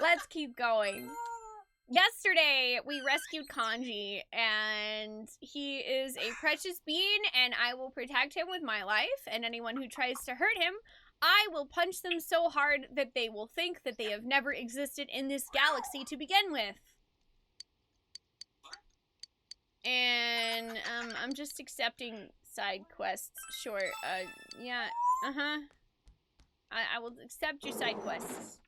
Let's keep going. Yesterday, we rescued Kanji, and he is a precious being, and I will protect him with my life, and anyone who tries to hurt him, I will punch them so hard that they will think that they have never existed in this galaxy to begin with. And, I'm just accepting side quests. Sure, yeah, I will accept your side quests.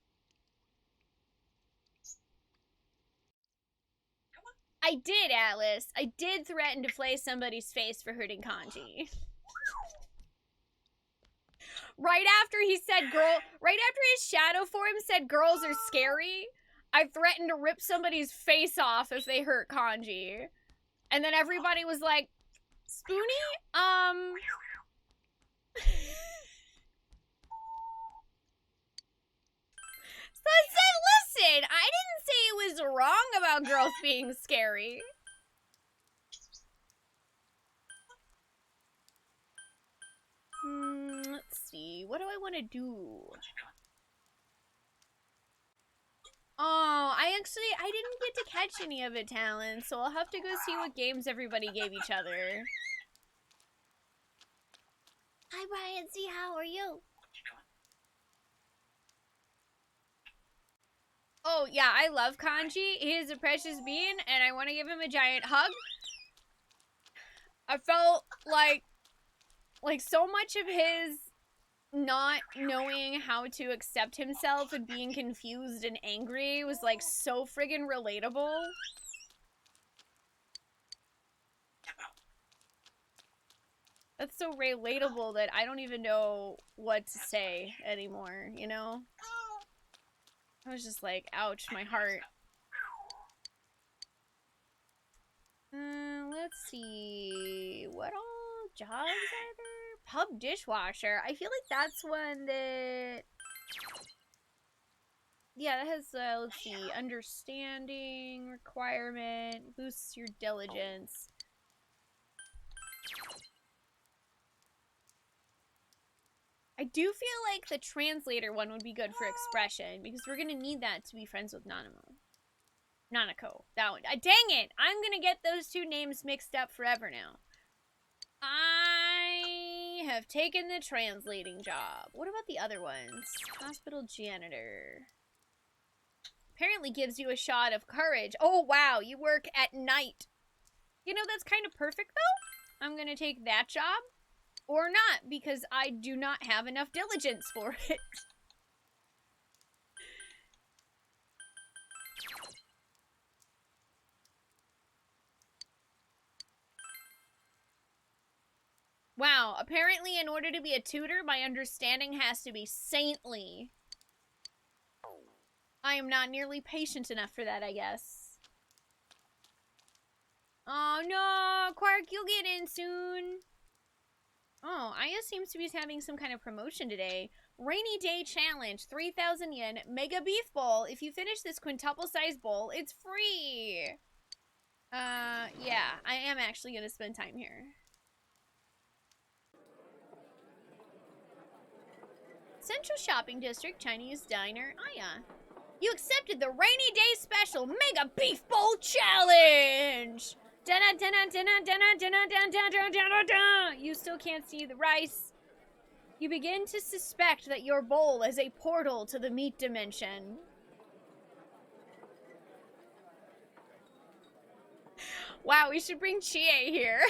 I did, Atlas. I did threaten to flay somebody's face for hurting Kanji. Right after he said right after his shadow form said girls are scary, I threatened to rip somebody's face off if they hurt Kanji. And then everybody was like, Spoonee? So I said, listen, I didn't say it was wrong about girls being scary. Let's see. What do I want to do? Oh, I didn't get to catch any of it, Talon, so I'll have to go see what games everybody gave each other. Hi, Brian. See, how are you? Oh, yeah, I love Kanji. He is a precious being, and I want to give him a giant hug. I felt like so much of his not knowing how to accept himself and being confused and angry was, like, so friggin' relatable. That's so relatable that I don't even know what to say anymore, you know? I was just like, ouch, my heart. Let's see. What all jobs are there? Pub dishwasher. I feel like that's one that... Yeah, that has, let's see, understanding, requirement, boosts your diligence. I do feel like the translator one would be good for expression, because we're gonna need that to be friends with Nanako. That one. Dang it! I'm gonna get those two names mixed up forever now. I have taken the translating job. What about the other ones? Hospital janitor. Apparently gives you a shot of courage. Oh, wow. You work at night. You know, that's kind of perfect, though. I'm gonna take that job. Or not, because I do not have enough diligence for it. Wow, apparently in order to be a tutor, my understanding has to be saintly. I am not nearly patient enough for that, I guess. Oh no, Quark, you'll get in soon. Oh, Aya seems to be having some kind of promotion today. Rainy Day Challenge, 3,000 yen, Mega Beef Bowl. If you finish this quintuple-sized bowl, it's free. Yeah, I am actually gonna spend time here. Central Shopping District, Chinese Diner, Aya. You accepted the Rainy Day Special Mega Beef Bowl Challenge! You still can't see the rice. You begin to suspect that your bowl is a portal to the meat dimension. Wow, we should bring Chie here.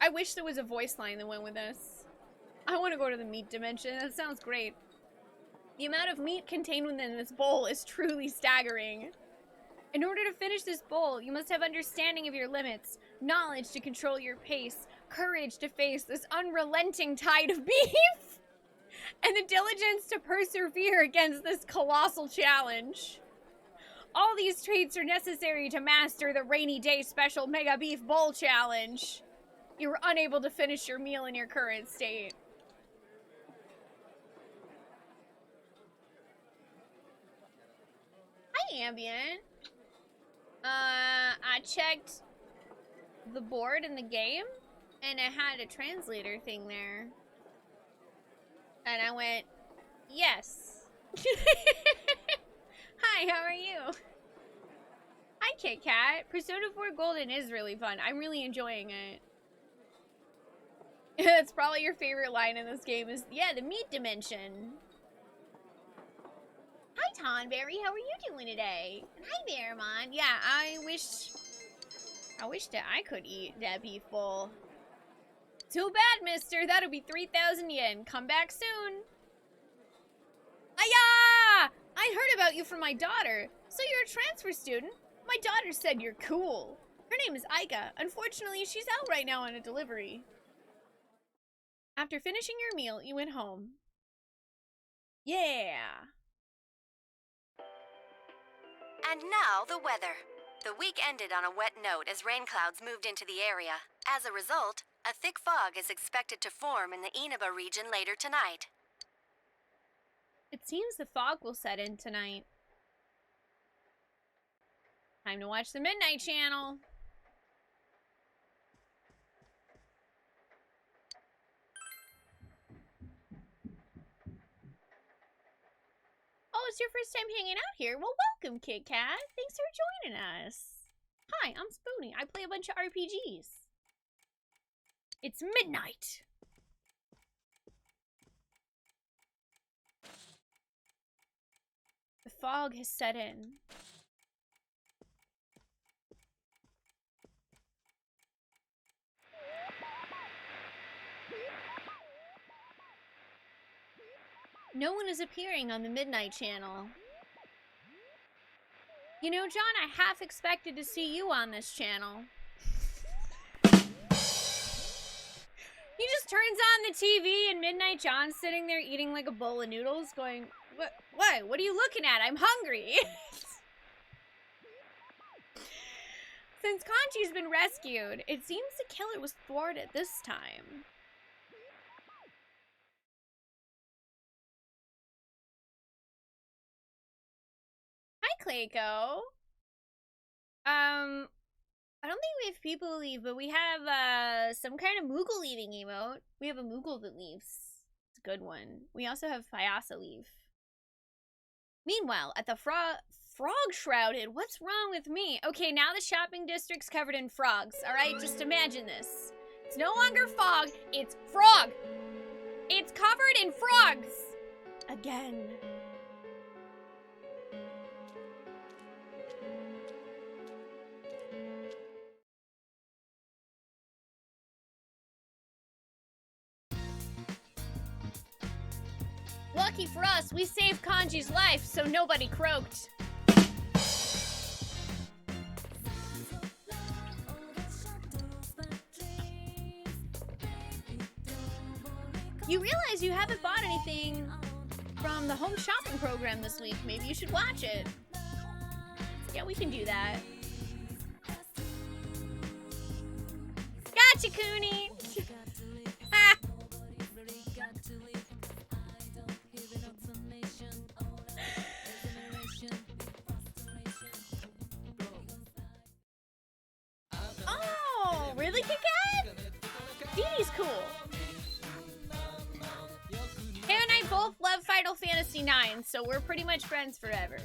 I wish there was a voice line that went with this. I want to go to the meat dimension. That sounds great. The amount of meat contained within this bowl is truly staggering. In order to finish this bowl, you must have understanding of your limits, knowledge to control your pace, courage to face this unrelenting tide of beef, and the diligence to persevere against this colossal challenge. All these traits are necessary to master the Rainy Day Special Mega Beef Bowl Challenge. You were unable to finish your meal in your current state. Hi, Ambient. checked the board in the game, and it had a translator thing there. And I went, yes. Hi, how are you? Hi, Kit Kat. Persona 4 Golden is really fun. I'm really enjoying it. It's probably your favorite line in this game is, yeah, the meat dimension. Hi, Tonberry. How are you doing today? Hi there, Mon. Yeah, I wish that I could eat that beef bowl. Too bad, mister. That'll be 3,000 yen. Come back soon. Aya! I heard about you from my daughter. So you're a transfer student? My daughter said you're cool. Her name is Aika. Unfortunately, she's out right now on a delivery. After finishing your meal, you went home. Yeah. And now, the weather. The week ended on a wet note as rain clouds moved into the area. As a result, a thick fog is expected to form in the Inaba region later tonight. It seems the fog will set in tonight. Time to watch the Midnight Channel. Oh, it's your first time hanging out here. Well, welcome, Kit Kat. Thanks for joining us. Hi, I'm Spoonee. I play a bunch of RPGs. It's midnight. The fog has set in. No one is appearing on the Midnight Channel. You know, John, I half expected to see you on this channel. He just turns on the TV and Midnight John's sitting there eating like a bowl of noodles going, What are you looking at? I'm hungry. Since Kanji's been rescued, it seems the killer was thwarted this time. Hi, Clayco. I don't think we have people leave, but we have some kind of Moogle leaving emote. We have a Moogle that leaves. It's a good one. We also have Fayasa leave. Meanwhile, at the Frog Shrouded, what's wrong with me? Okay, now the shopping district's covered in frogs, alright? Just imagine this. It's no longer fog, it's frog! It's covered in frogs! Again. Lucky for us, we saved Kanji's life, so nobody croaked. You realize you haven't bought anything from the home shopping program this week. Maybe you should watch it. Yeah, we can do that. Gotcha, Cooney! Ah! Oh, really, Kit Kat? Dee Dee's cool. Him and I both love Final Fantasy IX, so we're pretty much friends forever.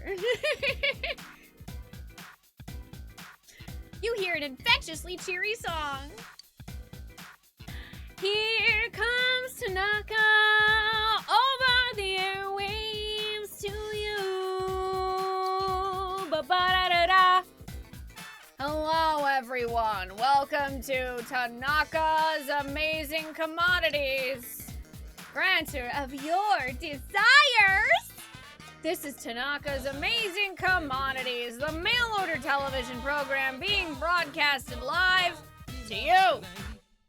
You hear an infectiously cheery song. Here comes Tanaka over the airwaves to you. Ba-ba-da-da-da. Hello, everyone. Welcome to Tanaka's Amazing Commodities, granter of your desires. This is Tanaka's Amazing Commodities, the mail-order television program being broadcasted live to you.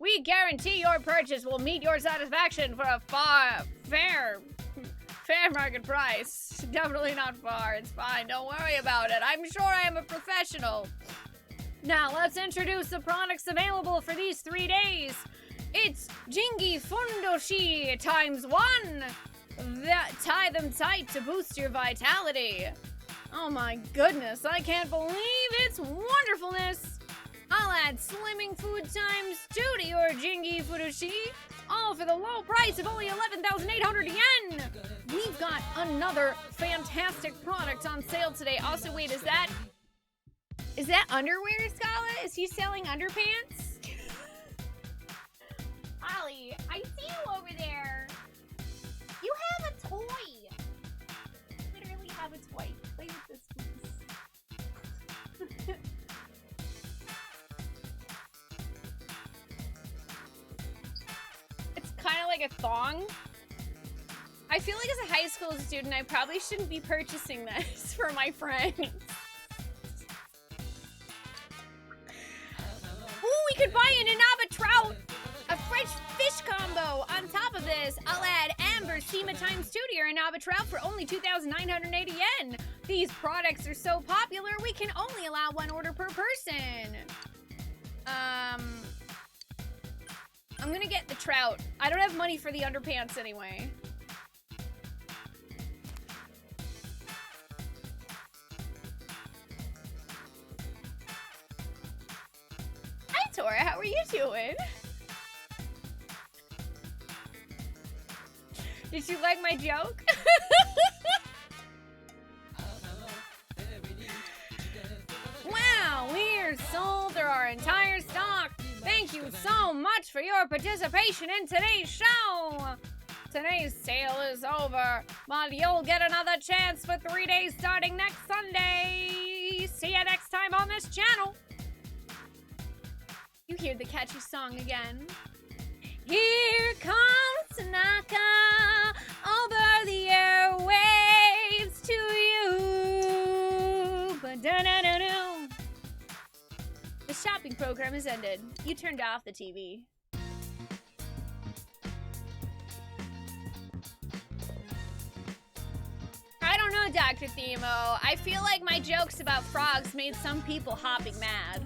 We guarantee your purchase will meet your satisfaction for a fair market price. Definitely not far. It's fine. Don't worry about it. I'm sure I am a professional. Now, let's introduce the products available for these 3 days. It's Jingi Fundoshi ×1. Tie them tight to boost your vitality. Oh my goodness, I can't believe its wonderfulness. add slimming food times 2 to your Jingi Furushi. All for the low price of only 11,800 yen. We've got another fantastic product on sale today. Also, wait, is that underwear, Scala? Is he selling underpants? Ollie, I see you over there. You have a toy. You literally have a toy. Play with this, please. It's kind of like a thong. I feel like as a high school student, I probably shouldn't be purchasing this for my friends. Ooh, we could buy an Inaba trout, a French fish combo. On top of this, I'll add Amber Sema times 2 to your Inaba trout for only 2,980 yen. These products are so popular, we can only allow 1 order per person. I'm gonna get the trout. I don't have money for the underpants anyway. Hi, Tora. How are you doing? Did you like my joke? Wow, we're sold through our entire stock. Thank you so much for your participation in today's show. Today's sale is over, but you'll get another chance for 3 days starting next Sunday. See you next time on this channel. You hear the catchy song again. Here comes Tanaka over the airwaves to you. Ba-da-da-da-da. The shopping program has ended. You turned off the TV. I don't know, Dr. Themo. I feel like my jokes about frogs made some people hopping mad.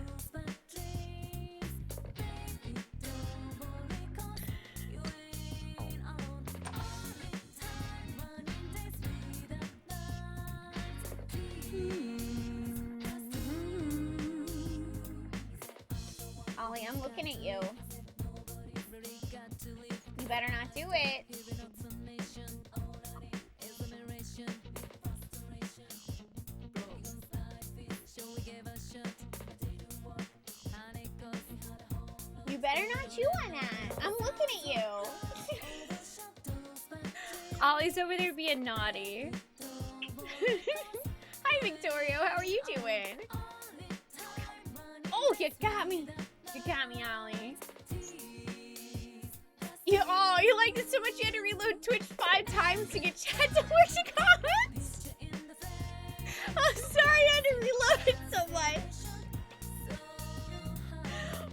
Ollie, I'm looking at you. You better not do it. You better not chew on that. I'm looking at you. Ollie's over there being naughty. Hi, Victorio. How are you doing? Oh, you got me. You got me, Ollie. You liked it so much you had to reload Twitch 5 times to get chat to work to comments? I'm sorry I had to reload it so much.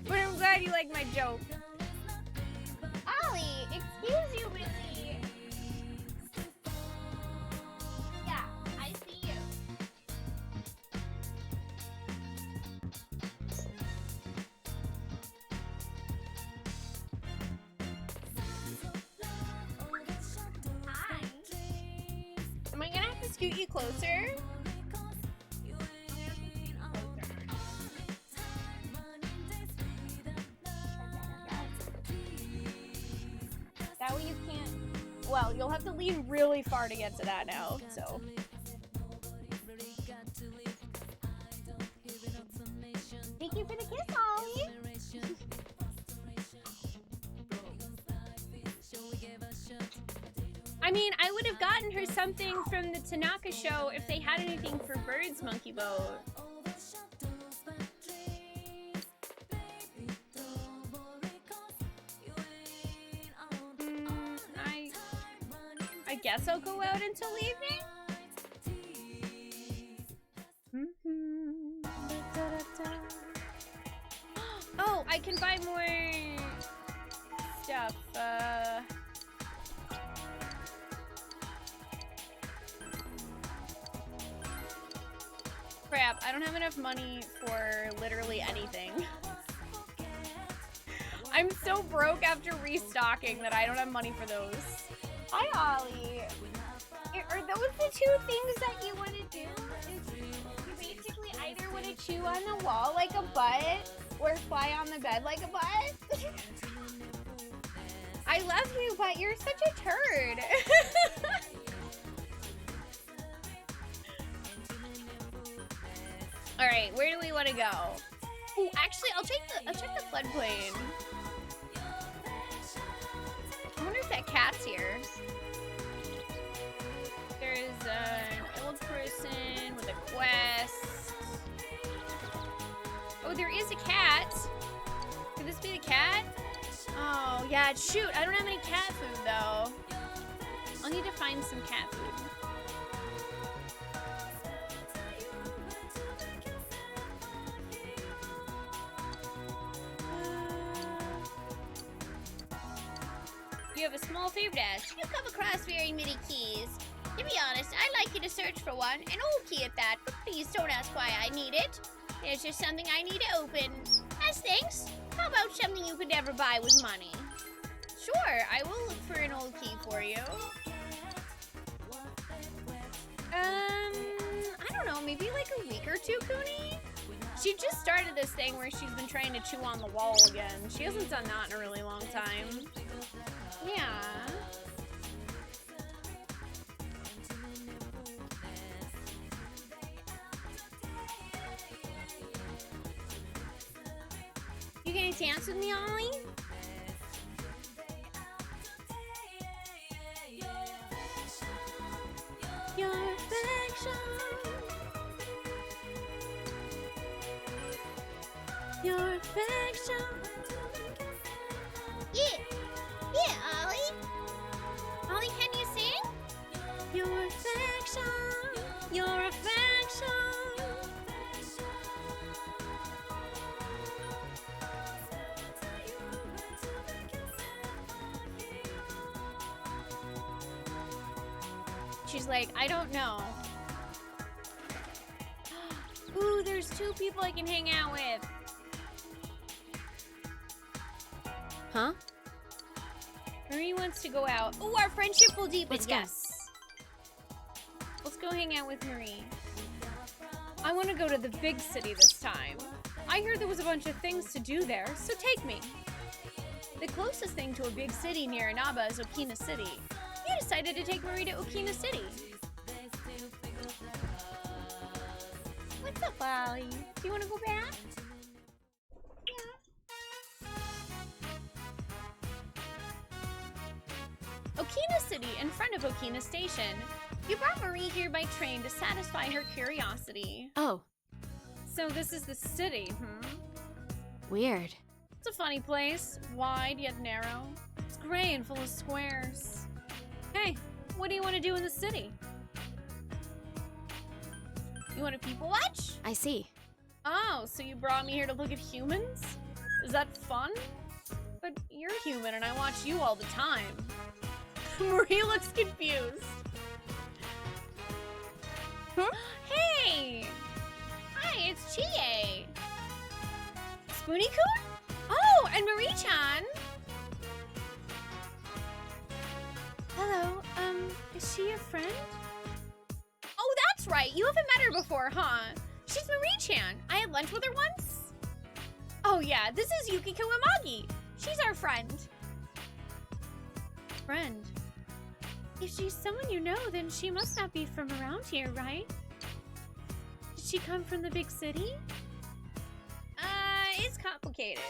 But I'm glad you liked my joke. Ollie, excuse you, Billy. Yeah, I see you. Hi. Am I gonna have to scoot you closer? That way you can't. Well, you'll have to lean really far to get to that now, so. Thank you for the kiss, Ollie. I mean, I would have gotten her something from the Tanaka show if they had anything for Bird's Monkey Boat. I guess I'll go out until evening. Oh, I can buy more stuff. Crap, I don't have enough money for literally anything. I'm so broke after restocking that I don't have money for those. Hi, Ollie. Are those the 2 things that you want to do? You basically either want to chew on the wall like a butt, Or fly on the bed like a butt? I love you, but you're such a turd. All right, where do we want to go? Oh, actually, I'll check the floodplain. I wonder if that cat's here. There's an old person with a quest. Oh, there is a cat. Could this be the cat? Oh, yeah, shoot. I don't have any cat food, though. I'll need to find some cat food. You have a small favor to ask. You come across very many keys. To be honest, I'd like you to search for one, an old key at that, but please don't ask why I need it. There's just something I need to open. As thanks, how about something you could never buy with money? Sure, I will look for an old key for you. I don't know, maybe like a week or two, Cooney? She just started this thing where she's been trying to chew on the wall again. She hasn't done that in a really long time. Yeah. You gonna dance with me, Ollie? Your affection. Your affection. Yeah. Yeah, Ollie. Ollie, can you sing? Your affection. Your affection. She's like, I don't know. Ooh, there's two people I can hang out with. Huh? Marie wants to go out. Ooh, our friendship will deepen. Let's go. Yes. Let's go hang out with Marie. I want to go to the big city this time. I heard there was a bunch of things to do there, so take me. The closest thing to a big city near Inaba is Okina City. You decided to take Marie to Okina City. What's up, Ollie? Do you want to go back? Yeah. Okina City, in front of Okina Station. You brought Marie here by train to satisfy her curiosity. Oh, So this is the city, weird. It's a funny place. Wide yet narrow. It's gray and full of squares. Hey, what do you want to do in the city? You want to people watch? I see. Oh, so you brought me here to look at humans? Is that fun? But you're human and I watch you all the time. Marie looks confused. Huh? Hey! Hi, it's Chie. Spoonee-kun? Oh, and Marie-chan. Hello, is she a friend? Oh, that's right. You haven't met her before, huh? She's Marie-chan. I had lunch with her once. Oh, yeah, this is Yukiko Imagi. She's our friend. Friend? If she's someone you know, then she must not be from around here, right? Did she come from the big city? It's complicated.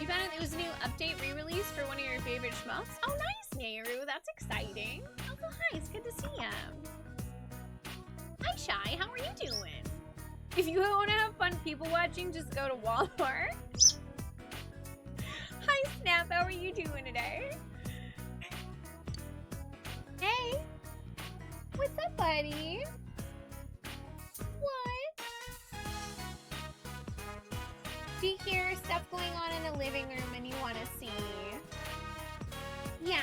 You found out there was a new update re-release for one of your favorite shmups? Oh, nice, Nehru. That's exciting. Oh, hi. It's good to see you. Hi, Shy. How are you doing? If you want to have fun people watching, just go to Walmart. Hi, Snap. How are you doing today? Hey. What's up, buddy? What? Do you hear stuff going on in the living room and you want to see? Yeah.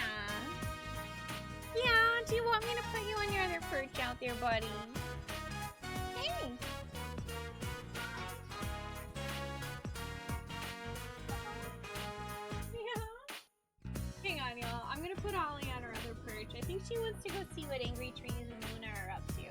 Yeah, do you want me to put you on your other perch out there, buddy? Hey. Yeah. Hang on, y'all. I'm gonna put Ollie on her other perch. I think she wants to go see what Angry Trees and Luna are up to.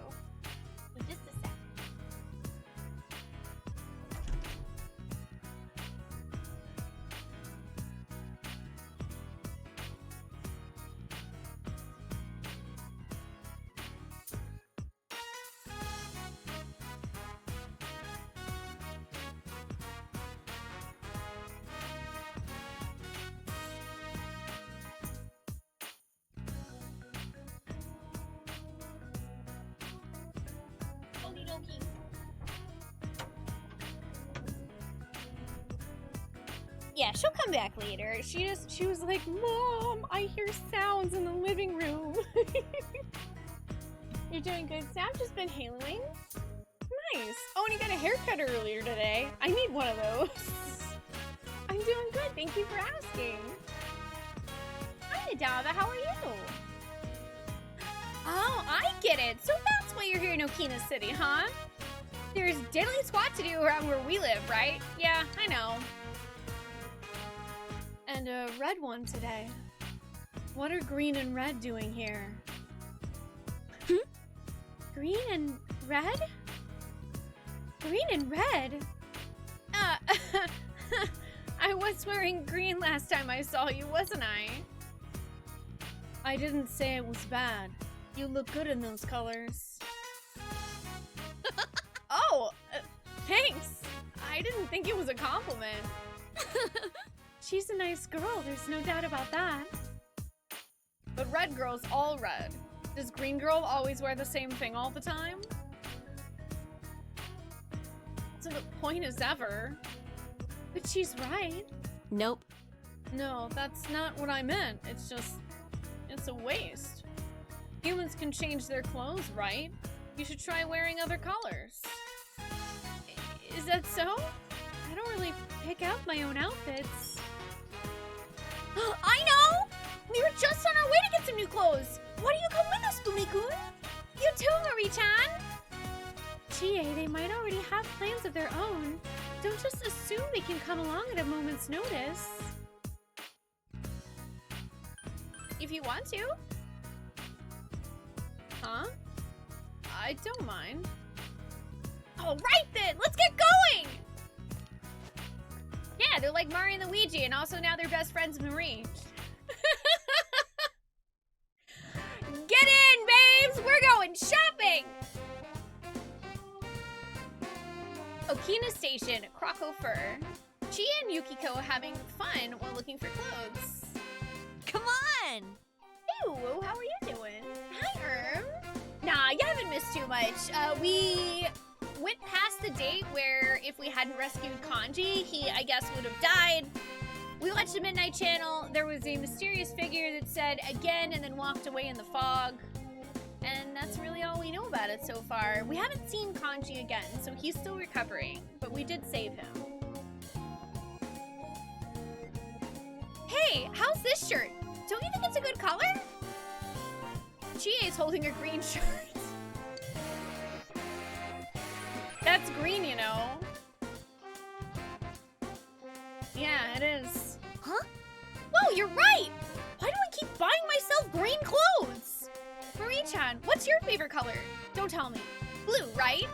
Yeah, she'll come back later. She was like, Mom, I hear sounds in the living room. You're doing good, Sam. Just been haloing. Nice. Oh, and you got a haircut earlier today. I need one of those. I'm doing good. Thank you for asking. Hi, Nadava. How are you? Oh, I get it. So that's why you're here in Okina City, huh? There's diddly squat to do around where we live, right? Yeah, I know. And a red one today. What are green and red doing here? Green and red? Green and red? I was wearing green last time I saw you, wasn't I? I didn't say it was bad. You look good in those colors. Oh, thanks. I didn't think it was a compliment. She's a nice girl, there's no doubt about that. But red girl's all red. Does green girl always wear the same thing all the time? To the point as ever. But she's right. Nope. No, that's not what I meant. It's just, it's a waste. Humans can change their clothes, right? You should try wearing other colors. Is that so? I don't really pick out my own outfits. I know! We were just on our way to get some new clothes. Why don't you come with us, Spoonee-kun? You too, Marie-chan. Chie, they might already have plans of their own. Don't just assume they can come along at a moment's notice. If you want to. Huh? I don't mind. All right then, let's get going! Yeah, they're like Mario and Luigi, and also now they're best friends with Marie. Get in, babes! We're going shopping! Okina Station, Croco Fur. Chie and Yukiko having fun while looking for clothes. Come on! Ew, how are you doing? Hi, Nah, you haven't missed too much. We went past the date where if we hadn't rescued Kanji, he, I guess, would have died. We watched the Midnight Channel. There was a mysterious figure that said again and then walked away in the fog. And that's really all we know about it so far. We haven't seen Kanji again, so he's still recovering, but we did save him. Hey, how's this shirt? Don't you think it's a good color? Chie's holding a green shirt. That's green, you know. Yeah, it is. Huh? Whoa, you're right! Why do I keep buying myself green clothes? Marie-chan, what's your favorite color? Don't tell me. Blue, right?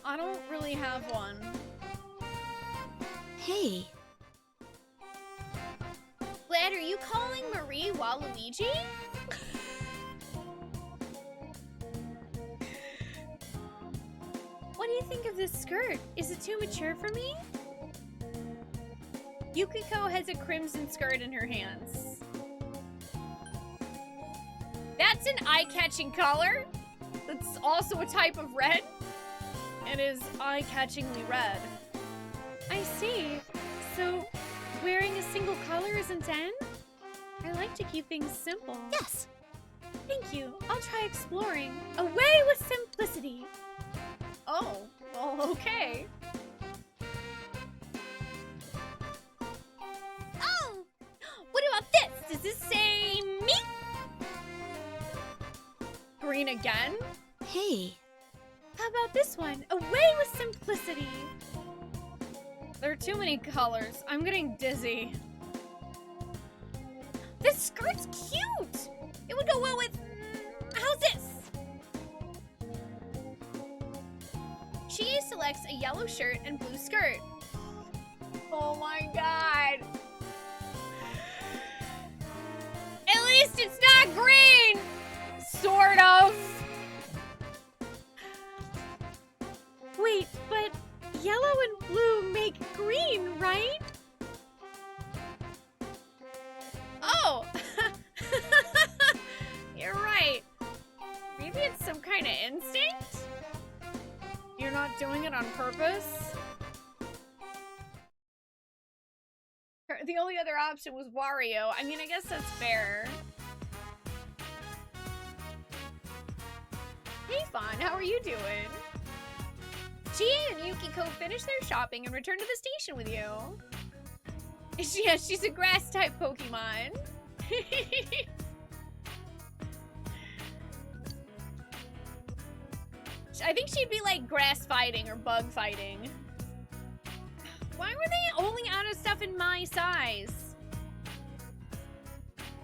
I don't really have one. Hey. Lad, are you calling Marie Waluigi? What do you think of this skirt? Is it too mature for me? Yukiko has a crimson skirt in her hands. That's an eye-catching color. That's also a type of red. It is eye-catchingly red. I see. So, wearing a single color isn't in? I like to keep things simple. Yes. Thank you. I'll try exploring. Away with simplicity. Oh, well, okay. Oh! What about this? Does this say me? Green again? Hey. How about this one? Away with simplicity. There are too many colors. I'm getting dizzy. This skirt's cute! It would go well with... how's this? She selects a yellow shirt and blue skirt. Oh my god. At least it's not green! Sort of. Wait, but yellow and blue make green, right? Oh! You're right. Maybe it's some kind of instinct? You're not doing it on purpose? option was Wario. I mean, I guess that's fair. Hey, Fawn, how are you doing? Chie and Yukiko finished their shopping and returned to the station with you. Yeah, she's a grass-type Pokemon. I think she'd be like grass fighting or bug fighting. Why were they only out of stuff in my size?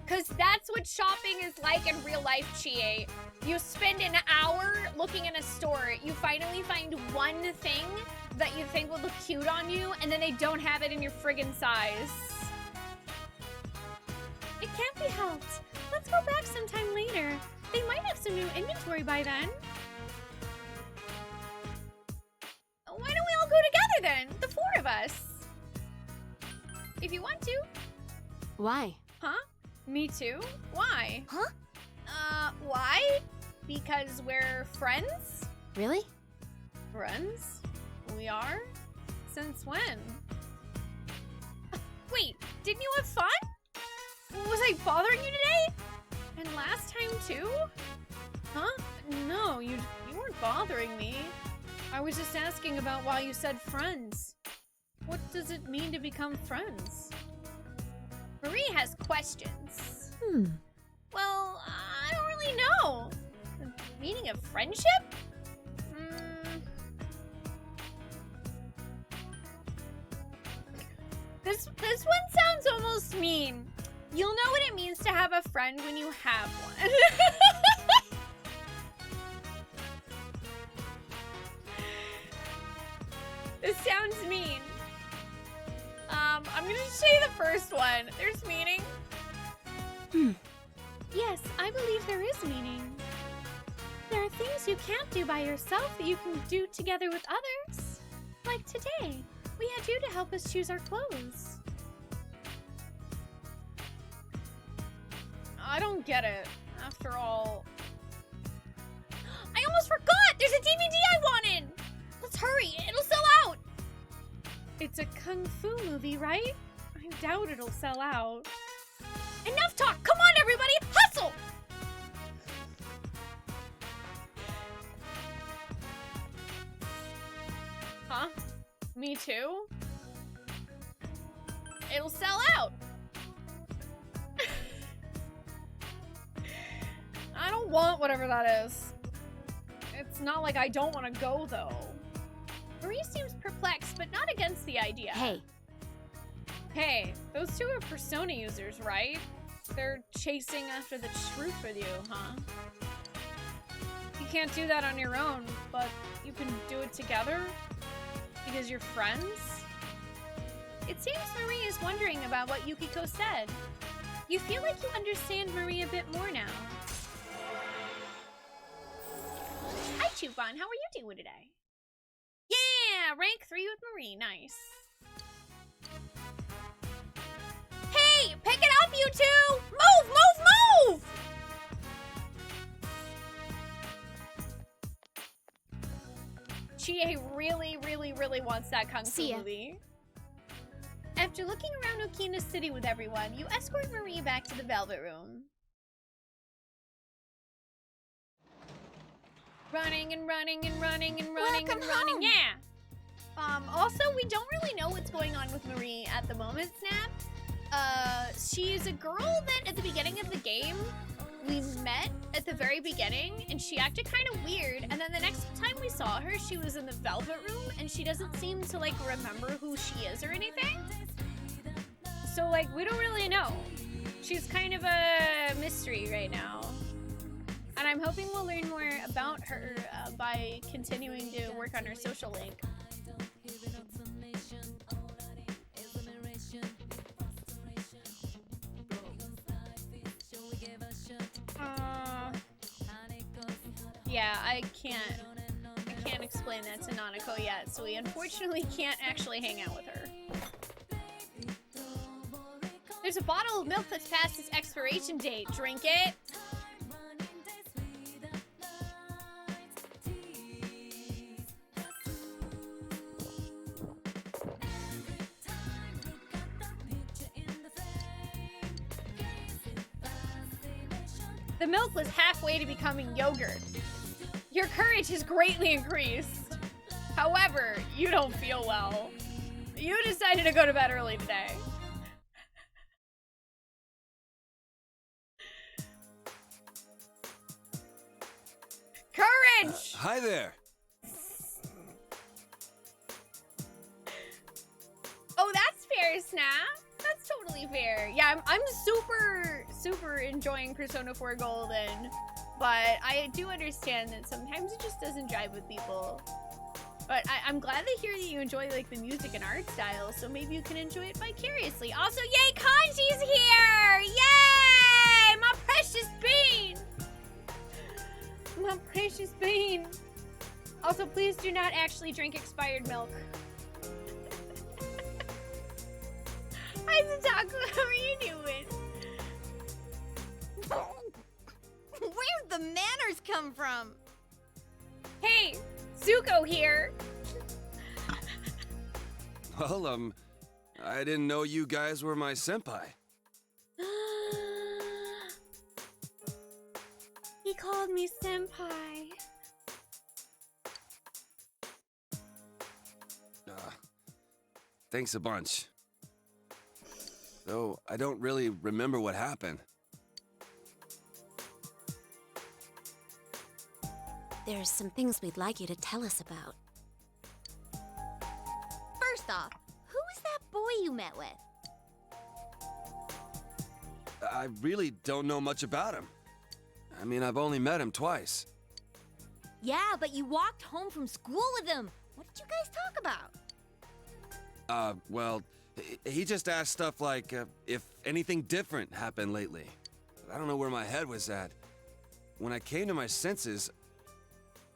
Because that's what shopping is like in real life, Chie. You spend an hour looking in a store, you finally find one thing that you think would look cute on you, and then they don't have it in your friggin' size. It can't be helped. Let's go back sometime later. They might have some new inventory by then. Why don't we all go together then? The four of us. If you want to. Why? Huh? Me too? Why? Huh? Why? Because we're friends? Really? Friends? We are? Since when? Wait, didn't you have fun? Was I bothering you today? And last time too? Huh? No, you weren't bothering me. I was just asking about why you said friends. What does it mean to become friends? Marie has questions. Well, I don't really know. The meaning of friendship? This one sounds almost mean. You'll know what it means to have a friend when you have one. This sounds mean. I'm gonna say the first one. There's meaning. Yes, I believe there is meaning. There are things you can't do by yourself that you can do together with others. Like today, we had you to help us choose our clothes. I don't get it. After all... I almost forgot! There's a DVD I wanted! Let's hurry, it'll sell out! It's a kung fu movie, right? I doubt it'll sell out. Enough talk! Come on, everybody! Hustle! Huh? Me too? It'll sell out! I don't want whatever that is. It's not like I don't want to go, though. Marie seems perplexed, but not against the idea. Hey. Hey, those two are persona users, right? They're chasing after the truth with you, huh? You can't do that on your own, but you can do it together? Because you're friends? It seems Marie is wondering about what Yukiko said. You feel like you understand Marie a bit more now. Hi, Chupon. How are you doing today? Yeah! Rank 3 with Marie. Nice. Hey! Pick it up, you two! Move! Move! Move! Chie really, really, really wants that kung fu movie. After looking around Okina City with everyone, you escort Marie back to the Velvet Room. Running and running and running and running and running. Yeah! Also, we don't really know what's going on with Marie at the moment, Snap. She's a girl that at the beginning of the game, we met at the very beginning, and she acted kind of weird, and then the next time we saw her, she was in the Velvet Room, and she doesn't seem to, like, remember who she is or anything. So, like, we don't really know. She's kind of a mystery right now. And I'm hoping we'll learn more about her by continuing to work on her social link. Yeah, I can't explain that to Nanako yet, so we unfortunately can't actually hang out with her. There's a bottle of milk that's past its expiration date. Drink it. The milk was halfway to becoming yogurt. Your courage has greatly increased. However, you don't feel well. You decided to go to bed early today. Courage! Hi there. Oh, that's fair, Snap. That's totally fair. Yeah, I'm super enjoying Persona 4 Golden, but I do understand that sometimes it just doesn't jive with people. But I'm glad to hear that you enjoy like the music and art style, so maybe you can enjoy it vicariously. Also, yay, Kanji's here! Yay! My precious bean! My precious bean. Also, please do not actually drink expired milk. Hi, Tanaka. How are you doing? Where'd the manners come from? Hey, Zuko here. Well, I didn't know you guys were my senpai. He called me senpai. Thanks a bunch. Though I don't really remember what happened. There's some things we'd like you to tell us about. First off, who was that boy you met with? I really don't know much about him. I mean, I've only met him twice. Yeah, but you walked home from school with him. What did you guys talk about? Well, he just asked stuff like, if anything different happened lately. But I don't know where my head was at. When I came to my senses,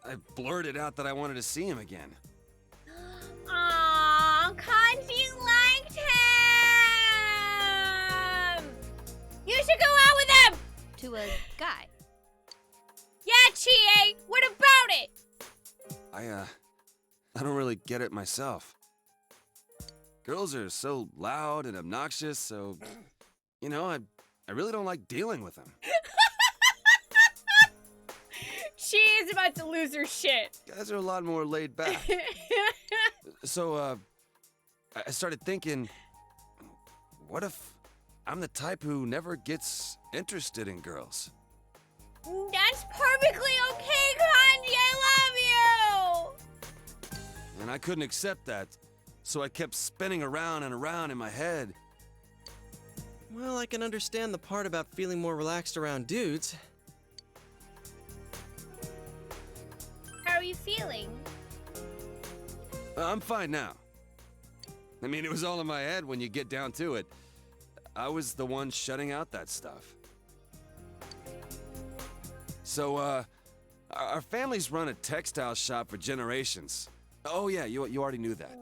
I blurted out that I wanted to see him again. Aww, Kanji liked him! You should go out with him! To a guy. Yeah, Chie! What about it? I don't really get it myself. Girls are so loud and obnoxious, so, you know, I really don't like dealing with them. She is about to lose her shit. Guys are a lot more laid back. So, I started thinking, what if I'm the type who never gets interested in girls? That's perfectly okay, Kanji. I love you. And I couldn't accept that, so I kept spinning around and around in my head. Well, I can understand the part about feeling more relaxed around dudes. How are you feeling? I'm fine now. I mean, it was all in my head when you get down to it. I was the one shutting out that stuff. So, our family's run a textile shop for generations. Oh yeah, you already knew that.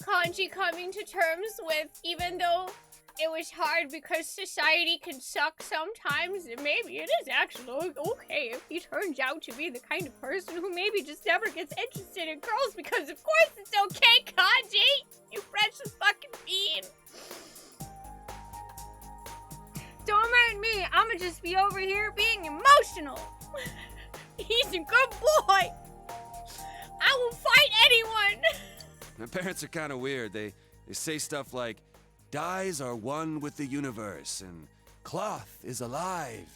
Kanji coming to terms with, even though it was hard because society can suck sometimes, maybe it is actually okay if he turns out to be the kind of person who maybe just never gets interested in girls, because of course it's okay, Kanji! You precious fucking bean! Don't mind me, I'ma just be over here being emotional. He's a good boy! I will fight anyone! My parents are kind of weird. They say stuff like, dyes are one with the universe, and cloth is alive.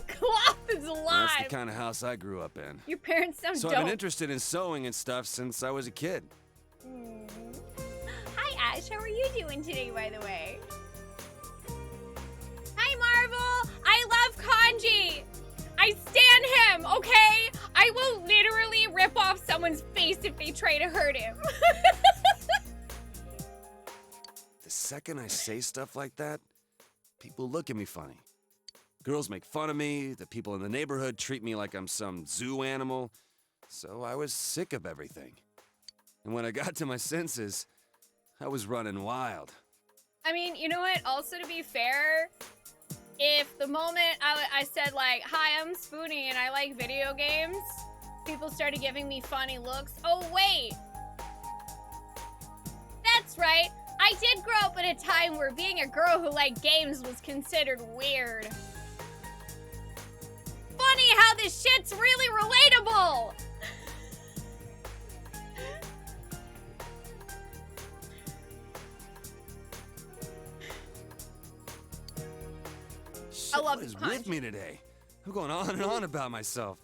Cloth is alive! Well, that's the kind of house I grew up in. Your parents sound So dope. I've been interested in sewing and stuff since I was a kid. Hi Ash, how are you doing today, by the way? Hi Marvel! I love Kanji! I stan him, okay? I will literally rip off someone's face if they try to hurt him. The second I say stuff like that, people look at me funny. Girls make fun of me, the people in the neighborhood treat me like I'm some zoo animal. So I was sick of everything. And when I got to my senses, I was running wild. I mean, you know what? Also, to be fair, if the moment I said, like, hi, I'm Spoonee and I like video games, people started giving me funny looks. Oh, wait. That's right. I did grow up in a time where being a girl who liked games was considered weird. Funny how this shit's really relatable! I love What is Kanji. with me today? I'm going on and on about myself.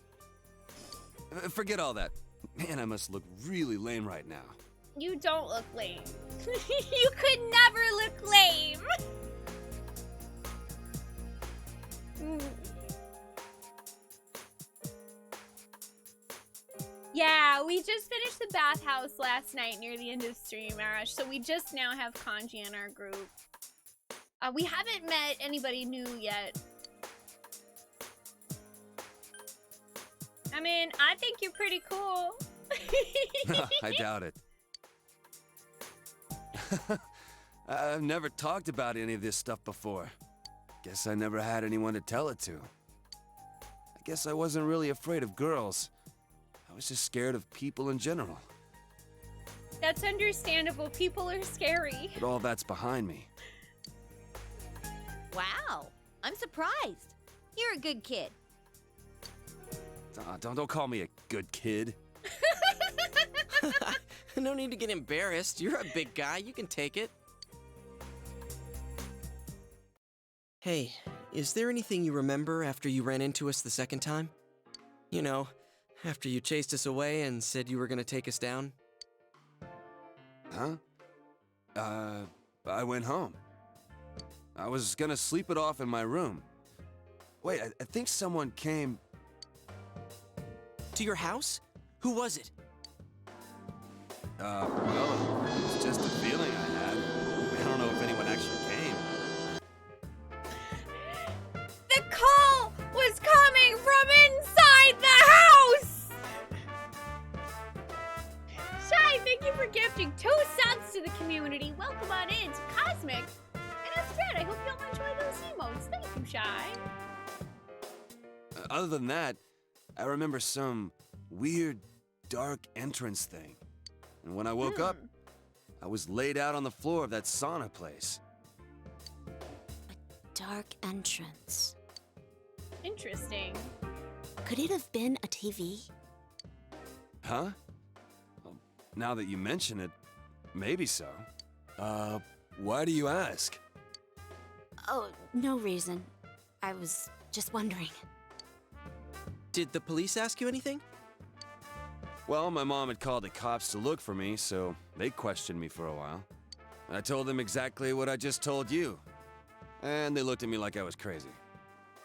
Forget all that. Man, I must look really lame right now. You don't look lame. You could never look lame. Yeah, we just finished the bathhouse last night near the end of stream, Arash, so we just now have Kanji in our group. We haven't met anybody new yet. I mean, I think you're pretty cool. I doubt it. I've never talked about any of this stuff before. Guess I never had anyone to tell it to. I guess I wasn't really afraid of girls. I was just scared of people in general. That's understandable. People are scary. But all that's behind me. Wow, I'm surprised. You're a good kid. Don't call me a good kid. No need to get embarrassed. You're a big guy. You can take it. Hey, is there anything you remember after you ran into us the second time? You know, after you chased us away and said you were gonna take us down? Huh? I went home. I was gonna sleep it off in my room. Wait, I think someone came... To your house? Who was it? Well, it was just a feeling I had. I don't know if anyone actually came. The call was coming from inside the house! Shy, thank you for gifting 2 subs to the community. Welcome on in to Cosmic. And Astrid, I hope you all enjoy those emotes. Thank you, Shy. Other than that, I remember some weird, dark entrance thing. And when I woke up, I was laid out on the floor of that sauna place. Dark entrance. Interesting. Could it have been a TV? Huh? Well, now that you mention it, maybe so. Why do you ask? Oh, no reason. I was just wondering. Did the police ask you anything? Well, my mom had called the cops to look for me, so they questioned me for a while. I told them exactly what I just told you. And they looked at me like I was crazy.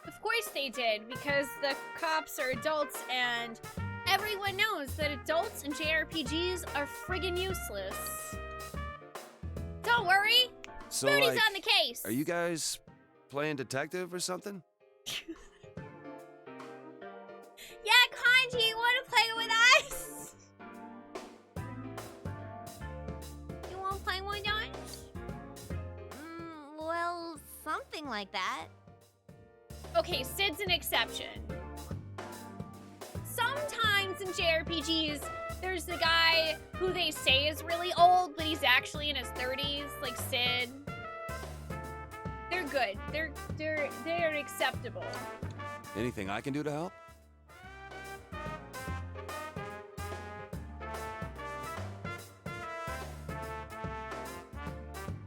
Of course they did, because the cops are adults and everyone knows that adults in JRPGs are friggin' useless. Don't worry, So, Spoonie's like, on the case. are you guys playing detective or something? Yeah, Kanji, you want to play with us? You want to play with us? Well, something like that. Okay, Sid's an exception. Sometimes in JRPGs, there's the guy who they say is really old, but he's actually in his 30s, like Sid. They're good. They're acceptable. Anything I can do to help?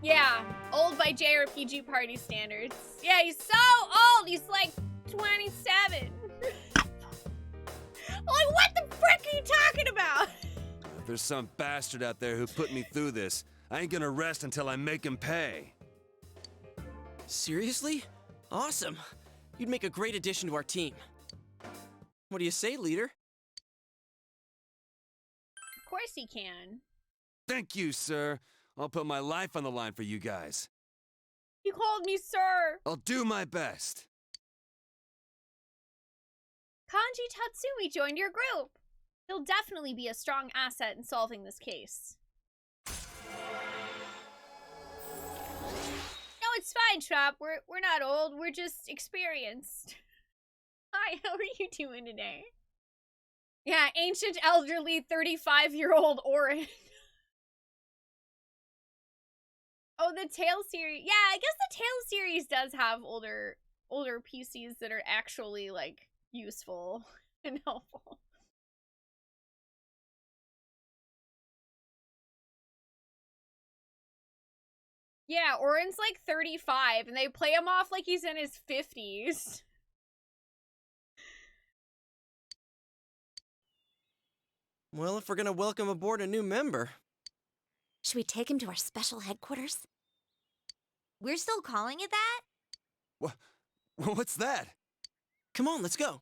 Yeah, old by JRPG party standards. Yeah, he's so old. He's like 27. Like, what the frick are you talking about? If there's some bastard out there who put me through this, I ain't gonna rest until I make him pay. Seriously? Awesome. You'd make a great addition to our team. What do you say, leader? Of course he can. Thank you, sir. I'll put my life on the line for you guys. You called me sir. I'll do my best. Kanji Tatsumi joined your group. He'll definitely be a strong asset in solving this case. No, it's fine, Trap. We're not old. We're just experienced. Hi, how are you doing today? Yeah, ancient, elderly, 35-year-old Orin. Oh, the Tales series. Yeah, I guess the Tales series does have older PCs that are actually, like, useful and helpful. Yeah, Orin's like 35, and they play him off like he's in his 50s. Well, if we're gonna welcome aboard a new member. Should we take him to our special headquarters? We're still calling it that? What's that? Come on, let's go.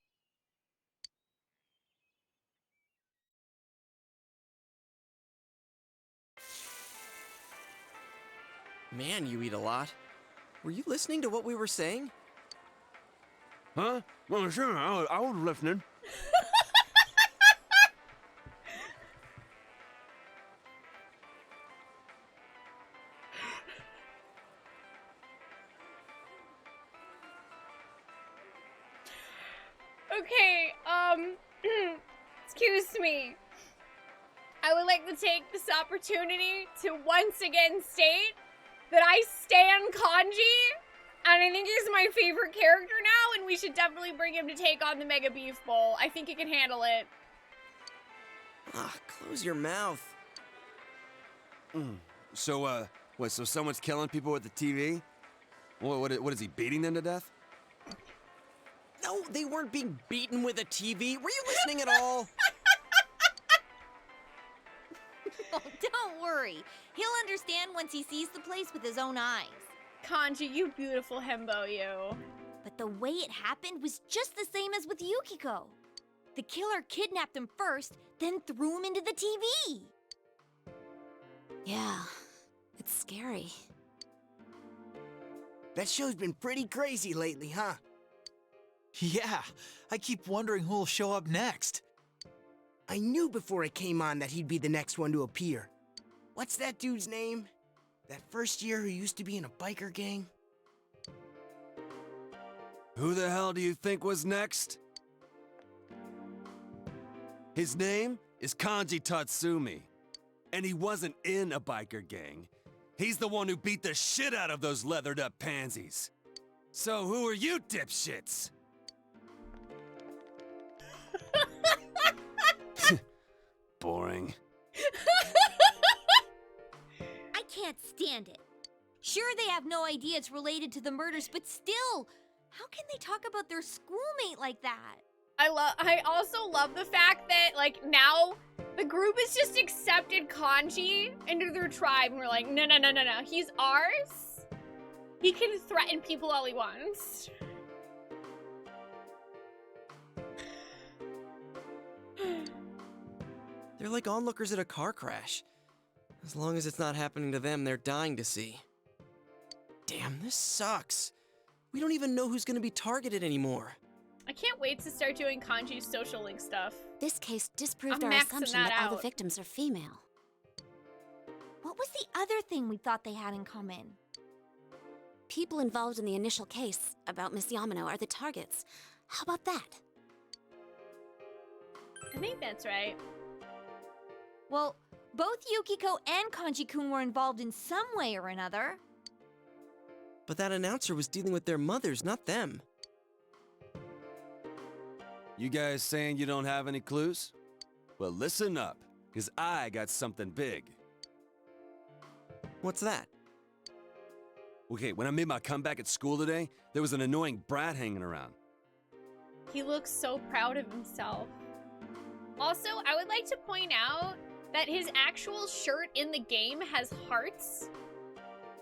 Man, you eat a lot. Were you listening to what we were saying? Huh? Well, sure, I was listening. Okay, excuse me. I would like to take this opportunity to once again state that I stan Kanji, and I think he's my favorite character now, and we should definitely bring him to take on the Mega Beef Bowl. I think he can handle it. Ah, close your mouth. So, what, so someone's killing people with the TV? What is he, beating them to death? No, they weren't being beaten with a TV. Were you listening at all? Oh, don't worry. He'll understand once he sees the place with his own eyes. Kanji, you beautiful himbo, you. But the way it happened was just the same as with Yukiko. The killer kidnapped him first, then threw him into the TV. Yeah, it's scary. That show's been pretty crazy lately, huh? Yeah, I keep wondering who'll show up next. I knew before it came on that he'd be the next one to appear. What's that dude's name? That first year who used to be in a biker gang? Who the hell do you think was next? His name is Kanji Tatsumi, and he wasn't in a biker gang. He's the one who beat the shit out of those leathered up pansies. So who are you dipshits? Boring. I can't stand it. Sure, they have no idea it's related to the murders, but still, how can they talk about their schoolmate like that? I also love the fact that, like, now the group has just accepted Kanji into their tribe, and we're like, no, he's ours. He can threaten people all he wants. They're like onlookers at a car crash. As long as it's not happening to them, they're dying to see. Damn, this sucks. We don't even know who's gonna be targeted anymore. I can't wait to start doing Kanji's social link stuff. This case disproved I'm our maxing assumption that that all the out. victims are female. What was the other thing we thought they had in common? People involved in the initial case about Miss Yamano are the targets. How about that? I think that's right. Well, both Yukiko and Kanji-kun were involved in some way or another. But that announcer was dealing with their mothers, not them. You guys saying you don't have any clues? Well, listen up, because I got something big. What's that? Okay, when I made my comeback at school today, there was an annoying brat hanging around. He looks so proud of himself. Also, I would like to point out that his actual shirt in the game has hearts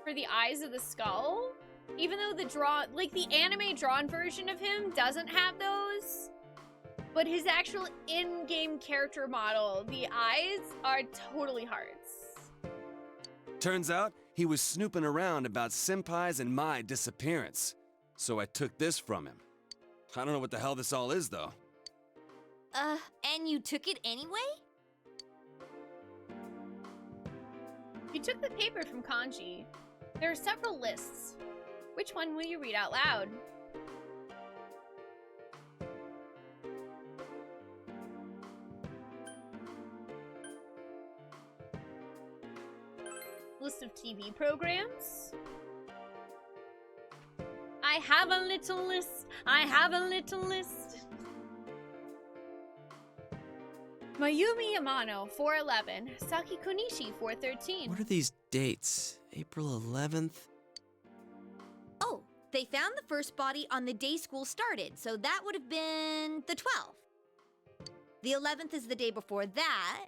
for the eyes of the skull. Even though the anime drawn version of him doesn't have those. But his actual in-game character model, the eyes are totally hearts. Turns out, he was snooping around about Senpai's and my disappearance. So I took this from him. I don't know what the hell this all is, though. And you took it anyway? You took the paper from Kanji. There are several lists. Which one will you read out loud? List of TV programs. I have a little list. I have a little list. Mayumi Yamano, 411. Saki Konishi, 413. What are these dates? April 11th? Oh, they found the first body on the day school started, so that would have been the 12th. The 11th is the day before that.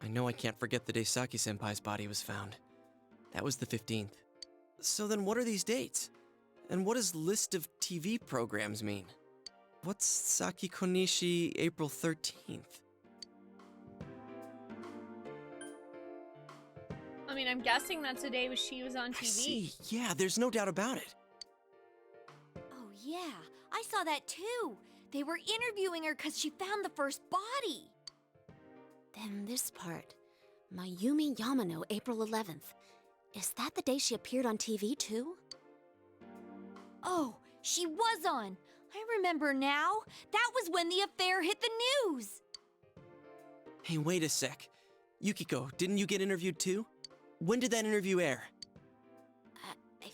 I know I can't forget the day Saki-senpai's body was found. That was the 15th. So then what are these dates? And what does list of TV programs mean? What's Saki Konishi April 13th? I mean, I'm guessing that's the day she was on TV. I see. Yeah, there's no doubt about it. Oh, yeah, I saw that too. They were interviewing her because she found the first body. Then this part. Mayumi Yamano, April 11th. Is that the day she appeared on TV too? Oh, she was on. I remember now. That was when the affair hit the news. Hey, wait a sec. Yukiko, didn't you get interviewed too? When did that interview air? I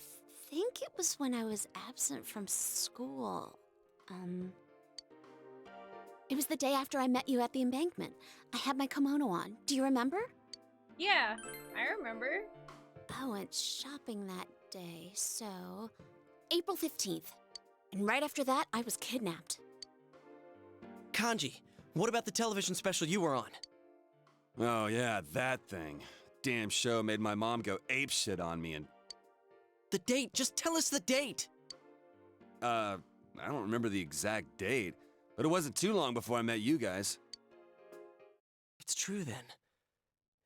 think it was when I was absent from school. It was the day after I met you at the embankment. I had my kimono on. Do you remember? Yeah, I remember. I went shopping that day, so... April 15th. And right after that, I was kidnapped. Kanji, what about the television special you were on? Oh, yeah, that thing. Damn show made my mom go apeshit on me and... The date, just tell us the date! I don't remember the exact date, but it wasn't too long before I met you guys. It's true then.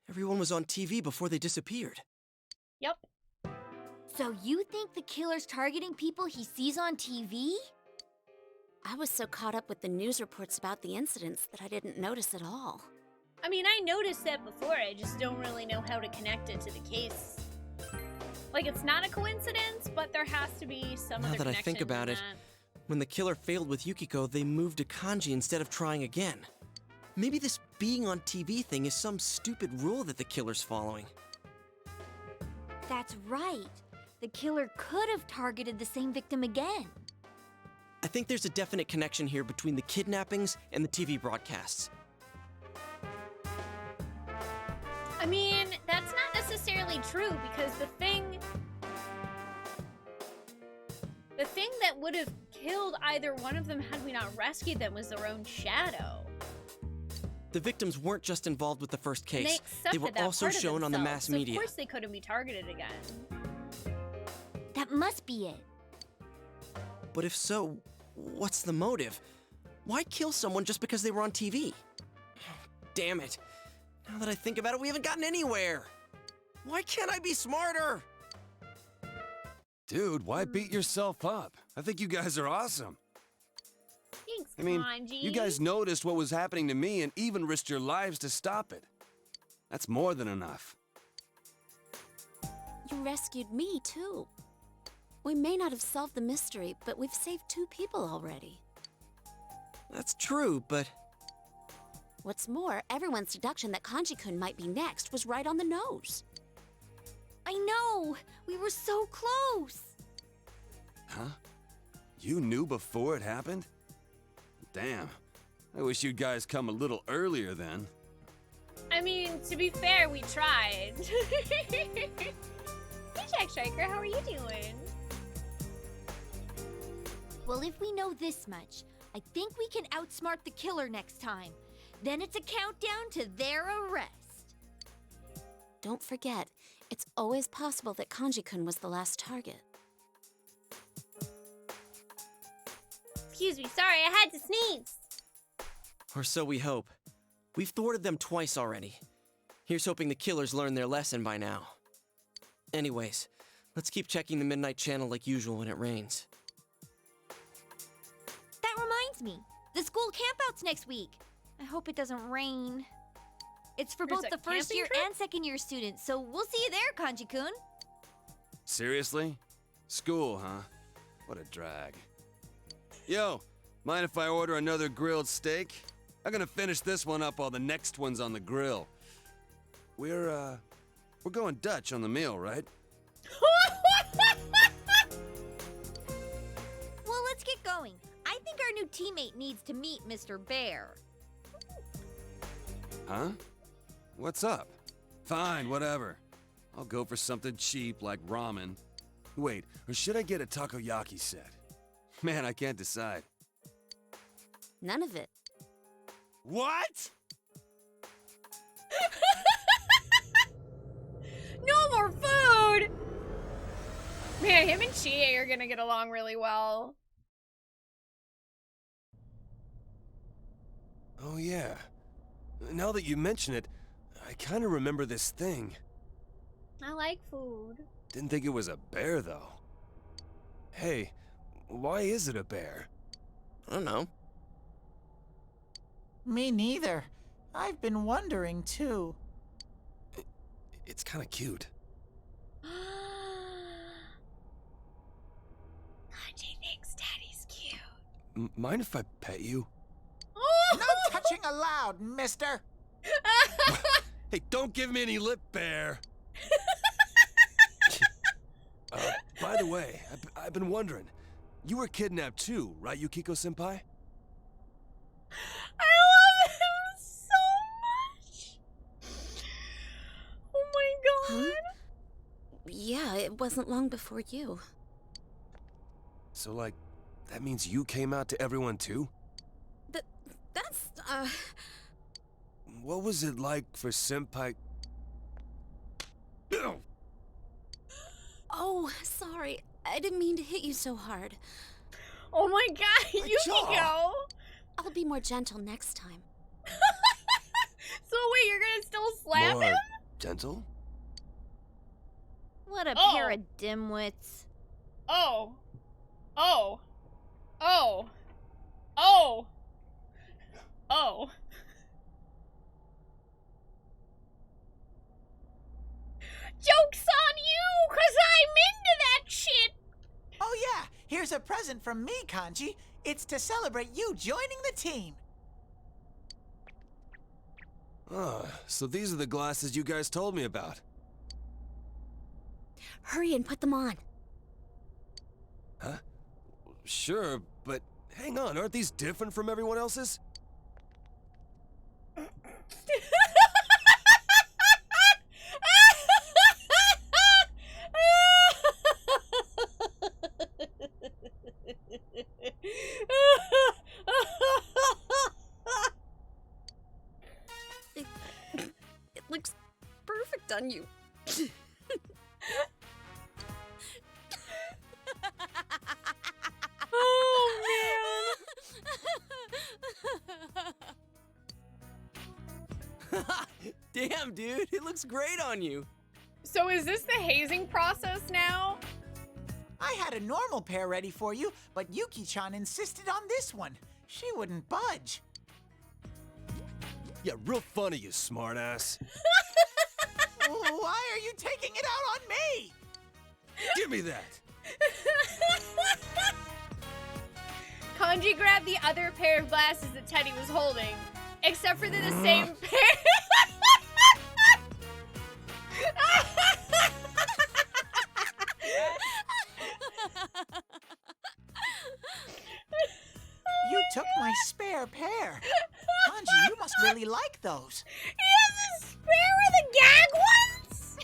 Everyone was on TV before they disappeared. Yep. So you think the killer's targeting people he sees on TV? I was so caught up with the news reports about the incidents that I didn't notice at all. I mean, I noticed that before, I just don't really know how to connect it to the case. Like, it's not a coincidence, but there has to be some Now other that I connection think about than it, that. when the killer failed with Yukiko, they moved to Kanji instead of trying again. Maybe this being on TV thing is some stupid rule that the killer's following. That's right. The killer could have targeted the same victim again. I think there's a definite connection here between the kidnappings and the TV broadcasts. I mean, that's not necessarily true, because the thing that would have killed either one of them had we not rescued them was their own shadow. The victims weren't just involved with the first And case. they were accepted that also part of shown on the themselves, mass so media. Of course they couldn't be targeted again. That must be it. But if so, what's the motive? Why kill someone just because they were on TV? Damn it. Now that I think about it, we haven't gotten anywhere. Why can't I be smarter? Dude, why beat yourself up? I think you guys are awesome. Thanks, I mean, Kanji. you guys noticed what was happening to me and even risked your lives to stop it. That's more than enough. You rescued me, too. We may not have solved the mystery, but we've saved 2 people already. That's true, but What's more, everyone's deduction that Kanji-kun might be next was right on the nose. I know! We were so close! Huh? You knew before it happened? Damn. I wish you guys come a little earlier then. I mean, to be fair, we tried. Hey, Jack Striker, how are you doing? Well, if we know this much, I think we can outsmart the killer next time. Then it's a countdown to their arrest. Don't forget, it's always possible that Kanji-kun was the last target. Excuse me, sorry, I had to sneeze. or so we hope. We've thwarted them twice already. Here's hoping the killers learned their lesson by now. Anyways, let's keep checking the Midnight Channel like usual when it rains. That reminds me, the school campout's next week. I hope it doesn't rain. It's for There's both a the first camping year trip? and second year students, so we'll see you there, Kanji-kun. Seriously? School, huh? What a drag. Yo, mind if I order another grilled steak? I'm gonna finish this one up while the next one's on the grill. We're We're going Dutch on the meal, right? Well, let's get going. I think our new teammate needs to meet Mr. Bear. Huh? What's up? Fine, whatever. I'll go for something cheap like ramen. Wait, or should I get a takoyaki set? Man, I can't decide. None of it. What? No more food! Man, him and Chie are gonna get along really well. Oh yeah. Now that you mention it, I kind of remember this thing. I like food. Didn't think it was a bear, though. Hey, why is it a bear? I don't know. Me neither. I've been wondering too. It's kind of cute. Kanji thinks Daddy's cute. Mind if I pet you? No touching allowed, mister. Hey, don't give me any lip, bear. By the way, I've been wondering. You were kidnapped too, right, Yukiko-senpai? I love him so much. Oh my god. Yeah, it wasn't long before you. So, like, that means you came out to everyone too? That's, What was it like for Senpai? Ew. Oh, sorry. I didn't mean to hit you so hard. Oh my god, My Yukiko! jaw. I'll be more gentle next time. So wait, you're gonna still slap More him? gentle? What a Oh. pair of dimwits. Oh. Oh. Oh. Oh. Oh. Joke's on you, 'cause I'm into that shit! Oh yeah, here's a present from me, Kanji. It's to celebrate you joining the team. So these are the glasses you guys told me about. Hurry and put them on. Huh? Sure, but hang on, aren't these different from everyone else's? It looks perfect on you. Oh Damn, dude, it looks great on you. So is this the hazing process now? I had a normal pair ready for you, but Yuki-chan insisted on this one. She wouldn't budge. Yeah, real funny, you smartass. Why are you taking it out on me? Give me that. Kanji grabbed the other pair of glasses that Teddy was holding, except for they're the same pair. You took my spare pair. Kanji, you must really like those. He has a spare of the gag ones?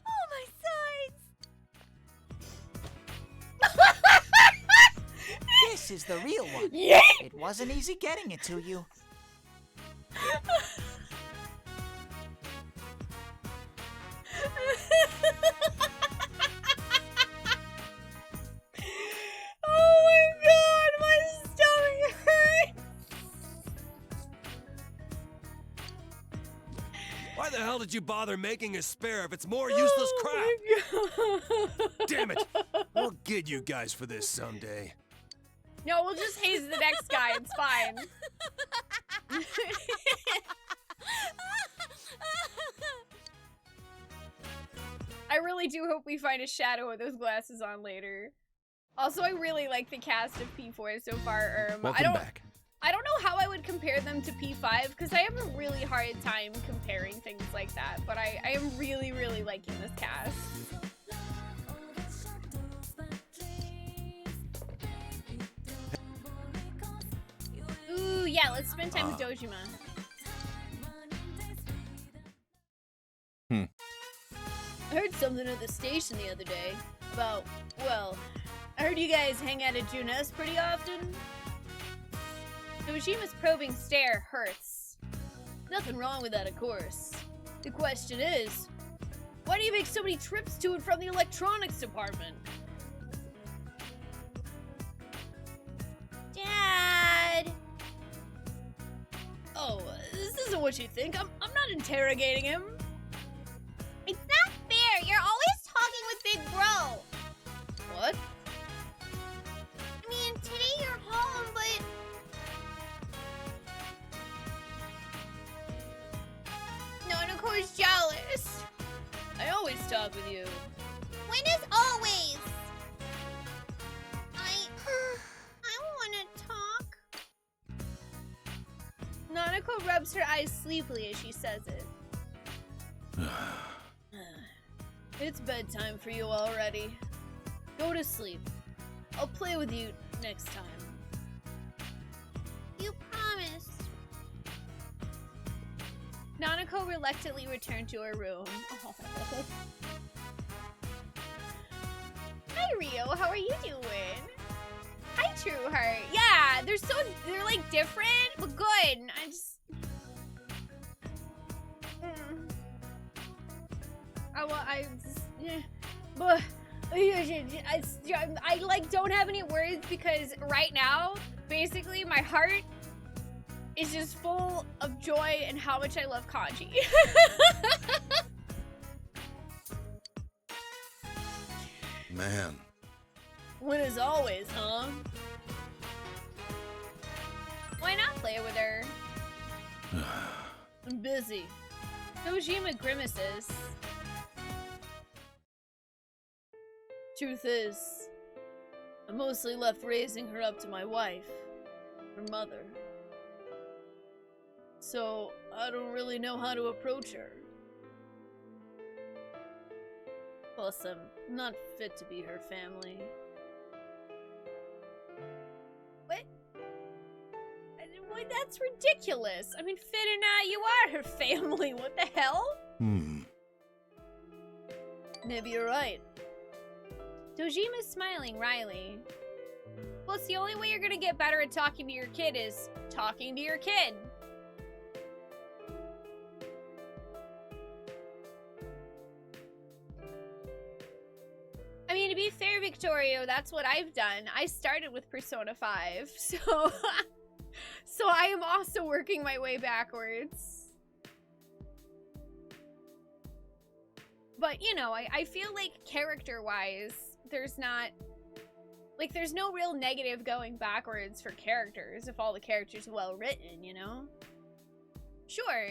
Oh, my sides! This is the real one. Yeah. It wasn't easy getting it to you. Oh my god, my stomach hurts. Why the hell did you bother making a spare if it's more useless crap? Oh my god. Damn it! I'll get you guys for this someday. No, we'll just haze the next guy. It's fine. I really do hope we find a shadow with those glasses on later. Also, I really like the cast of P4 so far. I Welcome don't. back. I don't know how I would compare them to P5 because I have a really hard time comparing things like that, but I am really, really liking this cast. Ooh, yeah, let's spend time with Dojima. I heard something at the station the other day about, well, I heard you guys hang out at Junes pretty often. Dojima's probing stare hurts. Nothing wrong with that, of course. The question is, why do you make so many trips to and from the electronics department? Dad! Oh, this isn't what you think. I'm not interrogating him. It's not fair. You're always talking with Big Bro. What? I mean, today you're home, but... Nanako's jealous. I always talk with you. When is always? I want to talk. Nanako rubs her eyes sleepily as she says it. It's bedtime for you already. Go to sleep. I'll play with you next time. You promised. Nanako reluctantly returned to her room. Oh. Hi Rio, how are you doing? Hi Trueheart. Yeah, they're like different, but good. I just... I like don't have any words because right now, basically my heart is just full of joy and how much I love Kanji. Man. When as always, huh? Why not play with her? I'm busy. Dojima grimaces. Truth is, I'm mostly left raising her up to my wife, her mother. So, I don't really know how to approach her. Plus, I'm not fit to be her family. What? That's ridiculous. I mean, fit or not, you are her family. What the hell? Maybe you're right. Dojima's smiling wryly. Plus, the only way you're gonna get better at talking to your kid is talking to your kid. I mean, to be fair, Victorio, that's what I've done. I started with Persona 5, so... so I am also working my way backwards. But, you know, I feel like character-wise, there's not... like, there's no real negative going backwards for characters if all the characters are well written, you know? Sure,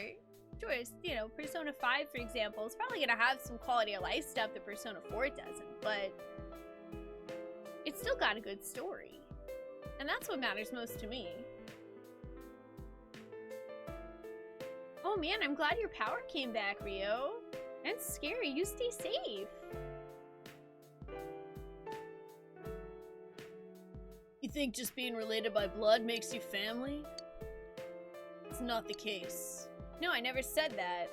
you know, Persona 5, for example, is probably gonna have some quality of life stuff that Persona 4 doesn't, but it's still got a good story. And that's what matters most to me. Oh man, I'm glad your power came back, Rio. That's scary. You stay safe. You think just being related by blood makes you family? It's not the case. No, I never said that.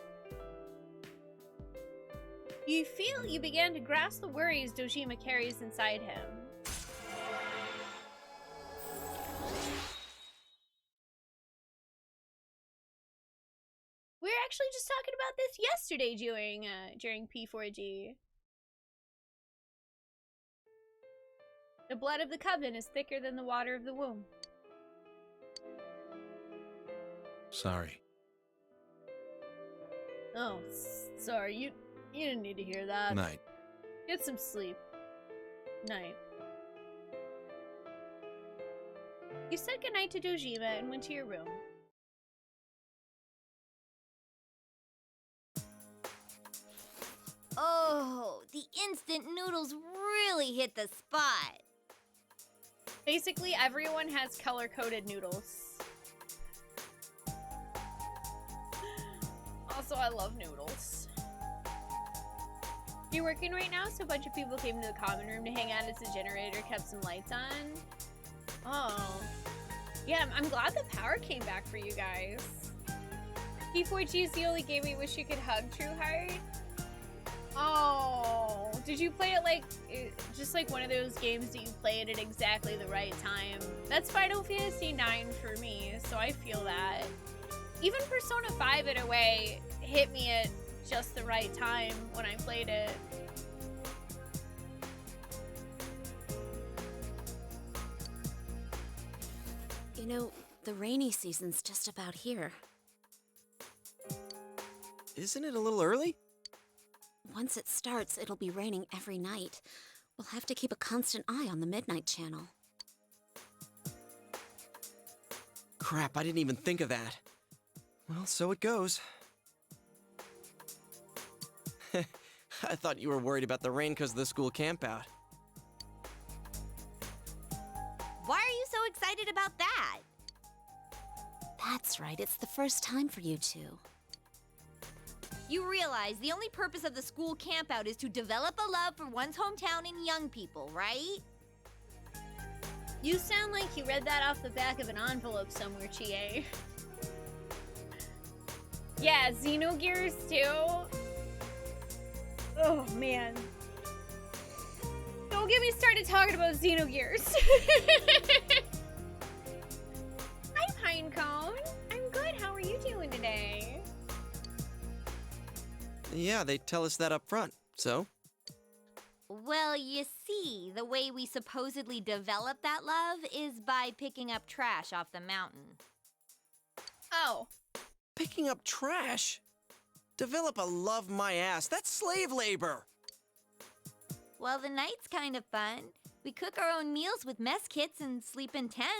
You feel you began to grasp the worries Dojima carries inside him. We were actually just talking about this yesterday during P4G. The blood of the coven is thicker than the water of the womb. Sorry. Oh, sorry. You didn't need to hear that. Night. Get some sleep. Night. You said goodnight to Dojima and went to your room. Oh, the instant noodles really hit the spot. Basically, everyone has color-coded noodles. Also, I love noodles. You're working right now, so a bunch of people came to the common room to hang out as the generator kept some lights on. Oh. Yeah, I'm glad the power came back for you guys. P4G is the only game we wish you could hug, True Heart. Oh. Did you play it like, just like one of those games that you play it at exactly the right time? That's Final Fantasy 9 for me, so I feel that. Even Persona 5 in a way hit me at just the right time when I played it. You know, the rainy season's just about here. Isn't it a little early? Once it starts, it'll be raining every night. We'll have to keep a constant eye on the Midnight Channel. Crap, I didn't even think of that. Well, so it goes. I thought you were worried about the rain because of the school campout. Why are you so excited about that? That's right, it's the first time for you two. You realize the only purpose of the school campout is to develop a love for one's hometown and young people, right? You sound like you read that off the back of an envelope somewhere, Chie. Yeah, Xenogears too. Oh man. Don't get me started talking about Xenogears. Hi, Pinecone. I'm good. How are you doing today? Yeah, they tell us that up front, so? Well, you see, the way we supposedly develop that love is by picking up trash off the mountain. Oh. Picking up trash? Develop a love my ass. That's slave labor. Well, the night's kind of fun. We cook our own meals with mess kits and sleep in tents.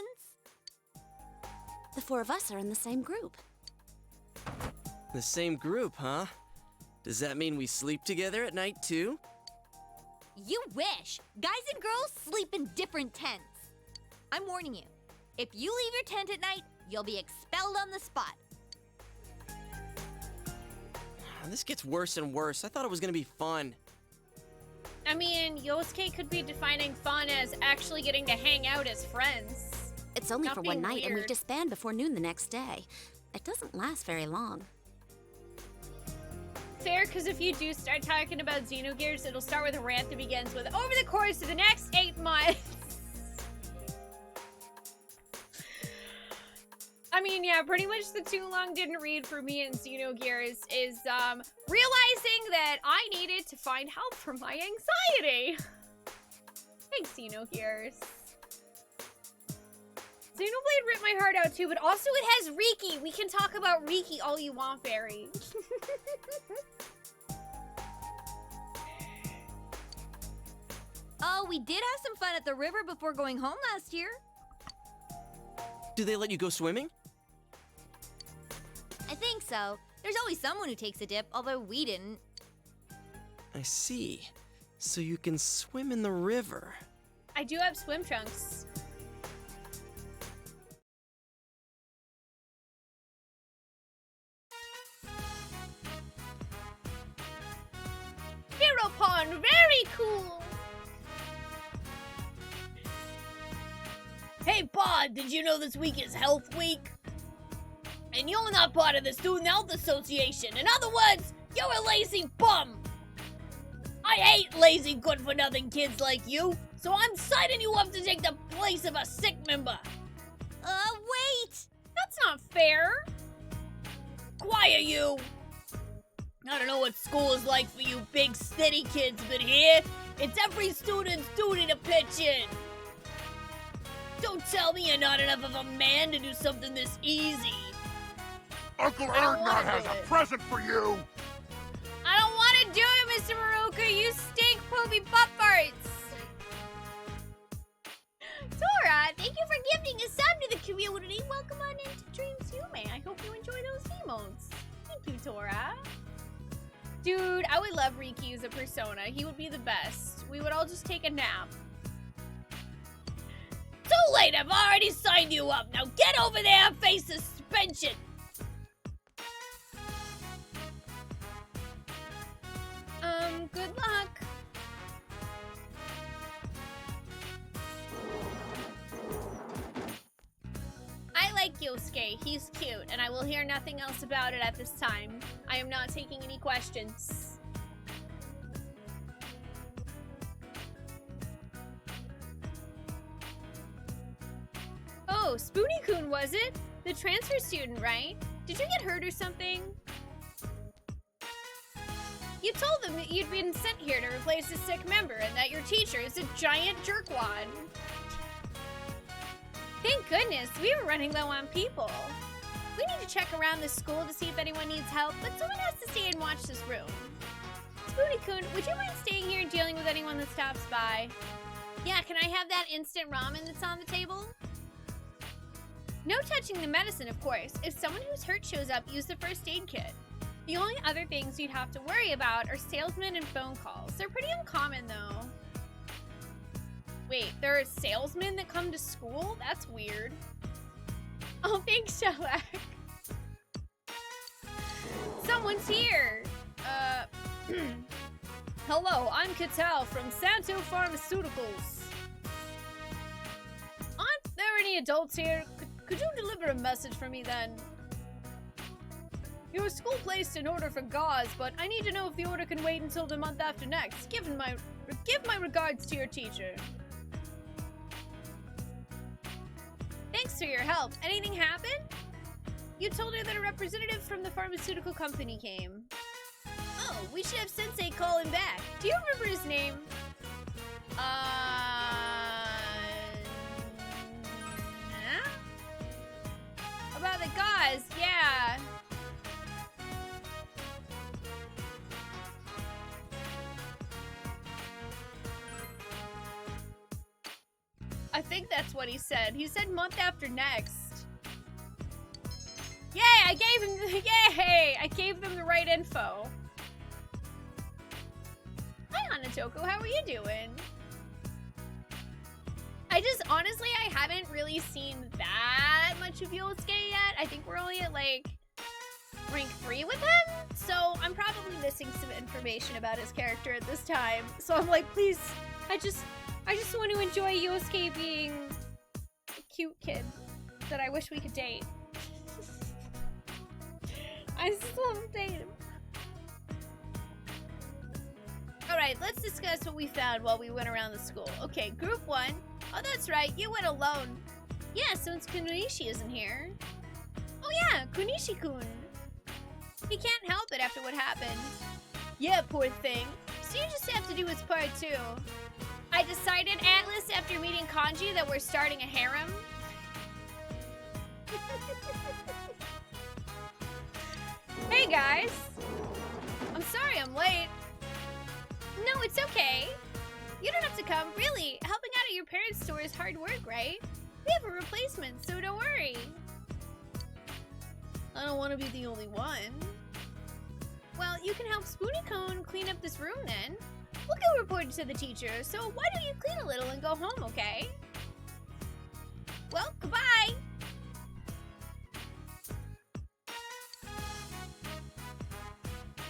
The four of us are in the same group. The same group, huh? Does that mean we sleep together at night too? You wish! Guys and girls sleep in different tents. I'm warning you. If you leave your tent at night, you'll be expelled on the spot. This gets worse and worse. I thought it was gonna be fun. I mean, Yosuke could be defining fun as actually getting to hang out as friends. It's only Not for one being night, and we weird. disband before noon the next day. It doesn't last very long. Fair, because if you do start talking about Xenogears, it'll start with a rant that begins with, over the course of the next 8 months. I mean, yeah, pretty much the too long didn't read for me in Xenogears is, realizing that I needed to find help for my anxiety. Thanks, Xenogears. Xenoblade ripped my heart out too, but also it has Riki. We can talk about Riki all you want, Barry. Oh, we did have some fun at the river before going home last year. Do they let you go swimming? I think so. There's always someone who takes a dip, although we didn't. I see. So you can swim in the river. I do have swim trunks. Pheromone, very cool. Hey, Pod, did you know this week is Health Week? And you're not part of the Student Health Association. In other words, you're a lazy bum. I hate lazy, good-for-nothing kids like you, so I'm signing you up to take the place of a sick member. Wait! That's not fair. Quiet, you. I don't know what school is like for you big, steady kids, but here, it's every student's duty to pitch in. Don't tell me you're not enough of a man to do something this easy. Uncle I don't Ernest wanna has do a it. present for you! I don't want to do it, Mr. Maruka. You stink poopy butt farts. Tora, thank you for gifting a sub to the community. Welcome on into Dreams Yume. I hope you enjoy those emotes. Thank you, Tora. Dude, I would love Riki as a persona. He would be the best. We would all just take a nap. Too late, I've already signed you up. Now get over there and face suspension. Good luck. I like Yosuke. He's cute, and I will hear nothing else about it at this time. I am not taking any questions. Oh, Spoonee-kun, was it? The transfer student, right? Did you get hurt or something? You told them that you'd been sent here to replace a sick member and that your teacher is a giant jerkwad. Thank goodness, we were running low on people. We need to check around the school to see if anyone needs help, but someone has to stay and watch this room. Spoonee-kun, would you mind staying here and dealing with anyone that stops by? Yeah, can I have that instant ramen that's on the table? No touching the medicine, of course. If someone who's hurt shows up, use the first aid kit. The only other things you'd have to worry about are salesmen and phone calls. They're pretty uncommon, though. Wait, there are salesmen that come to school? That's weird. Oh, thanks, Shellac. Someone's here. Hello, I'm Catal from Santo Pharmaceuticals. Aren't there any adults here? Could you deliver a message for me then? Your school placed an order for gauze, but I need to know if the order can wait until the month after next. Give my regards to your teacher. Thanks for your help. Anything happen? You told her that a representative from the pharmaceutical company came. Oh, we should have Sensei call him back. Do you remember his name? About the gauze, yeah. I think that's what he said. He said month after next. Yay, I gave them the right info. Hi, Hanatoko, how are you doing? Honestly, I haven't really seen that much of Yosuke yet. I think we're only at, like, rank 3 with him. So I'm probably missing some information about his character at this time. So I'm like, please, I just want to enjoy Yosuke being a cute kid that I wish we could date. I just want to date him. Alright, let's discuss what we found while we went around the school. Okay, group 1. Oh, that's right, you went alone. Yeah, since Kunishi isn't here. Oh yeah, Kunishi-kun. He can't help it after what happened. Yeah, poor thing. So you just have to do his part too. I decided, Atlas, after meeting Kanji, that we're starting a harem. Hey guys! I'm sorry I'm late. No, it's okay. You don't have to come, really. Helping out at your parents' store is hard work, right? We have a replacement, so don't worry. I don't want to be the only one. Well, you can help Spoonee-kun clean up this room then. We'll go report to the teacher, so why don't you clean a little and go home, okay? Well, goodbye!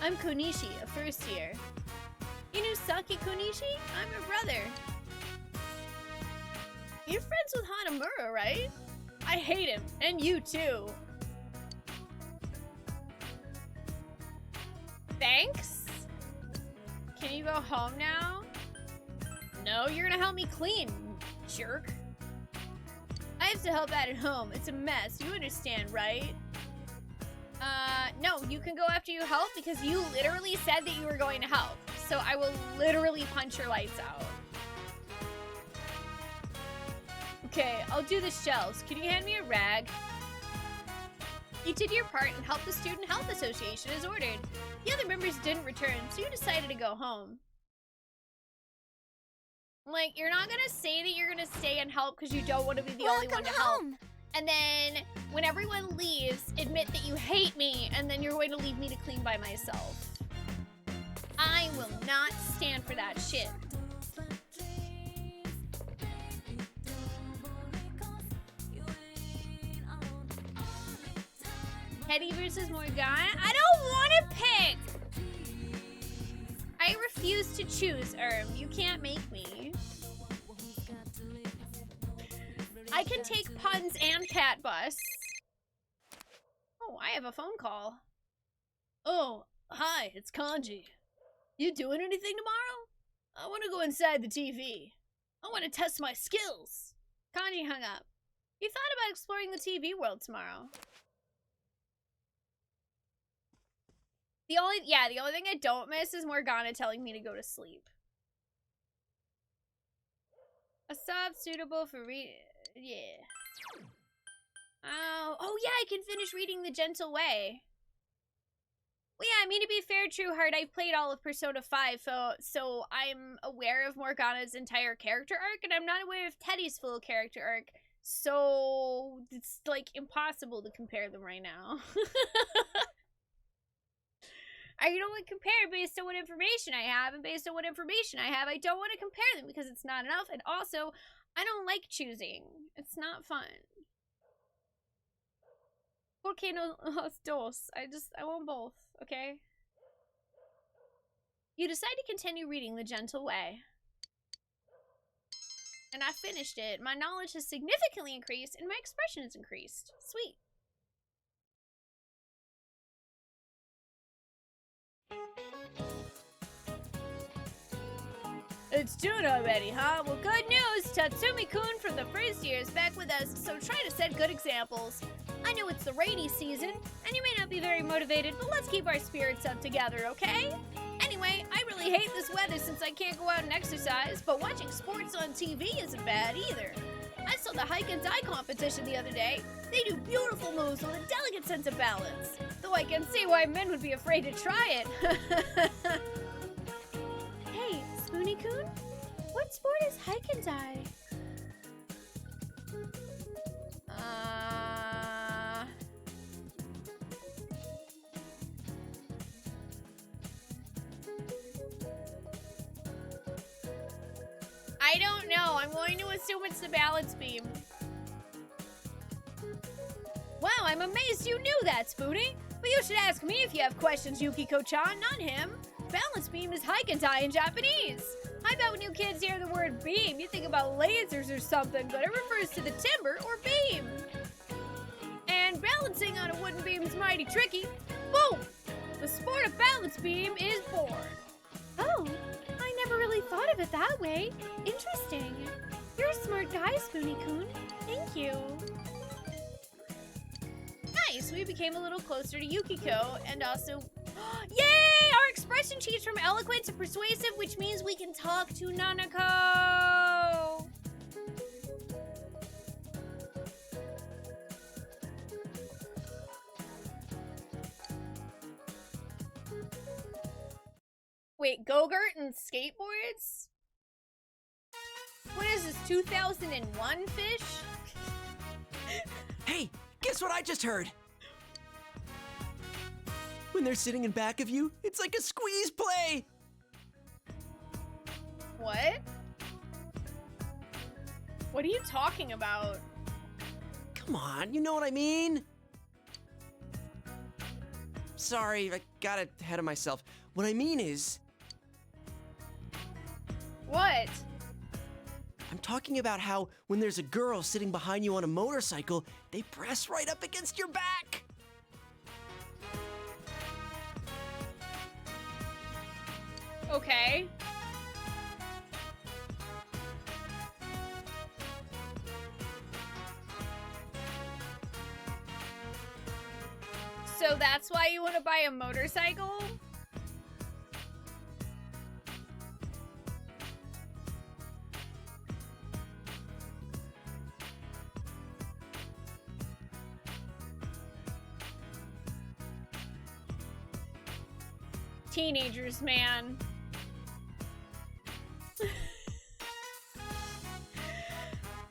I'm Konishi, a first year. You knew Saki Konishi? I'm her brother. You're friends with Hanamura, right? I hate him, and you too. Thanks? Can you go home now? No, you're gonna help me clean, jerk. I have to help out at home. It's a mess. You understand, right? No, you can go after you help because you literally said that you were going to help. So I will literally punch your lights out. Okay, I'll do the shelves. Can you hand me a rag? You did your part and helped the Student Health Association as ordered. The other members didn't return, so you decided to go home. Like, you're not gonna say that you're gonna stay and help because you don't want to be the only one to help. And then, when everyone leaves, admit that you hate me, and then you're going to leave me to clean by myself. I will not stand for that shit. Teddy versus Morgana? I don't want to pick! I refuse to choose, You can't make me. I can take puns and cat bus. Oh, I have a phone call. Oh, hi, it's Kanji. You doing anything tomorrow? I want to go inside the TV. I want to test my skills. Kanji hung up. You thought about exploring the TV world tomorrow. The only thing I don't miss is Morgana telling me to go to sleep. A sub suitable for yeah. Oh yeah, I can finish reading The Gentle Way. Well, yeah, I mean, to be fair, Trueheart, I've played all of Persona 5, so I'm aware of Morgana's entire character arc, and I'm not aware of Teddy's full character arc, so it's, like, impossible to compare them right now. I can only compare based on what information I have, and based on what information I have, I don't want to compare them because it's not enough, and also, I don't like choosing. It's not fun. Porque no los dos. I want both, okay? You decide to continue reading The Gentle Way. And I finished it. My knowledge has significantly increased, and my expression has increased. Sweet. It's June already, huh? Well, good news! Tatsumi-kun from the first year is back with us, so try to set good examples. I know it's the rainy season, and you may not be very motivated, but let's keep our spirits up together, okay? Anyway, I really hate this weather since I can't go out and exercise, but watching sports on TV isn't bad either. I saw the hike and die competition the other day. They do beautiful moves with a delicate sense of balance, though I can see why men would be afraid to try it. Hey, Spoonee-kun? What sport is hike and die? I don't know. I'm going to assume it's the balance beam. Wow, I'm amazed you knew that, Spoonee. But you should ask me if you have questions, Yukiko-chan, not him. Balance beam is hike and die in Japanese. I bet when you kids hear the word beam, you think about lasers or something, but it refers to the timber or beam. And balancing on a wooden beam is mighty tricky. Boom! The sport of balance beam is born. Oh, I never really thought of it that way. Interesting. You're a smart guy, Spoonee-kun. Thank you. Nice, we became a little closer to Yukiko, and also... Yay! Our expression changed from eloquent to persuasive, which means we can talk to Nanako! Wait, Go-Gurt and skateboards? What is this, 2001 fish? Hey, guess what I just heard? When they're sitting in back of you, it's like a squeeze play! What? What are you talking about? Come on, you know what I mean? Sorry, I got ahead of myself. What I mean is... What? I'm talking about how when there's a girl sitting behind you on a motorcycle, they press right up against your back! Okay. So that's why you want to buy a motorcycle? Teenagers, man.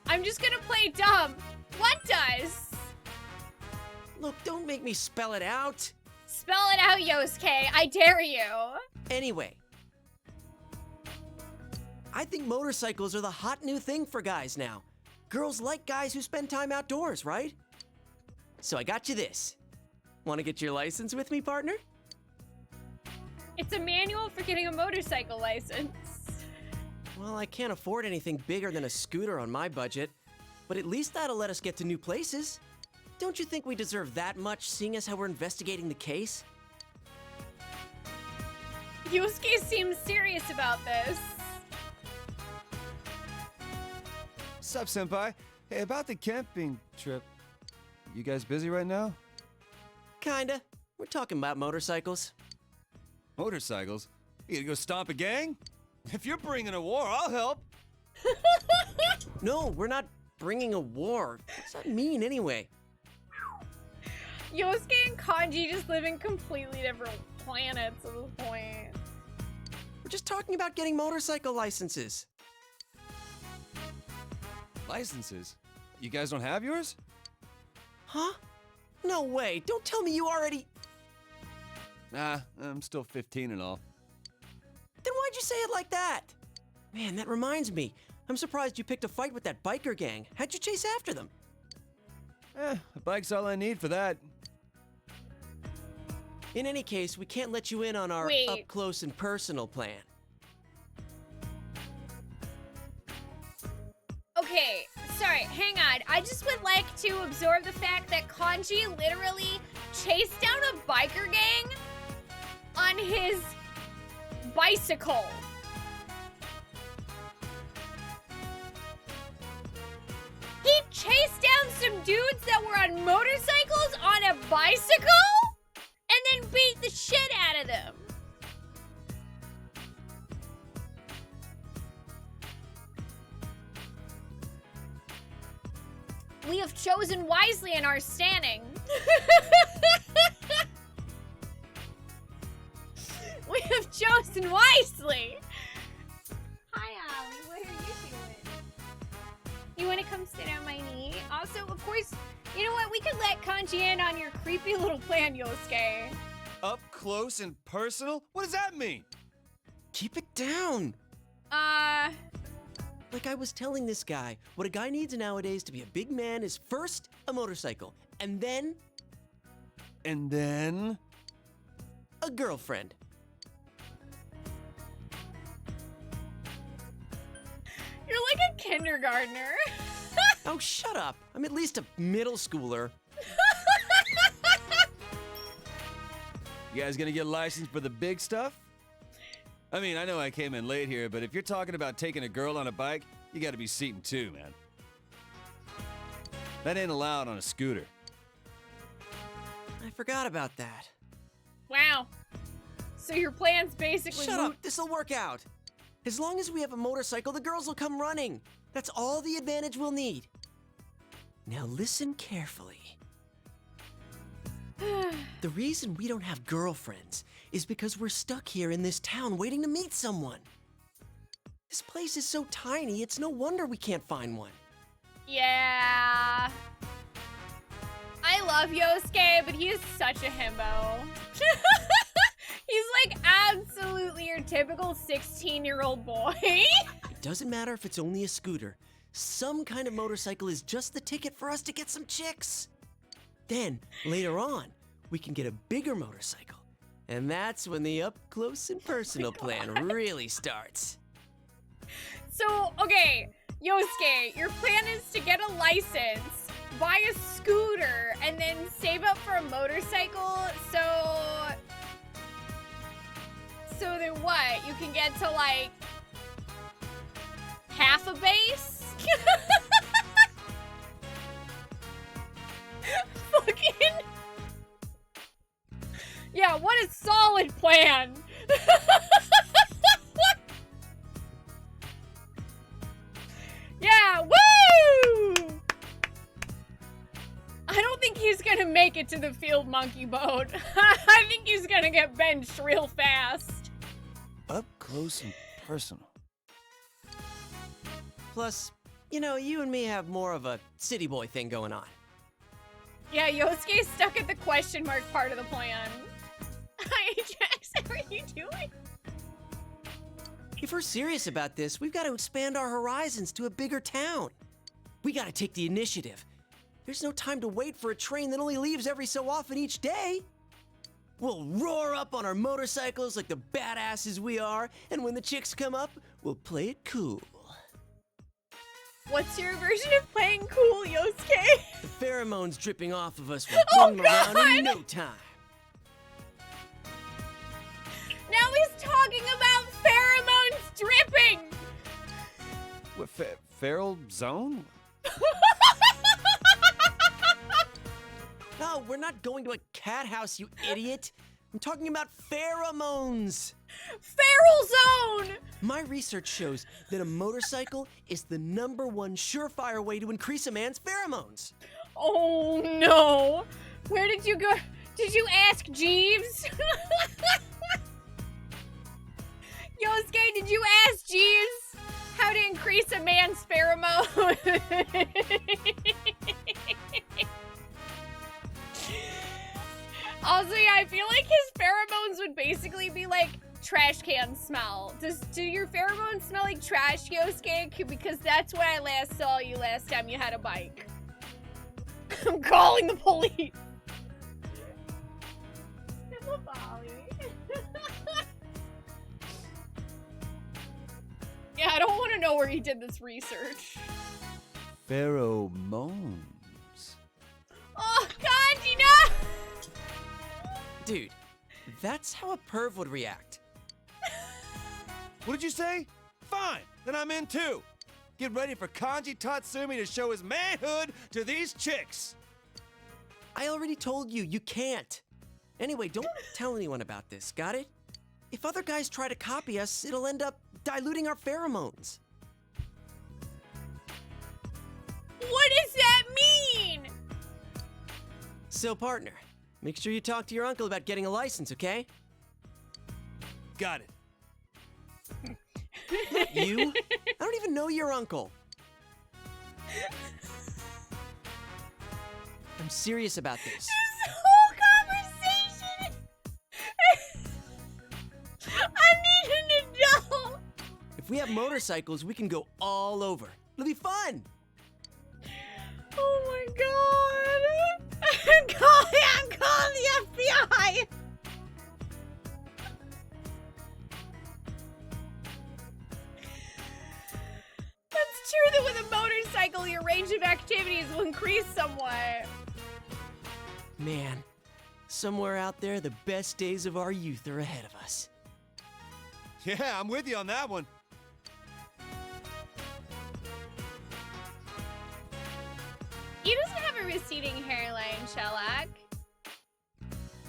I'm just gonna play dumb. What does? Look, don't make me spell it out. Spell it out, Yosuke. I dare you. Anyway. I think motorcycles are the hot new thing for guys now. Girls like guys who spend time outdoors, right? So I got you this. Want to get your license with me, partner? It's a manual for getting a motorcycle license. Well, I can't afford anything bigger than a scooter on my budget, but at least that'll let us get to new places. Don't you think we deserve that much, seeing as how we're investigating the case? Yosuke seems serious about this. Sup, senpai? Hey, about the camping trip. You guys busy right now? Kinda. We're talking about motorcycles. Motorcycles? You gonna go stomp a gang? If you're bringing a war, I'll help. No, we're not bringing a war. What's that mean anyway? Yosuke and Kanji just live in completely different planets at this point. We're just talking about getting motorcycle licenses. Licenses? You guys don't have yours? Huh? No way. Don't tell me you already... Nah, I'm still 15 and all. Then why'd you say it like that? Man, that reminds me. I'm surprised you picked a fight with that biker gang. How'd you chase after them? A bike's all I need for that. In any case, we can't let you in on our Wait. up-close and personal plan. Okay, sorry, hang on. I just would like to absorb the fact that Kanji literally chased down a biker gang on his bicycle. He chased down some dudes that were on motorcycles on a bicycle and then beat the shit out of them. We have chosen wisely in our standing. We have chosen wisely. Hi, Ollie. What are you doing? You want to come sit on my knee? Also, of course, you know what? We could let Kanji in on your creepy little plan, Yosuke. Up close and personal? What does that mean? Keep it down. Like I was telling this guy, what a guy needs nowadays to be a big man is first a motorcycle, and then a girlfriend. You're like a kindergartner. Oh, shut up. I'm at least a middle schooler. You guys gonna get licensed for the big stuff? I mean, I know I came in late here, but if you're talking about taking a girl on a bike, you gotta be seating two, man. That ain't allowed on a scooter. I forgot about that. Wow. So your plan's basically Shut up. This'll work out. As long as we have a motorcycle, the girls will come running. That's all the advantage we'll need. Now listen carefully. The reason we don't have girlfriends is because we're stuck here in this town waiting to meet someone. This place is so tiny, it's no wonder we can't find one. Yeah. I love Yosuke, but he is such a himbo. He's like absolutely your typical 16-year-old boy. It doesn't matter if it's only a scooter. Some kind of motorcycle is just the ticket for us to get some chicks. Then, later on, we can get a bigger motorcycle. And that's when the up-close and personal plan really starts. So, okay, Yosuke, your plan is to get a license, buy a scooter, and then save up for a motorcycle, so then what? You can get to, like, half a base? Fucking... Yeah, what a solid plan! Yeah, woo! I don't think he's gonna make it to the field monkey boat. I think he's gonna get benched real fast. Up close and personal. Plus, you know, you and me have more of a city boy thing going on. Yeah, Yosuke's stuck at the question mark part of the plan. Hi, Jax, how are you doing? If we're serious about this, we've got to expand our horizons to a bigger town. We got to take the initiative. There's no time to wait for a train that only leaves every so often each day. We'll roar up on our motorcycles like the badasses we are, and when the chicks come up, we'll play it cool. What's your version of playing cool, Yosuke? The pheromones dripping off of us will bring them around in no time. Now he's talking about pheromones dripping! What, feral zone? No, we're not going to a cat house, you idiot. I'm talking about pheromones. Feral zone! My research shows that a motorcycle is the #1 surefire way to increase a man's pheromones. Oh no! Where did you go? Did you ask Jeeves? Yosuke, did you ask Jeeves how to increase a man's pheromone? Also, yeah, I feel like his pheromones would basically be like trash can smell. Do your pheromones smell like trash, Yosuke? Because that's where I last saw you last time you had a bike. I'm calling the police. I love Ollie. Yeah, I don't want to know where he did this research. Pheromones. Oh, Kanji, no! Dude, that's how a perv would react. What did you say? Fine, then I'm in too. Get ready for Kanji Tatsumi to show his manhood to these chicks. I already told you, you can't. Anyway, don't tell anyone about this, got it? If other guys try to copy us, it'll end up diluting our pheromones. What does that mean? So, partner, make sure you talk to your uncle about getting a license, okay? Got it. You? I don't even know your uncle. I'm serious about this. This whole conversation. I need an adult. If we have motorcycles, we can go all over. It'll be fun. Oh my god. I'm calling the FBI. That's true that with a motorcycle, your range of activities will increase somewhat. Man, somewhere out there, the best days of our youth are ahead of us. Yeah, I'm with you on that one. He doesn't have a receding hairline, Shellac.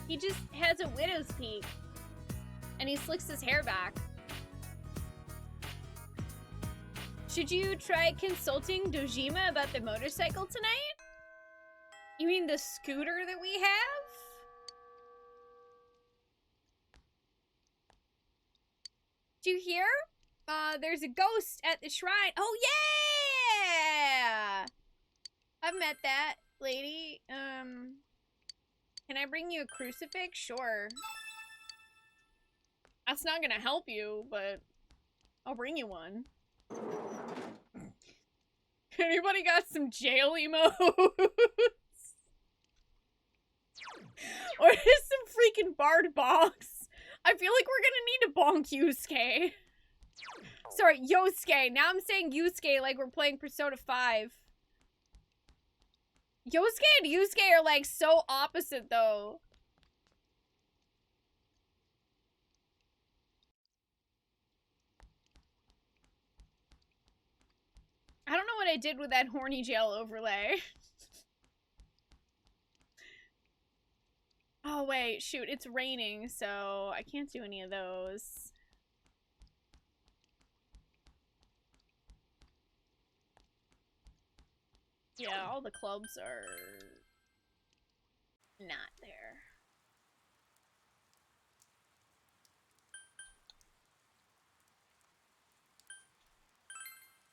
He just has a widow's peak. And he slicks his hair back. Should you try consulting Dojima about the motorcycle tonight? You mean the scooter that we have? Do you hear? There's a ghost at the shrine. Oh, yeah! I've met that lady. Can I bring you a crucifix? Sure. That's not gonna help you, but I'll bring you one. Anybody got some jail emotes? Or just some freaking barred bonks? I feel like we're gonna need to bonk Yusuke. Sorry, Yosuke. Now I'm saying Yusuke like we're playing Persona 5. Yosuke and Yusuke are like so opposite though. I don't know what I did with that horny jail overlay. Oh wait, shoot, it's raining, so I can't do any of those. Yeah, all the clubs are not there.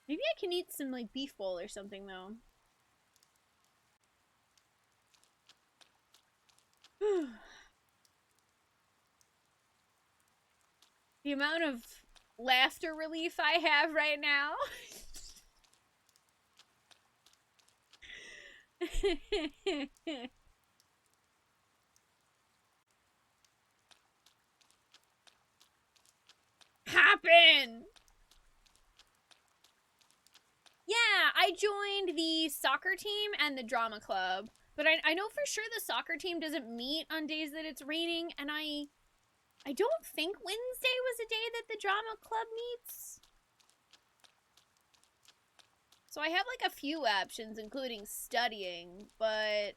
Maybe I can eat some like beef bowl or something though. The amount of laughter relief I have right now. joined the soccer team and the drama club, but I know for sure the soccer team doesn't meet on days that it's raining, and I don't think Wednesday was a day that the drama club meets. So I have like a few options, including studying, but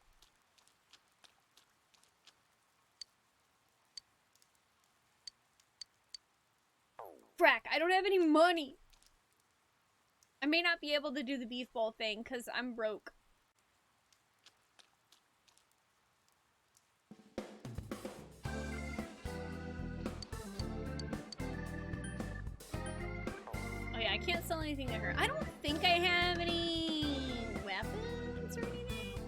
frack, I don't have any money. I may not be able to do the beef bowl thing because I'm broke. Oh yeah, I can't sell anything to her. I don't think I have any weapons or anything.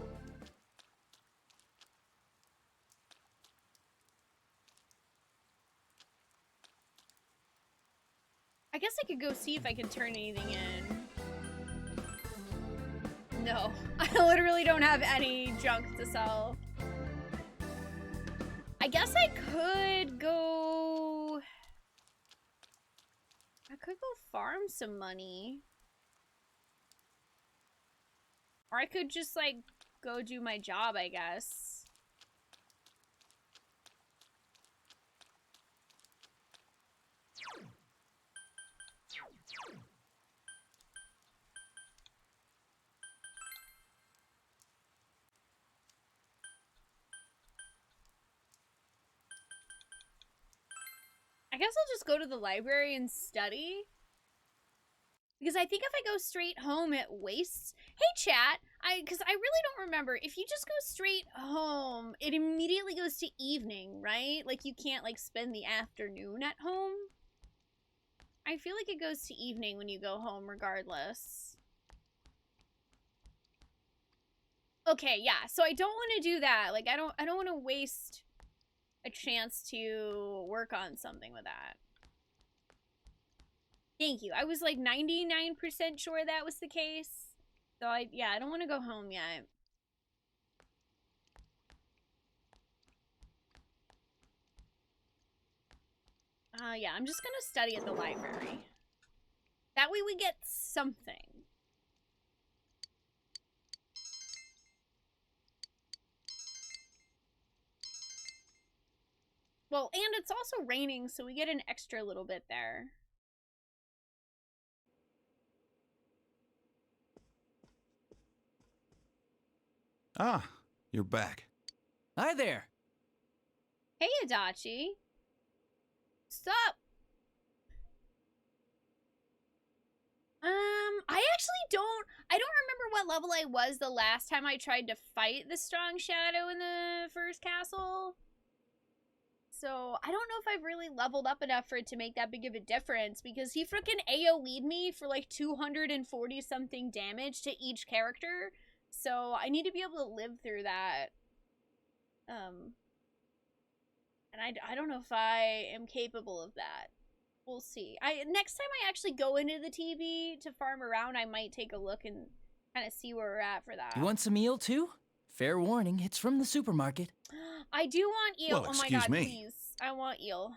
I guess I could go see if I can turn anything in. No, I literally don't have any junk to sell. I guess I could go... I could go farm some money. Or I could just, like, go do my job, I guess. I guess I'll just go to the library and study. Because I think if I go straight home, it wastes... Hey, chat! Because I really don't remember. If you just go straight home, it immediately goes to evening, right? Like, you can't, like, spend the afternoon at home. I feel like it goes to evening when you go home, regardless. Okay, yeah. So I don't want to do that. Like, I don't want to waste a chance to work on something with that. Thank you. I was like 99% sure that was the case. So I don't want to go home yet. Yeah, I'm just gonna study at the library. That way we get something. Well, and it's also raining, so we get an extra little bit there. Ah, you're back. Hi there. Hey, Adachi. Stop. I don't remember what level I was the last time I tried to fight the strong shadow in the first castle. So, I don't know if I've really leveled up enough for it to make that big of a difference, because he frickin' AoE'd me for like 240 something damage to each character. So, I need to be able to live through that. And I don't know if I am capable of that. We'll see. Next time I actually go into the TV to farm around, I might take a look and kind of see where we're at for that. You want some eel too? Fair warning, it's from the supermarket. I do want eel. Well, oh my excuse god, me. please. I want eel.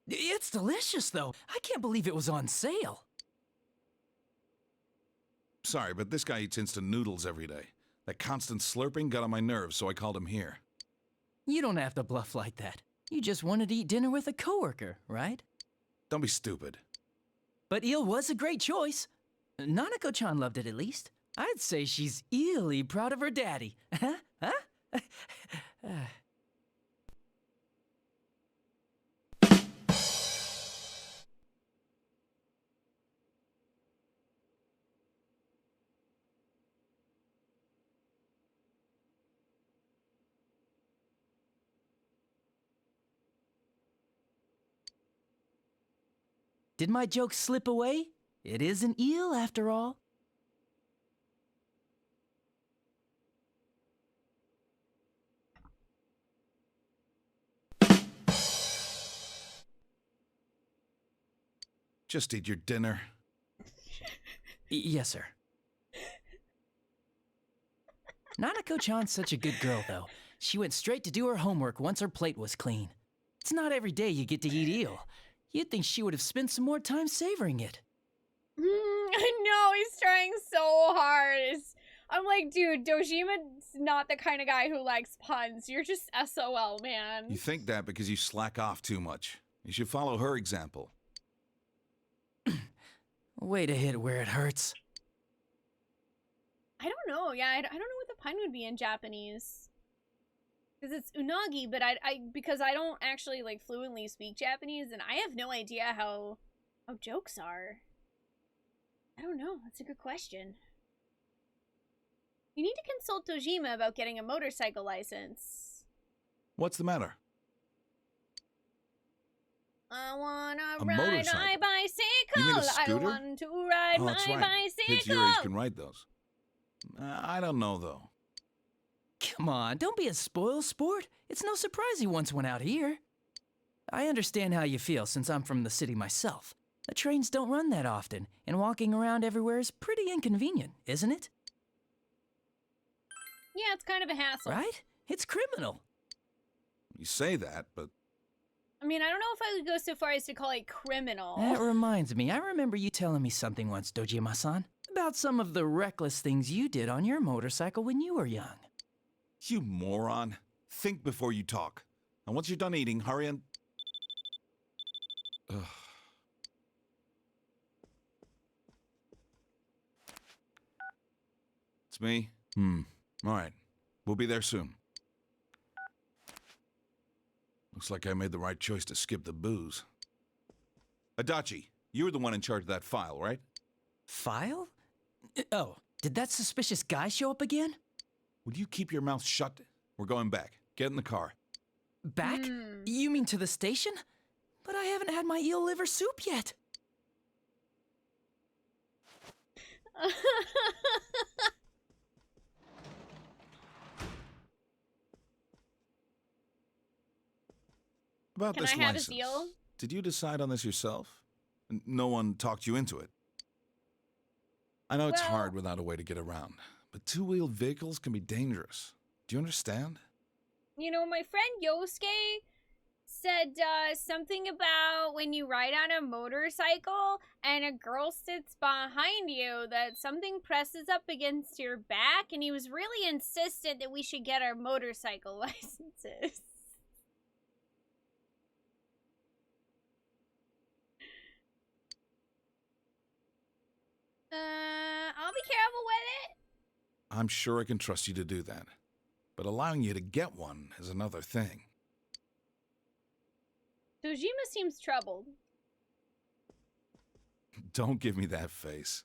It's delicious though. I can't believe it was on sale. Sorry, but this guy eats instant noodles every day. That constant slurping got on my nerves, so I called him here. You don't have to bluff like that. You just wanted to eat dinner with a coworker, right? Don't be stupid. But eel was a great choice. Nanako-chan loved it at least. I'd say she's eerily proud of her daddy. Huh? Huh? Did my joke slip away? It is an eel after all. Just eat your dinner. Yes, sir. Nanako-chan's such a good girl, though. She went straight to do her homework once her plate was clean. It's not every day you get to eat eel. You'd think she would have spent some more time savoring it. I know, he's trying so hard. I'm like, dude, Dojima's not the kind of guy who likes puns. You're just SOL, man. You think that because you slack off too much. You should follow her example. Way to hit where it hurts. I don't know. Yeah, I don't know what the pun would be in Japanese. Because it's unagi, but because I don't actually like fluently speak Japanese, and I have no idea how jokes are. I don't know. That's a good question. You need to consult Dojima about getting a motorcycle license. What's the matter? I wanna A ride motorcycle? my bicycle. You mean a I scooter? want to ride Oh, my that's right. bicycle. Kids your age can ride those. I don't know, though. Come on, don't be a spoil sport. It's no surprise he once went out here. I understand how you feel since I'm from the city myself. The trains don't run that often, and walking around everywhere is pretty inconvenient, isn't it? Yeah, it's kind of a hassle. Right? It's criminal. You say that, but I mean, I don't know if I would go so far as to call it criminal. That reminds me, I remember you telling me something once, Dojima-san, about some of the reckless things you did on your motorcycle when you were young. you moron. Think before you talk. And once you're done eating, hurry and... Ugh. It's me? All right. We'll be there soon. Looks like I made the right choice to skip the booze. Adachi, you were the one in charge of that file, right? File? Oh, did that suspicious guy show up again? Would you keep your mouth shut? We're going back. Get in the car. Back? You mean to the station? But I haven't had my eel liver soup yet. About Can this I have license. his deal? Did you decide on this yourself? No one talked you into it? I know it's Well- hard without a way to get around, but two-wheeled vehicles can be dangerous. Do you understand? You know, my friend Yosuke said something about when you ride on a motorcycle and a girl sits behind you that something presses up against your back, and he was really insistent that we should get our motorcycle licenses. I'll be careful with it. I'm sure I can trust you to do that. But allowing you to get one is another thing. Dojima seems troubled. Don't give me that face.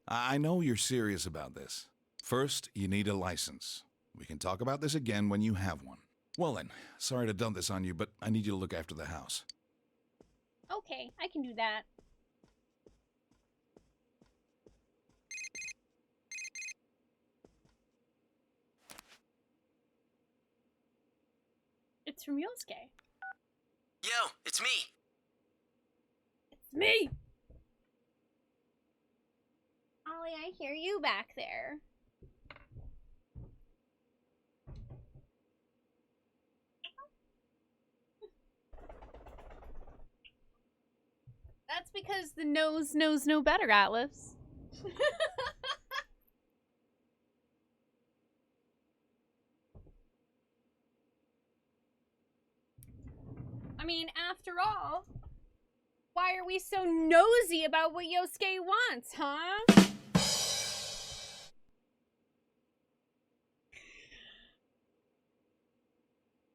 I know you're serious about this. First, you need a license. We can talk about this again when you have one. Well then, sorry to dump this on you, but I need you to look after the house. Okay, I can do that. It's from Yosuke. Yo, it's me. It's me! Ollie, I hear you back there. That's because the nose knows no better, Atlas. I mean, after all, why are we so nosy about what Yosuke wants, huh?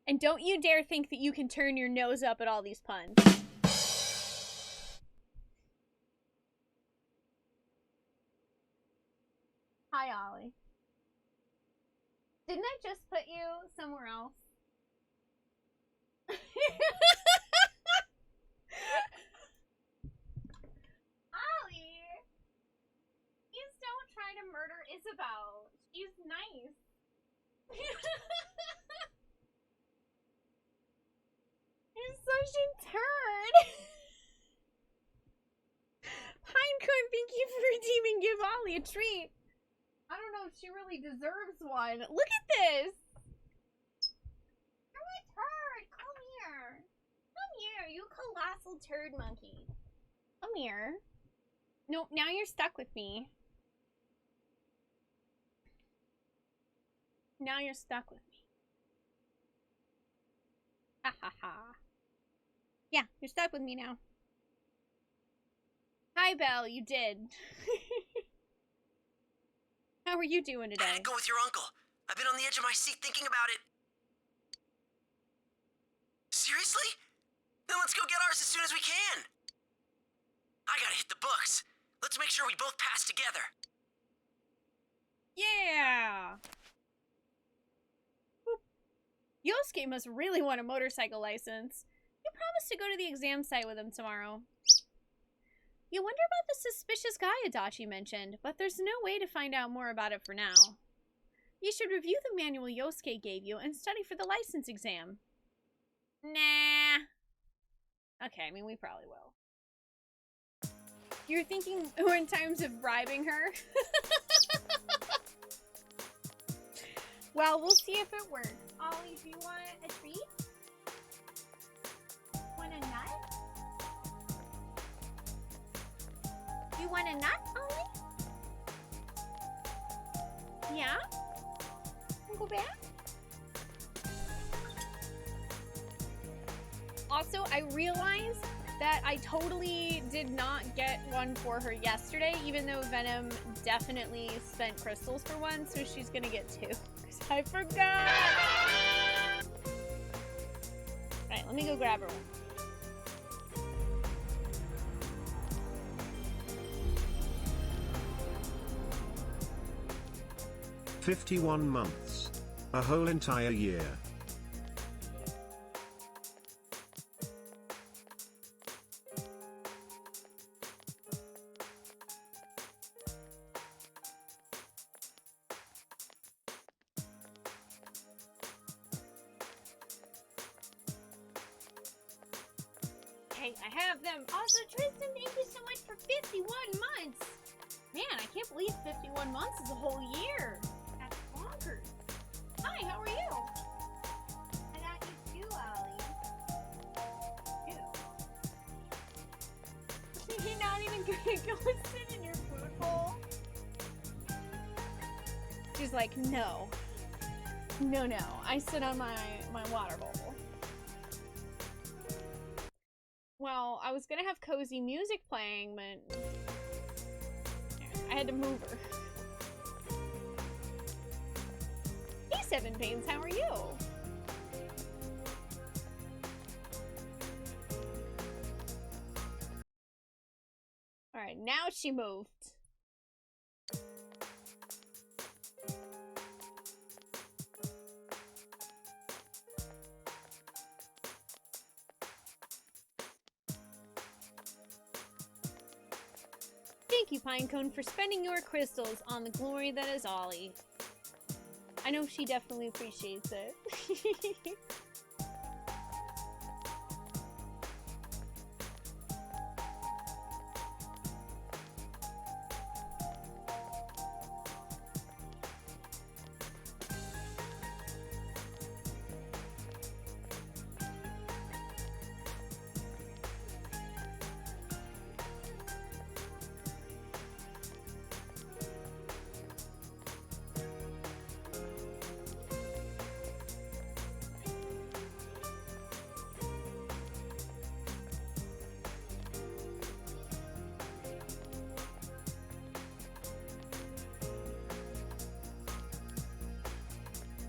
And don't you dare think that you can turn your nose up at all these puns. Hi, Ollie. Didn't I just put you somewhere else? Ollie! Please don't try to murder Isabel. She's nice. You're such a turd. Pinecone, thank you for redeeming. Give Ollie a treat. I don't know if she really deserves one. Look at this. You're a turd. Come here. Come here, you colossal turd monkey. Come here. No, now you're stuck with me. Now you're stuck with me. Ha ha ha. Yeah, you're stuck with me now. Hi, Belle, you did. How are you doing today? I had to go with your uncle. I've been on the edge of my seat thinking about it. Seriously? Then let's go get ours as soon as we can. I gotta hit the books. Let's make sure we both pass together. Yeah! Boop. Yosuke must really want a motorcycle license. You promised to go to the exam site with him tomorrow. You wonder about the suspicious guy Adachi mentioned, but there's no way to find out more about it for now. You should review the manual Yosuke gave you and study for the license exam. Nah. Okay, I mean, we probably will. You're thinking more in terms of bribing her? Well, we'll see if it works. Ollie, do you want a treat? Want a nut? You want a nut, Ollie? Yeah? Go back? Also, I realized that I totally did not get one for her yesterday, even though Venom definitely spent crystals for one, so she's gonna get two. Because I forgot! Alright, let me go grab her one. "51 months. A whole entire year. Okay, I have them. Also, Tristan, thank you so much for 51 months. Man, I can't believe 51 months is a whole year. That's bonkers. Hi, how are you? I got you too, Ollie. Ew. You're not even gonna go and sit in your food bowl? She's like, no. No, no. I sit on my water bowl. Well, I was gonna have cozy music playing, but I had to move her. Hey, Seven Pains, how are you? Alright, now she moved. Thank you, Pinecone, for spending your crystals on the glory that is Ollie. I know she definitely appreciates it.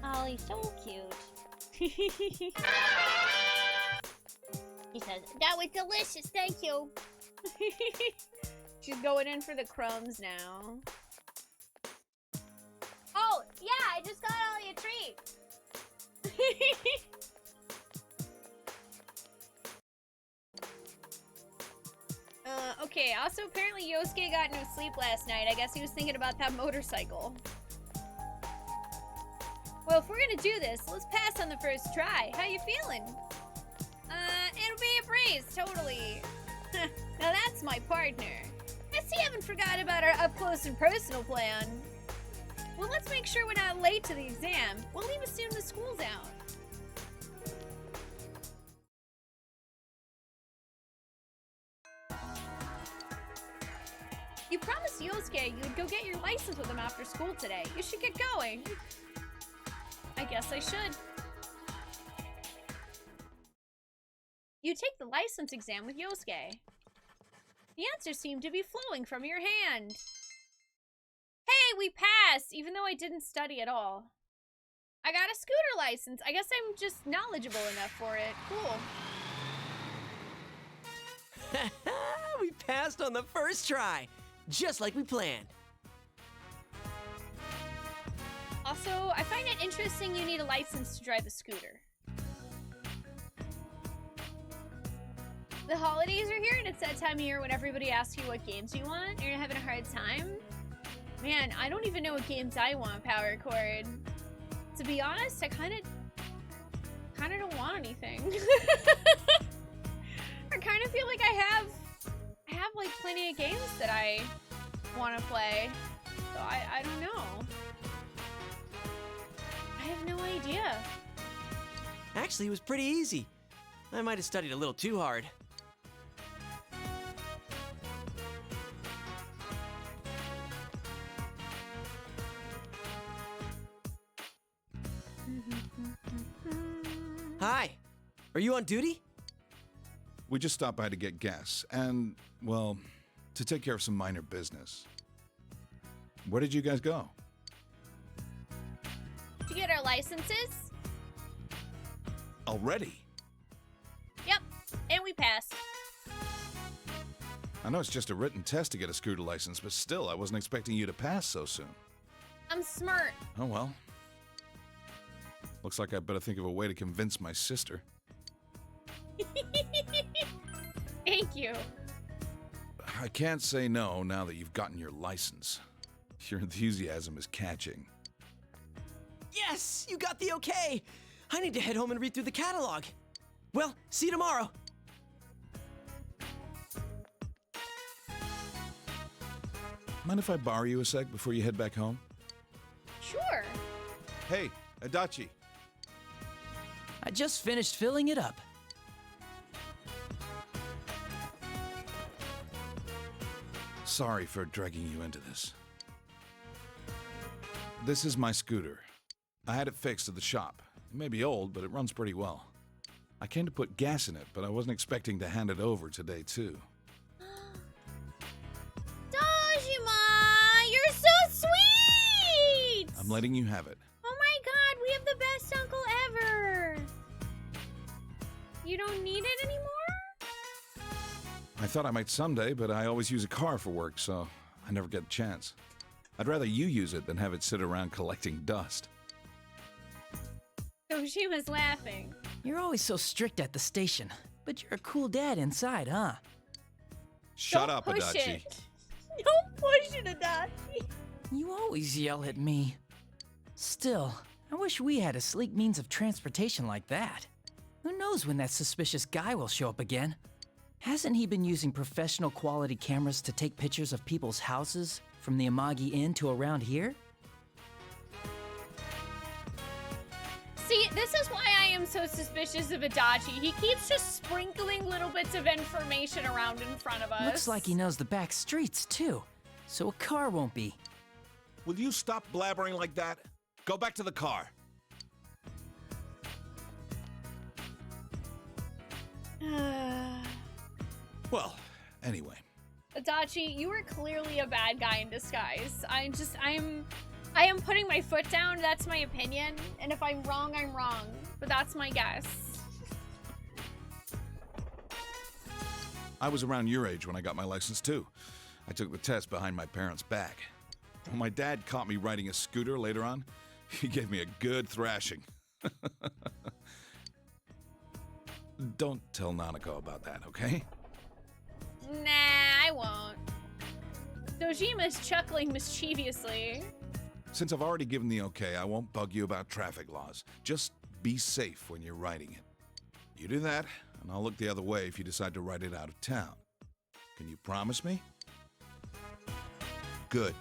Ollie's so cute. He says, that was delicious, thank you. She's going in for the crumbs now. Oh, yeah, I just got Ollie a treat. Okay, also apparently Yosuke got no sleep last night. I guess he was thinking about that motorcycle. Well, if we're gonna do this, let's pass on the first try. How you feeling? It'll be a breeze, totally. Now that's my partner. I see you haven't forgot about our up-close and personal plan. Well, let's make sure we're not late to the exam. We'll leave as soon as school's out. You promised Yosuke you'd go get your license with him after school today. You should get going. I guess I should. You take the license exam with Yosuke. The answers seem to be flowing from your hand. Hey, we passed, even though I didn't study at all. I got a scooter license. I guess I'm just knowledgeable enough for it. Cool. We passed on the first try, just like we planned. Also, I find it interesting you need a license to drive a scooter. The holidays are here, and it's that time of year when everybody asks you what games you want, and you're having a hard time. Man, I don't even know what games I want, Power Chord. To be honest, I kind of don't want anything. I kind of feel like I have like plenty of games that I want to play. So I don't know. I have no idea. Actually, it was pretty easy. I might have studied a little too hard. Hi. Are you on duty? We just stopped by to get gas and, well, to take care of some minor business. Where did you guys go? To get our licenses? Already? Yep, and we passed. I know it's just a written test to get a scooter license, but still, I wasn't expecting you to pass so soon. I'm smart. Oh well. Looks like I better think of a way to convince my sister. Thank you. I can't say no now that you've gotten your license. Your enthusiasm is catching. Yes, you got the okay. I need to head home and read through the catalog. Well, see you tomorrow. Mind if I borrow you a sec before you head back home? Sure. Hey, Adachi. I just finished filling it up. Sorry for dragging you into this. This is my scooter. I had it fixed at the shop. It may be old, but it runs pretty well. I came to put gas in it, but I wasn't expecting to hand it over today, too. Dojima, you're so sweet! I'm letting you have it. Oh my god, we have the best uncle ever! You don't need it anymore? I thought I might someday, but I always use a car for work, so I never get a chance. I'd rather you use it than have it sit around collecting dust. Dojima's laughing. You're always so strict at the station, but you're a cool dad inside, huh? Shut up, push Adachi. it. Don't push it, Adachi. You always yell at me. Still, I wish we had a sleek means of transportation like that. Who knows when that suspicious guy will show up again? Hasn't he been using professional quality cameras to take pictures of people's houses from the Amagi Inn to around here? See, this is why I am so suspicious of Adachi. He keeps just sprinkling little bits of information around in front of us. Looks like he knows the back streets, too. So a car won't be. Will you stop blabbering like that? Go back to the car. Well, anyway. Adachi, you are clearly a bad guy in disguise. I am putting my foot down. That's my opinion. And if I'm wrong, I'm wrong. But that's my guess. I was around your age when I got my license, too. I took the test behind my parents' back. When my dad caught me riding a scooter later on, he gave me a good thrashing. Don't tell Nanako about that, okay? Nah, I won't. Dojima's chuckling mischievously. Since I've already given the okay, I won't bug you about traffic laws. Just be safe when you're riding it. You do that, and I'll look the other way if you decide to ride it out of town. Can you promise me? Good.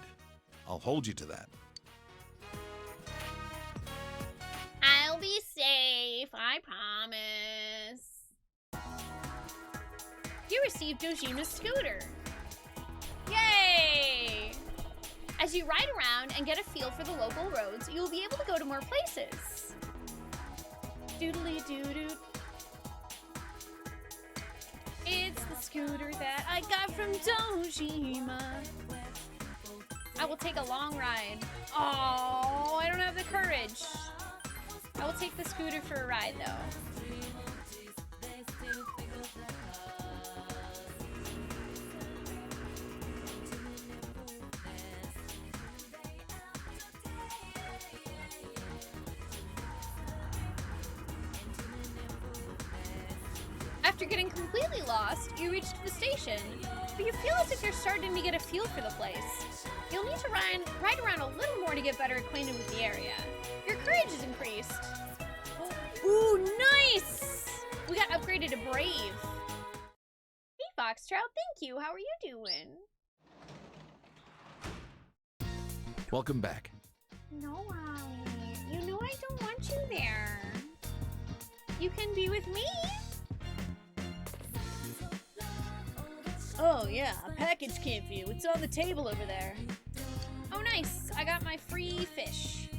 I'll hold you to that. I'll be safe, I promise. You received Dojima's scooter. Yay! As you ride around and get a feel for the local roads, you'll be able to go to more places. Doodly doo doo. It's the scooter that I got from Dojima. I will take a long ride. Oh, I don't have the courage. I will take the scooter for a ride, though. After getting completely lost, you reach the station, but you feel as if you're starting to get a feel for the place. You'll need to ride around a little more to get better acquainted with the area. Your courage is increased. Ooh, nice! We got upgraded to Brave. Hey, Foxtrout, thank you. How are you doing? Welcome back. No, Ollie. You know I don't want you there. You can be with me. Oh yeah, a package came for you. It's on the table over there. Oh nice, I got my free fish.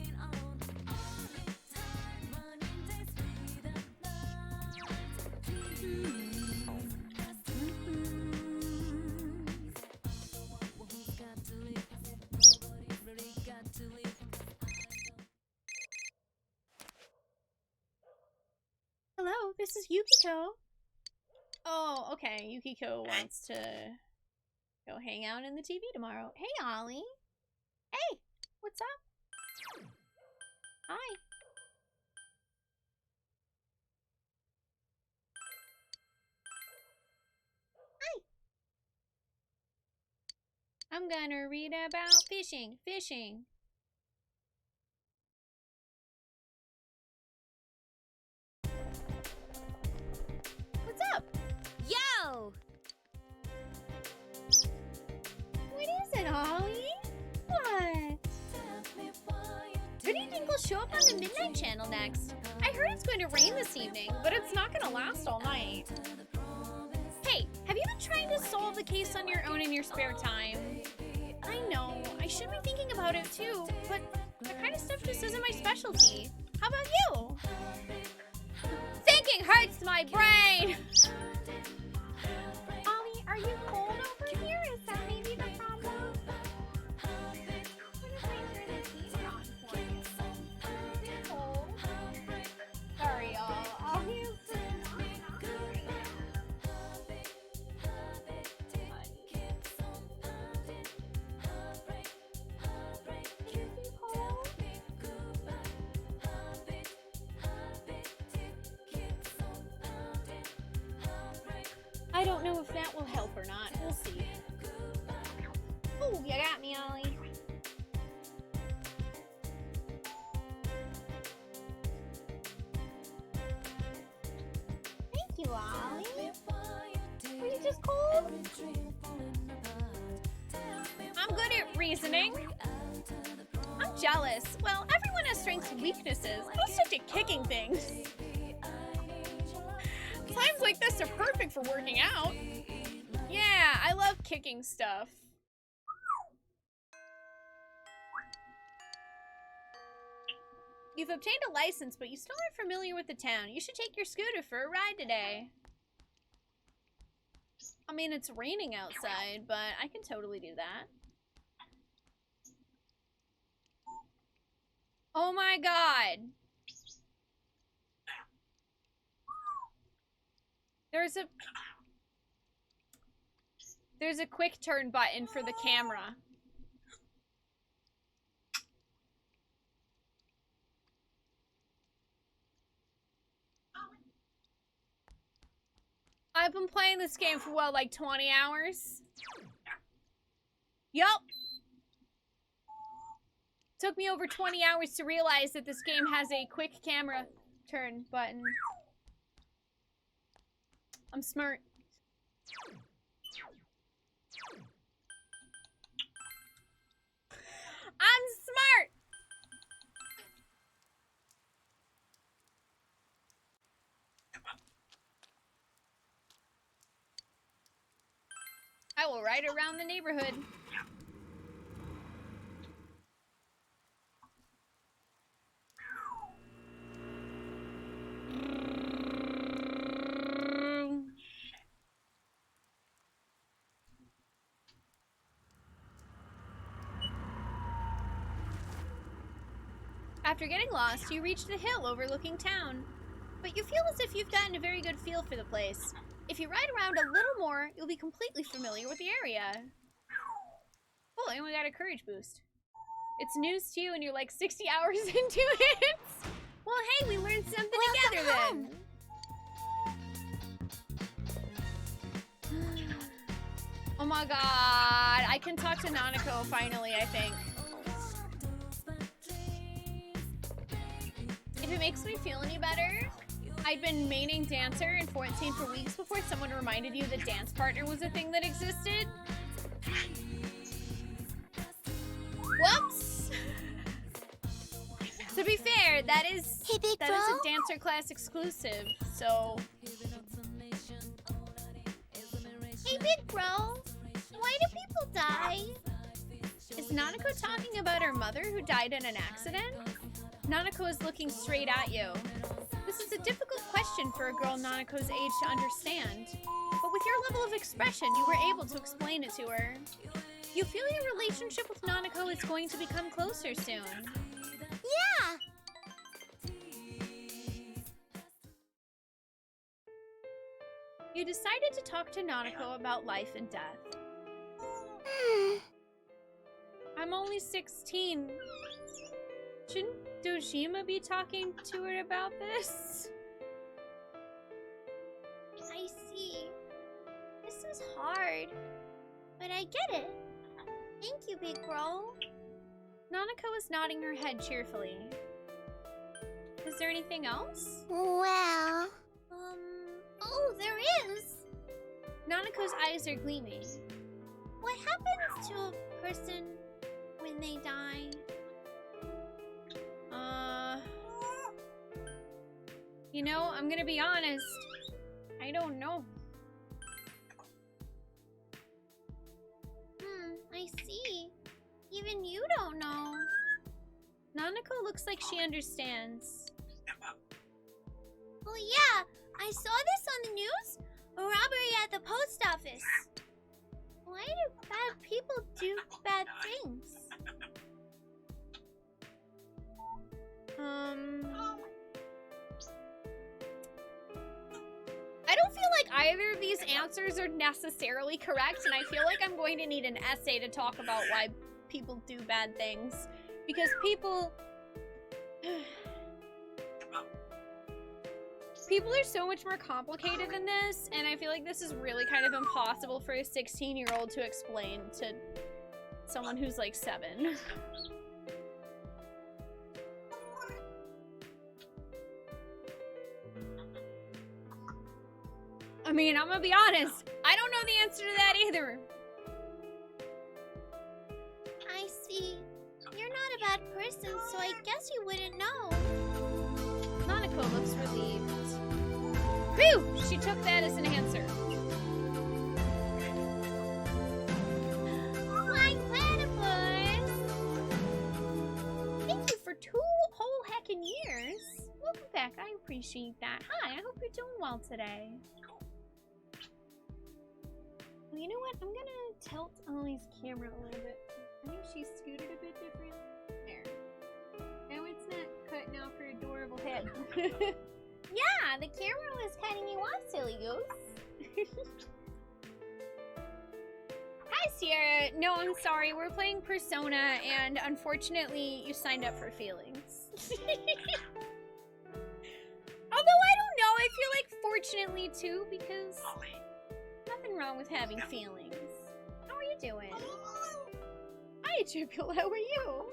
Hello, this is Yukiko. Oh, okay. Yukiko wants to go hang out in the TV tomorrow. Hey, Ollie. Hey, what's up? Hi. Hi. I'm gonna read about fishing. Fishing. What's up? Yo! What is it, Ollie? What? Who do you think will show up on the Midnight Channel next? I heard it's going to rain this evening, but it's not going to last all night. Hey, have you been trying to solve the case on your own in your spare time? I know, I should be thinking about it too, but that kind of stuff just isn't my specialty. How about you? Thinking hurts my brain! Ollie, are you cold over here? Is that maybe the problem? What if I turn the heater on for you? Is it cold? Sorry, y'all. Ollie is so hungry. Is he cold? I don't know if that will help or not. We'll see. Oh, you got me, Ollie. Thank you, Ollie. Were you just cold? I'm good at reasoning. I'm jealous. Well, everyone has strengths and weaknesses. I don't stick to kicking things. Times like this are perfect for working out. Yeah, I love kicking stuff. You've obtained a license, but you still aren't familiar with the town. You should take your scooter for a ride today. I mean, it's raining outside, but I can totally do that. Oh my god. There's a quick turn button for the camera. I've been playing this game for what, like 20 hours? Yup. Took me over 20 hours to realize that this game has a quick camera turn button. I'm smart. I'm smart! I will ride around the neighborhood. After getting lost, you reach the hill overlooking town. But you feel as if you've gotten a very good feel for the place. If you ride around a little more, you'll be completely familiar with the area. Oh, and we got a courage boost. It's news to you and you're like 60 hours into it. Well, hey, we learned something together then. Oh my god, I can talk to Nanako finally, I think. If it makes me feel any better, I'd been maining dancer in 14 for weeks before someone reminded you that dance partner was a thing that existed. Whoops! To be fair, that is a dancer class exclusive, so... Hey, big bro! Why do people die? Is Nanako talking about her mother who died in an accident? Nanako is looking straight at you. This is a difficult question for a girl Nanako's age to understand. But with your level of expression, you were able to explain it to her. You feel your relationship with Nanako is going to become closer soon. Yeah! You decided to talk to Nanako about life and death. I'm only 16. Shouldn't Dojima be talking to her about this? I see. This is hard, but I get it. Thank you, big bro. Nanako is nodding her head cheerfully. Is there anything else? Well, oh, there is. Nanako's eyes are gleaming. What happens to a person when they die? You know, I'm gonna be honest. I don't know. I see. Even you don't know. Nanako looks like she understands. Oh yeah, I saw this on the news. A robbery at the post office. Why do bad people do bad things? I don't feel like either of these answers are necessarily correct, and I feel like I'm going to need an essay to talk about why people do bad things. Because people... people are so much more complicated than this, and I feel like this is really kind of impossible for a 16-year-old to explain to someone who's like 7. I mean, I'm gonna be honest, I don't know the answer to that either. I see. You're not a bad person, so I guess you wouldn't know. Nanako looks relieved. Phew! She took that as an answer. My platypus! Thank you for 2 whole heckin' years. Welcome back, I appreciate that. Hi, I hope you're doing well today. Well, you know what? I'm gonna tilt Ollie's camera a little bit. I think she's scooted a bit different. There. Now it's not cutting off her adorable head. Yeah, the camera was cutting you off, silly goose. Hi, Sierra. No, I'm sorry. We're playing Persona, and unfortunately, you signed up for feelings. Although, I don't know. I feel like fortunately, too, because nothing wrong with having feelings. How are you doing? Hi, Triple. How are you?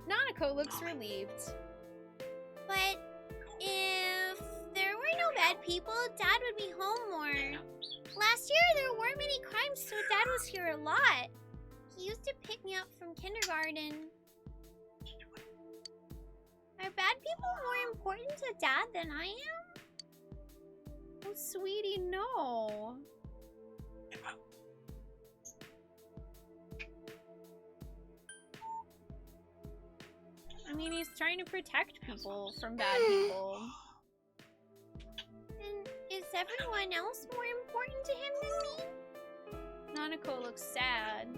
Nanako looks relieved. But if there were no bad people, Dad would be home more. Last year, there weren't many crimes, so Dad was here a lot. He used to pick me up from kindergarten. Are bad people more important to Dad than I am? Oh, sweetie, no. I mean, he's trying to protect people from bad people. And is everyone else more important to him than me? Nanako looks sad.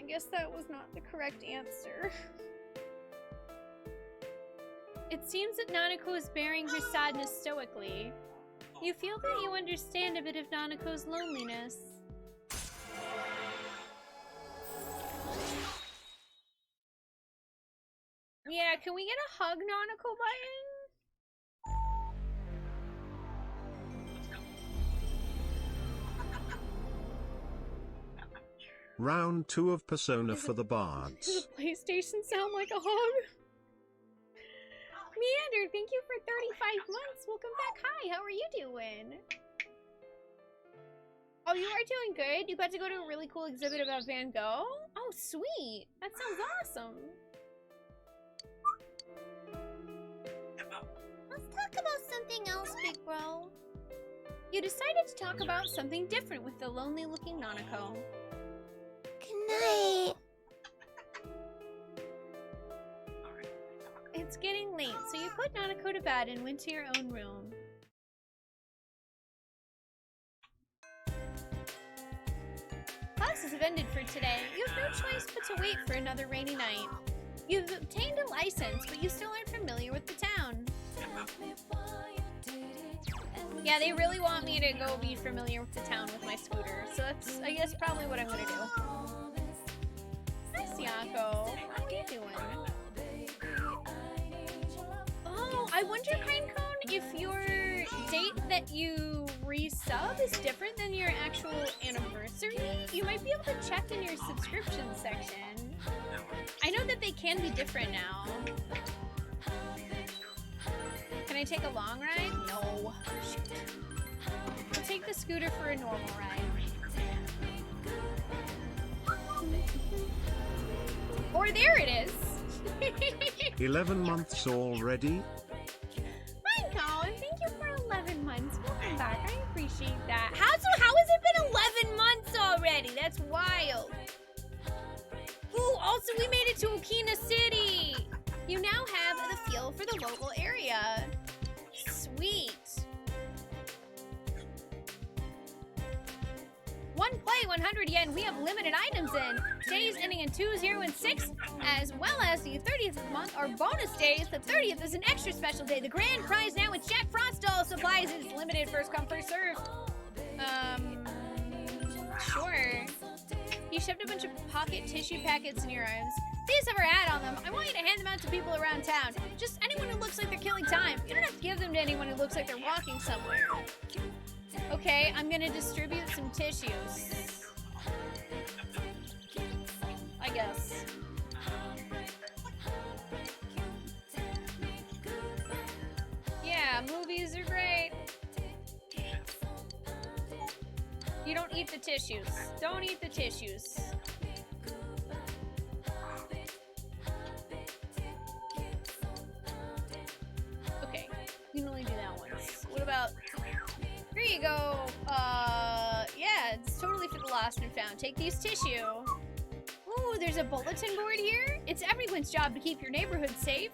guess that was not the correct answer. It seems that Nanako is bearing her sadness stoically. You feel that you understand a bit of Nanako's loneliness. Yeah, can we get a hug Nanako button? Round 2 of Persona for the Bards. Does the PlayStation sound like a hug? Meander, thank you for 35 months. Welcome back. Hi, how are you doing? Oh, you are doing good? You got to go to a really cool exhibit about Van Gogh? Oh, sweet. That sounds awesome. Let's talk about something else, big bro. You decided to talk about something different with the lonely-looking Nanako. Good night. It's getting late, so you put Nanako to bed and went to your own room. Classes have ended for today. You have no choice but to wait for another rainy night. You've obtained a license, but you still aren't familiar with the town. Yeah, they really want me to go be familiar with the town with my scooter, so that's, I guess, probably what I'm gonna do. Hi, Yako. How are you doing? Oh, I wonder, Pinecone, if your date that you resub is different than your actual anniversary. You might be able to check in your subscription section. I know that they can be different now. Can I take a long ride? No. Shoot. I'll take the scooter for a normal ride. Or there it is. 11 months already? Hi, Colin. Thank you for 11 months. Welcome back. I appreciate that. How has it been 11 months already? That's wild. Ooh, also we made it to Okina City. You now have the feel for the local area. Sweet. One play, 100 yen. We have limited items in. Days ending in 2, 0, and 6, as well as the 30th of the month are bonus days. The 30th is an extra special day. The grand prize now with Jack Frost Doll supplies is limited, first come, first serve. Sure. You shoved a bunch of pocket tissue packets in your arms. These have our ad on them. I want you to hand them out to people around town. Just anyone who looks like they're killing time. You don't have to give them to anyone who looks like they're walking somewhere. Okay, I'm gonna distribute some tissues. I guess. Yeah, movies are great. You don't eat the tissues. Don't eat the tissues. Okay, you can only do that once. What about... Here you go. Yeah, it's totally for the lost and found. Take these tissue. Ooh, there's a bulletin board here. It's everyone's job to keep your neighborhood safe.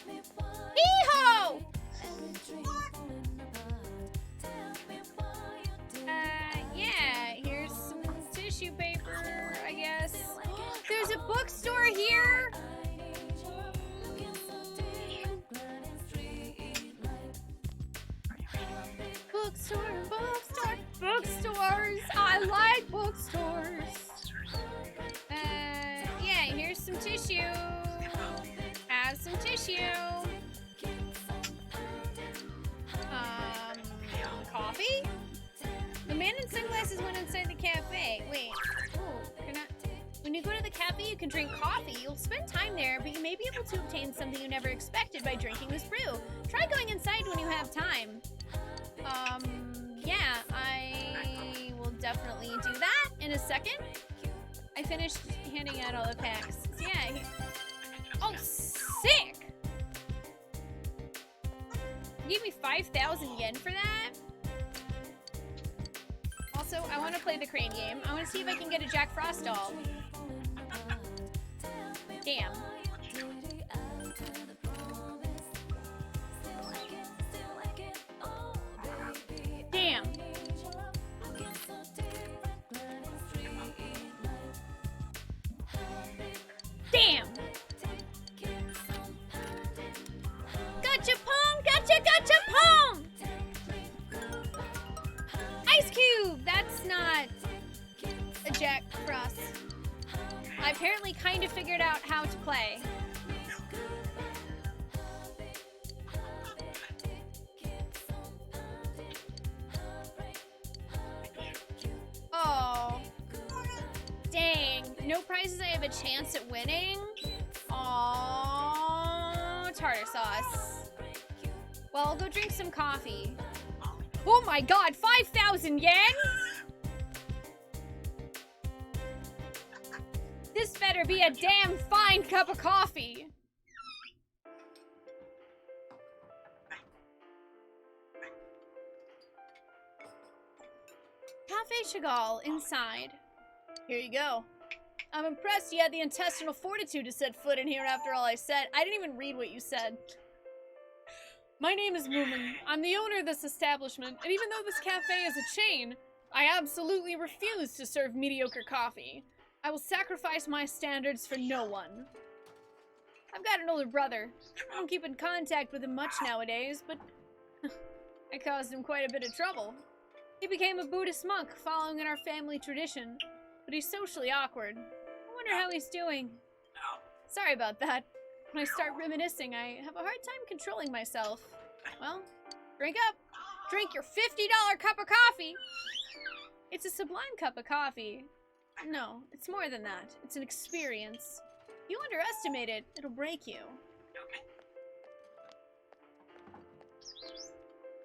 Hee-ho! Yeah, here's some tissue paper, I guess. There's a bookstore here. Bookstores. I like bookstores. Yeah, here's some tissue. Have some tissue. Coffee? The man in sunglasses went inside the cafe. Wait. When you go to the cafe, you can drink coffee. You'll spend time there, but you may be able to obtain something you never expected by drinking this brew. Try going inside when you have time. Yeah, I will definitely do that in a second. I finished handing out all the packs. Yeah. Oh, sick! You gave me 5,000 yen for that? Also, I want to play the crane game. I want to see if I can get a Jack Frost doll. Damn. Damn. Jack Frost. I apparently kind of figured out how to play. Oh. Dang. No prizes I have a chance at winning? Aww. Tartar sauce. Well, I'll go drink some coffee. Oh my god, 5,000 yen? This better be a damn fine cup of coffee. Cafe Chagall, inside. Here you go. I'm impressed you had the intestinal fortitude to set foot in here after all I said. I didn't even read what you said. My name is Moomin. I'm the owner of this establishment, and even though this cafe is a chain, I absolutely refuse to serve mediocre coffee. I will sacrifice my standards for no one. I've got an older brother. I don't keep in contact with him much nowadays, but I caused him quite a bit of trouble. He became a Buddhist monk following in our family tradition, but he's socially awkward. I wonder how he's doing. Sorry about that. When I start reminiscing, I have a hard time controlling myself. Well, drink up. Drink your $50 cup of coffee. It's a sublime cup of coffee. No, it's more than that. It's an experience. If you underestimate it, it'll break you.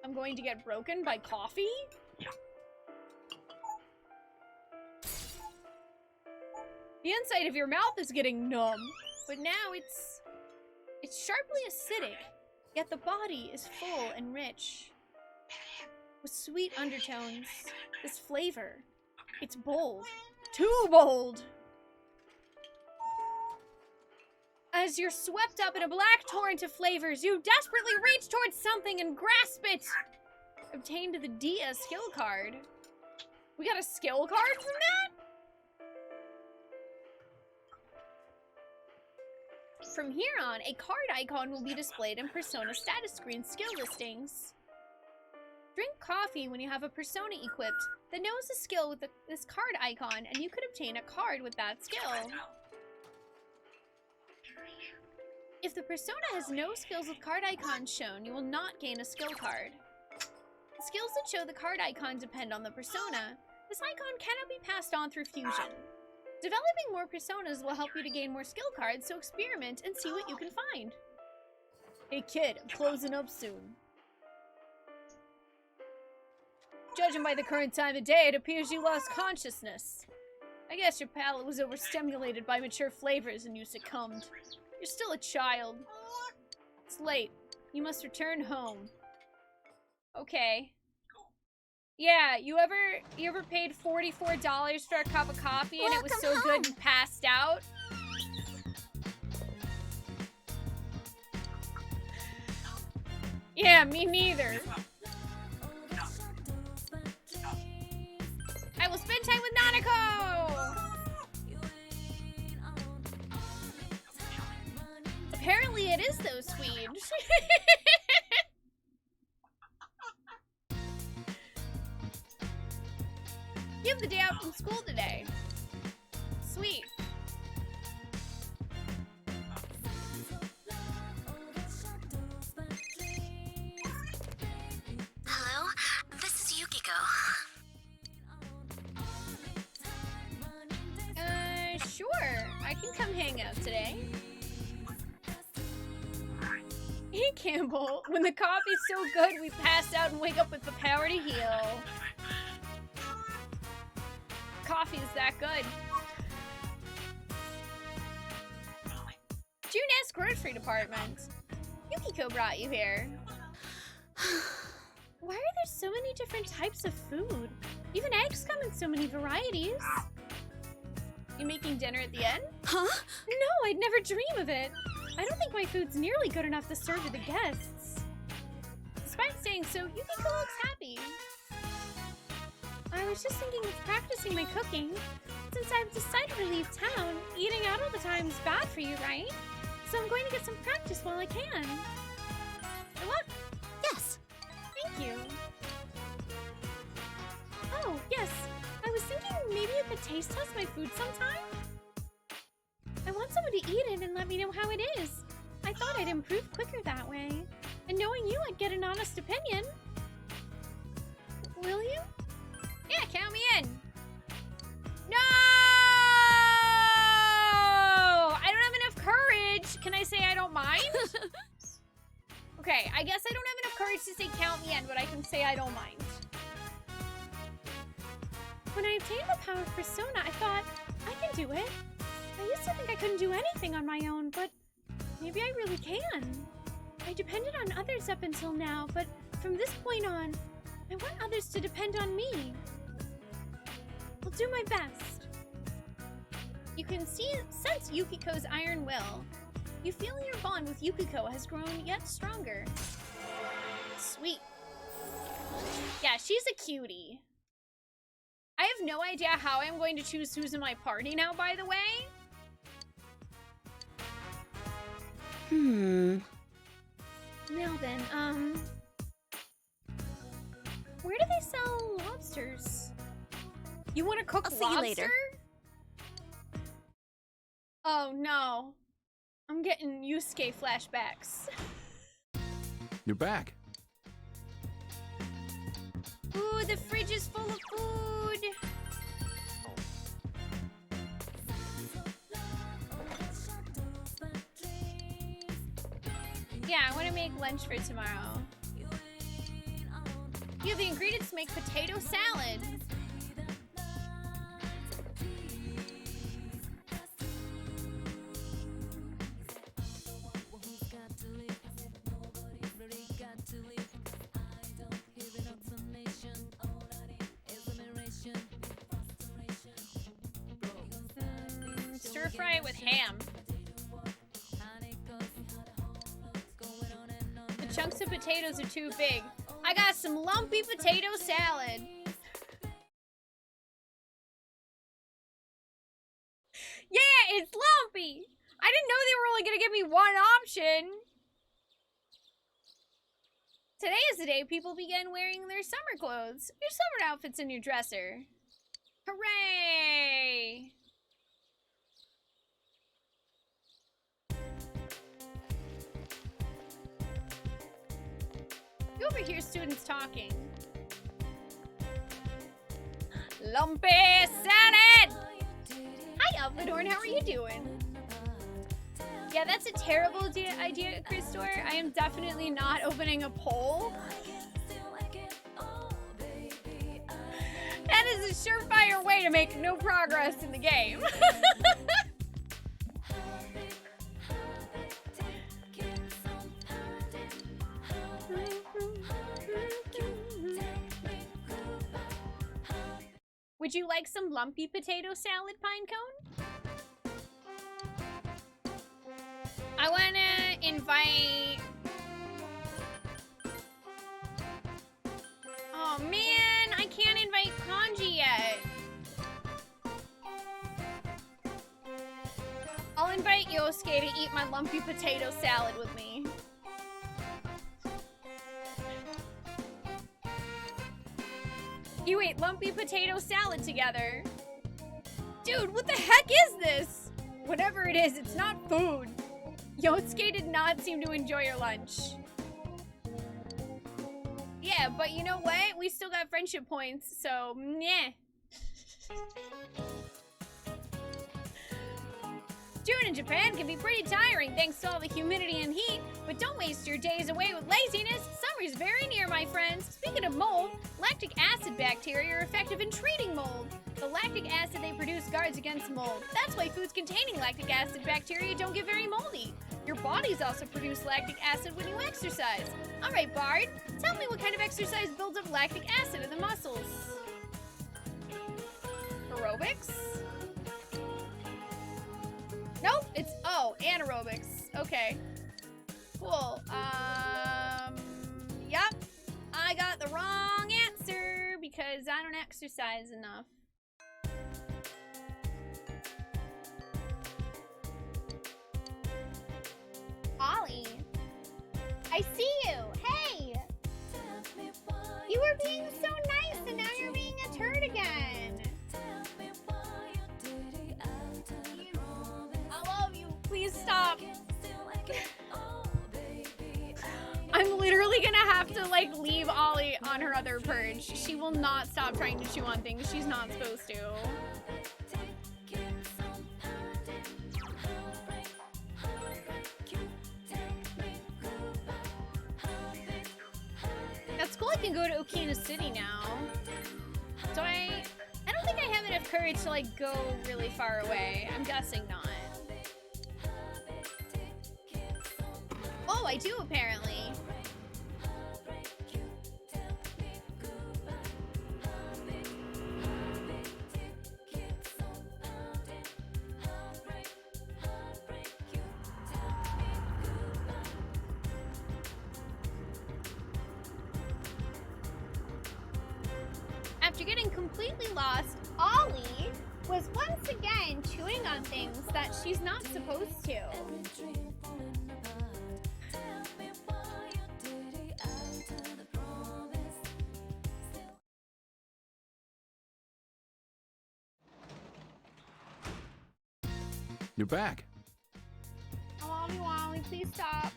I'm going to get broken by coffee? The inside of your mouth is getting numb, but now it's sharply acidic, yet the body is full and rich. With sweet undertones, this flavor, it's bold. Too bold! As you're swept up in a black torrent of flavors, you desperately reach towards something and grasp it! Obtained the Dia skill card. We got a skill card from that? From here on, a card icon will be displayed in Persona status screen skill listings. Drink coffee when you have a Persona equipped that knows a skill with this card icon, and you could obtain a card with that skill. If the Persona has no skills with card icons shown, you will not gain a skill card. The skills that show the card icon depend on the Persona. This icon cannot be passed on through fusion. Developing more Personas will help you to gain more skill cards, so experiment and see what you can find. Hey kid, I'm closing up soon. Judging by the current time of day, it appears you lost consciousness. I guess your palate was overstimulated by mature flavors and you succumbed. You're still a child. It's late. You must return home. Okay. Yeah, you ever paid $44 for a cup of coffee and it was so good and passed out? Yeah, me neither. I will spend time with Nanako! Apparently it is those Swedes. You have the day out from school today. Sweet. Hello, this is Yukiko. Sure. I can come hang out today. Hey, Campbell. When the coffee's so good, we pass out and wake up with the power to heal. Coffee is that good. Junes grocery department. Yukiko brought you here. Why are there so many different types of food? Even eggs come in so many varieties. You making dinner at the end? Huh? No, I'd never dream of it. I don't think my food's nearly good enough to serve to the guests. Despite saying so, Yukiko looks happy. I was just thinking of practicing my cooking. Since I've decided to leave town, eating out all the time is bad for you, right? So I'm going to get some practice while I can. Good luck. Yes. Thank you. Oh, yes. I was thinking maybe you could taste test my food sometime? I want someone to eat it and let me know how it is. I thought I'd improve quicker that way. And knowing you, I'd get an honest opinion. Will you? Yeah, count me in. No! I don't have enough courage. Can I say I don't mind? Okay, I guess I don't have enough courage to say count me in, but I can say I don't mind. When I obtained the power of Persona, I thought, I can do it. I used to think I couldn't do anything on my own, but maybe I really can. I depended on others up until now, but from this point on, I want others to depend on me. I'll do my best. You can sense Yukiko's iron will. You feel your bond with Yukiko has grown yet stronger. Sweet. Yeah, she's a cutie. I have no idea how I'm going to choose who's in my party now, by the way. Now then, where do they sell lobsters? You want to cook lobster? See you later. Oh no. I'm getting Yosuke flashbacks. You're back. Ooh, the fridge is full of food. Yeah, I want to make lunch for tomorrow. You have the ingredients to make potato salad. Stir fry it with ham. The chunks of potatoes are too big. I got some lumpy potato salad. Yeah, it's lumpy. I didn't know they were only gonna give me one option. Today is the day people begin wearing their summer clothes. Your summer outfit's in your dresser. Hooray! You overhear students talking. Lumpy salad! Hi, Alvadorn, how are you doing? Yeah, that's a terrible idea, Christor. I am definitely not opening a poll. That is a surefire way to make no progress in the game. Would you like some lumpy potato salad, Pinecone? I wanna invite... Oh man, I can't invite Kanji yet. I'll invite Yosuke to eat my lumpy potato salad with me. You ate lumpy potato salad together. Dude, what the heck is this? Whatever it is, it's not food. Yosuke did not seem to enjoy your lunch. Yeah, but you know what? We still got friendship points, so meh. June in Japan can be pretty tiring thanks to all the humidity and heat, but don't waste your days away with laziness. Summer's very near, my friends. Speaking of mold, lactic acid bacteria are effective in treating mold. The lactic acid they produce guards against mold. That's why foods containing lactic acid bacteria don't get very moldy. Your bodies also produce lactic acid when you exercise. All right, Bard, tell me what kind of exercise builds up lactic acid in the muscles? Aerobics? Nope, it's, oh, anaerobics. Okay. Cool. Yep. I got the wrong answer because I don't exercise enough. Ollie. I see you. Hey. You were being so nice and now you're being a turd again. really gonna have to, like, leave Ollie on her other perch. She will not stop trying to chew on things she's not supposed to. At school, I can go to Okina City now. So I don't think I have enough courage to, like, go really far away. I'm guessing not. Oh, I do, apparently. After getting completely lost, Ollie was once again chewing on things that she's not supposed to. You're back. Oh, Ollie, please stop.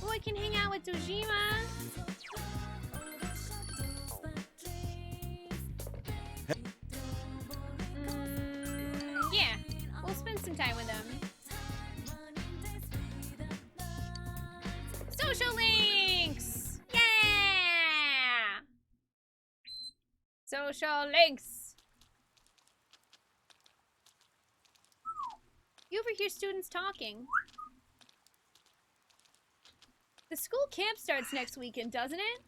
Oh, I can hang out with Dojima. Yeah, we'll spend some time with them. Social links! Yeah! Social links! You overhear students talking. The school camp starts next weekend, doesn't it?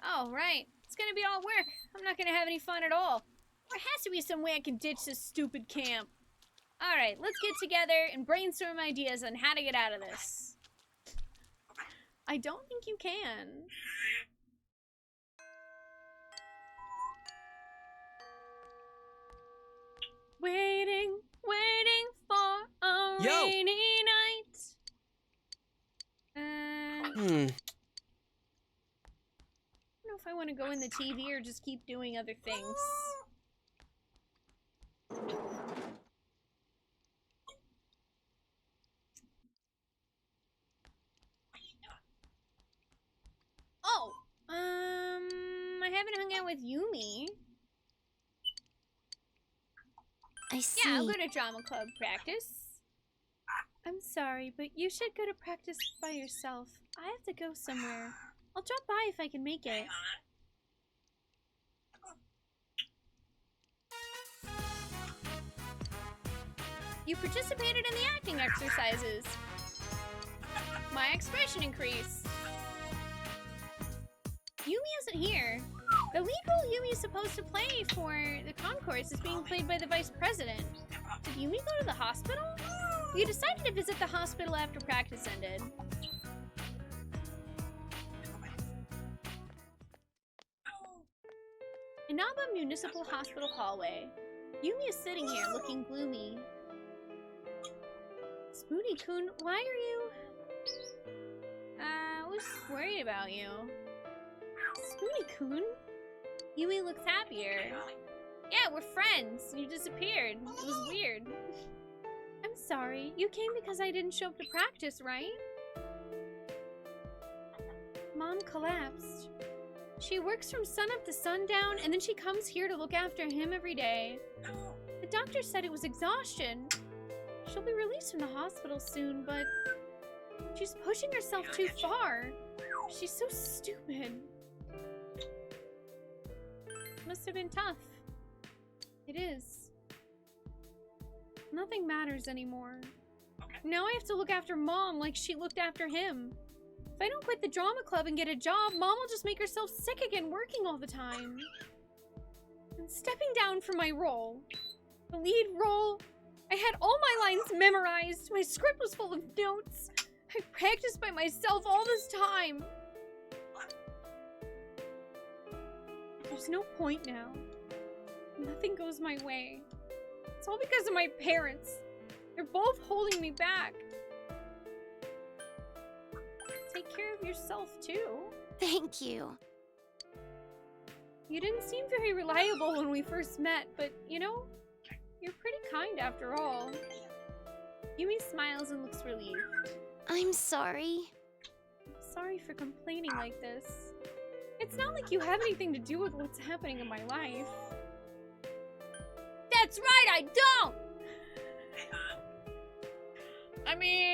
Oh, right. It's gonna be all work. I'm not gonna have any fun at all. There has to be some way I can ditch this stupid camp. Alright, let's get together and brainstorm ideas on how to get out of this. I don't think you can. Waiting for a rainy night. I don't know if I want to go in the TV or just keep doing other things. Oh, I haven't hung out with Yumi. I see. Yeah, I'll go to drama club practice. I'm sorry, but you should go to practice by yourself. I have to go somewhere. I'll drop by if I can make it. You participated in the acting exercises. My expression increased. Yumi isn't here. The lead role Yumi is supposed to play for the concourse is being played by the vice president. Did Yumi go to the hospital? We decided to visit the hospital after practice ended. Inaba Municipal Hospital hallway. Yumi is sitting here looking gloomy. Spoonee-kun, why are you... I was worried about you. Spoonee-kun? Yumi looks happier. Yeah, we're friends. You disappeared. It was weird. I'm sorry. You came because I didn't show up to practice, right? Mom collapsed. She works from sunup to sundown, and then she comes here to look after him every day. The doctor said it was exhaustion. She'll be released from the hospital soon, but she's pushing herself too far. She's so stupid. Must have been tough. It is. Nothing matters anymore. Now I have to look after Mom like she looked after him. If I don't quit the drama club and get a job, Mom will just make herself sick again working all the time. I'm stepping down from my role. The lead role. I had all my lines memorized. My script was full of notes. I practiced by myself all this time. There's no point now. Nothing goes my way. It's all because of my parents. They're both holding me back. Take care of yourself, too. Thank you. You didn't seem very reliable when we first met, but, you know, you're pretty kind after all. Yumi smiles and looks relieved. I'm sorry. Sorry for complaining like this. It's not like you have anything to do with what's happening in my life. That's right, I don't! I mean...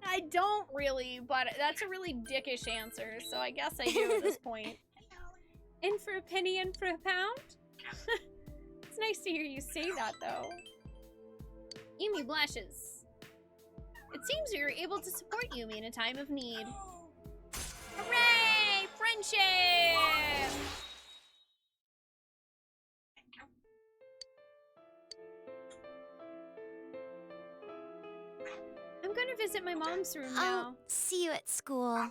I don't really, but that's a really dickish answer, so I guess I do at this point. In for a penny, in for a pound? It's nice to hear you say that, though. Yumi blushes. It seems we were able to support Yumi in a time of need. Hooray! Friendship! I'm gonna visit my mom's room now. I'll see you at school.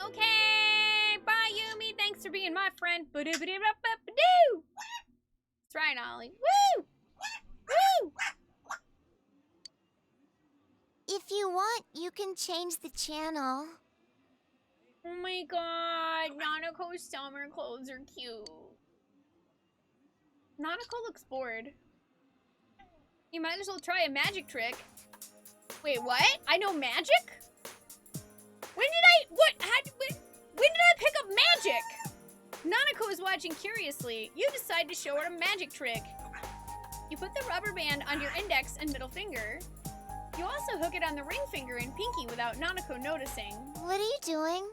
Okay! Bye, Yumi! Thanks for being my friend. Ba-do-ba-do-ba-ba-ba-doo! That's right, Ollie. Woo! Woo! If you want, you can change the channel. Oh my god, Nanako's summer clothes are cute. Nanako looks bored. You might as well try a magic trick. Wait, what? I know magic? When did I pick up magic? Nanako is watching curiously. You decide to show her a magic trick. You put the rubber band on your index and middle finger. You also hook it on the ring finger and pinky without Nanako noticing. What are you doing?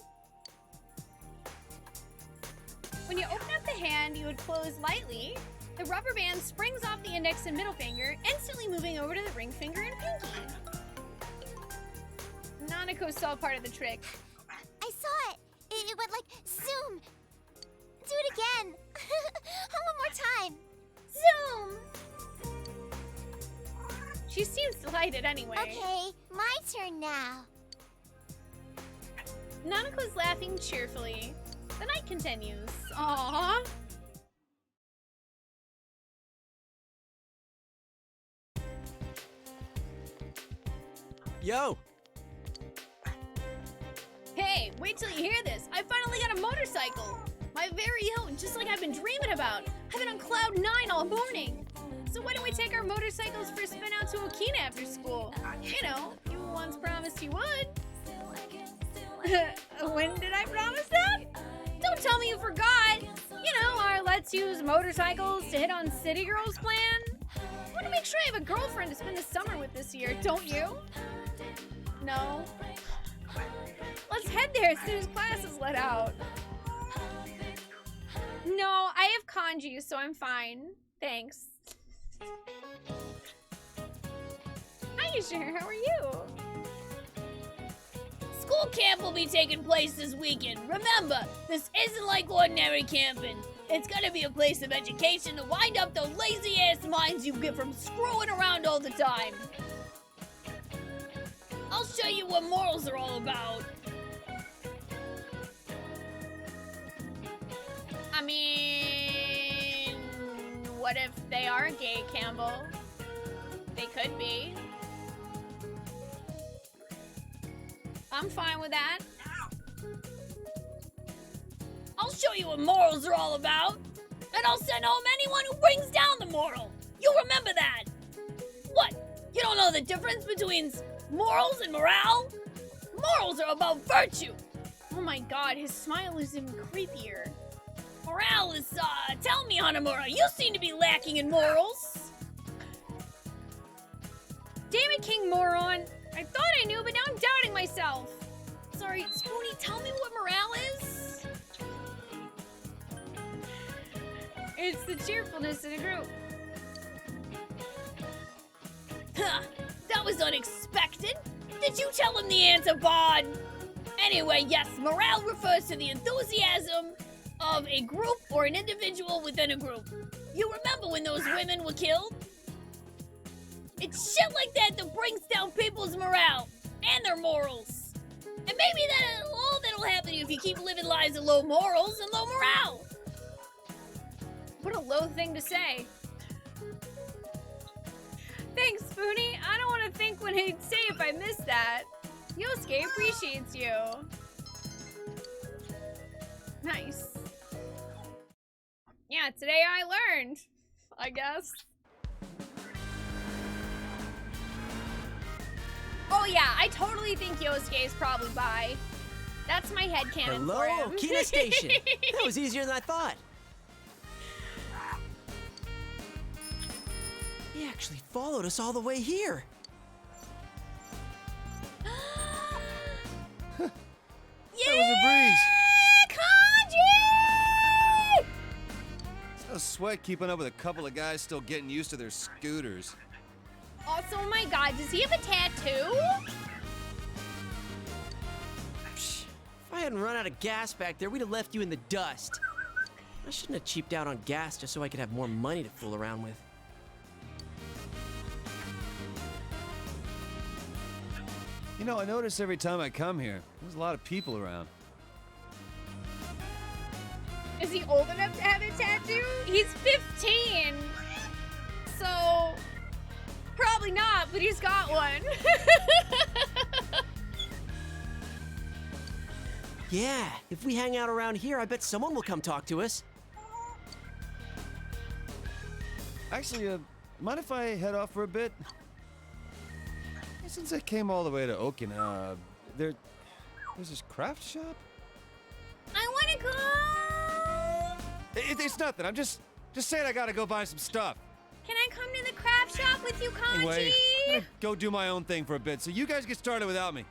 When you open up the hand you would close lightly, the rubber band springs off the index and middle finger, instantly moving over to the ring finger and pinky. Nanako saw part of the trick. I saw it. It went like zoom. Do it again. One more time. Zoom. She seems delighted anyway. Okay, my turn now. Nanako's laughing cheerfully. The night continues. Aww. Yo! Hey, wait till you hear this. I finally got a motorcycle. My very own, just like I've been dreaming about. I've been on cloud 9 all morning. So why don't we take our motorcycles for a spin out to Okina after school? You know, you once promised you would. When did I promise that? Don't tell me you forgot. You know, our let's use motorcycles to hit on city girls plan. I want to make sure I have a girlfriend to spend the summer with this year, don't you? No. Let's head there as soon as class is let out. No, I have kanji, so I'm fine. Thanks. Hi, Yashir, how are you? School camp will be taking place this weekend. Remember, this isn't like ordinary camping. It's gonna be a place of education to wind up the lazy-ass minds you get from screwing around all the time. I'll show you what morals are all about. I mean, what if they are gay, Campbell? They could be. I'm fine with that. I'll show you what morals are all about. And I'll send home anyone who brings down the moral. You'll remember that. What? You don't know the difference between morals and morale? Morals are about virtue. Oh my god, his smile is even creepier. Morale is, tell me, Hanamura, you seem to be lacking in morals. Damn it, King Moron. I thought I knew, but now I'm doubting myself. Sorry, Spoonee, tell me what morale is? It's the cheerfulness in a group. Huh, that was unexpected. Did you tell him the answer, Bod? Anyway, yes, morale refers to the enthusiasm of a group or an individual within a group. You remember when those women were killed? It's shit like that that brings down people's morale and their morals. And maybe that's all that'll happen to you if you keep living lives of low morals and low morale. What a low thing to say. Thanks, Spoonee. I don't want to think what he'd say if I missed that. Yosuke appreciates you. Nice. Yeah, today I learned, I guess. Oh yeah, I totally think Yosuke is probably bi. That's my headcanon Hello, for him. Okina Station. That was easier than I thought. He actually followed us all the way here. That was a breeze. Kanji! It's no sweat keeping up with a couple of guys still getting used to their scooters. Also, oh my god, does he have a tattoo? Psh, if I hadn't run out of gas back there, we'd have left you in the dust. I shouldn't have cheaped out on gas just so I could have more money to fool around with. You know, I notice every time I come here, there's a lot of people around. Is he old enough to have a tattoo? He's 15. So, probably not, but he's got one. Yeah, if we hang out around here, I bet someone will come talk to us. Actually, mind if I head off for a bit? Since I came all the way to Okina, there's this craft shop? I wanna go! It's nothing, I'm just saying I gotta go buy some stuff. Can I come to the craft shop with you, Kanji? Anyway, I'm gonna go do my own thing for a bit, so you guys get started without me.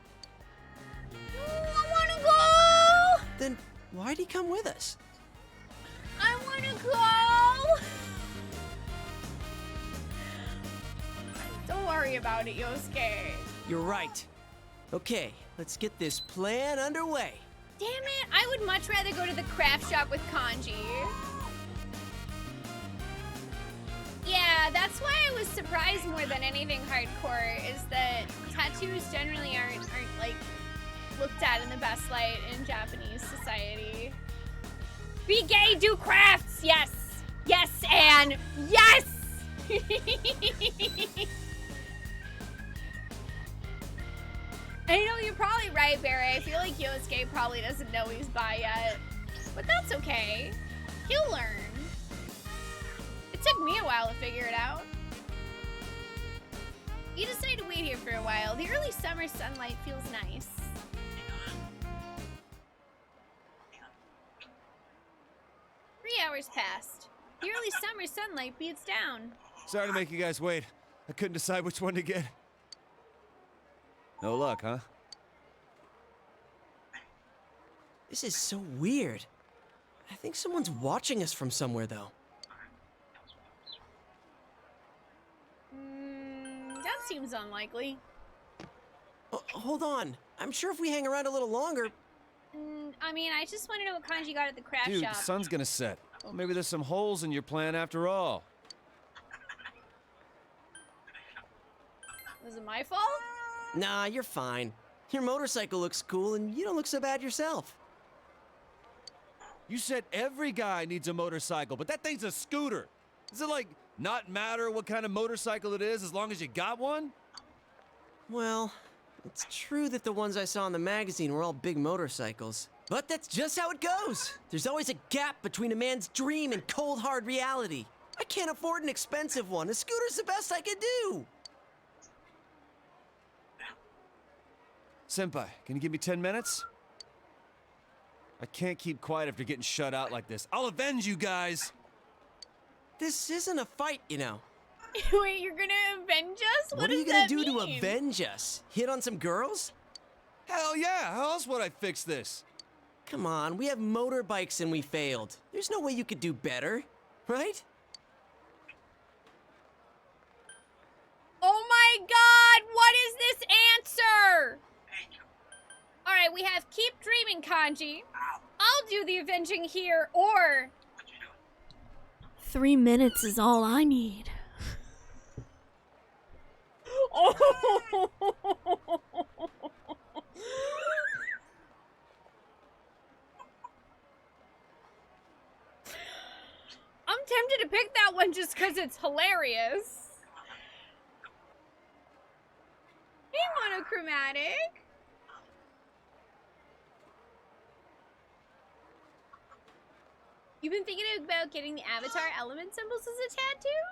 I wanna go! Then why'd he come with us? I wanna go! Don't worry about it, Yosuke. You're right. Okay, let's get this plan underway. Damn it, I would much rather go to the craft shop with Kanji. Yeah, that's why I was surprised more than anything hardcore, is that tattoos generally aren't like looked at in the best light in Japanese society. Be gay, do crafts! Yes! Yes, Anne! Yes! I know, you're probably right, Barry. I feel like Yosuke probably doesn't know he's bi yet. But that's okay. He'll learn. It took me a while to figure it out. You decided to wait here for a while. The early summer sunlight feels nice. 3 hours passed. The early summer sunlight beats down. Sorry to make you guys wait. I couldn't decide which one to get. No luck, huh? This is so weird. I think someone's watching us from somewhere, though. That seems unlikely. Oh, hold on. I'm sure if we hang around a little longer... I mean, I just want to know what Kanji got at the craft Dude, shop. the sun's gonna set. Well, maybe there's some holes in your plan after all. Was it my fault? Nah, you're fine. Your motorcycle looks cool, and you don't look so bad yourself. You said every guy needs a motorcycle, but that thing's a scooter. Does it, like, not matter what kind of motorcycle it is as long as you got one? Well, it's true that the ones I saw in the magazine were all big motorcycles. But that's just how it goes. There's always a gap between a man's dream and cold, hard reality. I can't afford an expensive one. A scooter's the best I could do. Senpai, can you give me 10 minutes? I can't keep quiet after getting shut out like this. I'll avenge you guys! This isn't a fight, you know. Wait, you're gonna avenge us? What are you gonna do to avenge us? Hit on some girls? Hell yeah! How else would I fix this? Come on, we have motorbikes and we failed. There's no way you could do better, right? Oh my god, what is this answer? Alright, we have keep dreaming, Kanji. I'll do the avenging here, or 3 minutes is all I need. Oh. I'm tempted to pick that one just because it's hilarious. Hey, monochromatic. You've been thinking about getting the Avatar element symbols as a tattoo?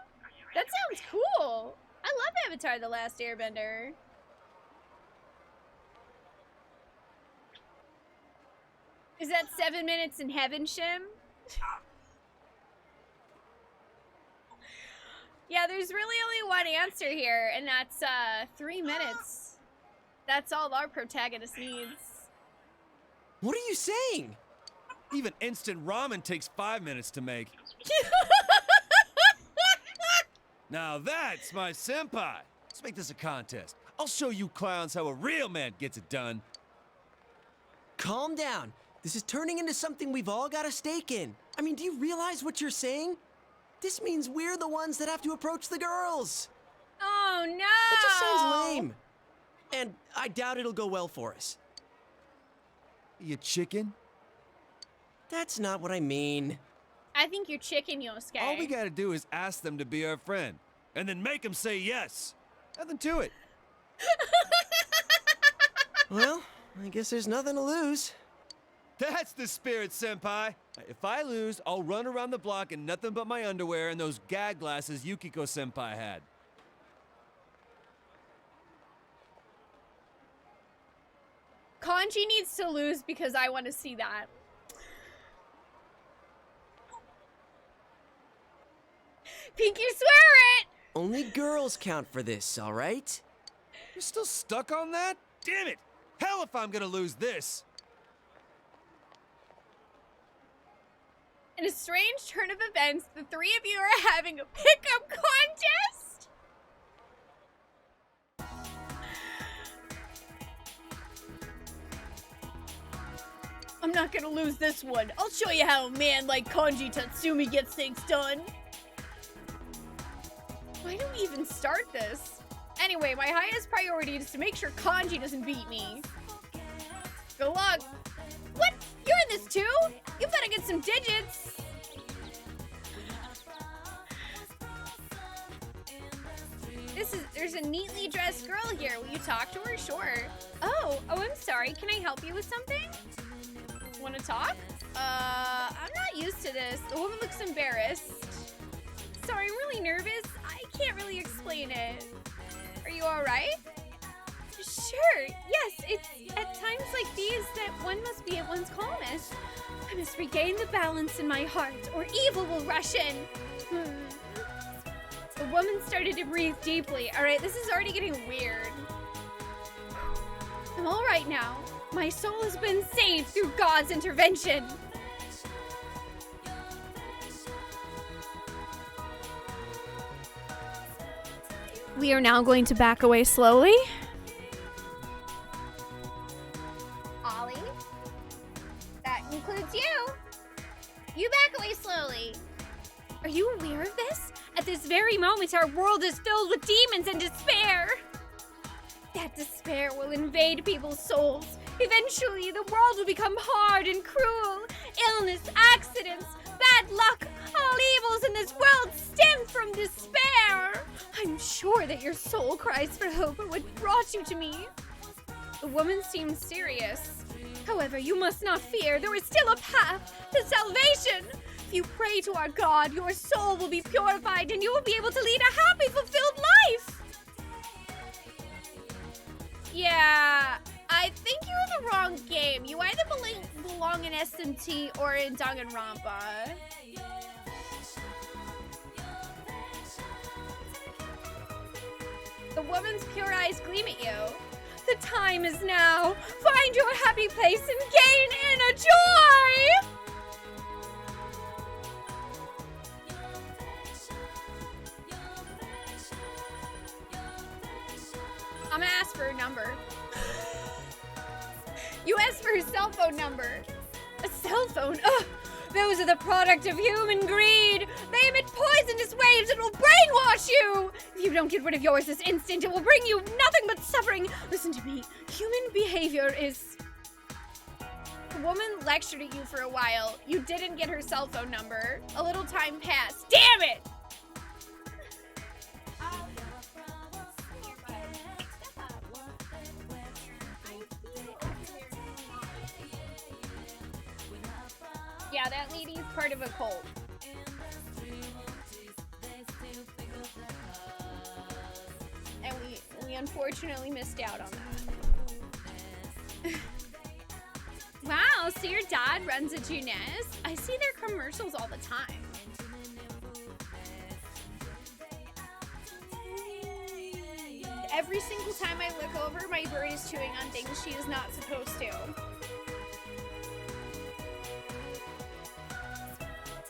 That sounds cool. I love Avatar: The Last Airbender. Is that 7 minutes in heaven, Shim? Yeah, there's really only one answer here, and that's 3 minutes. That's all our protagonist needs. What are you saying? Even instant ramen takes 5 minutes to make. Now that's my senpai. Let's make this a contest. I'll show you clowns how a real man gets it done. Calm down. This is turning into something we've all got a stake in. I mean, do you realize what you're saying? This means we're the ones that have to approach the girls. Oh, no! That just sounds lame. And I doubt it'll go well for us. You chicken? That's not what I mean. I think you're chicken, Yosuke. All we gotta do is ask them to be our friend, and then make them say yes. Nothing to it. Well, I guess there's nothing to lose. That's the spirit, senpai. If I lose, I'll run around the block in nothing but my underwear and those gag glasses Yukiko senpai had. Kanji needs to lose because I want to see that. Pinky swear it! Only girls count for this, all right? You're still stuck on that? Damn it! Hell if I'm gonna lose this! In a strange turn of events, the three of you are having a pickup contest? I'm not gonna lose this one. I'll show you how a man like Kanji Tatsumi gets things done. Why do we even start this? Anyway, my highest priority is to make sure Kanji doesn't beat me. Good luck. What? You're in this too? You better get some digits. There's a neatly dressed girl here. Will you talk to her? Sure. Oh, I'm sorry. Can I help you with something? Want to talk? I'm not used to this. The woman looks embarrassed. Sorry, I'm really nervous. I can't really explain it. Are you all right? Sure, yes, it's at times like these that one must be at one's calmest. I must regain the balance in my heart, or evil will rush in. The woman started to breathe deeply. All right, this is already getting weird. I'm all right now. My soul has been saved through God's intervention. We are now going to back away slowly. Ollie, that includes you. You back away slowly. Are you aware of this? At this very moment, our world is filled with demons and despair. That despair will invade people's souls. Eventually, the world will become hard and cruel. Illness, accidents, bad luck, all evils in this world stem from despair. I'm sure that your soul cries for hope and what brought you to me. The woman seems serious. However, you must not fear. There is still a path to salvation. If you pray to our God, your soul will be purified and you will be able to lead a happy, fulfilled life. Yeah, I think you're in the wrong game. You either belong in SMT or in Danganronpa. The woman's pure eyes gleam at you. The time is now. Find your happy place and gain inner joy! I'm gonna ask for her number. You asked for her cell phone number. A cell phone? Ugh! Those are the product of human greed. They emit poisonous waves and will brainwash you. If you don't get rid of yours this instant, it will bring you nothing but suffering. Listen to me. Human behavior is... The woman lectured at you for a while. You didn't get her cell phone number. A little time passed. Damn it! Yeah, that lady's part of a cult. And we unfortunately missed out on that. Wow, Oh, so your dad runs a Junes? I see their commercials all the time. Every single time I look over, my bird is chewing on things she is not supposed to.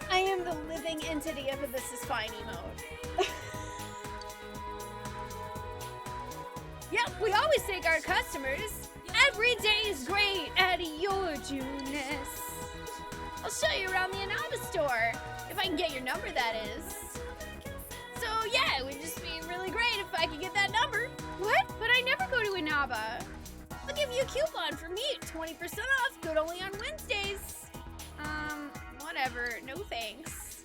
I am the living entity of a "this is fine" emote. Yep, we always thank our customers. Every day is great at your Junes. I'll show you around the Inaba store. If I can get your number, that is. So yeah, it would just be really great if I could get that number. What? But I never go to Inaba. I'll give you a coupon for meat. 20% off, good only on Wednesdays. Whatever, no thanks.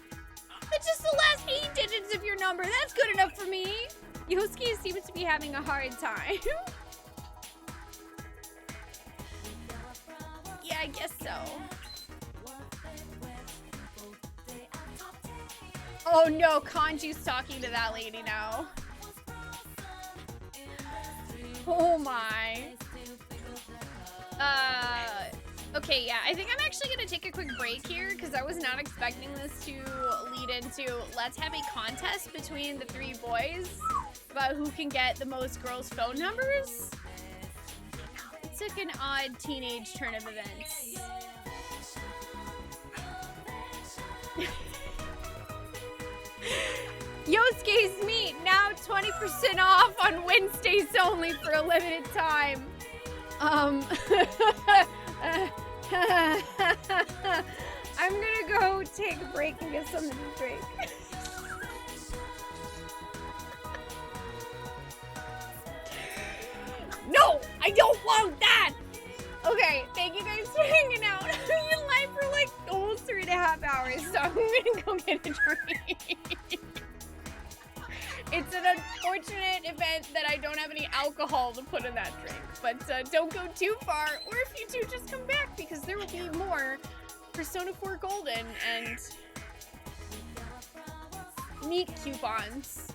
That's just the last 8 digits of your number. That's good enough for me. Yosuke seems to be having a hard time. Yeah, I guess so. Oh no, Kanji's talking to that lady now. Oh my. Okay, yeah, I think I'm actually gonna take a quick break here because I was not expecting this to lead into let's have a contest between the 3 boys about who can get the most girls' phone numbers. It's like an odd teenage turn of events. Yosuke's meat now 20% off on Wednesdays only for a limited time. I'm gonna go take a break and get something to drink. No, I don't want that. Okay, thank you guys for hanging out. I've been live for like almost 3.5 hours, so I'm gonna go get a drink. It's an unfortunate event that I don't have any alcohol to put in that drink, but don't go too far, or if you do, just come back because there will be more Persona 4 Golden and meat coupons.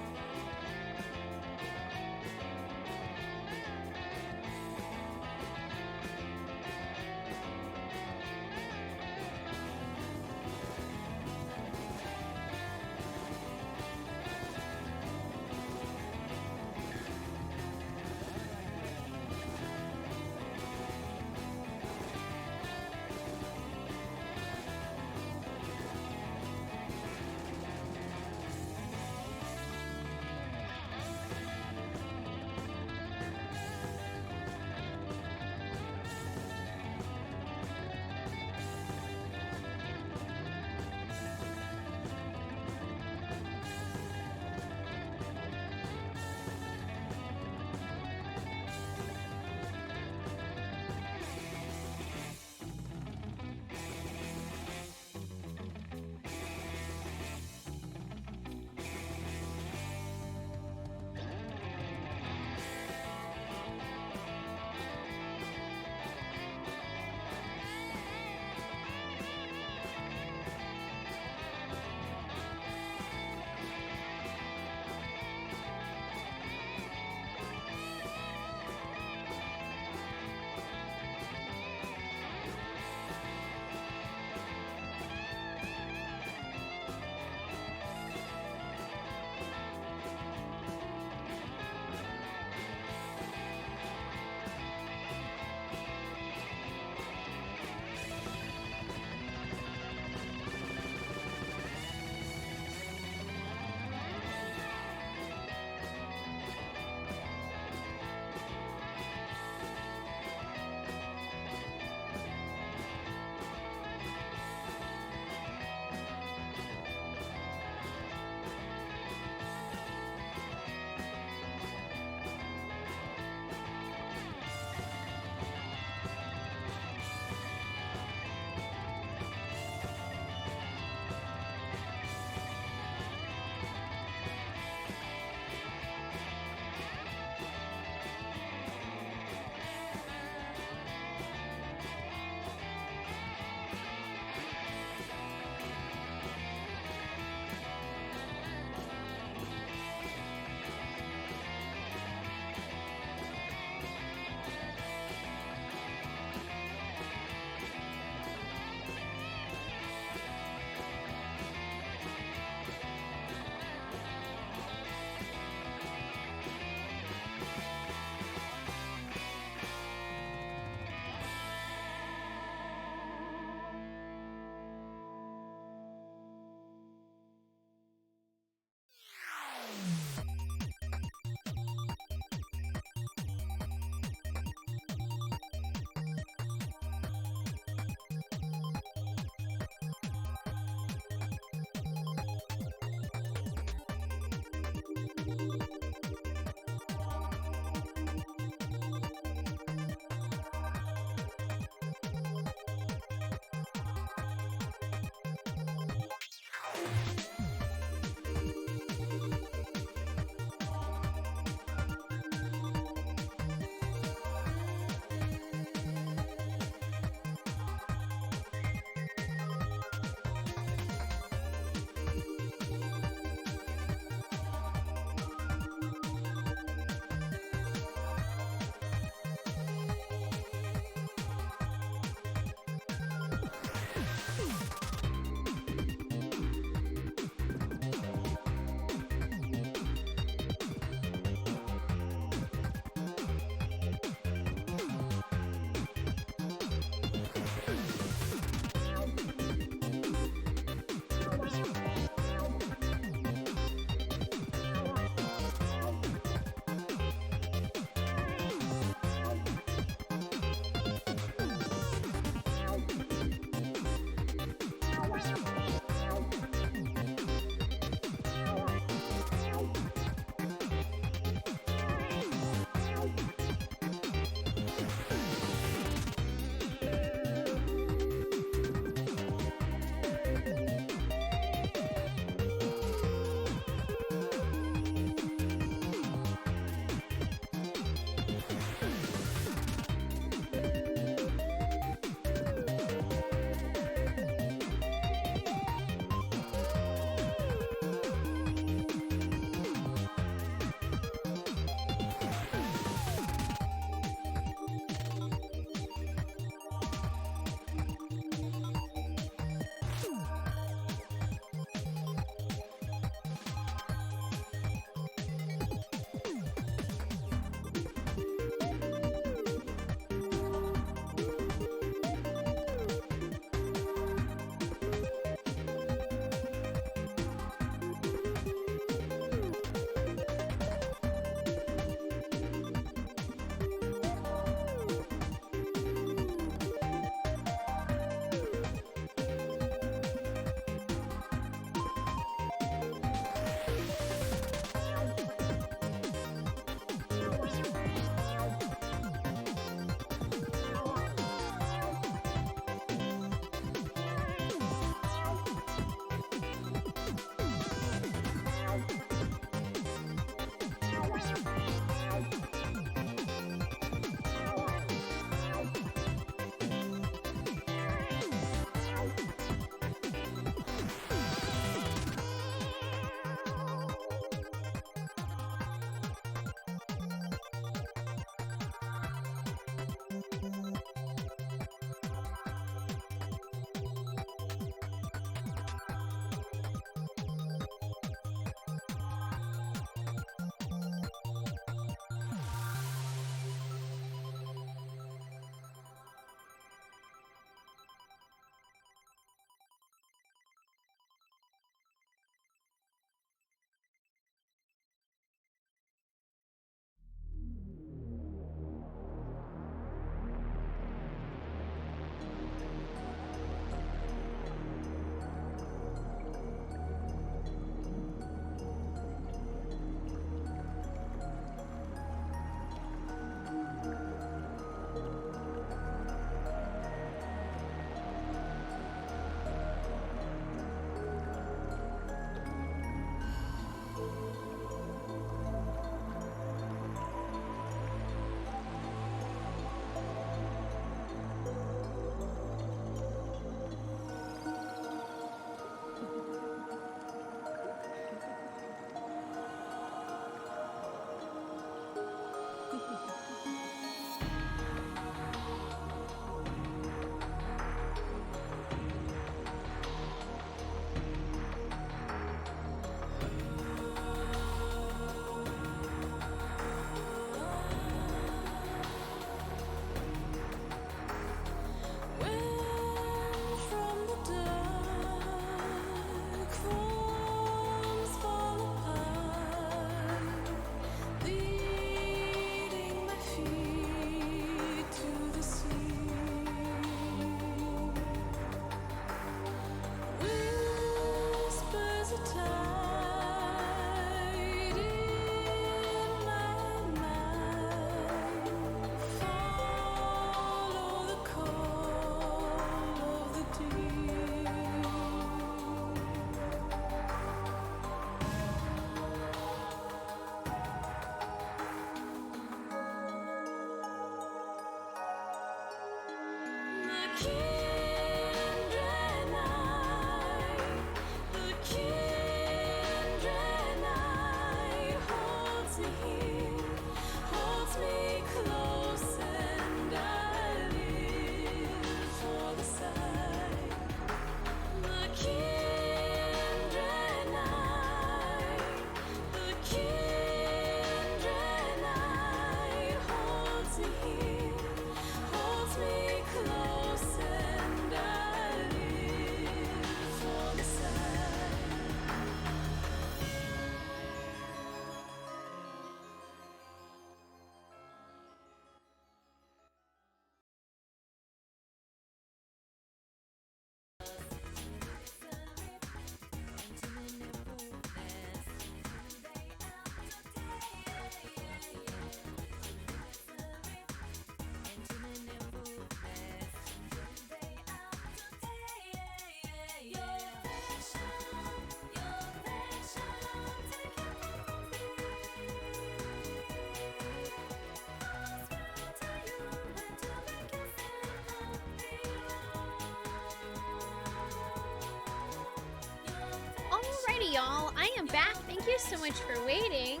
Alrighty, y'all. I am back. Thank you so much for waiting.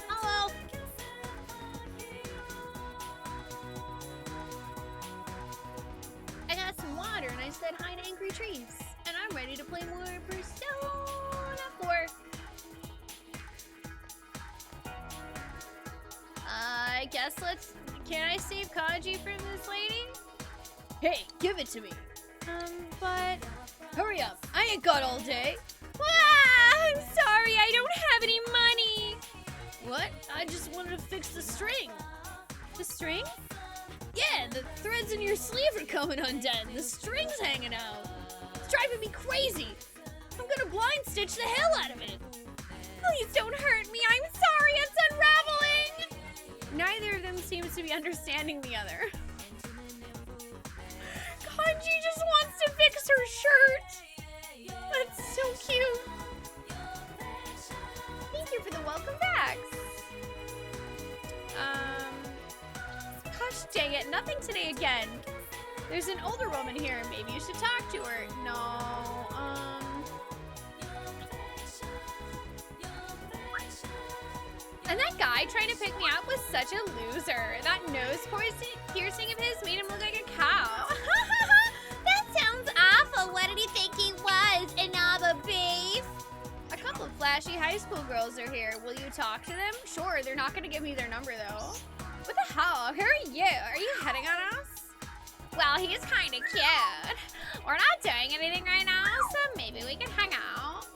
Hello. I got some water and I said hi to Angry Trees. And I'm ready to play more Persona 4. I guess can I save Kanji from this lady? Hey, give it to me. But hurry up. I ain't got all day. Ah, I'm sorry, I don't have any money. What? I just wanted to fix the string. The string? Yeah, the threads in your sleeve are coming undone. The string's hanging out. It's driving me crazy. I'm gonna blind stitch the hell out of it. Please don't hurt me. I'm sorry, it's unraveling. Neither of them seems to be understanding the other. Kanji just wants to fix her shirt. That's so cute. Thank you for the welcome backs. Gosh dang it, nothing today again. There's an older woman here. Maybe you should talk to her. No, And that guy trying to pick me up was such a loser. That nose piercing of his made him look like a cow. That sounds awful. What did he think he was? Inaba beef? A couple of flashy high school girls are here. Will you talk to them? Sure, they're not gonna give me their number though. What the hell? Who are you? Are you hitting on us? Well, he's kinda cute. We're not doing anything right now, so maybe we can hang out.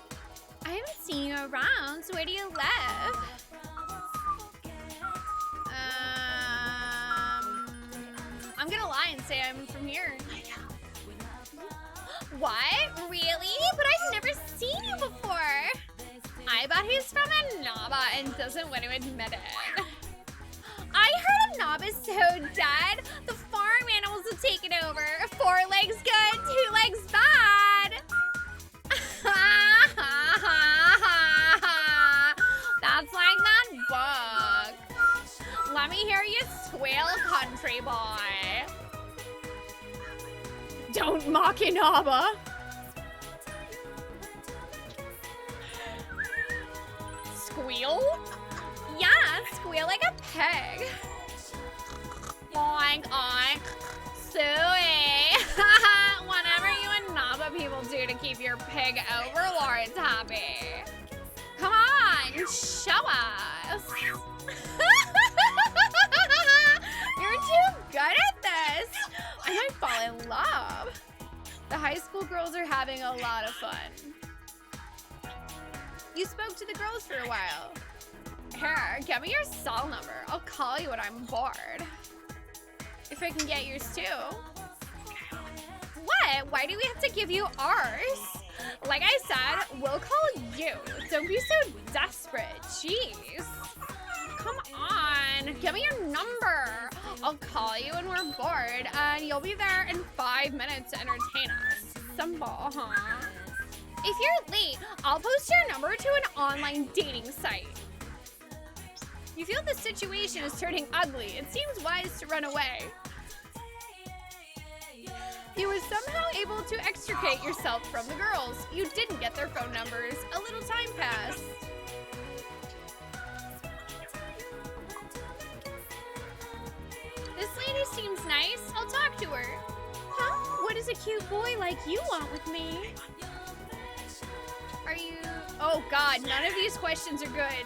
I haven't seen you around, so where do you live? I'm gonna lie and say I'm from here. What? Really? But I've never seen you before. I bet he's from Inaba and doesn't want to admit it. I heard Inaba's so dead. The farm animals have taken over. 4 legs good, 2 legs bad. That's like that book. Let me hear you squeal, country boy. Don't mock Inaba. Squeal? Yeah, squeal like a pig. Oink, oink. Suey. Whatever you Inaba people do to keep your pig overlords happy. Come on, show us. You're too good at this. I might fall in love. The high school girls are having a lot of fun. You spoke to the girls for a while. Here, give me your cell number. I'll call you when I'm bored. If I can get yours too. What? Why do we have to give you ours? Like I said, we'll call you. Don't be so desperate. Jeez. Come on. Give me your number. I'll call you when we're bored, and you'll be there in 5 minutes to entertain us. Simple, huh? If you're late, I'll post your number to an online dating site. You feel the situation is turning ugly. It seems wise to run away. You were somehow able to extricate yourself from the girls. You didn't get their phone numbers. A little time passed. This lady seems nice. I'll talk to her. Huh? What does a cute boy like you want with me? Are you... Oh God, none of these questions are good.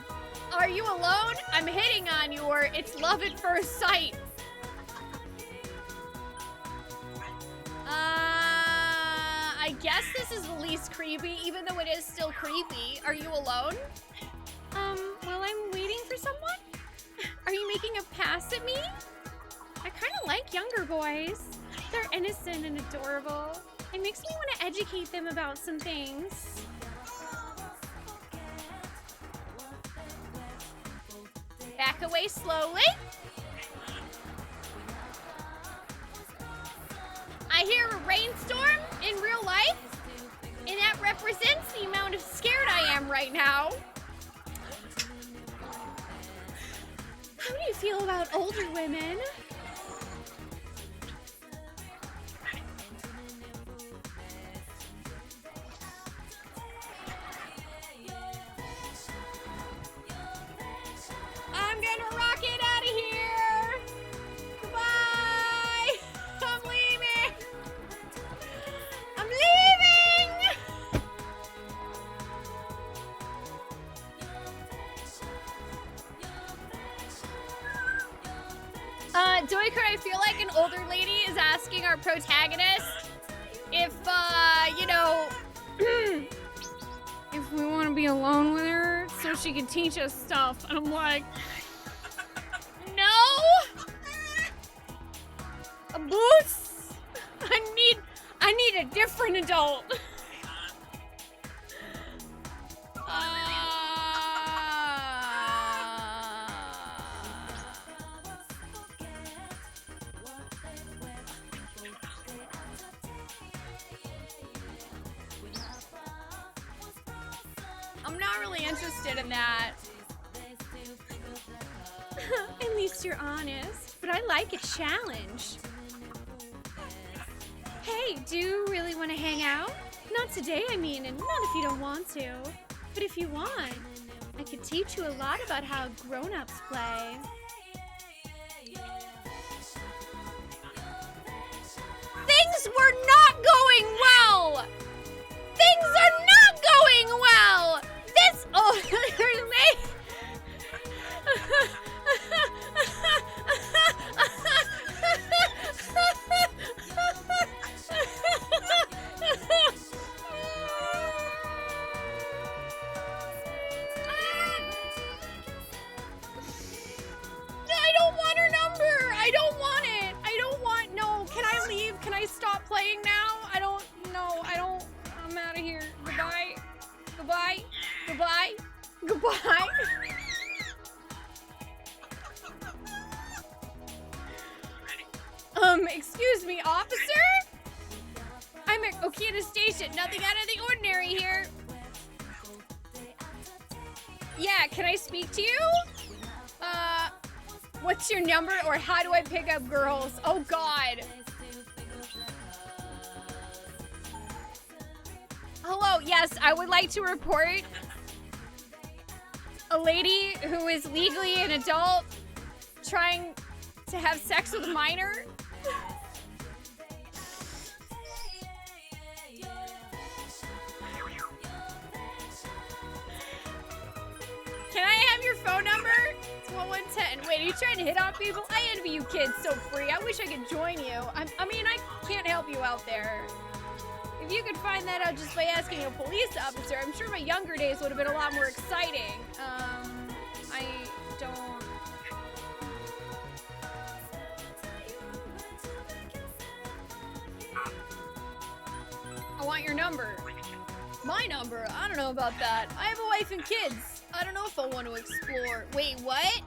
Are you alone? I'm hitting on you, or it's love at first sight. I guess this is the least creepy, even though it is still creepy. Are you alone? Well, I'm waiting for someone? Are you making a pass at me? I kind of like younger boys. They're innocent and adorable. It makes me want to educate them about some things. Back away slowly. I hear a rainstorm in real life, and that represents the amount of scared I am right now. How do you feel about older women? I'm gonna rock it out of here. Goodbye. I'm leaving. I'm leaving. Doika, I feel like an older lady is asking our protagonist if, you know, if we want to be alone with her so she can teach us stuff. And I'm like, no! A boost? I need a different adult. I'm not really interested in that. At least you're honest, but I like a challenge. Hey, do you really want to hang out? Not today, I mean, and not if you don't want to. But if you want, I could teach you a lot about how grown-ups play. Things were not going well! Things are not going well! This older lady... I don't want her number! I don't want it! I don't want... No, can I leave? Can I stop playing now? I don't... No, I don't... I'm out of here. Goodbye. Goodbye. Goodbye. Goodbye. Excuse me, officer? I'm at Okina Station. Nothing out of the ordinary here. Yeah, can I speak to you? What's your number, or how do I pick up girls? Oh, God. Hello, yes, I would like to report a lady who is legally an adult trying to have sex with a minor. Can I have your phone number? It's 1110. Wait, are you trying to hit on people? I envy you kids so free. I wish I could join you. I mean, I can't help you out there. If you could find that out just by asking a police officer, I'm sure my younger days would have been a lot more exciting. I don't... I want your number. My number? I don't know about that. I have a wife and kids. I don't know if I want to explore. Wait, what?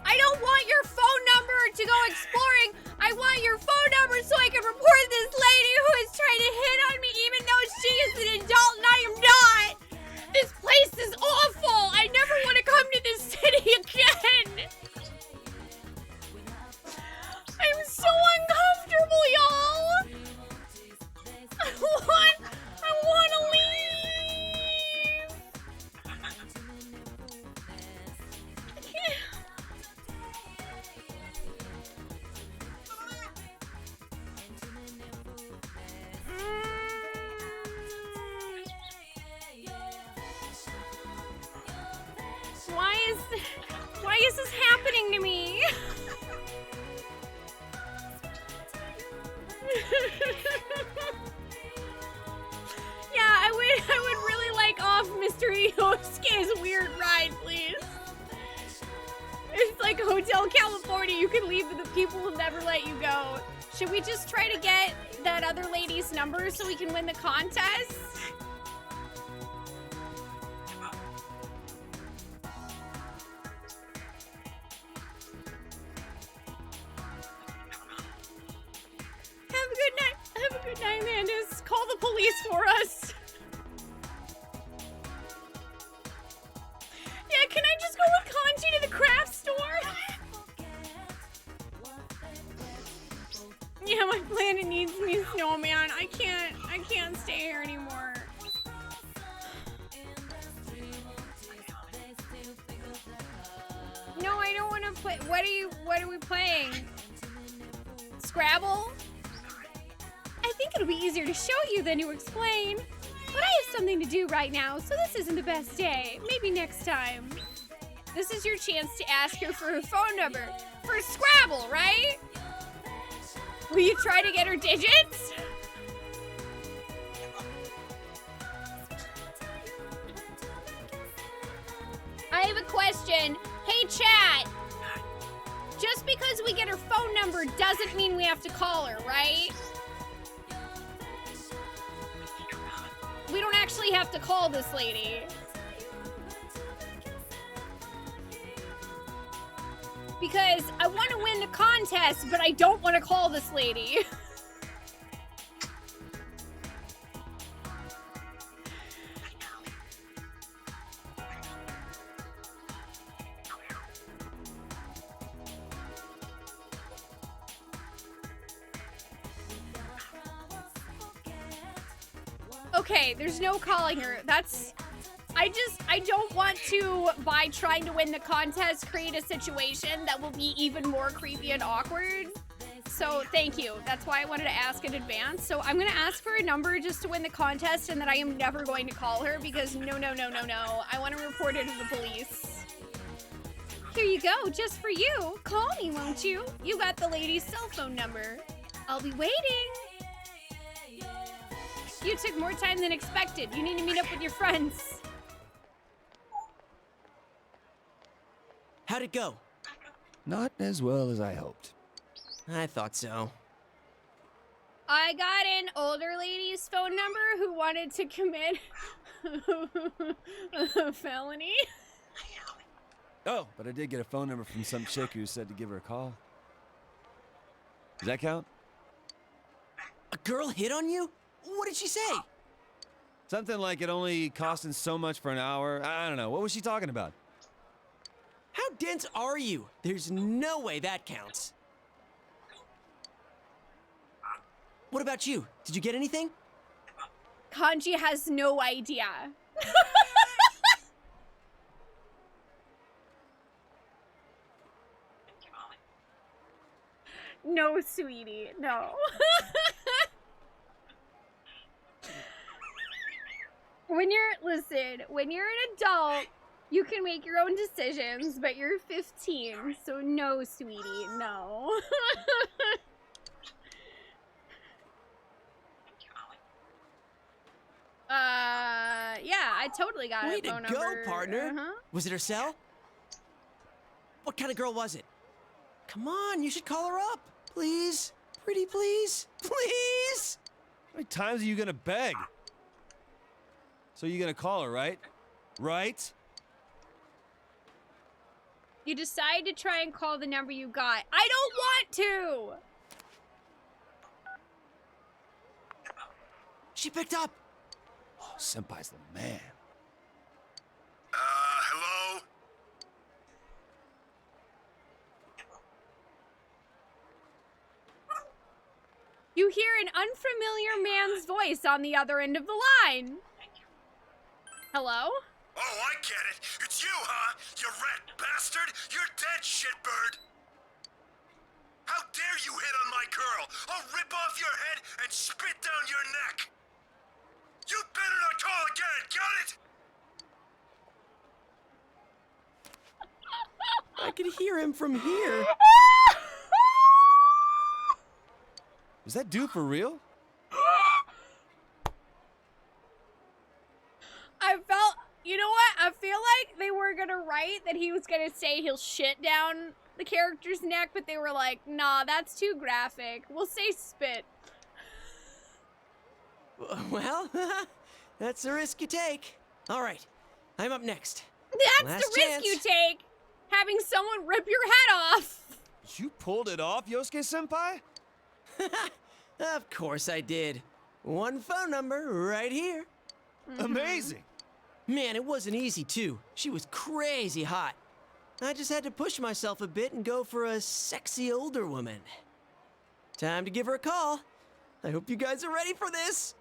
I don't want your phone number to go exploring. I want your phone number so I can report this lady who is trying to hit on me even though she is an adult and I am not. This place is Why is this happening to me? Yeah, I would really like off Mr. Yosuke's weird ride, please. It's like Hotel California. You can leave, but the people will never let you go. Should we just try to get that other lady's number so we can win the contest? Have a good night. Have a good night, Amandus. Call the police for us. Yeah, can I just go with Kanji to the craft store? Yeah, my planet needs me, snowman. I can't stay here anymore. No, I don't want to play. What are we playing? Scrabble? I think it'll be easier to show you than to explain. But I have something to do right now, so this isn't the best day. Maybe next time. This is your chance to ask her for her phone number. For Scrabble, right? Will you try to get her digits? I have a question. Hey, chat. Just because we get her phone number doesn't mean we have to call her, right? We don't actually have to call this lady. Because I want to win the contest, but I don't want to call this lady. Okay, there's no calling her. I don't want to, by trying to win the contest, create a situation that will be even more creepy and awkward. So thank you. That's why I wanted to ask in advance. So I'm gonna ask for a number just to win the contest, and then I am never going to call her because no. I want to report her to the police. Here you go, just for you. Call me, won't you? You got the lady's cell phone number. I'll be waiting. You took more time than expected. You need to meet up with your friends. How'd it go? Not as well as I hoped. I thought so. I got an older lady's phone number who wanted to commit a felony. Oh, but I did get a phone number from some chick who said to give her a call. Does that count? A girl hit on you? What did she say? Something like it only costing so much for an hour. I don't know. What was she talking about? How dense are you? There's no way that counts. What about you? Did you get anything? Kanji has no idea. No, sweetie, no. When you're an adult, you can make your own decisions, but you're 15, so no, sweetie, no. Yeah, I totally got Way a phone to number. go, partner. Uh-huh. Was it her cell? What kind of girl was it? Come on, you should call her up. Please. Pretty please. Please. How many times are you gonna beg? So you're gonna call her, right? Right? You decide to try and call the number you got. I don't want to! She picked up. Oh, Senpai's the man. Hello? You hear an unfamiliar man's voice on the other end of the line. Hello? Oh, I get it. It's you, huh? You rat bastard! You're dead, shitbird! How dare you hit on my girl? I'll rip off your head and spit down your neck! You better not call again, got it? I could hear him from here. Was that dude for real? You know what? I feel like they were gonna write that he was gonna say he'll shit down the character's neck, but they were like, nah, that's too graphic. We'll say spit. Well, that's the risk you take. All right, I'm up next. That's Last the risk chance. you take. Having someone rip your head off. You pulled it off, Yosuke-senpai? Of course I did. One phone number right here. Amazing. Man, it wasn't easy, too. She was crazy hot. I just had to push myself a bit and go for a sexy older woman. Time to give her a call. I hope you guys are ready for this.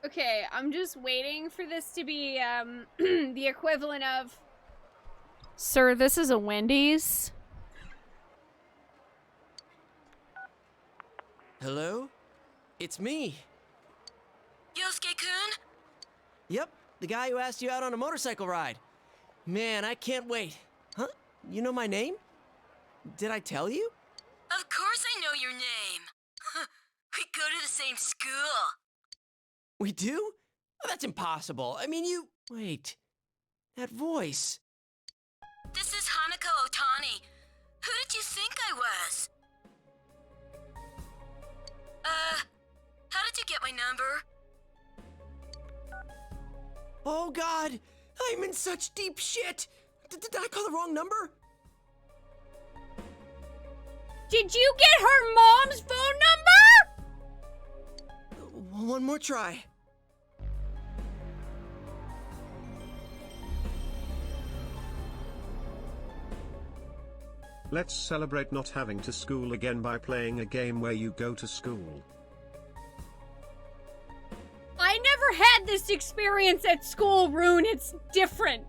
Okay, I'm just waiting for this to be the equivalent of, sir, this is a Wendy's. Hello? It's me. Yosuke-kun? Yep, the guy who asked you out on a motorcycle ride. Man, I can't wait. Huh? You know my name? Did I tell you? Of course I know your name. We go to the same school. We do? Oh, that's impossible. I mean, you... Wait. That voice. This is Hanako Otani. Who did you think I was? How did you get my number? Oh, God! I'm in such deep shit! Did I call the wrong number? Did you get her mom's phone number? One more try. Let's celebrate not having to school again by playing a game where you go to school. I never had this experience at school, Rune. It's different.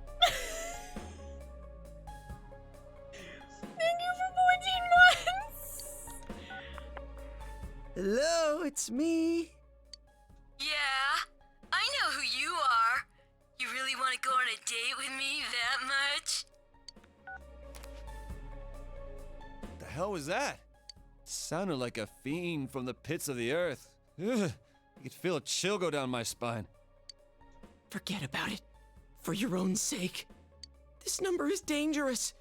Thank you for 14 months. Hello, it's me. Yeah, I know who you are. You really want to go on a date with me that much? The hell was that? Sounded like a fiend from the pits of the earth. Ugh. I could feel a chill go down my spine. Forget about it. For your own sake. This number is dangerous.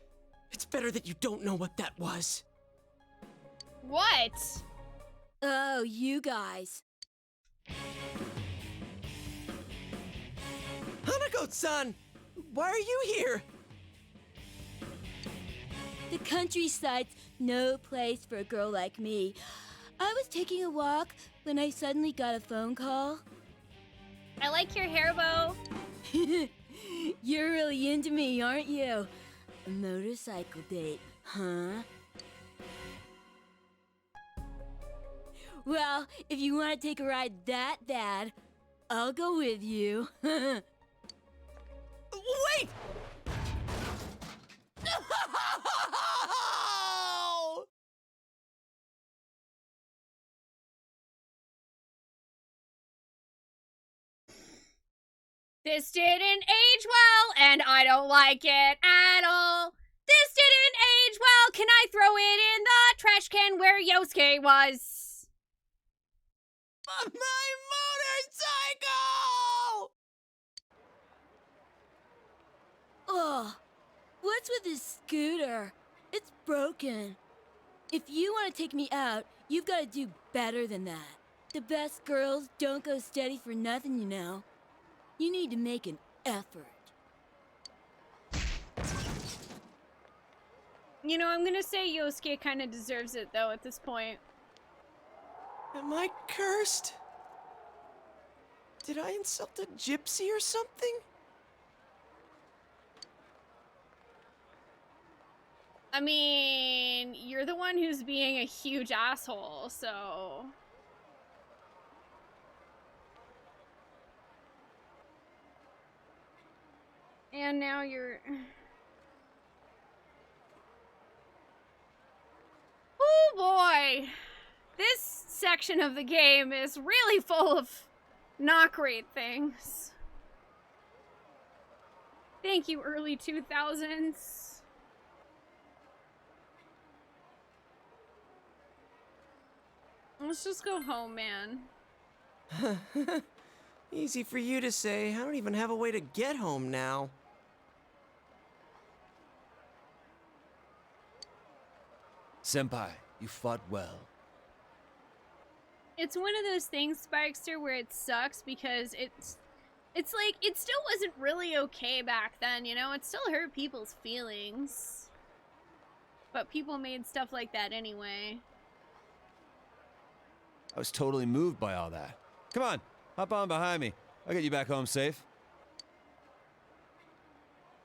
It's better that you don't know what that was. What? Oh, you guys. Hanako-san! Why are you here? The countryside's no place for a girl like me. I was taking a walk when I suddenly got a phone call. I like your hair bow. You're really into me, aren't you? A motorcycle date, huh? Well, if you want to take a ride that bad, I'll go with you. Wait! This didn't age well, and I don't like it at all. This didn't age well. Can I throw it in the trash can where Yosuke was? My motorcycle! Ugh. What's with this scooter? It's broken. If you want to take me out, you've got to do better than that. The best girls don't go steady for nothing, you know. You need to make an effort. You know, I'm gonna say Yosuke kind of deserves it, though, at this point. Am I cursed? Did I insult a gypsy or something? I mean, you're the one who's being a huge asshole, so... And now you're... Oh boy! This section of the game is really full of not great things. Thank you, early 2000s. Let's just go home, man. Easy for you to say. I don't even have a way to get home now. Senpai, you fought well. It's one of those things, Sparkster, where it sucks because it's like, it still wasn't really okay back then, you know? It still hurt people's feelings. But people made stuff like that anyway. I was totally moved by all that. Come on, hop on behind me. I'll get you back home safe.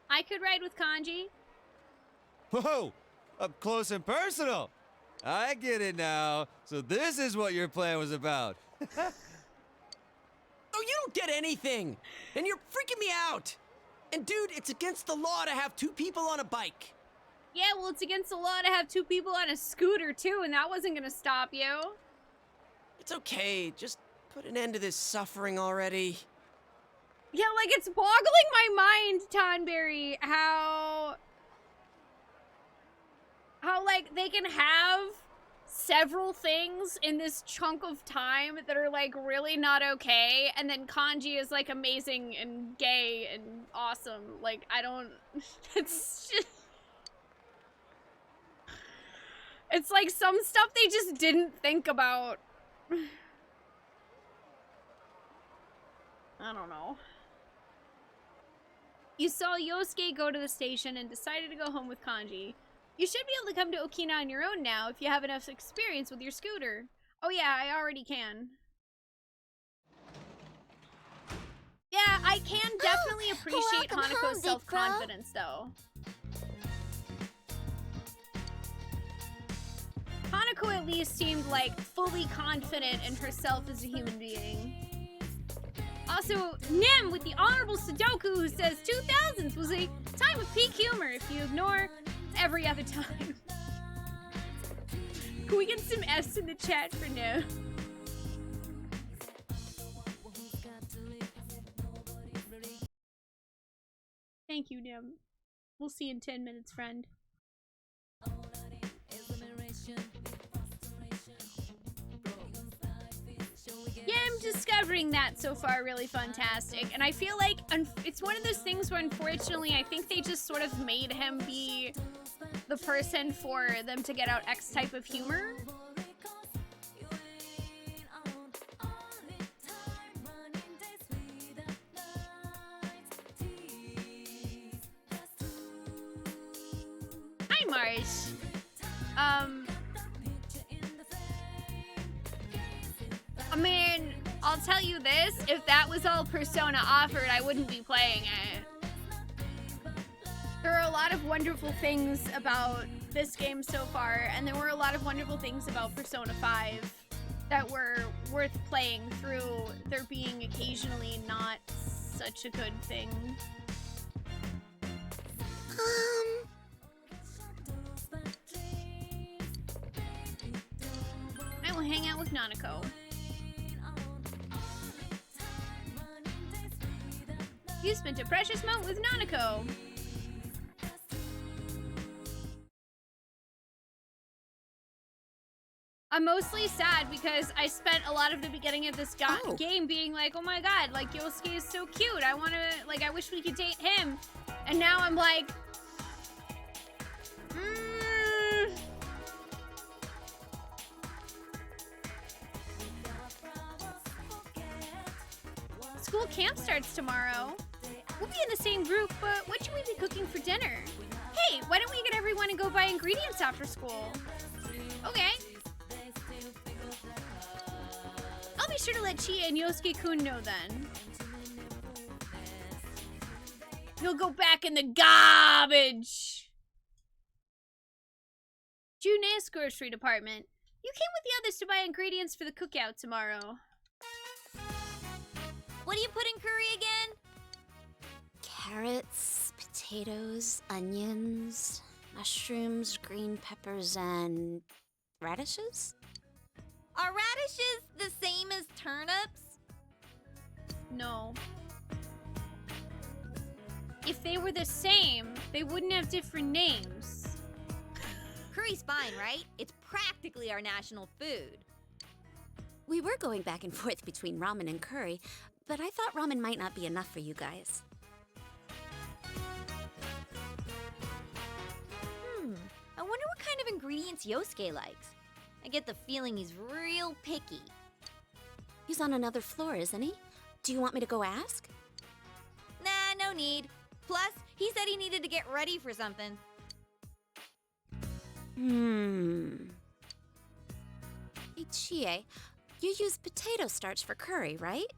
I could ride with Kanji. Whoa! Up close and personal! I get it now. So this is what your plan was about. Oh, you don't get anything! And you're freaking me out! And dude, it's against the law to have two people on a bike. Yeah, well, it's against the law to have two people on a scooter, too, and that wasn't gonna stop you. It's okay, just put an end to this suffering already. Yeah, like, it's boggling my mind, Tonberry, how, like, they can have several things in this chunk of time that are, like, really not okay, and then Kanji is, like, amazing and gay and awesome. Like, I don't... It's just... It's like some stuff they just didn't think about. I don't know. You saw Yosuke go to the station and decided to go home with Kanji. You should be able to come to Okina on your own now if you have enough experience with your scooter. Oh yeah, I already can. Yeah, I can definitely appreciate welcome Hanako's home, self-confidence though. Hanako at least seemed like fully confident in herself as a human being. Also, Nim with the honorable Sudoku who says 2000s was a time of peak humor if you ignore every other time. Can we get some F's in the chat for Nim? Thank you, Nim. We'll see you in 10 minutes, friend. Yeah, I'm discovering that so far really fantastic. And I feel like it's one of those things where unfortunately I think they just sort of made him be the person for them to get out X type of humor. Hi, Marsh. I mean, I'll tell you this, if that was all Persona offered, I wouldn't be playing it. There are a lot of wonderful things about this game so far, and there were a lot of wonderful things about Persona 5 that were worth playing through there being occasionally not such a good thing. I will hang out with Nanako. You spent a precious moment with Nanako. I'm mostly sad because I spent a lot of the beginning of this game being like, oh my god, like, Yosuke is so cute. I want to, like, I wish we could date him. And now I'm like, School camp starts tomorrow. We'll be in the same group, but what should we be cooking for dinner? Hey, why don't we get everyone to go buy ingredients after school? Okay. I'll be sure to let Chia and Yosuke-kun know then. He'll go back in the garbage. June's grocery department. You came with the others to buy ingredients for the cookout tomorrow. What do you put in curry again? Carrots, potatoes, onions, mushrooms, green peppers, and radishes? Are radishes the same as turnips? No. if they were the same, they wouldn't have different names. Curry's fine, right? It's practically our national food. We were going back and forth between ramen and curry, but I thought ramen might not be enough for you guys. I wonder what kind of ingredients Yosuke likes. I get the feeling he's real picky. He's on another floor, isn't he? Do you want me to go ask? Nah, no need. Plus, he said he needed to get ready for something. Hey, Chie, you use potato starch for curry, right?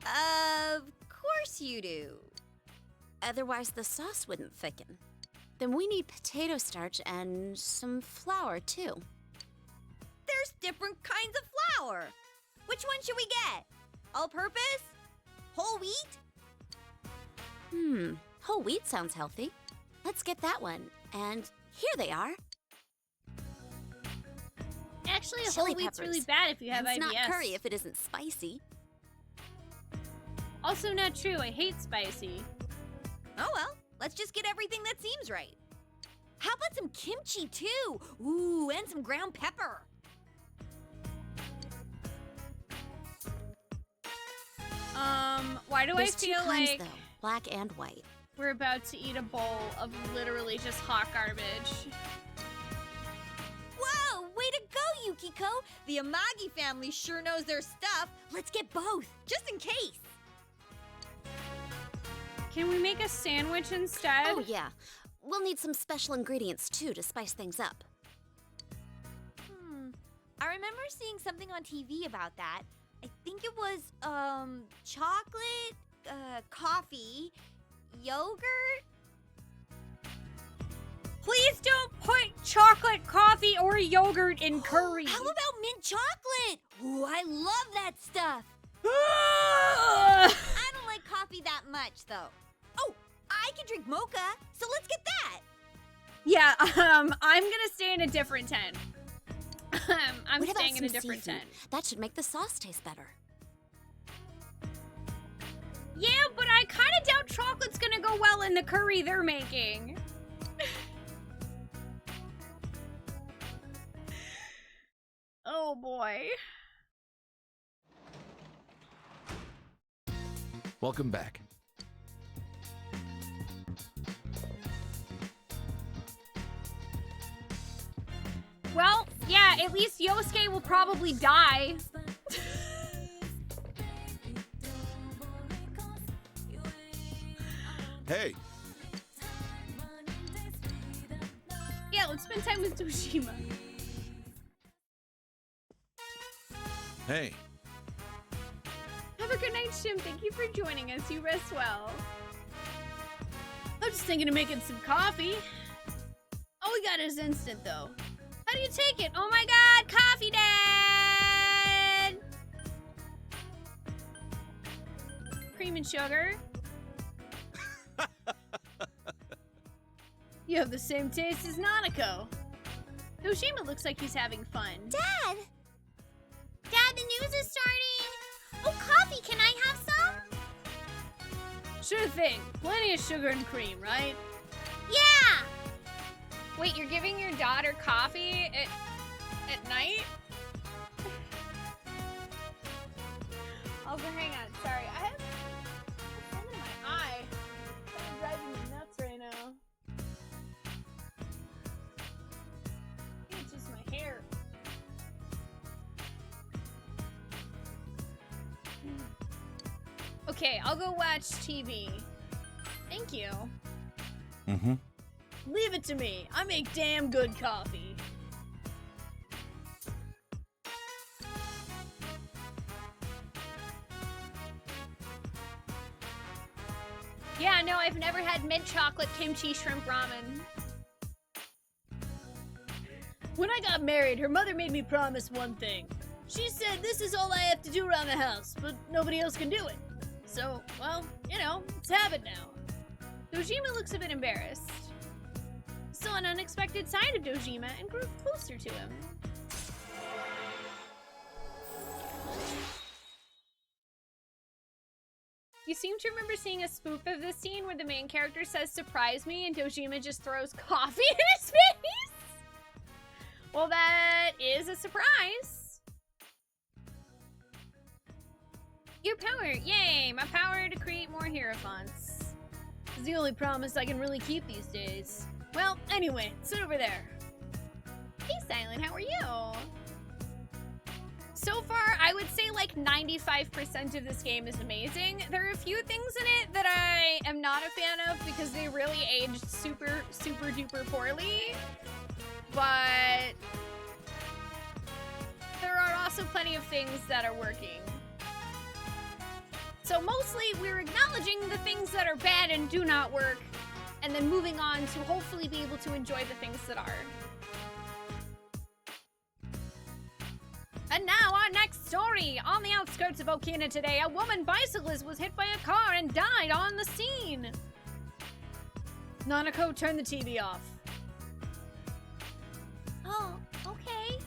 Of course you do. Otherwise, the sauce wouldn't thicken. Then we need potato starch and some flour, too. There's different kinds of flour. Which one should we get? All-purpose? Whole wheat? Whole wheat sounds healthy. Let's get that one. And here they are. Actually, a Chili whole wheat's peppers. really bad if you have It's IBS. not curry if it isn't spicy. Also not true, I hate spicy. Oh well, let's just get everything that seems right. How about some kimchi too? Ooh, and some ground pepper. Why do There's I feel two kinds, like though, black and white. we're about to eat a bowl of literally just hot garbage? Whoa, way to go, Yukiko! The Amagi family sure knows their stuff. Let's get both, just in case. Can we make a sandwich instead? Oh, yeah. We'll need some special ingredients, too, to spice things up. I remember seeing something on TV about that. I think it was, chocolate, coffee, yogurt. Please don't put chocolate, coffee, or yogurt in curry. How about mint chocolate? Ooh, I love that stuff. I don't like coffee that much, though. Oh, I can drink mocha, so let's get that. Yeah, I'm gonna stay in a different tent. I'm What about staying in a some different seafood? tent. That should make the sauce taste better. Yeah, but I kind of doubt chocolate's gonna go well in the curry they're making. Oh boy. Welcome back. Well, yeah, at least Yosuke will probably die. Hey, Yeah, let's spend time with Dojima. hey. Have a good night, Shim. Thank you for joining us. You rest well. I'm just thinking of making some coffee. All we got is instant, though. How do you take it? Oh my god, coffee dad! Cream and sugar. You have the same taste as Nanako. Dojima looks like he's having fun. Dad! Dad, the news is starting! Oh, coffee, can I have some? Sure thing. Plenty of sugar and cream, right? Yeah! Wait, you're giving your daughter coffee at night? Also, hang on. Sorry, I have something in my eye. It's driving me nuts right now. I think it's just my hair. Okay, I'll go watch TV. Thank you. Mm-hmm. Leave it to me. I make damn good coffee. Yeah, no, I've never had mint chocolate kimchi shrimp ramen. When I got married, her mother made me promise one thing. She said this is all I have to do around the house, but nobody else can do it. So, well, you know, it's habit now. Dojima looks a bit embarrassed. Saw an unexpected side of Dojima and grew closer to him. You seem to remember seeing a spoof of this scene where the main character says, "Surprise me," and Dojima just throws coffee in his face? Well, that is a surprise. Your power. Yay, my power to create more hierophants. It's the only promise I can really keep these days. Well, anyway, sit over there. Hey, Silent, how are you? So far, I would say like 95% of this game is amazing. There are a few things in it that I am not a fan of because they really aged super, super duper poorly. But there are also plenty of things that are working. So mostly we're acknowledging the things that are bad and do not work, and then moving on to hopefully be able to enjoy the things that are. And now our next story. On the outskirts of Okina today, a woman bicyclist was hit by a car and died on the scene. Nanako, turn the TV off. Oh, okay.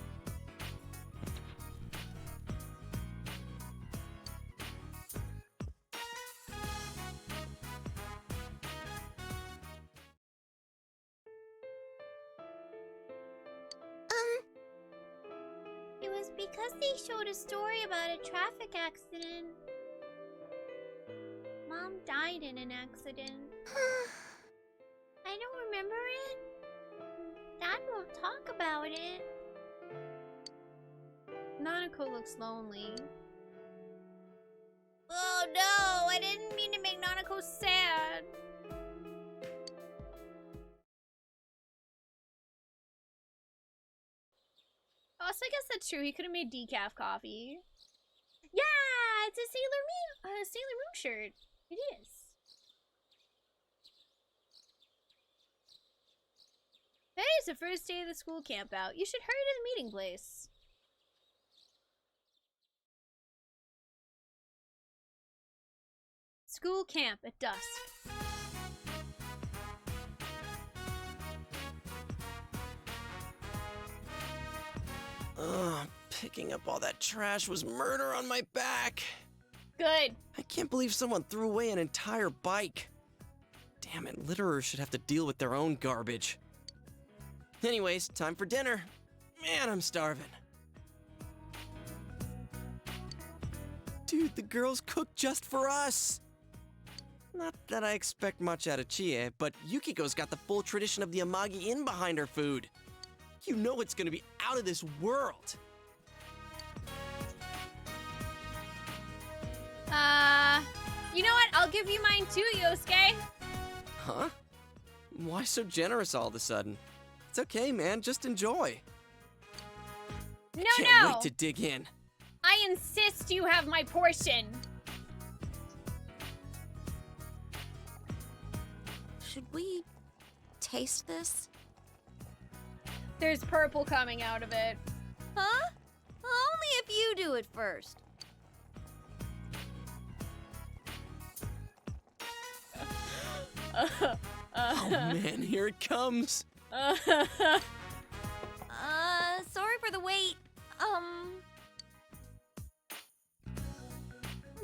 It was because they showed a story about a traffic accident. Mom died in an accident. I don't remember it. Dad won't talk about it. Nanako looks lonely. Oh no, I didn't mean to make Nanako sad. Also, I guess that's true. He could have made decaf coffee. Yeah, it's a Sailor Moon shirt. It is. Today's the first day of the school campout. You should hurry to the meeting place. School camp at dusk. Ugh, picking up all that trash was murder on my back. Good. I can't believe someone threw away an entire bike. Damn it, litterers should have to deal with their own garbage. Anyways, time for dinner. Man, I'm starving. Dude, the girls cooked just for us. Not that I expect much out of Chie, but Yukiko's got the full tradition of the Amagi Inn behind her food. You know it's gonna be out of this world. You know what? I'll give you mine too, Yosuke. Huh? Why so generous all of a sudden? It's okay, man. Just enjoy. No, Can't no. wait to dig in. I insist you have my portion. Should we taste this? There's purple coming out of it. Huh? Only if you do it first. Oh man, here it comes. Sorry for the wait.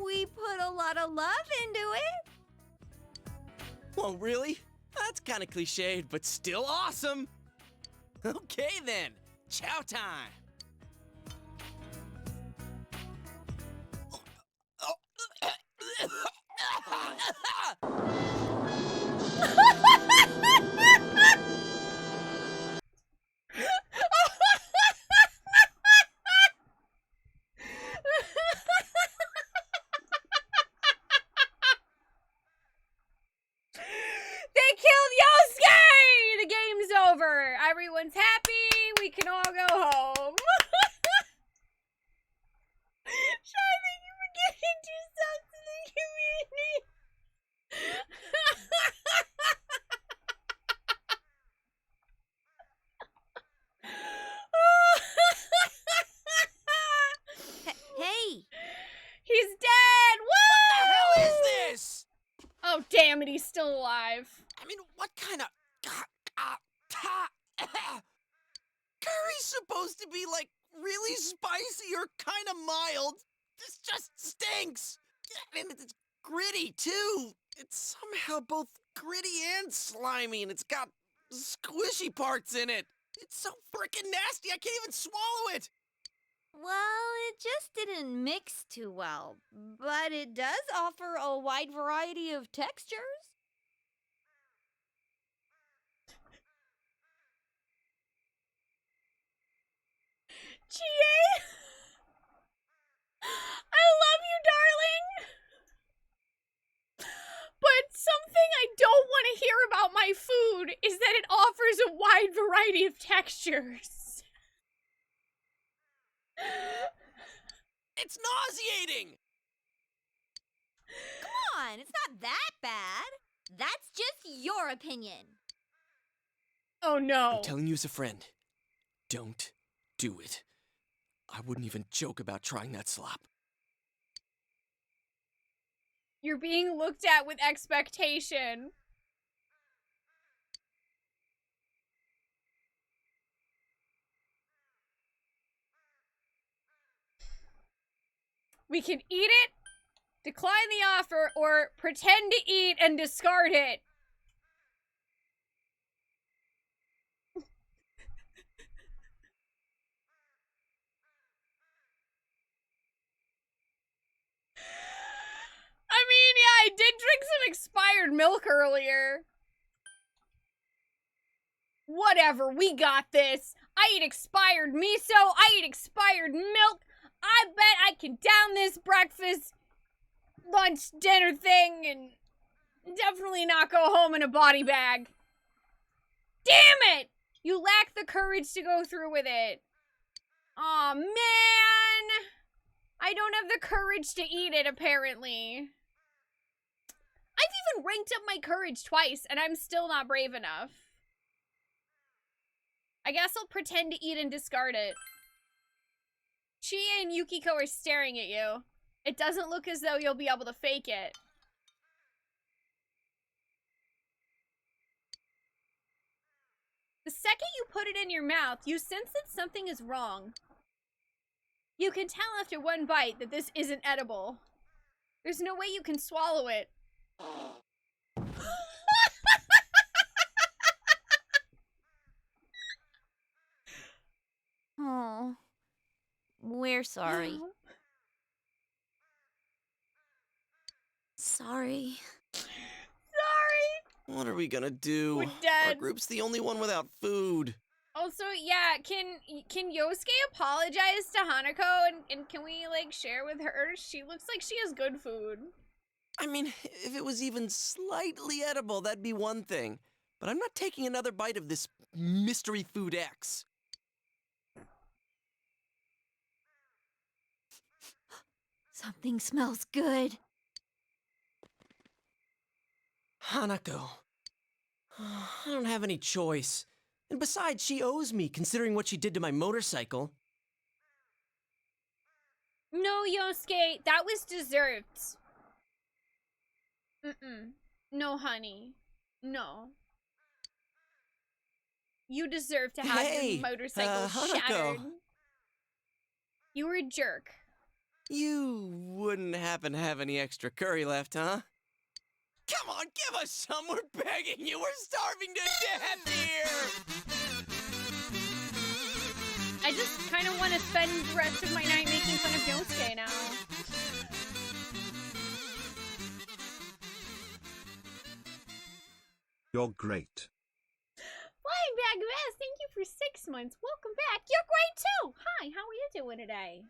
We put a lot of love into it. Well, really? That's kind of cliched, but still awesome. Okay then, chow time. They killed Yosuke! The game's over. Everyone's happy. We can all go home. Shy, thank you for giving 2 subs to the community. Hey! He's dead! Woo! What the hell is this? Oh, damn it, he's still alive. I mean, what kind of... Curry's supposed to be, like, really spicy or kind of mild. This just stinks. I mean, it's gritty, too. It's somehow both gritty and slimy, and it's got squishy parts in it. It's so freaking nasty, I can't even swallow it. Well, it just didn't mix too well, but it does offer a wide variety of textures. GA? I love you, darling! But something I don't want to hear about my food is that it offers a wide variety of textures. It's nauseating! Come on, it's not that bad. That's just your opinion. Oh no. I'm telling you as a friend, don't do it. I wouldn't even joke about trying that slop. You're being looked at with expectation. We can eat it, decline the offer, or pretend to eat and discard it. I mean, yeah, I did drink some expired milk earlier. Whatever, we got this. I eat expired miso, I eat expired milk. I bet I can down this breakfast, lunch, dinner thing and definitely not go home in a body bag. Damn it! You lack the courage to go through with it. Aw, man! I don't have the courage to eat it, apparently. I've even ranked up my courage twice, and I'm still not brave enough. I guess I'll pretend to eat and discard it. Chie and Yukiko are staring at you. It doesn't look as though you'll be able to fake it. The second you put it in your mouth, you sense that something is wrong. You can tell after one bite that this isn't edible. There's no way you can swallow it. Oh, we're sorry. Sorry. Sorry! What are we gonna do? We're dead. Our group's the only one without food. Also, yeah, can Yosuke apologize to Hanako and can we, like, share with her? She looks like she has good food. I mean, if it was even slightly edible, that'd be one thing. But I'm not taking another bite of this mystery food X. Something smells good. Hanako. I don't have any choice. And besides, she owes me, considering what she did to my motorcycle. No, Yosuke, that was deserved. No, honey. No. You deserve to have your motorcycle shattered. You were a jerk. You wouldn't happen to have any extra curry left, huh? Come on, give us some! We're begging you! We're starving to death here! I just kind of want to spend the rest of my night making fun of Yosuke now. You're great. Flying Bag of S, thank you for 6 months. Welcome back. You're great too. Hi, how are you doing today?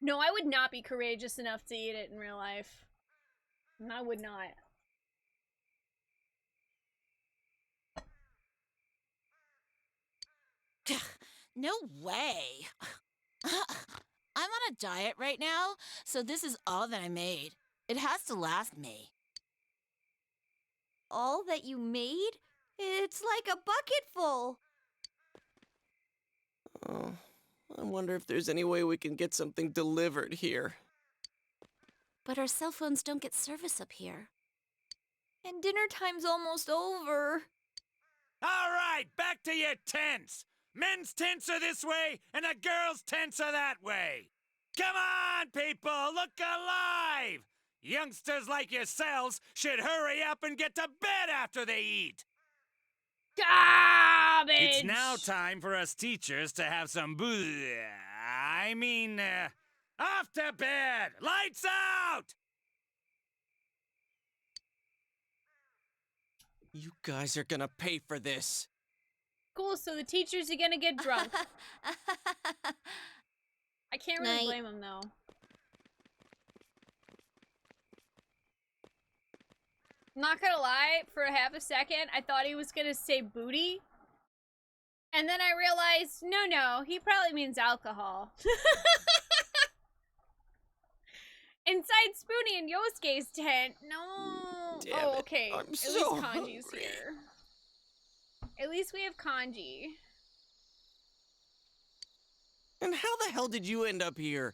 No, I would not be courageous enough to eat it in real life. I would not. No way. I'm on a diet right now, so this is all that I made. It has to last me. All that you made? It's like a bucket full. Oh, I wonder if there's any way we can get something delivered here. But our cell phones don't get service up here. And dinner time's almost over. All right, back to your tents. Men's tents are this way, and the girls' tents are that way. Come on, people, look alive! Youngsters like yourselves should hurry up and get to bed after they eat. Garbage! It's now time for us teachers to have some off to bed! Lights out! You guys are gonna pay for this. Cool, so the teachers are gonna get drunk. I can't really Night. blame them, though. Not gonna lie, for half a second, I thought he was gonna say booty. And then I realized, no, he probably means alcohol. Inside Spoonee and Yosuke's tent. No. Damn oh, it. okay. I'm At so least Kanji's hungry. here. At least we have Kanji. And how the hell did you end up here?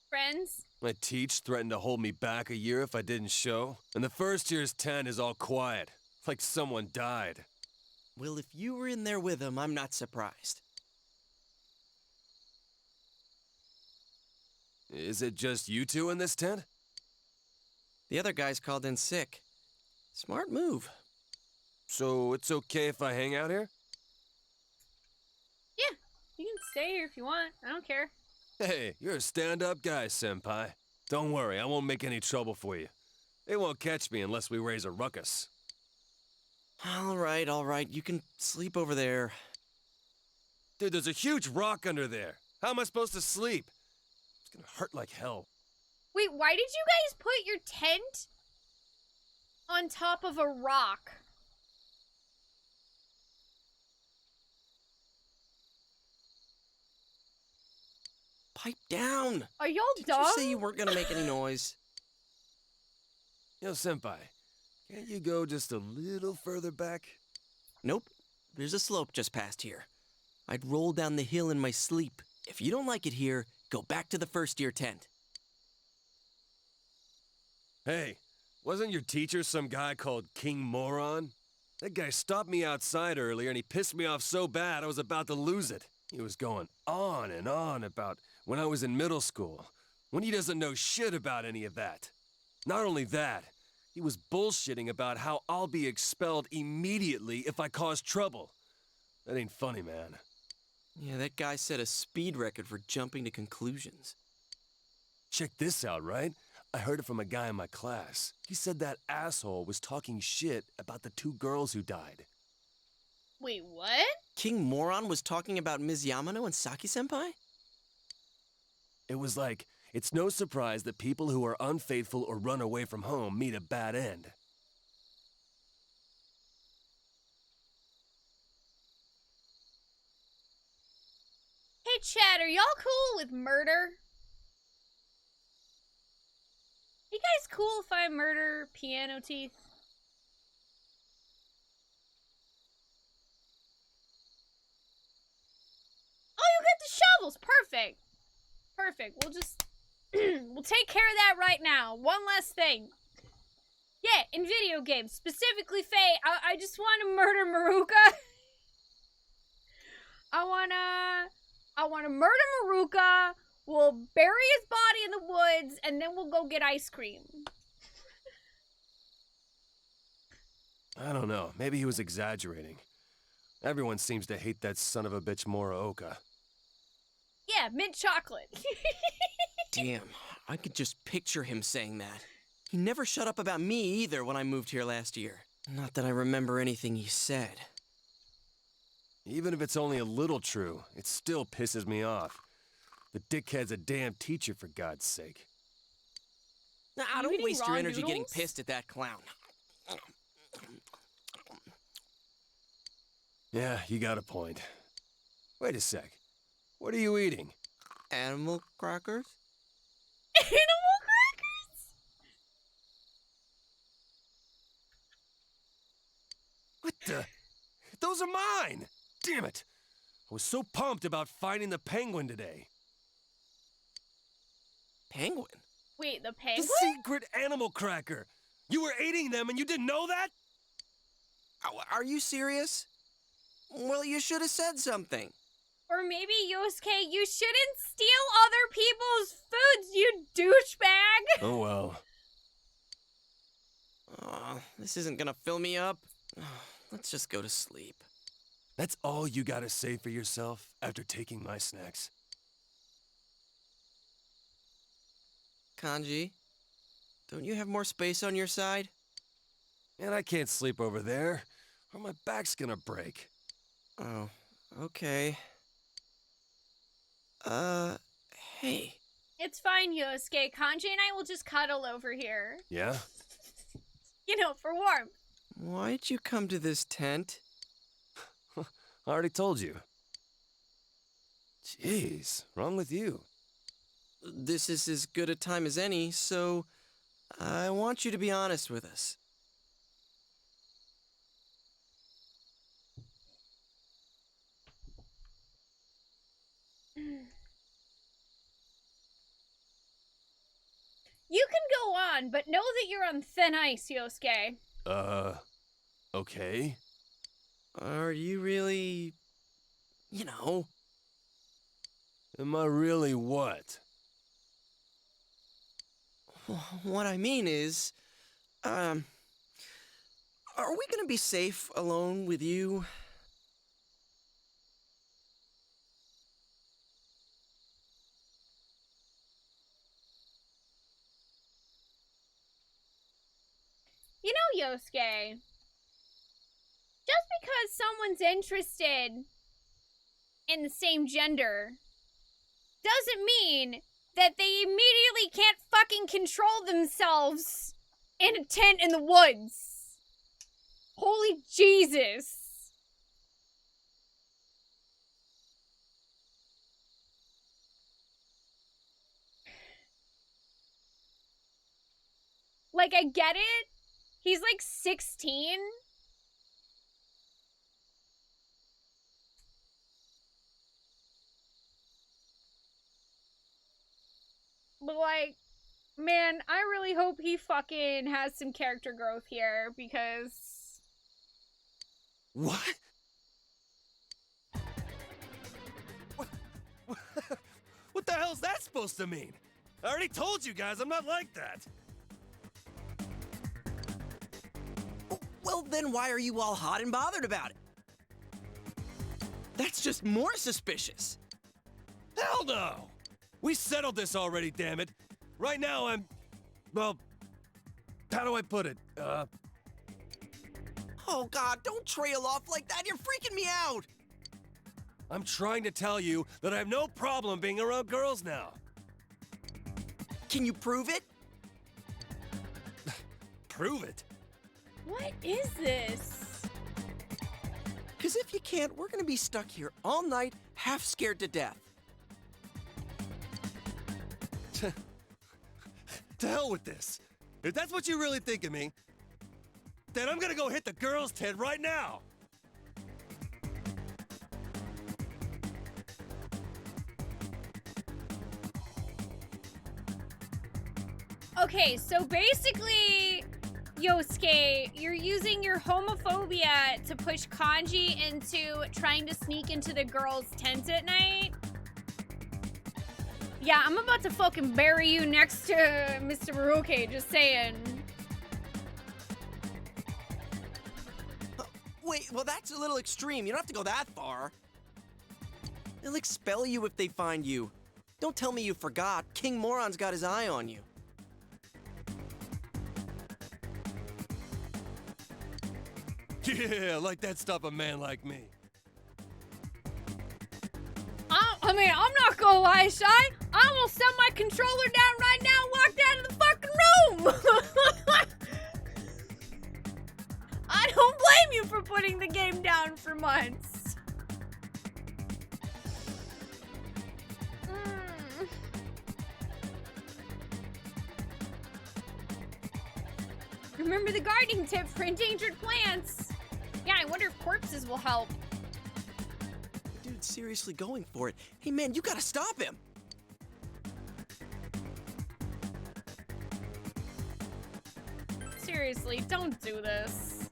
Friends? My teach threatened to hold me back a year if I didn't show, and the first year's tent is all quiet, like someone died. Well, if you were in there with him, I'm not surprised. Is it just you two in this tent? The other guys called in sick. Smart move. So it's okay if I hang out here? Yeah, you can stay here if you want. I don't care. Hey, you're a stand-up guy, senpai. Don't worry, I won't make any trouble for you. They won't catch me unless we raise a ruckus. All right. You can sleep over there. Dude, there's a huge rock under there. How am I supposed to sleep? It's gonna hurt like hell. Wait, why did you guys put your tent on top of a rock? Pipe down. Are y'all Did dumb? you say you weren't gonna make any noise? Yo, senpai, can't you go just a little further back? Nope. There's a slope just past here. I'd roll down the hill in my sleep. If you don't like it here, go back to the first year tent. Hey, wasn't your teacher some guy called King Moron? That guy stopped me outside earlier and he pissed me off so bad I was about to lose it. He was going on and on about when I was in middle school, when he doesn't know shit about any of that. Not only that, he was bullshitting about how I'll be expelled immediately if I cause trouble. That ain't funny, man. Yeah, that guy set a speed record for jumping to conclusions. Check this out, right? I heard it from a guy in my class. He said that asshole was talking shit about the 2 girls who died. Wait, what? King Moron was talking about Ms. Yamano and Saki-senpai? It was like, it's no surprise that people who are unfaithful or run away from home meet a bad end. Hey, Chad, are y'all cool with murder? You guys cool if I murder Piano Teeth? Oh, you got the shovels. Perfect. Perfect. We'll just... we'll take care of that right now. One last thing. Yeah, in video games. Specifically, Faye, I just want to murder Maruka. I wanna murder Maruka. We'll bury his body in the woods, and then we'll go get ice cream. I don't know. Maybe he was exaggerating. Everyone seems to hate that son of a bitch Muraoka. Yeah, mint chocolate. Damn, I could just picture him saying that. He never shut up about me either when I moved here last year. Not that I remember anything he said. Even if it's only a little true, it still pisses me off. The dickhead's a damn teacher, for God's sake. Now, You don't eating waste raw your energy getting noodles? pissed at that clown. Yeah, you got a point. Wait a sec. What are you eating? Animal crackers? Animal crackers? What the? Those are mine! Damn it! I was so pumped about finding the penguin today. Penguin? Wait, the The penguin? secret animal cracker! You were eating them and you didn't know that? Oh, are you serious? Well, you should have said something. Or maybe, Yosuke, you shouldn't steal other people's foods, you douchebag! Oh well. This isn't gonna fill me up. Let's just go to sleep. That's all you gotta say for yourself after taking my snacks? Kanji, don't you have more space on your side? Man, I can't sleep over there, or my back's gonna break. Oh, okay. Hey. It's fine, Yosuke. Kanji and I will just cuddle over here. Yeah? You know, for warmth. Why'd you come to this tent? I already told you. Jeez, wrong with you? This is as good a time as any, so I want you to be honest with us. You can go on, but know that you're on thin ice, Yosuke. Okay. Are you really... Am I really what? What I mean is, are we gonna be safe alone with you? You know, Yosuke, just because someone's interested in the same gender doesn't mean that they immediately can't fucking control themselves in a tent in the woods. Holy Jesus. Like, I get it. He's like 16. But like, man, I really hope he fucking has some character growth here, because... What? What the hell's that supposed to mean? I already told you guys I'm not like that. Well, then why are you all hot and bothered about it? That's just more suspicious. Hell no! We settled this already, damn it. Right now I'm... well... how do I put it? Oh God, don't trail off like that, you're freaking me out! I'm trying to tell you that I have no problem being around girls now. Can you prove it? Prove it? What is this? Because if you can't, we're gonna be stuck here all night, half scared to death. To hell with this. If that's what you really think of me, then I'm gonna go hit the girls' tent right now. Okay, so basically, Yosuke, you're using your homophobia to push Kanji into trying to sneak into the girls' tent at night? Yeah, I'm about to fucking bury you next to Mr. Muroke, just saying. Wait, well that's a little extreme. You don't have to go that far. They'll expel you if they find you. Don't tell me you forgot. King Moron's got his eye on you. Yeah, like that stop a man like me. I mean, I'm not gonna lie, Shy. I'm gonna set my controller down right now and walk down to the fucking room. I don't blame you for putting the game down for months. Remember the gardening tip for endangered plants. Yeah, I wonder if corpses will help. The dude's seriously going for it. Hey man, you gotta stop him. Seriously, don't do this.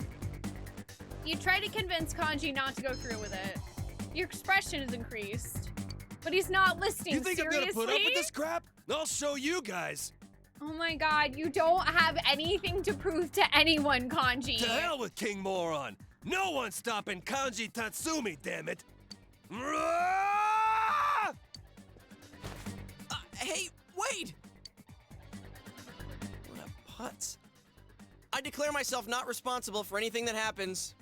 You try to convince Kanji not to go through with it. Your expression is increased. But he's not listening, You think seriously? I'm gonna put up with this crap? I'll show you guys. Oh my god, you don't have anything to prove to anyone, Kanji. To hell with King Moron. No one's stopping Kanji Tatsumi, damn it. Hey, wait! What a putz. I declare myself not responsible for anything that happens.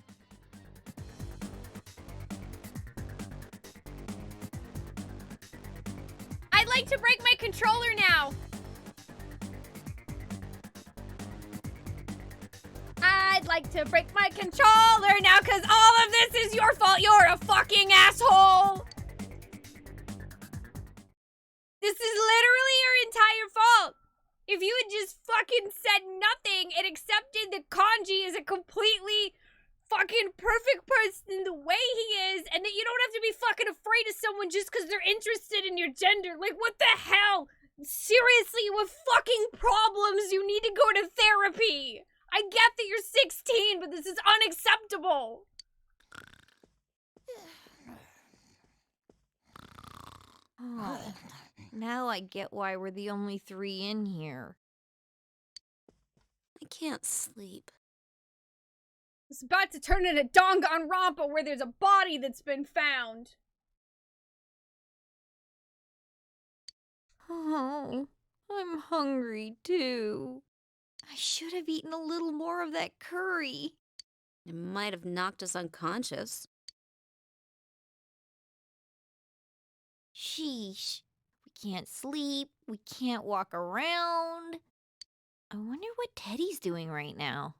I'd like to break my controller now. I'd like to break my controller now because all of this is your fault. You're a fucking asshole. This is literally your entire fault. If you had just fucking said nothing and accepted that Kanji is a completely fucking perfect person the way he is, and that you don't have to be fucking afraid of someone just because they're interested in your gender. Like, what the hell? Seriously, you have fucking problems. You need to go to therapy. I get that you're 16, but this is unacceptable. Oh, now I get why we're the only 3 in here. I can't sleep. It's about to turn into Danganronpa where there's a body that's been found. Oh, I'm hungry too. I should have eaten a little more of that curry. It might have knocked us unconscious. Sheesh. We can't sleep. We can't walk around. I wonder what Teddy's doing right now.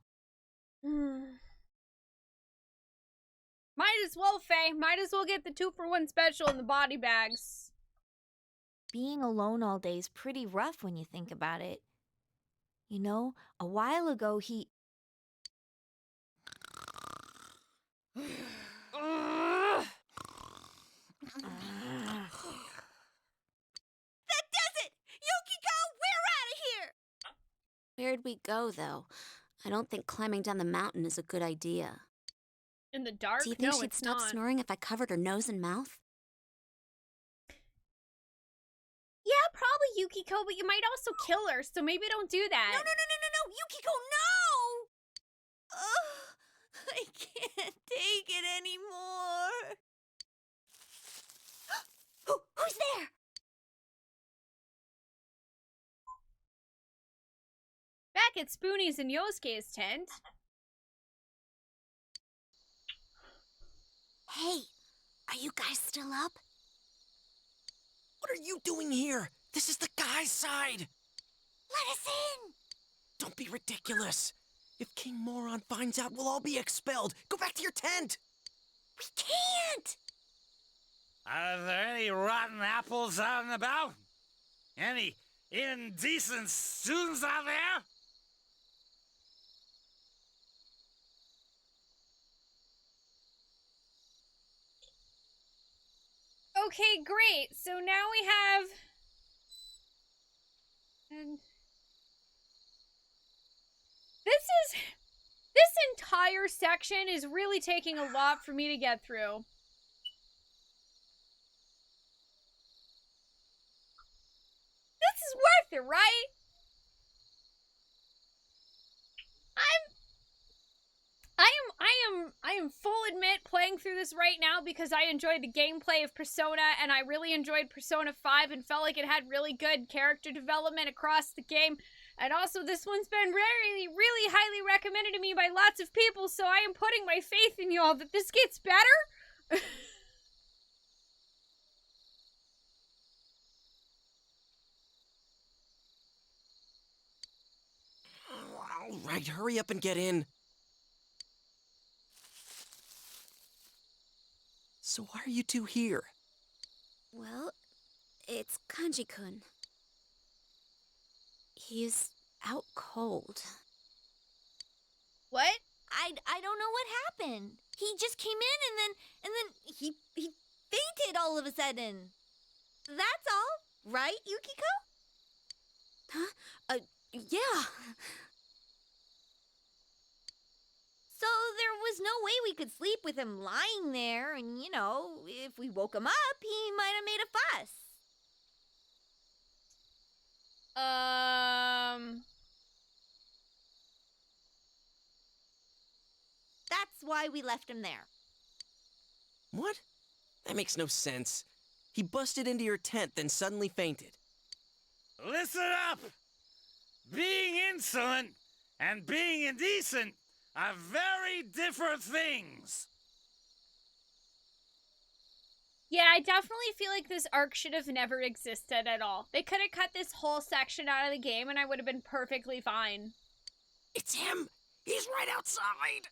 Might as well, Faye. Might as well get the 2-for-1 special in the body bags. Being alone all day is pretty rough when you think about it. You know, a while ago he... That does it! Yukiko, we're out of here! Where'd we go, though? I don't think climbing down the mountain is a good idea. In the dark? Do you think No, she'd it's stop not. snoring if I covered her nose and mouth? Yeah, probably Yukiko, but you might also kill her, so maybe don't do that. No, Yukiko, no! Ugh, I can't take it anymore. Who's there? Back at Spoonie's and Yosuke's tent. Hey, are you guys still up? What are you doing here? This is the guy's side. Let us in! Don't be ridiculous. If King Moron finds out, we'll all be expelled. Go back to your tent. We can't! Are there any rotten apples out and about? Any indecent students out there? Okay, great. So now we have... And... This entire section is really taking a lot for me to get through. This is worth it, right? I am full admit playing through this right now because I enjoyed the gameplay of Persona, and I really enjoyed Persona 5 and felt like it had really good character development across the game. And also, this one's been really, really highly recommended to me by lots of people, so I am putting my faith in y'all that this gets better. All right, hurry up and get in. So why are you two here? Well, it's Kanji-kun. He's out cold. What? I don't know what happened. He just came in and then he fainted all of a sudden. That's all, right, Yukiko? Huh? Yeah. So there was no way we could sleep with him lying there, and you know, if we woke him up, he might have made a fuss. That's why we left him there. What? That makes no sense. He busted into your tent, then suddenly fainted. Listen up! Being insolent and being indecent are very different things. Yeah, I definitely feel like this arc should have never existed at all. They could have cut this whole section out of the game and I would have been perfectly fine. It's him! He's right outside!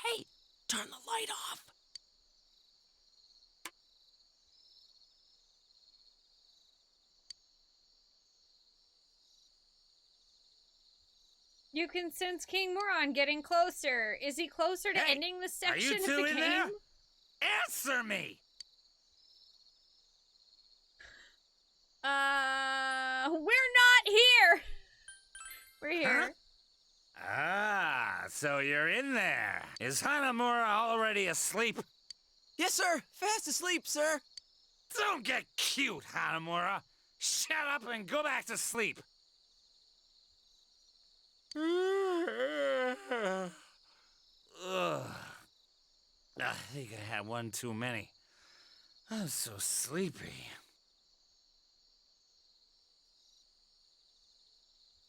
Hey, turn the light off. You can sense King Moron getting closer. Is he closer to ending the section of the Are you two in game? there? Answer me! We're not here. We're here. Huh? Ah, so you're in there. Is Hanamura already asleep? Yes, sir. Fast asleep, sir. Don't get cute, Hanamura. Shut up and go back to sleep. Ugh. I think I had one too many. I'm so sleepy.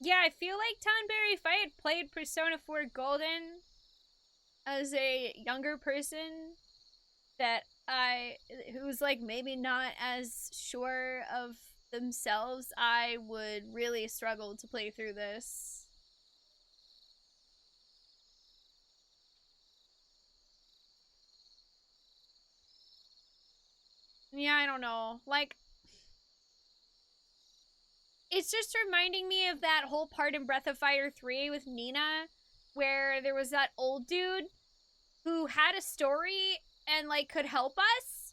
Yeah, I feel like Tonberry, if I had played Persona 4 Golden as a younger person who's like maybe not as sure of themselves, I would really struggle to play through this. Yeah, I don't know. Like, it's just reminding me of that whole part in Breath of Fire 3 with Nina, where there was that old dude who had a story and, like, could help us.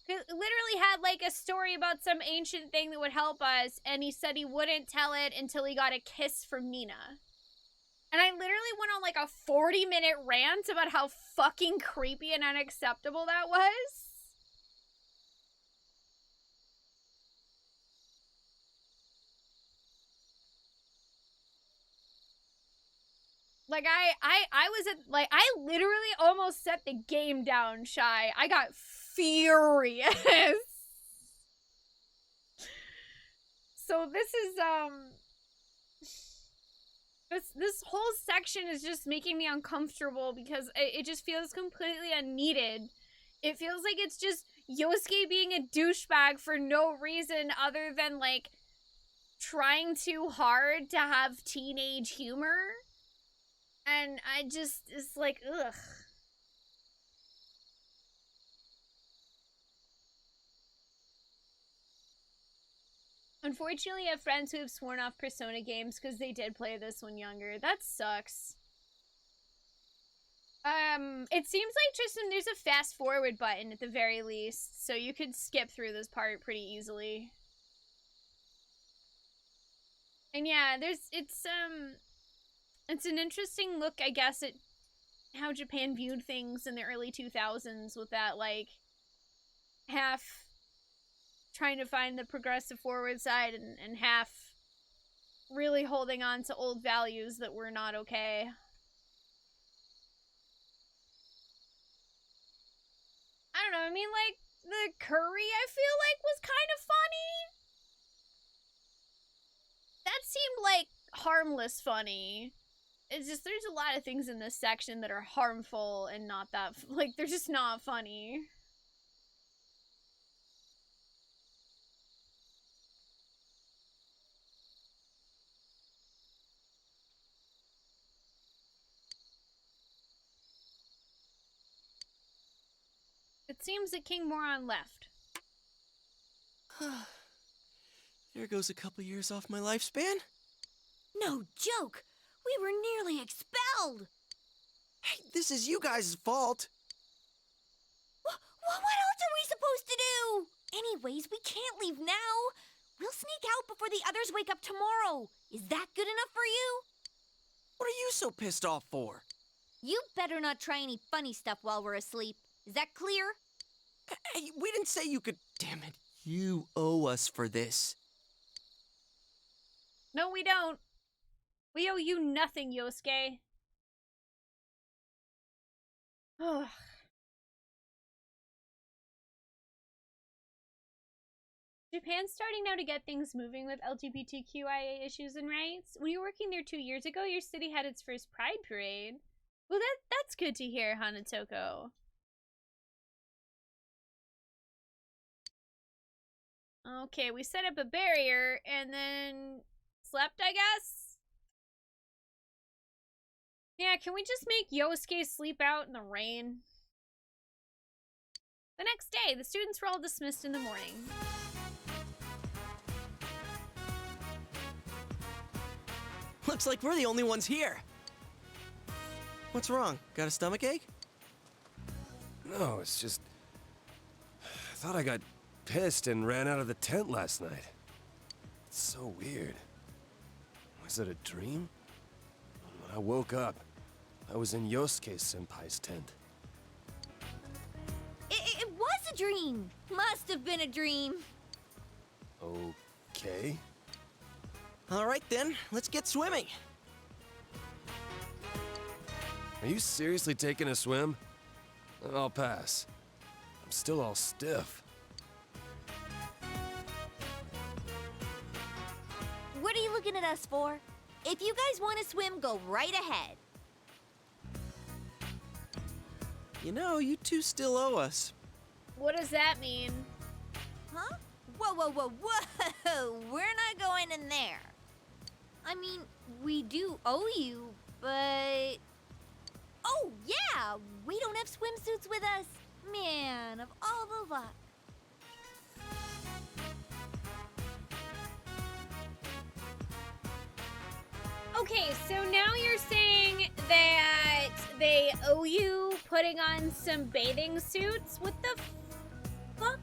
Literally had, like, a story about some ancient thing that would help us, and he said he wouldn't tell it until he got a kiss from Nina. And I literally went on, like, a 40-minute rant about how fucking creepy and unacceptable that was. Like, I was at, like, I literally almost set the game down, Shy. I got furious. So this is, this whole section is just making me uncomfortable because it just feels completely unneeded. It feels like it's just Yosuke being a douchebag for no reason other than, like, trying too hard to have teenage humor. And I just, it's like, ugh. Unfortunately, I have friends who have sworn off Persona games because they did play this one younger. That sucks. It seems like Tristan, there's a fast forward button at the very least, so you could skip through this part pretty easily. And yeah, it's an interesting look, I guess, at how Japan viewed things in the early 2000s with that, like, half trying to find the progressive forward side and half really holding on to old values that were not okay. I don't know, I mean, like, the curry, I feel like, was kind of funny. That seemed like harmless funny. It's just, there's a lot of things in this section that are harmful and not that, like, they're just not funny. It seems that King Moron left. There goes a couple years off my lifespan. No joke! We were nearly expelled! Hey, this is you guys' fault. What else are we supposed to do? Anyways, we can't leave now. We'll sneak out before the others wake up tomorrow. Is that good enough for you? What are you so pissed off for? You better not try any funny stuff while we're asleep. Is that clear? Hey, we didn't say you could. Damn it. You owe us for this. No, we don't. We owe you nothing, Yosuke. Ugh. Japan's starting now to get things moving with LGBTQIA issues and rights. When you were working there 2 years ago, your city had its first Pride Parade. Well, that's good to hear, Hanatoko. Okay, we set up a barrier and then slept, I guess? Yeah, can we just make Yosuke sleep out in the rain? The next day, the students were all dismissed in the morning. Looks like we're the only ones here. What's wrong? Got a stomachache? No, it's just... I thought I got pissed and ran out of the tent last night. It's so weird. Was it a dream? When I woke up, I was in Yosuke Senpai's tent. It was a dream. Must have been a dream. Okay. All right then, let's get swimming. Are you seriously taking a swim? I'll pass. I'm still all stiff. What are you looking at us for? If you guys want to swim, go right ahead. You know, you two still owe us. What does that mean? Huh? Whoa, whoa, whoa, whoa! We're not going in there. I mean, we do owe you, but... Oh, yeah! We don't have swimsuits with us. Man, of all the luck. Okay, so now you're saying that they owe you putting on some bathing suits? What the fuck?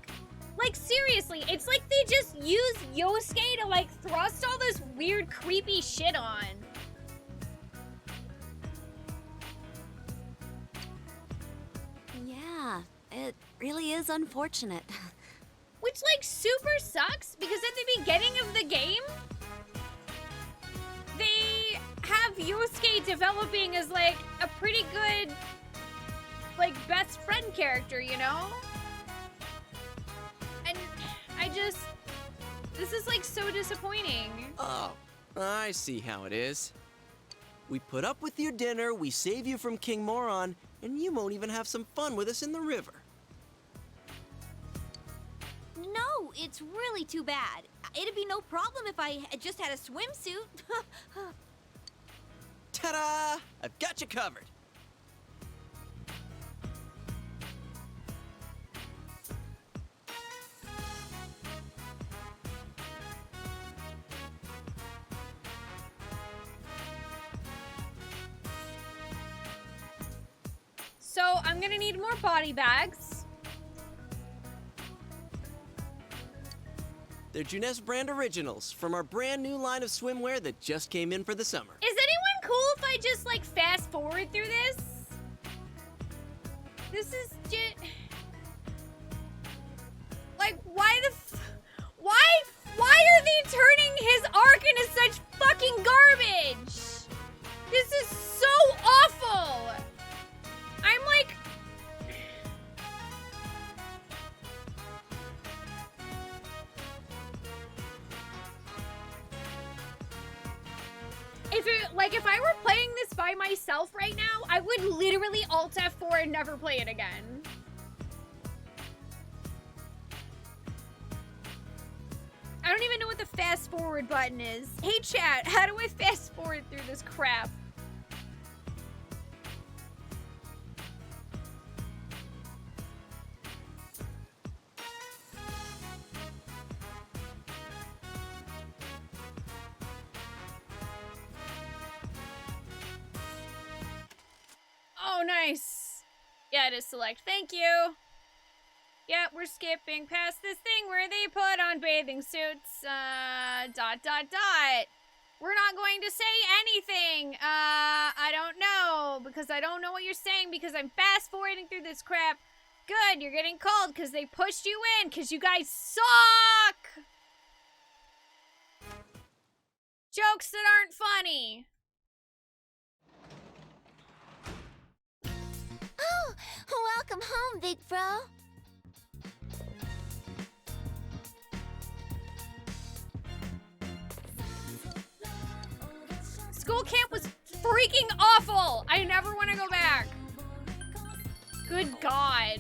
Like, seriously, it's like they just use Yosuke to, like, thrust all this weird, creepy shit on. Yeah, it really is unfortunate. Which, like, super sucks, because at the beginning of the game, they have Yosuke developing as, like, a pretty good, like, best friend character, you know? And this is, like, so disappointing. Oh, I see how it is. We put up with your dinner, we save you from King Moron, and you won't even have some fun with us in the river. No, it's really too bad. It'd be no problem if I just had a swimsuit. Ta-da! I've got you covered. So I'm gonna need more body bags. They're Junes brand originals from our brand new line of swimwear that just came in for the summer. Is anyone cool if I just, like, fast forward through this? This is just... Like, why are they turning his arc into such fucking garbage? This is so awful! I'm like... If I were playing this by myself right now, I would literally Alt F4 and never play it again. I don't even know what the fast forward button is. Hey chat, how do I fast forward through this crap? Oh, nice. Yeah, it is select. Thank you. Yeah, we're skipping past this thing where they put on bathing suits. We're not going to say anything. I don't know, because I don't know what you're saying, because I'm fast forwarding through this crap. Good, you're getting cold because they pushed you in, because you guys suck! Jokes that aren't funny. Oh, welcome home, big bro. School camp was freaking awful! I never want to go back. Good God.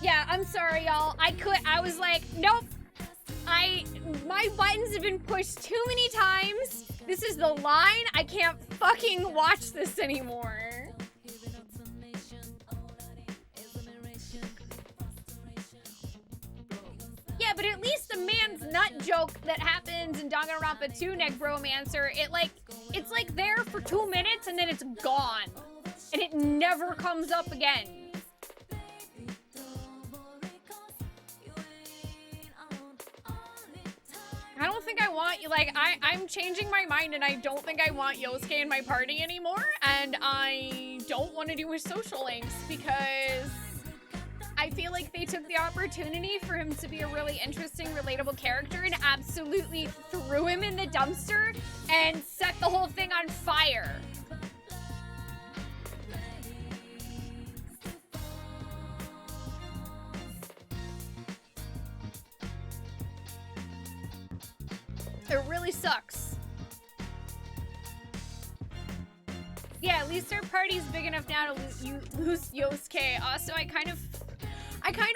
Yeah, I'm sorry, y'all. I was like, nope. My buttons have been pushed too many times. This is the line. I can't fucking watch this anymore. Yeah, but at least the man's nut joke that happens in Danganronpa 2 Neck Bromancer, it's like there for 2 minutes and then it's gone. And it never comes up again. I don't think I want, I'm changing my mind and I don't think I want Yosuke in my party anymore. And I don't want to do his social links because I feel like they took the opportunity for him to be a really interesting, relatable character and absolutely threw him in the dumpster and set the whole thing on fire. It really sucks. Yeah, at least our party's big enough now to lose Yosuke. Also, I kind of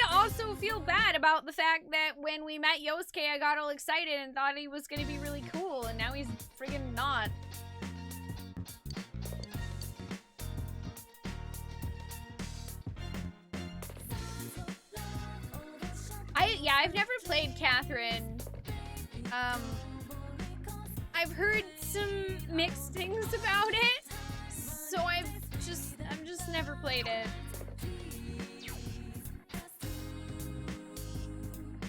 also feel bad about the fact that when we met Yosuke, I got all excited and thought he was gonna be really cool, and now he's friggin' not. I've never played Catherine. I've heard some mixed things about it, so I've just never played it.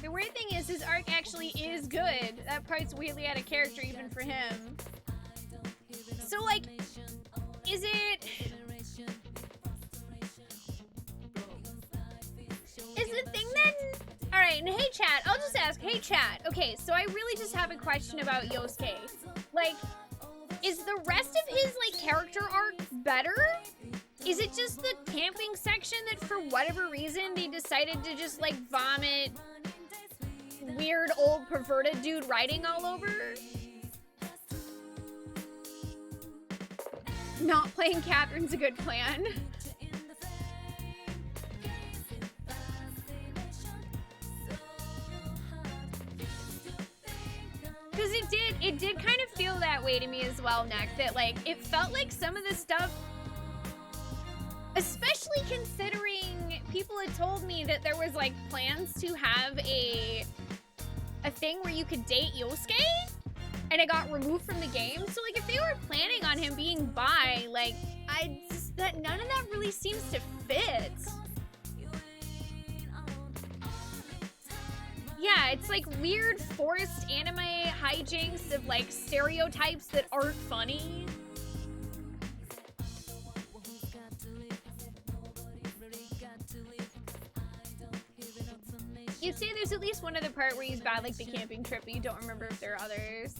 The weird thing is his arc actually is good. That part's weirdly out of character even for him. So like, is the thing then? Alright, and hey chat, I'll just ask, hey chat, okay, so I really just have a question about Yosuke. Like, is the rest of his, like, character arc better? Is it just the camping section that for whatever reason they decided to just, like, vomit weird old perverted dude writing all over? Not playing Catherine's a good plan. Because it did kind of feel that way to me as well, Neck, that like, it felt like some of this stuff, especially considering people had told me that there was like plans to have a thing where you could date Yosuke, and it got removed from the game. So like, if they were planning on him being bi, like, none of that really seems to fit. Yeah, it's like weird forced anime hijinks of like stereotypes that aren't funny. You'd say there's at least one other part where he's bad, like the camping trip, but you don't remember if there are others.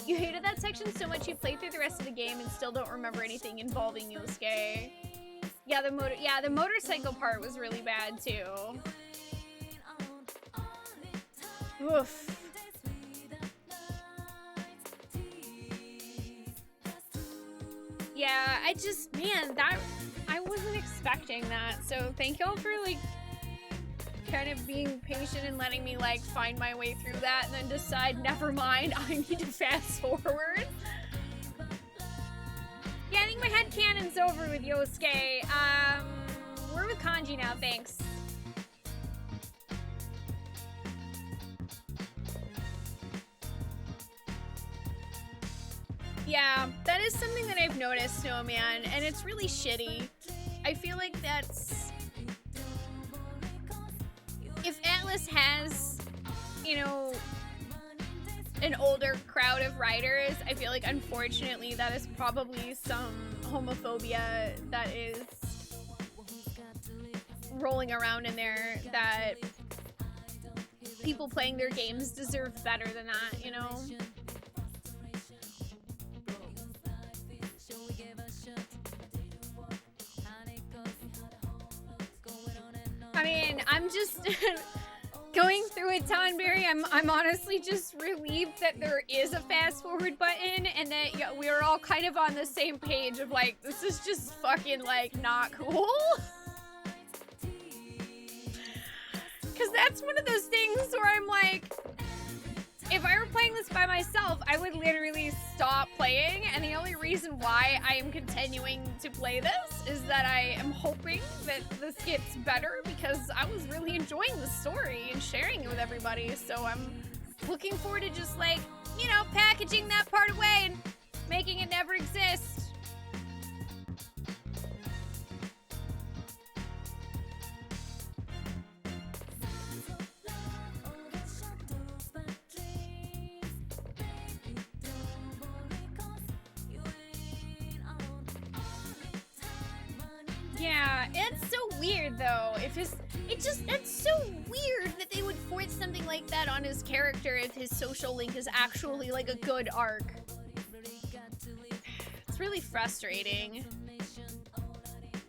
You hated that section so much you played through the rest of the game and still don't remember anything involving Yosuke. Yeah, the motorcycle part was really bad too. Oof. Yeah, I wasn't expecting that. So thank y'all for like kind of being patient and letting me like find my way through that and then decide, never mind, I need to fast forward. Yeah, I think my headcanon's over with Yosuke. We're with Kanji now, thanks. Yeah, that is something that I've noticed, Snowman, and it's really shitty. I feel like that's... If Atlas has, you know, an older crowd of writers, I feel like unfortunately that is probably some homophobia that is rolling around in there, that people playing their games deserve better than that, you know? I mean, I'm just going through it, Tonberry. I'm honestly just relieved that there is a fast forward button and that we're all kind of on the same page of like, this is just fucking like not cool. Because that's one of those things where I'm like, if I were playing this by myself, I would literally stop playing, and the only reason why I am continuing to play this is that I am hoping that this gets better, because I was really enjoying the story and sharing it with everybody, so I'm looking forward to just like, you know, packaging that part away and making it never exist. Yeah, it's so weird though. It's so weird that they would force something like that on his character if his social link is actually like a good arc. It's really frustrating.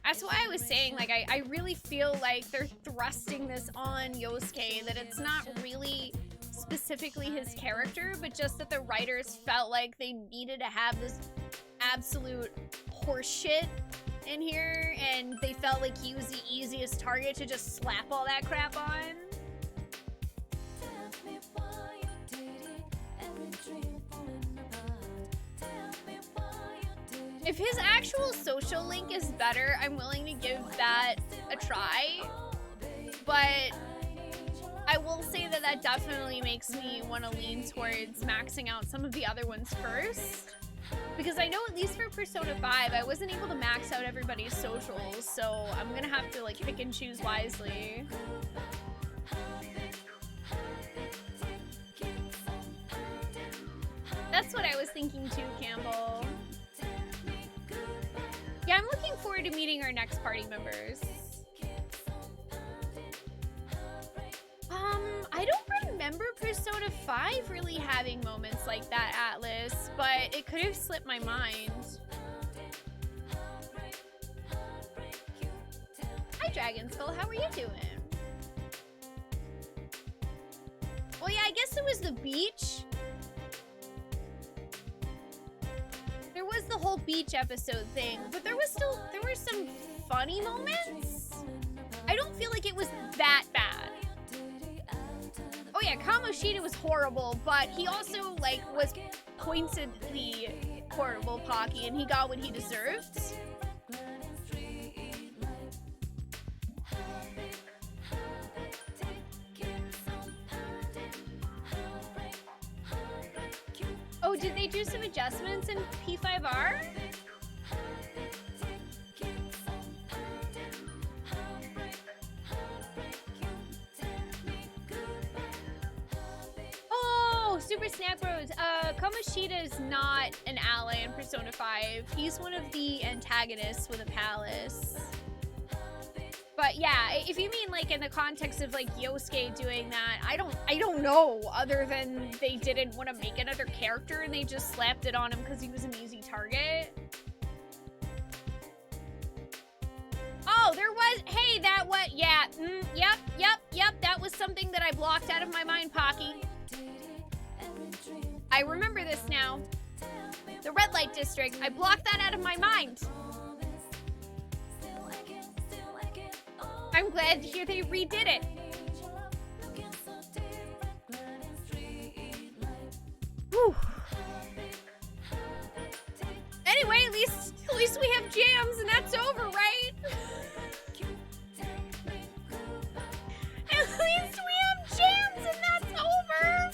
That's why I was saying, like, I really feel like they're thrusting this on Yosuke, that it's not really specifically his character, but just that the writers felt like they needed to have this absolute horseshit in here, and they felt like he was the easiest target to just slap all that crap on. If his actual social link is better, I'm willing to give that a try, but I will say that that definitely makes me want to lean towards maxing out some of the other ones first. Because I know at least for Persona 5, I wasn't able to max out everybody's socials, so I'm gonna have to like pick and choose wisely. That's what I was thinking too, Campbell. Yeah, I'm looking forward to meeting our next party members. I don't remember Persona 5 really having moments like that, Atlas, but it could have slipped my mind. Hi, Dragonskull, how are you doing? Well, yeah, I guess it was the beach. There was the whole beach episode thing, but there were some funny moments. I don't feel like it was that bad. Oh yeah, Kamoshida was horrible, but he also, like, was pointedly horrible, Pocky, and he got what he deserved. Oh, did they do some adjustments in P5R? Super Snack Bros. Kamoshida is not an ally in Persona 5. He's one of the antagonists with a palace. But yeah, if you mean like in the context of like Yosuke doing that, I don't know, other than they didn't want to make another character and they just slapped it on him because he was an easy target. Oh, there was, hey, that what, yeah, yep, that was something that I blocked out of my mind, Pocky. I remember this now. The red light district. I blocked that out of my mind. I'm glad to hear they redid it. Whew. Anyway, at least we have jams and that's over, right? At least we have jams and that's over.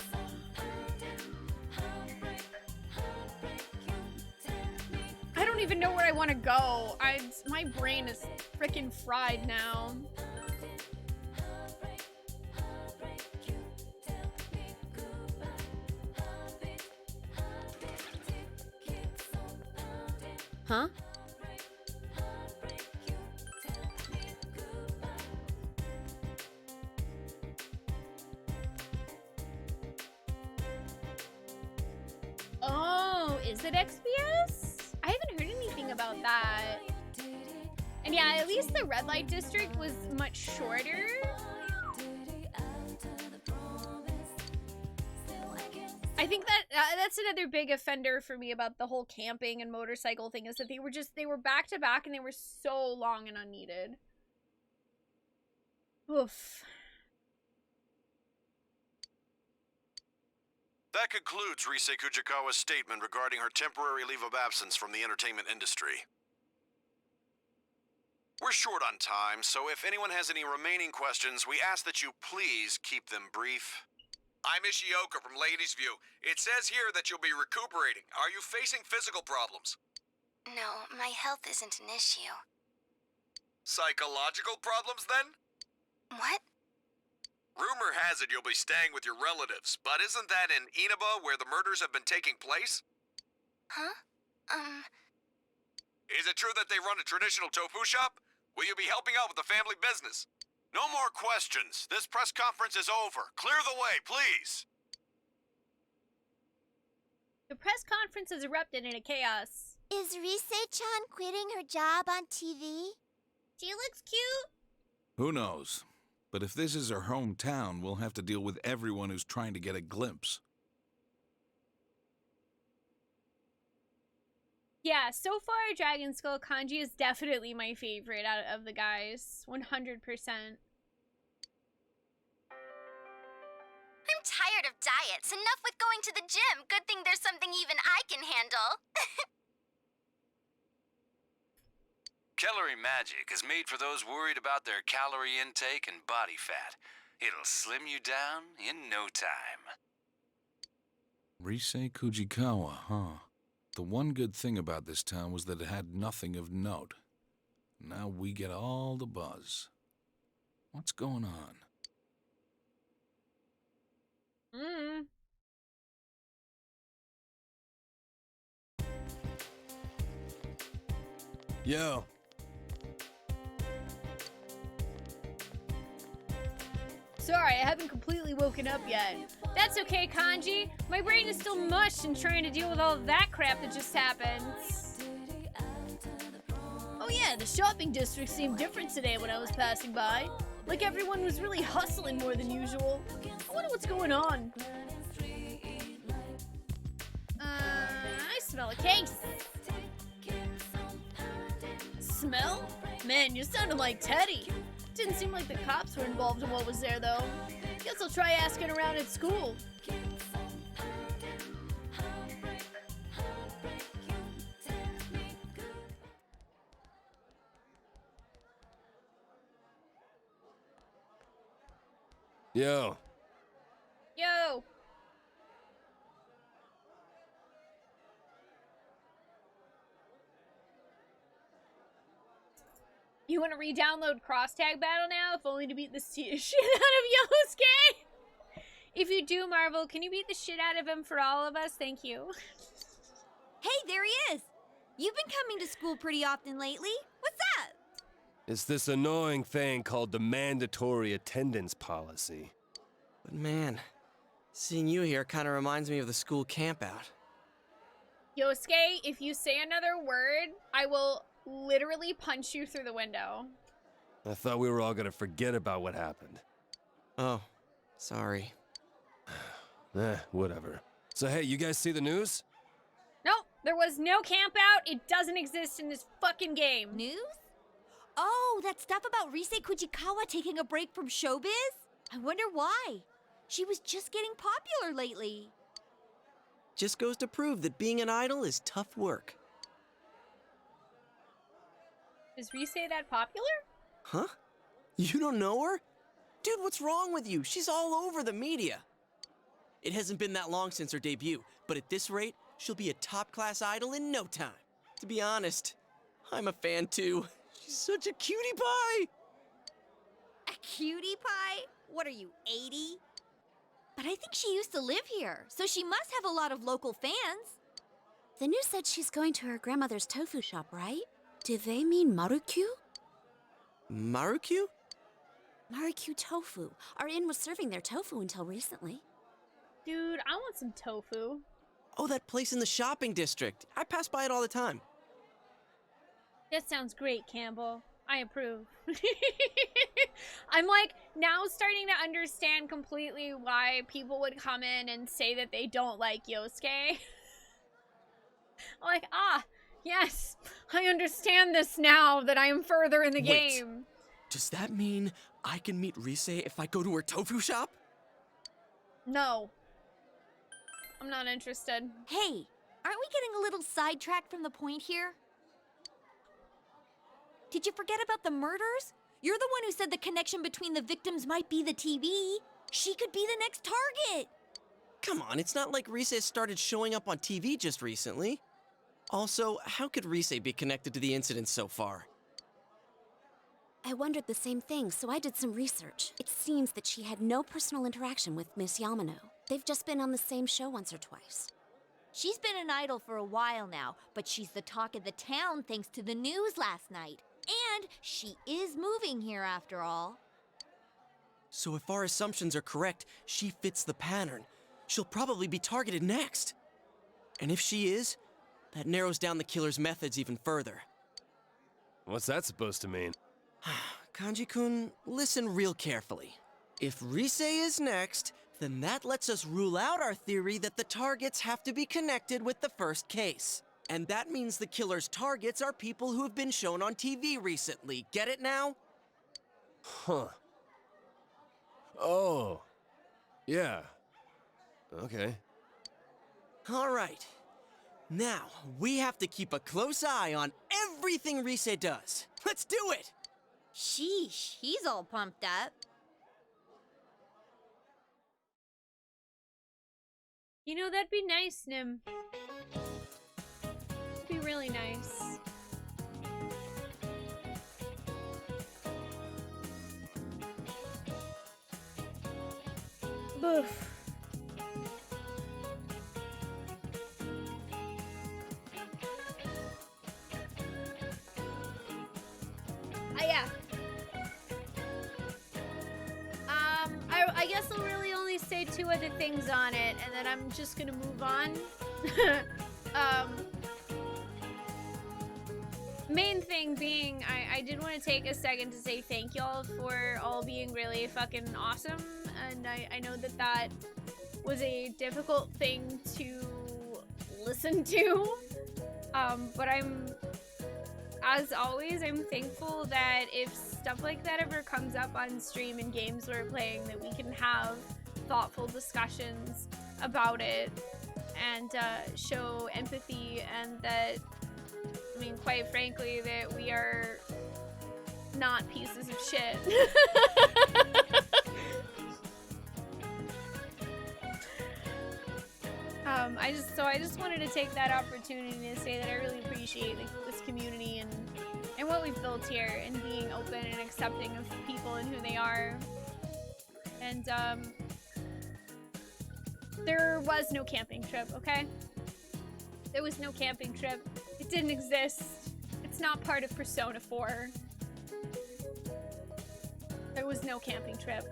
don't even know where I want to go. My brain is freaking fried now. Huh? Oh, is it XPS? I haven't heard anything about that. And yeah, at least the red light district was much shorter. I think that that's another big offender for me about the whole camping and motorcycle thing, is that they were back to back and they were so long and unneeded. Oof. That concludes Rize Kujikawa's statement regarding her temporary leave of absence from the entertainment industry. We're short on time, so if anyone has any remaining questions, we ask that you please keep them brief. I'm Ishioka from Ladies View. It says here that you'll be recuperating. Are you facing physical problems? No, my health isn't an issue. Psychological problems, then? What? Rumor has it you'll be staying with your relatives, but isn't that in Inaba where the murders have been taking place? Huh? Is it true that they run a traditional tofu shop? Will you be helping out with the family business? No more questions. This press conference is over. Clear the way, please. The press conference has erupted into chaos. Is Rize-chan quitting her job on TV? She looks cute. Who knows? But if this is her hometown, we'll have to deal with everyone who's trying to get a glimpse. Yeah, so far Dragon Skull Kanji is definitely my favorite out of the guys. 100%. I'm tired of diets. Enough with going to the gym. Good thing there's something even I can handle. Calorie Magic is made for those worried about their calorie intake and body fat. It'll slim you down in no time. Rize Kujikawa, huh? The one good thing about this town was that it had nothing of note. Now we get all the buzz. What's going on? Yo. Sorry, I haven't completely woken up yet. That's okay, Kanji. My brain is still mush and trying to deal with all of that crap that just happened. Oh yeah, the shopping district seemed different today when I was passing by. Like everyone was really hustling more than usual. I wonder what's going on. I smell a case. Smell? Man, you sounded like Teddy. Didn't seem like the cops were involved in what was there, though. Guess I'll try asking around at school. Yo. Yo. You want to re-download Cross-Tag Battle now, if only to beat the shit out of Yosuke? If you do, Marvel, can you beat the shit out of him for all of us? Thank you. Hey, there he is. You've been coming to school pretty often lately. What's that? It's this annoying thing called the mandatory attendance policy. But man, seeing you here kind of reminds me of the school campout. Yosuke, if you say another word, I will literally punch you through the window. I thought we were all gonna forget about what happened. Oh, sorry. Whatever. So hey, you guys see the news? Nope, there was no camp out. It doesn't exist in this fucking game. News? Oh, that stuff about Rize Kujikawa taking a break from showbiz? I wonder why. She was just getting popular lately. Just goes to prove that being an idol is tough work. Is Rize that popular? Huh? You don't know her? Dude, what's wrong with you? She's all over the media. It hasn't been that long since her debut, but at this rate, she'll be a top-class idol in no time. To be honest, I'm a fan too. She's such a cutie pie! A cutie pie? What are you, 80? But I think she used to live here, so she must have a lot of local fans. The news said she's going to her grandmother's tofu shop, right? Do they mean Marukyu? Marukyu? Marukyu tofu. Our inn was serving their tofu until recently. Dude, I want some tofu. Oh, that place in the shopping district. I pass by it all the time. That sounds great, Campbell. I approve. I'm like now starting to understand completely why people would come in and say that they don't like Yosuke. Like, yes, I understand this now that I am further in the game. Does that mean I can meet Rize if I go to her tofu shop? No. I'm not interested. Hey, aren't we getting a little sidetracked from the point here? Did you forget about the murders? You're the one who said the connection between the victims might be the TV. She could be the next target. Come on, it's not like Rize started showing up on TV just recently. Also, how could Rize be connected to the incidents so far? I wondered the same thing, so I did some research. It seems that she had no personal interaction with Miss Yamano. They've just been on the same show once or twice. She's been an idol for a while now, but she's the talk of the town thanks to the news last night. And she is moving here after all. So if our assumptions are correct, she fits the pattern. She'll probably be targeted next. And if she is, that narrows down the killer's methods even further. What's that supposed to mean? Kanji-kun, listen real carefully. If Rize is next, then that lets us rule out our theory that the targets have to be connected with the first case. And that means the killer's targets are people who have been shown on TV recently. Get it now? Huh. Oh. Yeah. Okay. All right. Now, we have to keep a close eye on everything Rize does. Let's do it! Sheesh, he's all pumped up. You know, that'd be nice, Nim. It'd be really nice. Boof. Yeah. I guess I'll really only say 2 other things on it, and then I'm just gonna move on. Main thing being, I did want to take a second to say thank y'all for all being really fucking awesome, and I know that that was a difficult thing to listen to, but as always, I'm thankful that if stuff like that ever comes up on stream in games we're playing, that we can have thoughtful discussions about it and show empathy, and that, I mean, quite frankly, that we are not pieces of shit. I just wanted to take that opportunity to say that I really appreciate this community and what we've built here, and being open and accepting of people and who they are. And there was no camping trip, okay? There was no camping trip. It didn't exist. It's not part of Persona 4. There was no camping trip.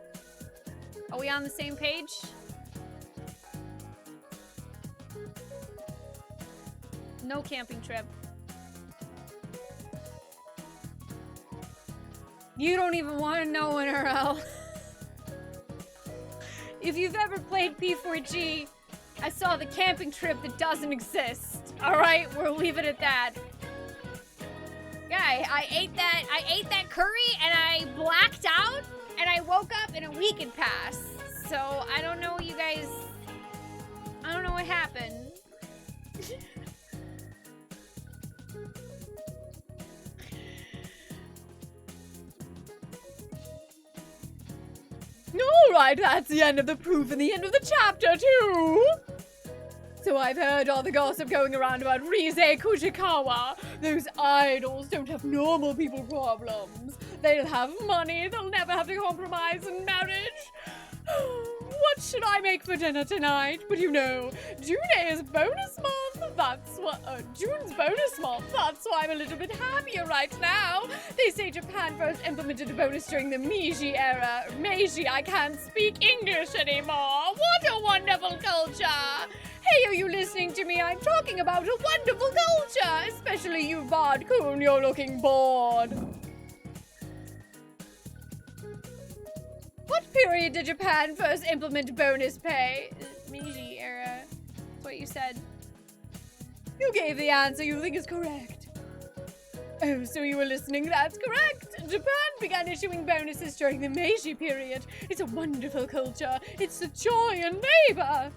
Are we on the same page? No camping trip. You don't even want to know, NRL. If you've ever played P4G, I saw the camping trip that doesn't exist. Alright, we'll leave it at that. Yeah, I ate that curry and I blacked out and I woke up and a week had passed. So I don't know, you guys. I don't know what happened. Alright, that's the end of the proof and the end of the chapter, too! So I've heard all the gossip going around about Rize Kujikawa. Those idols don't have normal people problems. They'll have money, they'll never have to compromise in marriage. What should I make for dinner tonight? But you know, June is bonus month. That's what, June's bonus month. That's why I'm a little bit happier right now. They say Japan first implemented a bonus during the Meiji era. Meiji, I can't speak English anymore. What a wonderful culture. Hey, are you listening to me? I'm talking about a wonderful culture. Especially you, Bard-kun, you're looking bored. What period did Japan first implement bonus pay? Meiji era. That's what you said. You gave the answer you think is correct. Oh, so you were listening? That's correct. Japan began issuing bonuses during the Meiji period. It's a wonderful culture. It's the joy and labor.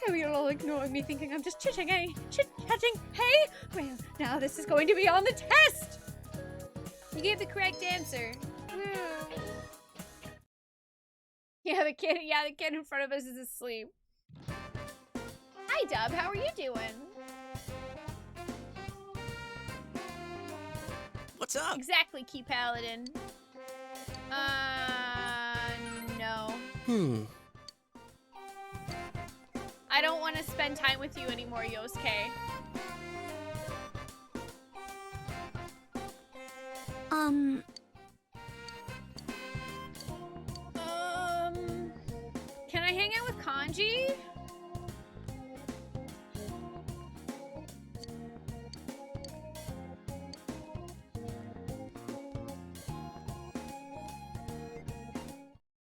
So you're all ignoring me thinking I'm just chitting, eh? Chit-chatting, hey? Well, now this is going to be on the test. You gave the correct answer. Yeah, the kid in front of us is asleep. Hi, Dub. How are you doing? What's up? Exactly, Key Paladin. No. I don't want to spend time with you anymore, Yosuke. Can I hang out with Kanji?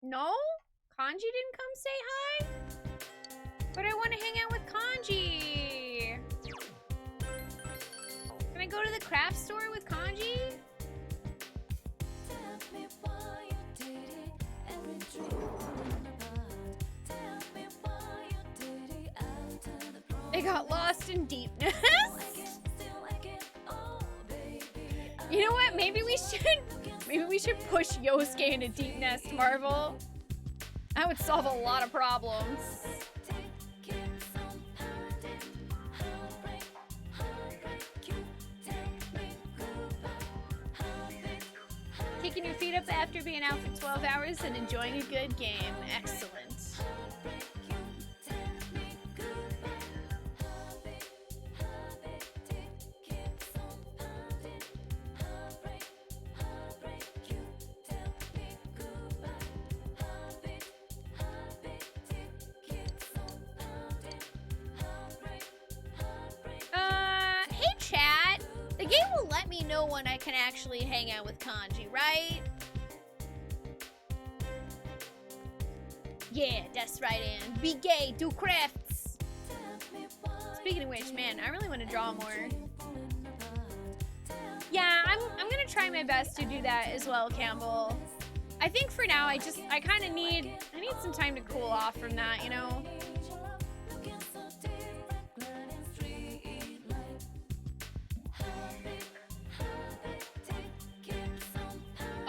No? Kanji didn't come say hi? But I want to hang out with Kanji. Can I go to the craft store with Kanji? They got lost in deepness. You know what? Maybe we should push Yosuke into deep nest, Marvel. That would solve a lot of problems. Kicking your feet up after being out for 12 hours and enjoying a good game. Excellent. Hey chat! The game will let me know when I can actually hang out with Kanji, right? Yeah, that's right, Ann. Be gay, do crafts. Speaking of which, man, I really want to draw more. Yeah, I'm gonna try my best to do that as well, Campbell. I think for now, I kind of need some time to cool off from that, you know?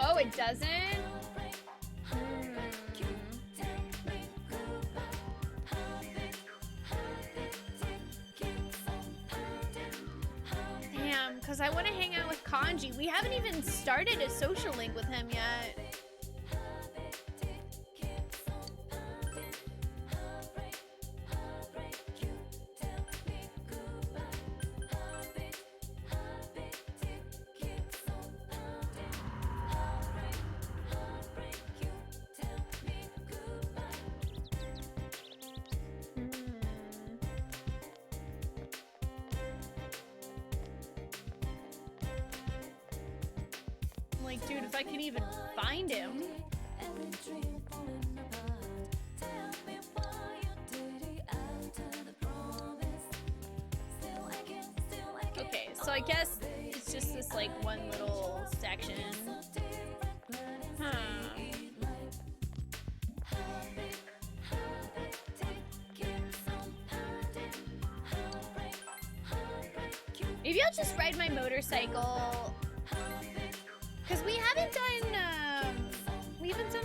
Oh, it doesn't? Damn, because I want to hang out with Kanji. We haven't even started a social link with him yet. Like, dude, if I can even find him. Okay, so I guess it's just this, like, one little section. Huh. Maybe I'll just ride my motorcycle. Because we haven't done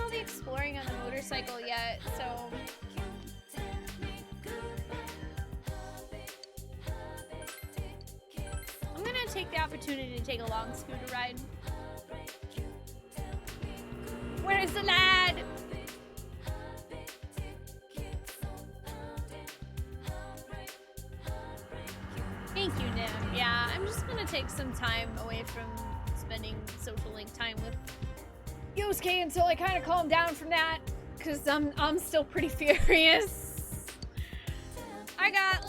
all the exploring on the motorcycle yet, so. take the opportunity to take a long scooter ride. Where is the lad? Thank you, Nim. Yeah, I'm just gonna take some time away from spending social link time with Yosuke until I kind of calm down from that, because I'm still pretty furious. I got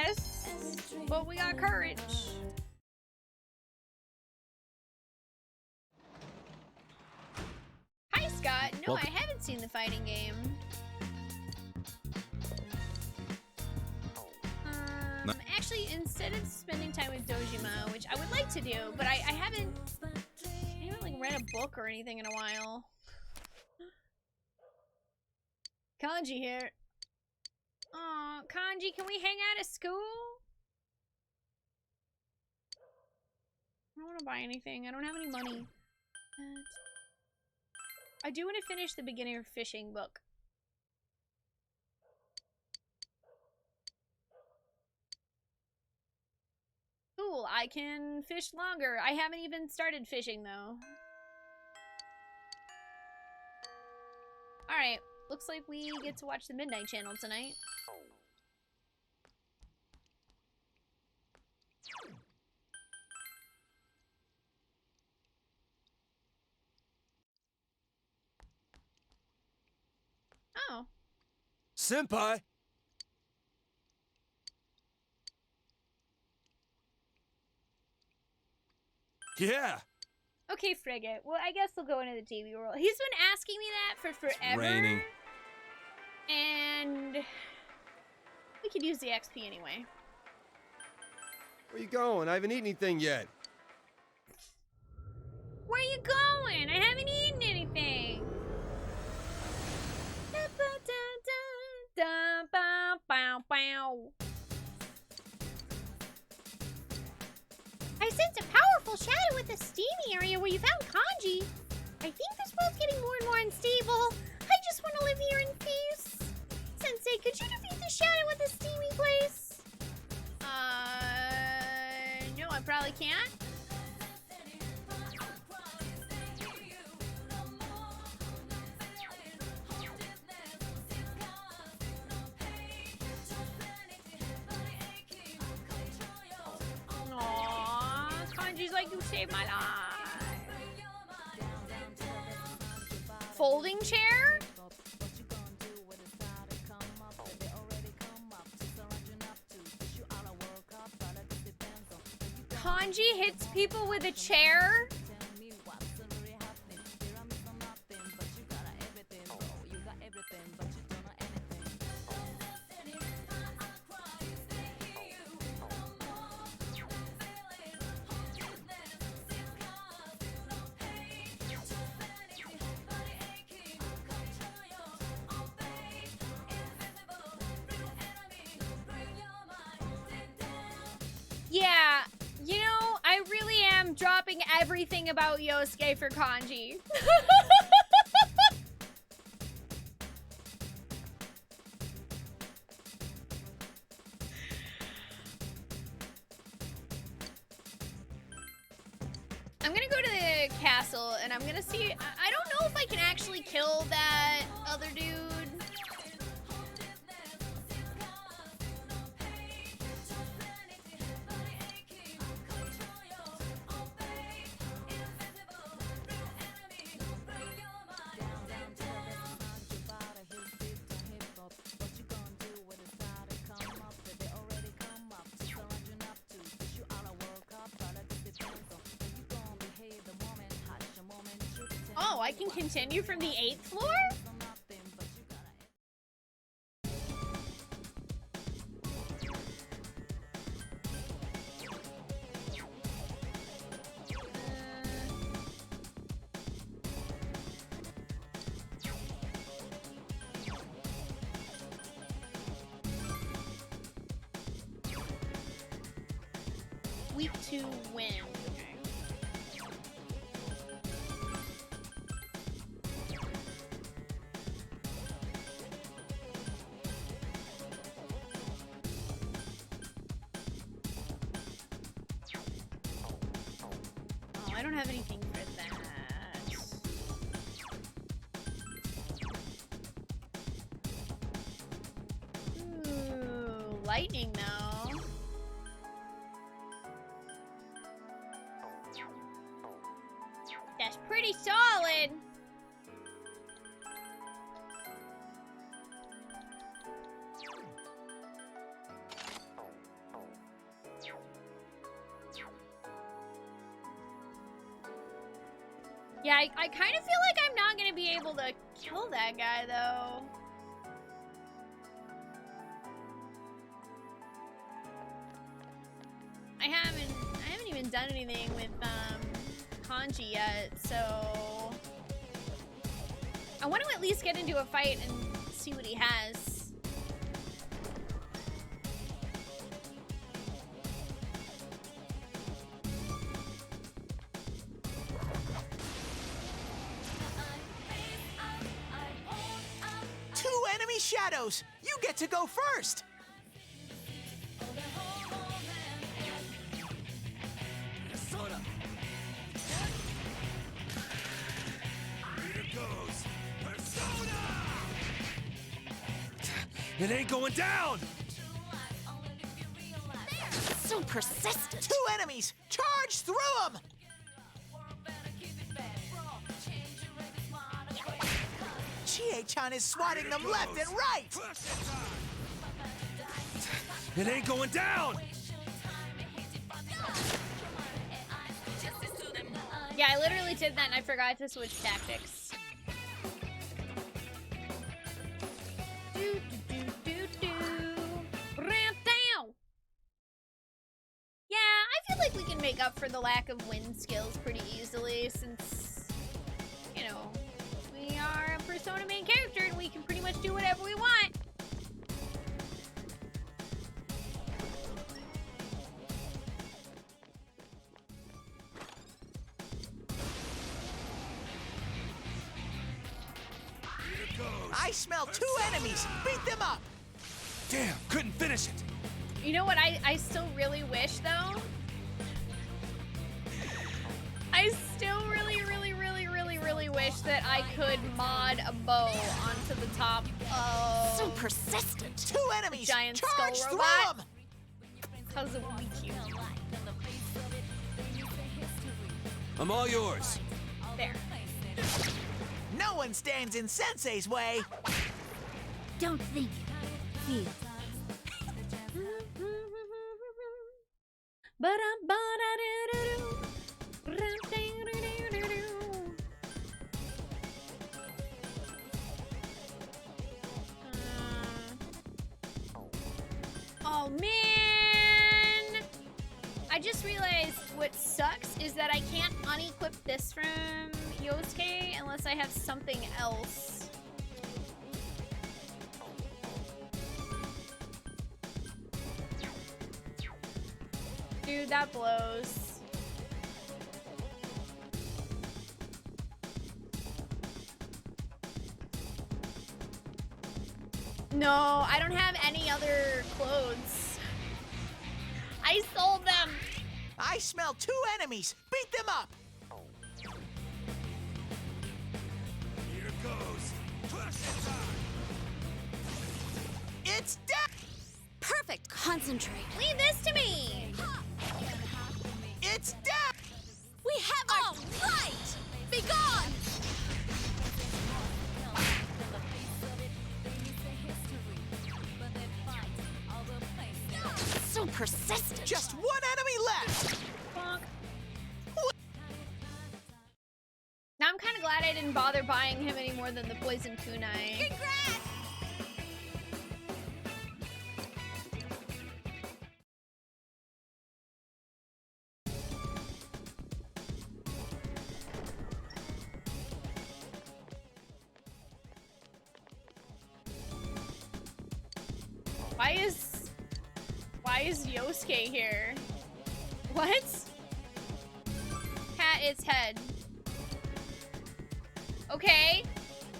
lost, but we got courage. Hi, Scott. No, I haven't seen the fighting game. Actually, instead of spending time with Dojima, which I would like to do, but I haven't like read a book or anything in a while. Kanji here. Aw, Kanji, can we hang out at school? I don't want to buy anything. I don't have any money. I do want to finish the beginner fishing book. Cool, I can fish longer. I haven't even started fishing though. Alright, looks like we get to watch the Midnight Channel tonight. Oh. Senpai! Yeah! Okay, Frigate. Well, I guess we'll go into the TV world. He's been asking me that for forever. It's raining. And we could use the XP anyway. Where you going? I haven't eaten anything yet. Where you going? I haven't eaten anything. I sense a powerful shadow with the steamy area where you found Kanji. I think this world's getting more and more unstable. I just want to live here in peace. Sensei, could you defeat the shadow with the steamy place? No, I probably can't. Kanji's like, you saved my life. Folding chair? Kanji hits people with a chair? Yeah, you know, I really am dropping everything about Yosuke for Kanji. I'm gonna go to the castle and I'm gonna see. I don't know if I can actually kill that other dude. Oh, I can continue from the 8th floor? Week 2 win. I don't have anything for that. Ooh, lightning though. That's pretty solid. Yeah, I kind of feel like I'm not gonna be able to kill that guy though. I haven't even done anything with Kanji yet, so I want to at least get into a fight and see what he has. Two enemy shadows! You get to go first! It ain't going down! So persistent. Two enemies! Charge through them! Chie-chan is swatting them left and right! It ain't going down! Yeah, I literally did that and I forgot to switch tactics. Ramp down! Yeah, I feel like we can make up for the lack of wind skills pretty easily since, you know, we are a Persona main character and we can pretty much do whatever we want. I smell two enemies! Beat them up! Damn, couldn't finish it! You know what I still really wish though? I still really wish that I could mod a bow onto the top of So persistent. Two enemies! giant Charge skull through robot. them! Because it would be cute. I'm all yours. There. No one stands in Sensei's way! Don't think, feel. Oh man! I just realized what sucks is that I can't unequip this from Yosuke unless I have something else. Dude, that blows. No, I don't have any other clothes. I sold them. I smell two enemies! Beat them up! Here goes. Push it on. It's dead! Perfect. Concentrate. Leave this to me. It's dead! We have our right. Be gone. So persistent. Just one enemy left! Bonk. Now I'm kind of glad I didn't bother buying him any more than the poison kunai. Congrats. Why is Yosuke here? What? Pat its head. Okay.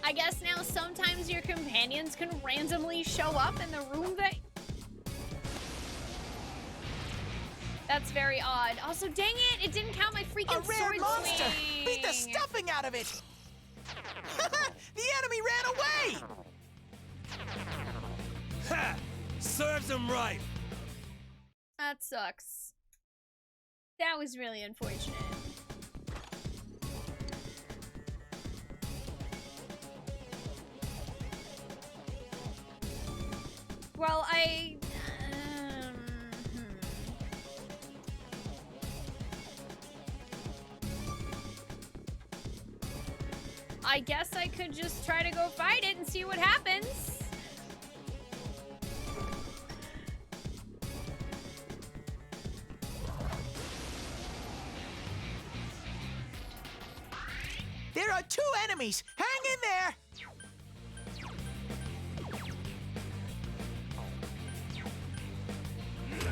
I guess now sometimes your companions can randomly show up in the room That's very odd. Also, dang it, it didn't count my freaking A rare sword monster! swing. Beat the stuffing out of it! The enemy ran away! Ha! Serves him right. That sucks. That was really unfortunate. Well, I guess I could just try to go fight it and see what happens. There are 2 enemies! Hang in there!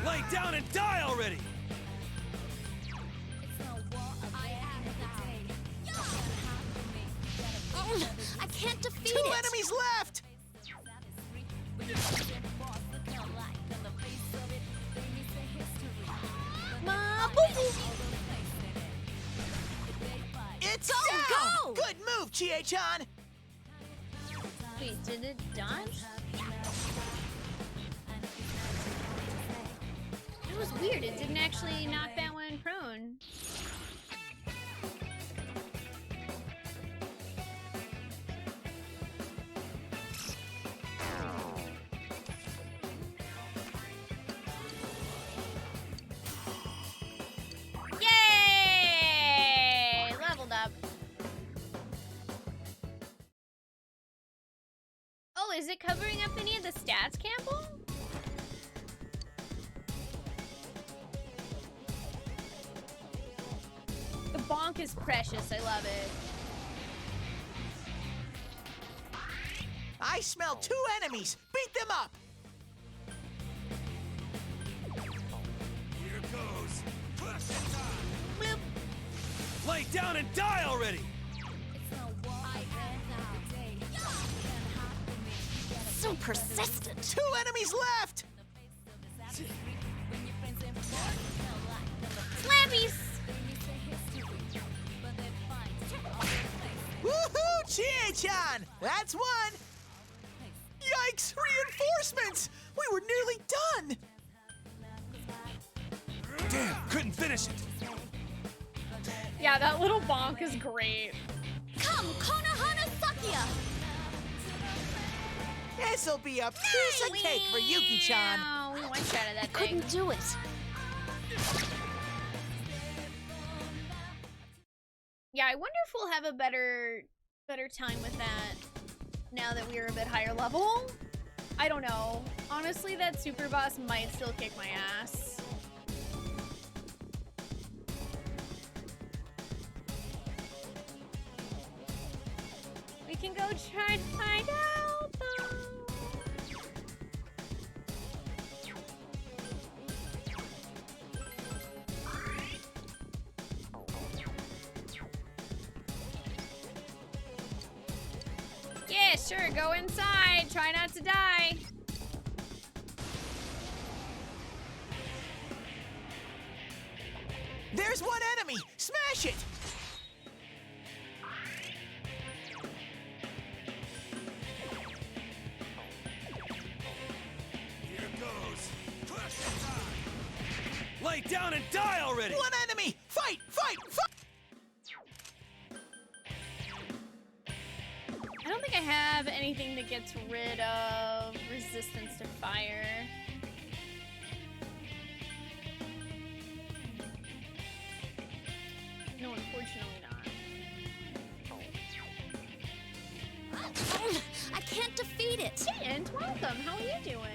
Lay down and die already! I can't defeat 2 it! enemies left! It's down! Go! Good move, Chie-chan! Wait, did it dodge? That was weird. It didn't actually knock that one prone. Yay! Leveled up. Oh, is it covering up any of the stats, Campbell? The bonk is precious. I love it. I smell 2 enemies! Beat them up! Here goes. Lay down and die already! So persistent. 2 enemies left! Slappies! Woohoo, Chie-chan! That's 1! Yikes! Reinforcements! We were nearly done! Damn, couldn't finish it. Yeah, that little bonk is great. Come, Konohana Sakia! This'll be a piece of cake for Yuki-chan! Oh, we one-shotted that thing. Couldn't do it. Yeah, I wonder if we'll have a better time with that now that we're a bit higher level. I don't know. Honestly, that super boss might still kick my ass. We can go try and find out, though. Yeah, sure, go inside. Try not to die. There's 1 enemy! Smash it! Here goes. Lay down and die already! 1 enemy! Fight! Fight! Fight! I don't think I have anything that gets rid of resistance to fire. No, unfortunately not. I can't defeat it. Didn't? Welcome. How are you doing?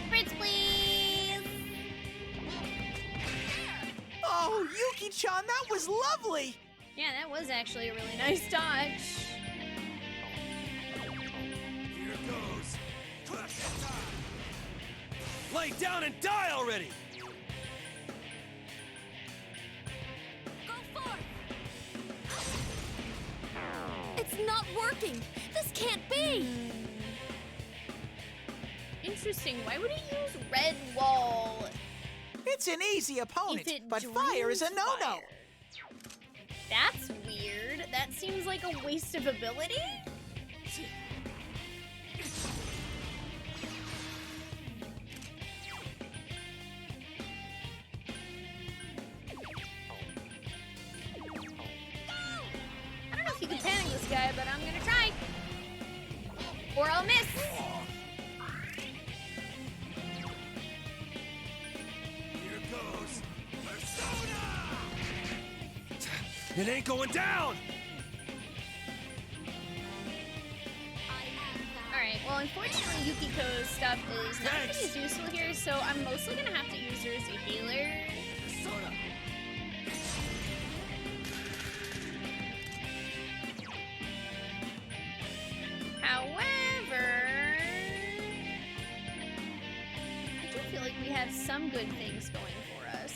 Fritz, please. Oh, Yuki-chan, that was lovely! Yeah, that was actually a really nice dodge. Lay down and die already! Go forth! It's not working! This can't be! Interesting. Why would he use red wall? It's an easy opponent, If it but fire is a dreams no-no. fire. That's weird. That seems like a waste of ability. I don't know if you can panic this guy, but I'm gonna try. Or I'll miss. Here goes Persona! It ain't going down! Alright, well unfortunately Yukiko's stuff is not going to be as useful here, so I'm mostly going to have to use her as a healer. However, I do feel like we have some good things going for us.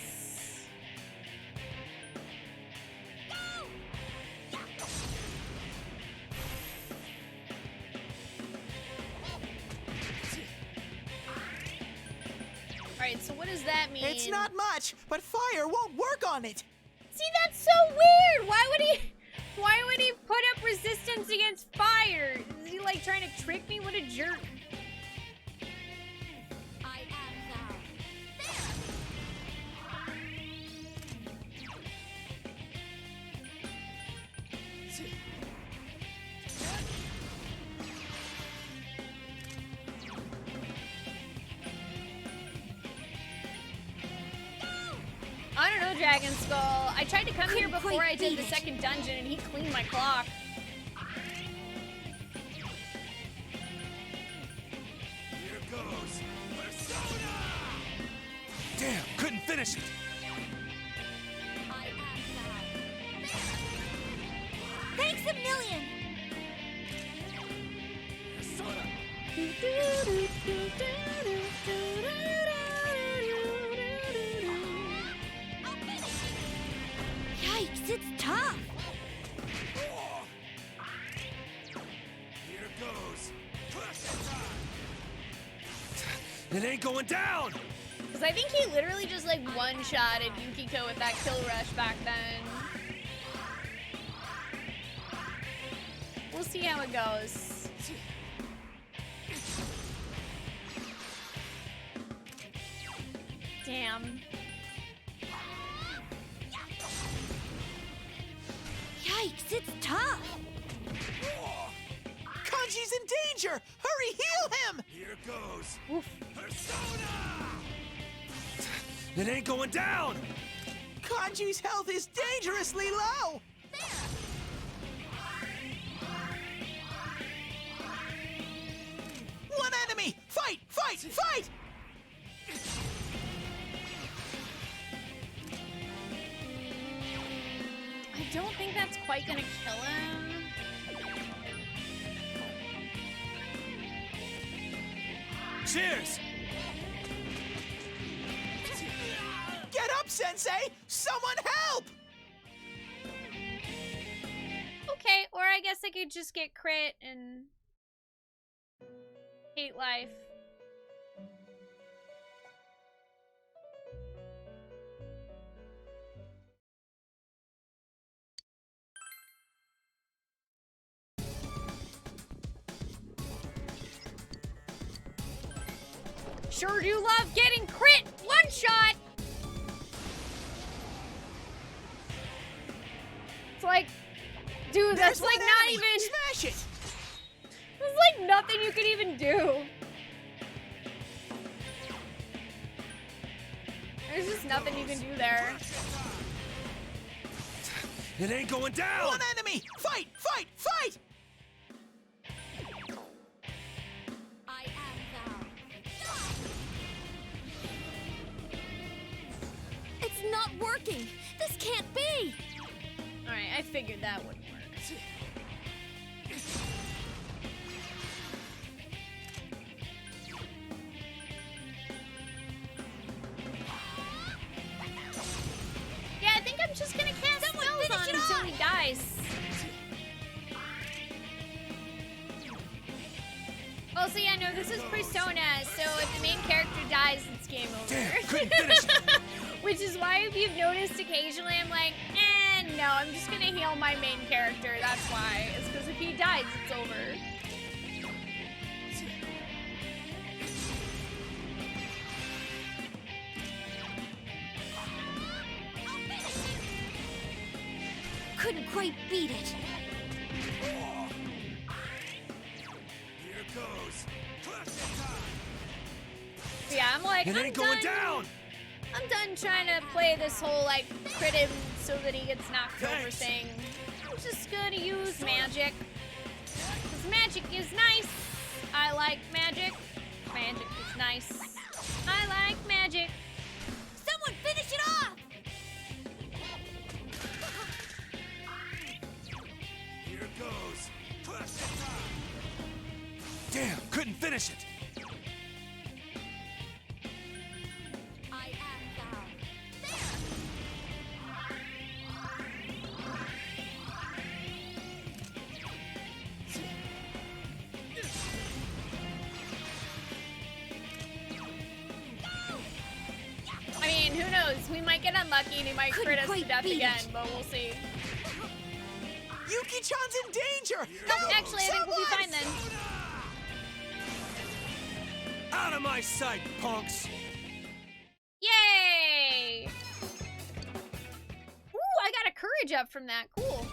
Alright, so what does that mean? It's not much, but fire won't work on it. See, that's so weird! Why would he put up resistance against fire? Is he like trying to trick me? What a jerk. I am thou. I don't know, Dragon Skull. I tried to come here before I did the second dungeon and he cleaned my clock. Here goes Persona! Damn, couldn't finish it! Thanks a million! Yikes, it's tough! Here goes It ain't going down! Because I think he literally just like one-shotted Yukiko with that kill rush back then. We'll see how it goes. Damn. Yikes, it's tough! Kanji's in danger! Hurry, heal him! Here goes Oof. Persona! It ain't going down! Kanji's health is dangerously low! One enemy! Fight! Fight! Fight! I don't think that's quite gonna kill him. Cheers! Get up, Sensei! Someone help! Okay, or I guess I could just get crit and hate life. Sure do love getting crit one shot. It's like, dude, that's like not even. Smash it! There's like nothing you could even do. There's just nothing you can do there. It ain't going down! One enemy! Fight! Fight! Fight! I am thou. It's not working! This can't be! Alright, I figured that wouldn't work. Also, yeah, no, this is Persona, so if the main character dies, it's game over. Damn, couldn't finish it. Which is why, if you've noticed, occasionally I'm like, no, I'm just gonna heal my main character. That's why. It's because if he dies, it's over. Couldn't quite beat it. Here goes. Yeah, I'm like, It ain't going down. I'm done trying to play this whole, like, crit him so that he gets knocked over thing. I'm just gonna use magic. Because magic is nice. I like magic. Magic is nice. I like magic. Someone finish it off! Here goes. Damn, couldn't finish it. I am down. I mean, who knows? We might get unlucky and he might crit us to death again, but we'll see. Yuki-chan's in danger! Actually, I think we'll be fine then. Out of my sight, punks. Yay! Ooh, I got a courage up from that. Cool.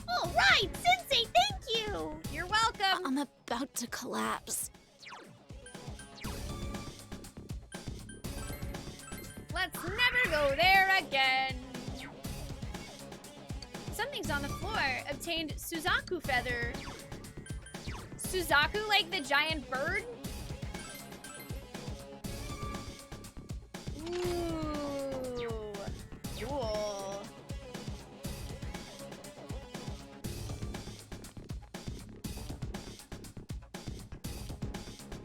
All right, Sensei, thank you. You're welcome. I'm about to collapse. Let's never go there again. Something's on the floor. Obtained Suzaku feather. Suzaku, like the giant bird? Ooh. Cool.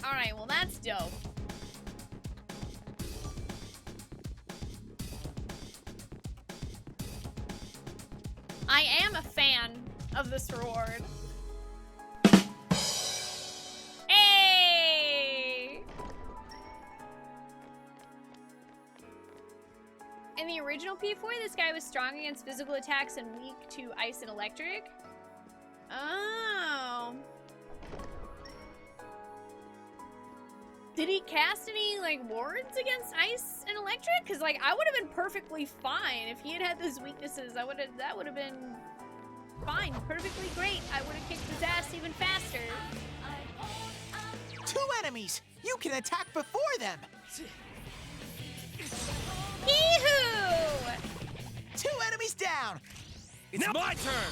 Alright, well that's dope. I am a fan of this reward. Hey! In the original P4, this guy was strong against physical attacks and weak to ice and electric. Oh. Did he cast any, like, wards against ice and electric? Because, like, I would have been perfectly fine if he had had those weaknesses. That would have been fine, perfectly great. I would have kicked his ass even faster. 2 enemies! You can attack before them! Yee-hoo! 2 enemies down! It's my turn.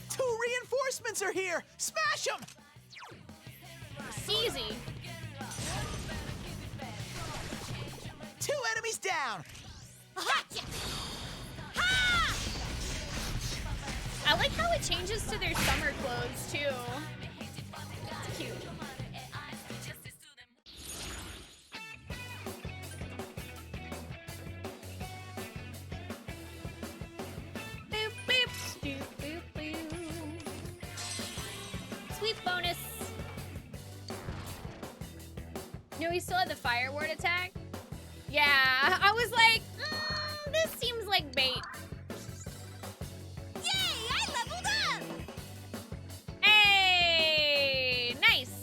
Two reinforcements are here! Smash them! It's easy. 2 enemies down! Gotcha! Ha! I like how it changes to their summer clothes too. It's cute. Boop, boop, doop, boop, boop. Sweet bonus. No, he still had the fire ward attack? Yeah, I was like, this seems like bait. Yay! I leveled up! Hey! Nice!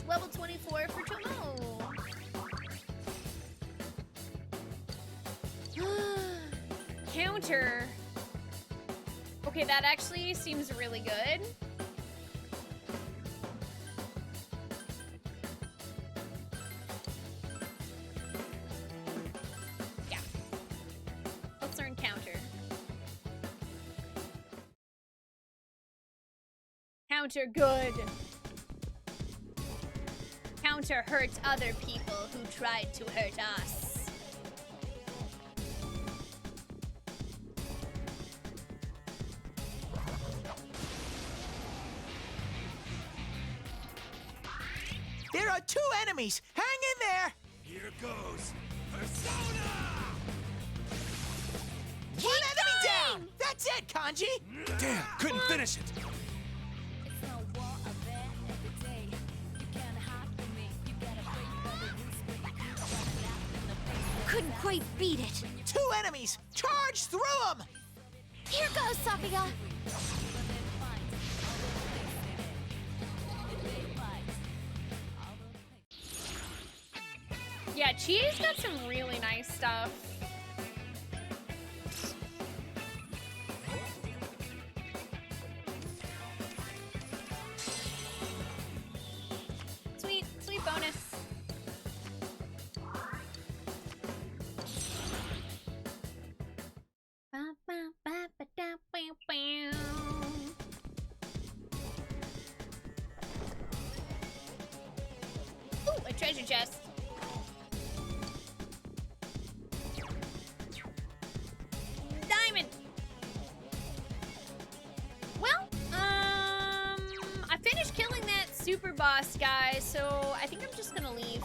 Level 24 for Tomo. Counter. Okay, that actually seems really good. Yeah. Let's learn counter. Counter good. Counter hurts other people who tried to hurt us. There are 2 enemies! Hang in there! Here goes. Persona! said, Kanji! Damn, couldn't finish it. Couldn't quite beat it. 2 enemies! Charge through them! Here goes, Sophia. Yeah, Chie's got some really nice stuff. Sweet, sweet bonus. Ooh, a treasure chest. Diamond. Well, I finished killing that super boss guy, so I think I'm just gonna leave.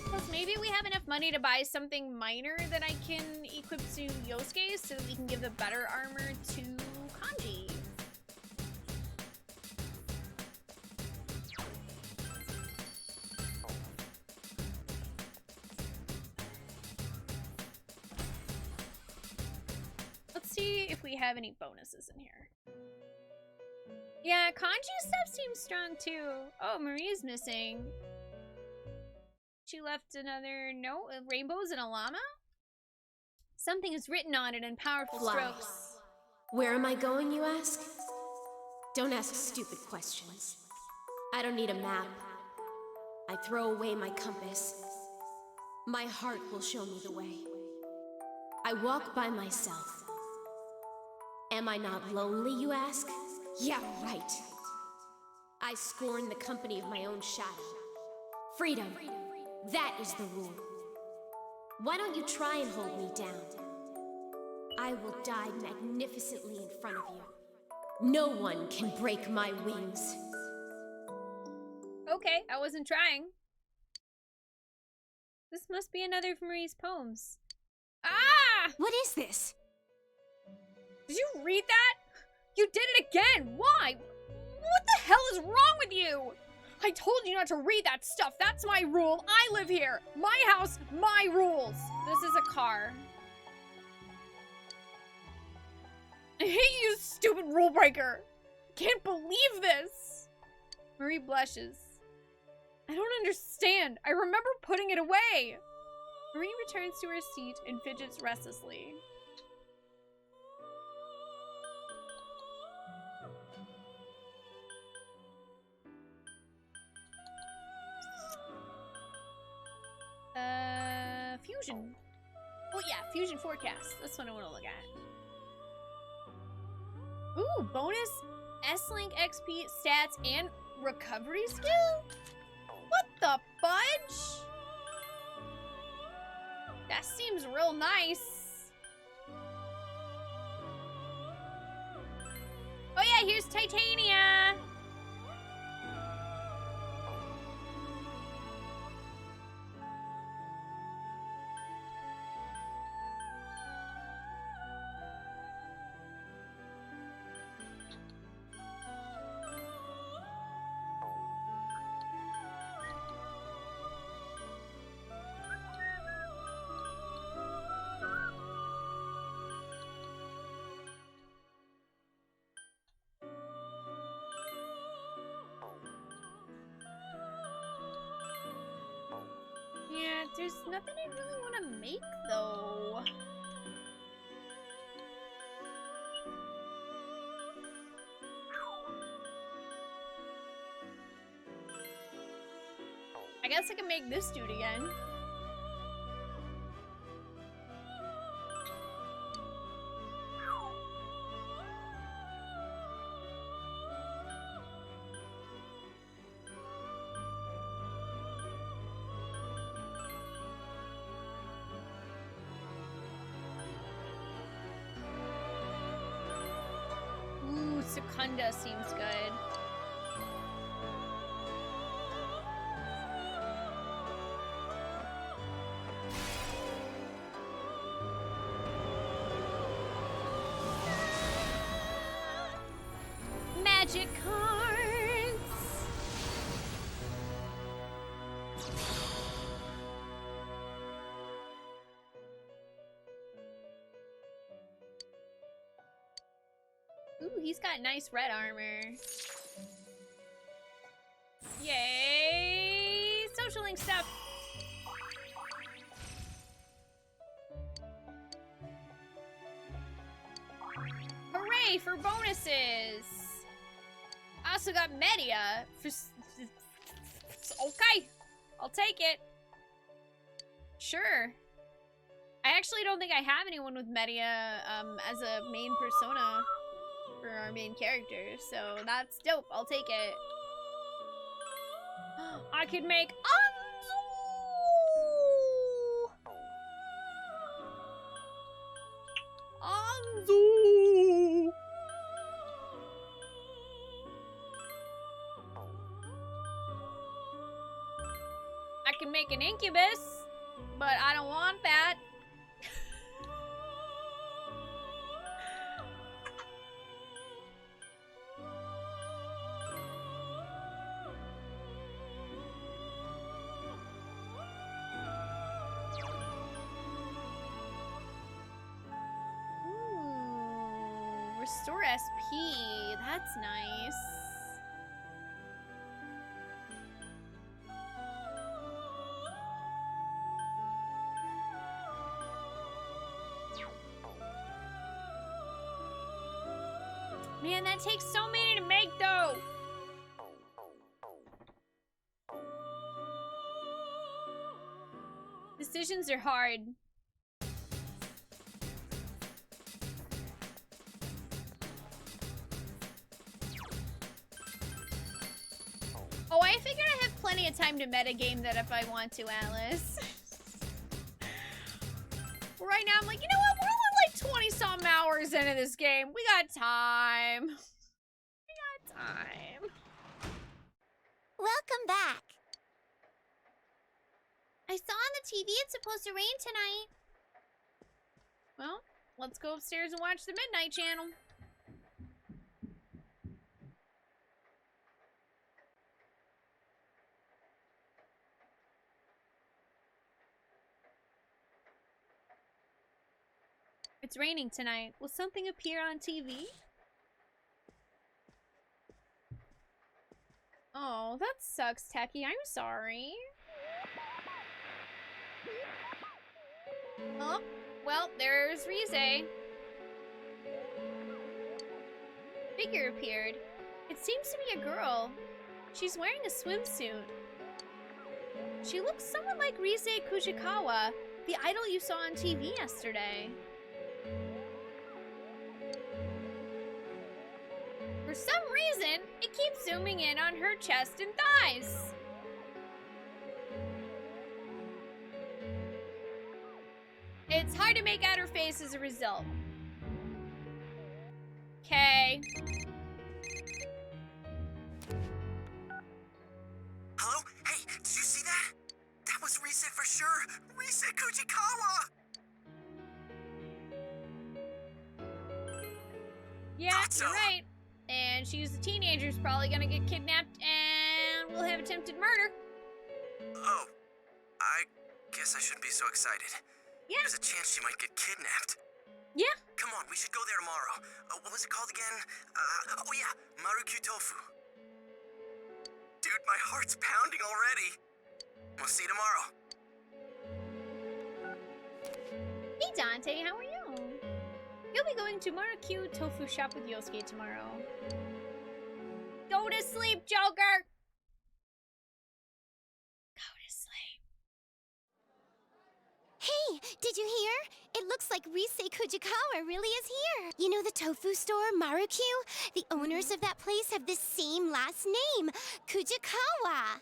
Plus, maybe we have enough money to buy something minor that I can equip to Yosuke so that we can give the better armor to Kanji. Let's see if we have any bonuses in here. Yeah, Kanji's stuff seems strong too. Oh, Marie's missing. She left another note, rainbows and a llama? Something is written on it in powerful Fly. strokes. Where am I going, you ask? Don't ask stupid questions. I don't need a map. I throw away my compass. My heart will show me the way. I walk by myself. Am I not lonely, you ask? Yeah, right. I scorn the company of my own shadow. Freedom. That is the rule. Why don't you try and hold me down? I will die magnificently in front of you. No one can break my wings. Okay, I wasn't trying. This must be another of Marie's poems. Ah! What is this? Did you read that? You did it again! Why? What the hell is wrong with you? I told you not to read that stuff. That's my rule. I live here. My house, my rules. This is a car. I hate you, stupid rule breaker. Can't believe this. Marie blushes. I don't understand. I remember putting it away. Marie returns to her seat and fidgets restlessly. Fusion. Oh yeah, fusion forecast. That's what I want to look at. Ooh, bonus S-Link XP stats and recovery skill? What the fudge? That seems real nice. Oh yeah, here's Titania. Yeah, there's nothing I really want to make, though. I guess I can make this dude again. Secunda seems good. magic cards. Ooh, he's got nice red armor. Yay! Social link stuff. Hooray for bonuses! I also got media for. Okay, I'll take it. Sure. I actually don't think I have anyone with media as a main persona for our main character, so that's dope. I'll take it. I could make Anzu! I can make an incubus, but I don't want that. Restore SP, that's nice. Man, that takes so many to make though. Decisions are hard. Oh, I figured I have plenty of time to metagame that if I want to, Alice. Right now, I'm like, you know what? We're only like 20-some hours into this game. We got time. We got time. Welcome back. I saw on the TV it's supposed to rain tonight. Well, let's go upstairs and watch the Midnight Channel. It's raining tonight. Will something appear on TV? Oh, that sucks, Techie. I'm sorry. Oh, well, there's Rize. Figure appeared. It seems to be a girl. She's wearing a swimsuit. She looks somewhat like Rize Kujikawa, the idol you saw on TV yesterday. For some reason, it keeps zooming in on her chest and thighs. It's hard to make out her face as a result. Okay. Hello? Hey, did you see that? That was Rize for sure. Rize Kujikawa! Yeah, you're right. And she's a teenager who's probably gonna get kidnapped and we'll have attempted murder. Oh, I guess I shouldn't be so excited. Yeah. There's a chance she might get kidnapped. Yeah. Come on, we should go there tomorrow. What was it called again? Oh yeah, Marukyu Tofu. Dude, my heart's pounding already. We'll see you tomorrow. Hey Dante, how are you? You'll be going to Marukyu Tofu Shop with Yosuke tomorrow. Go to sleep, Joker! Go to sleep. Hey, did you hear? It looks like Rize Kujikawa really is here. You know the tofu store, Marukyu? The owners of that place have the same last name, Kujikawa.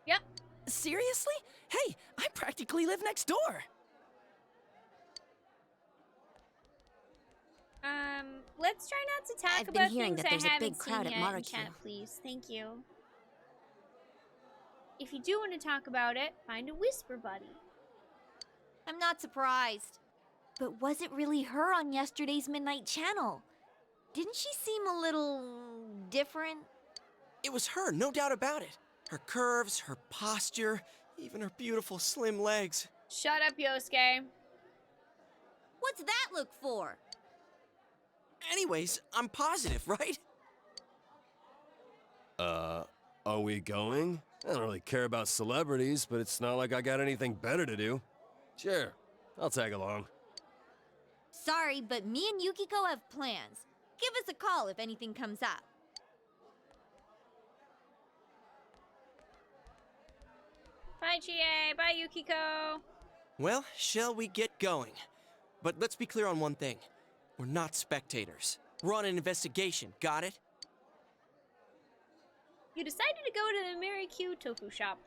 Yep. Seriously? Hey, I practically live next door. Let's try not to talk I've been about hearing things that there's I a haven't big crowd seen at yet in Marukyu. chat, please. Thank you. If you do want to talk about it, find a whisper buddy. I'm not surprised. But was it really her on yesterday's Midnight Channel? Didn't she seem a little different? It was her, no doubt about it. Her curves, her posture, even her beautiful slim legs. Shut up, Yosuke. What's that look for? Anyways, I'm positive, right? Are we going? I don't really care about celebrities, but it's not like I got anything better to do. Sure, I'll tag along. Sorry, but me and Yukiko have plans. Give us a call if anything comes up. Bye, Chie. Bye, Yukiko. Well, shall we get going? But let's be clear on one thing. We're not spectators. We're on an investigation, got it? You decided to go to the Mary Q tofu shop.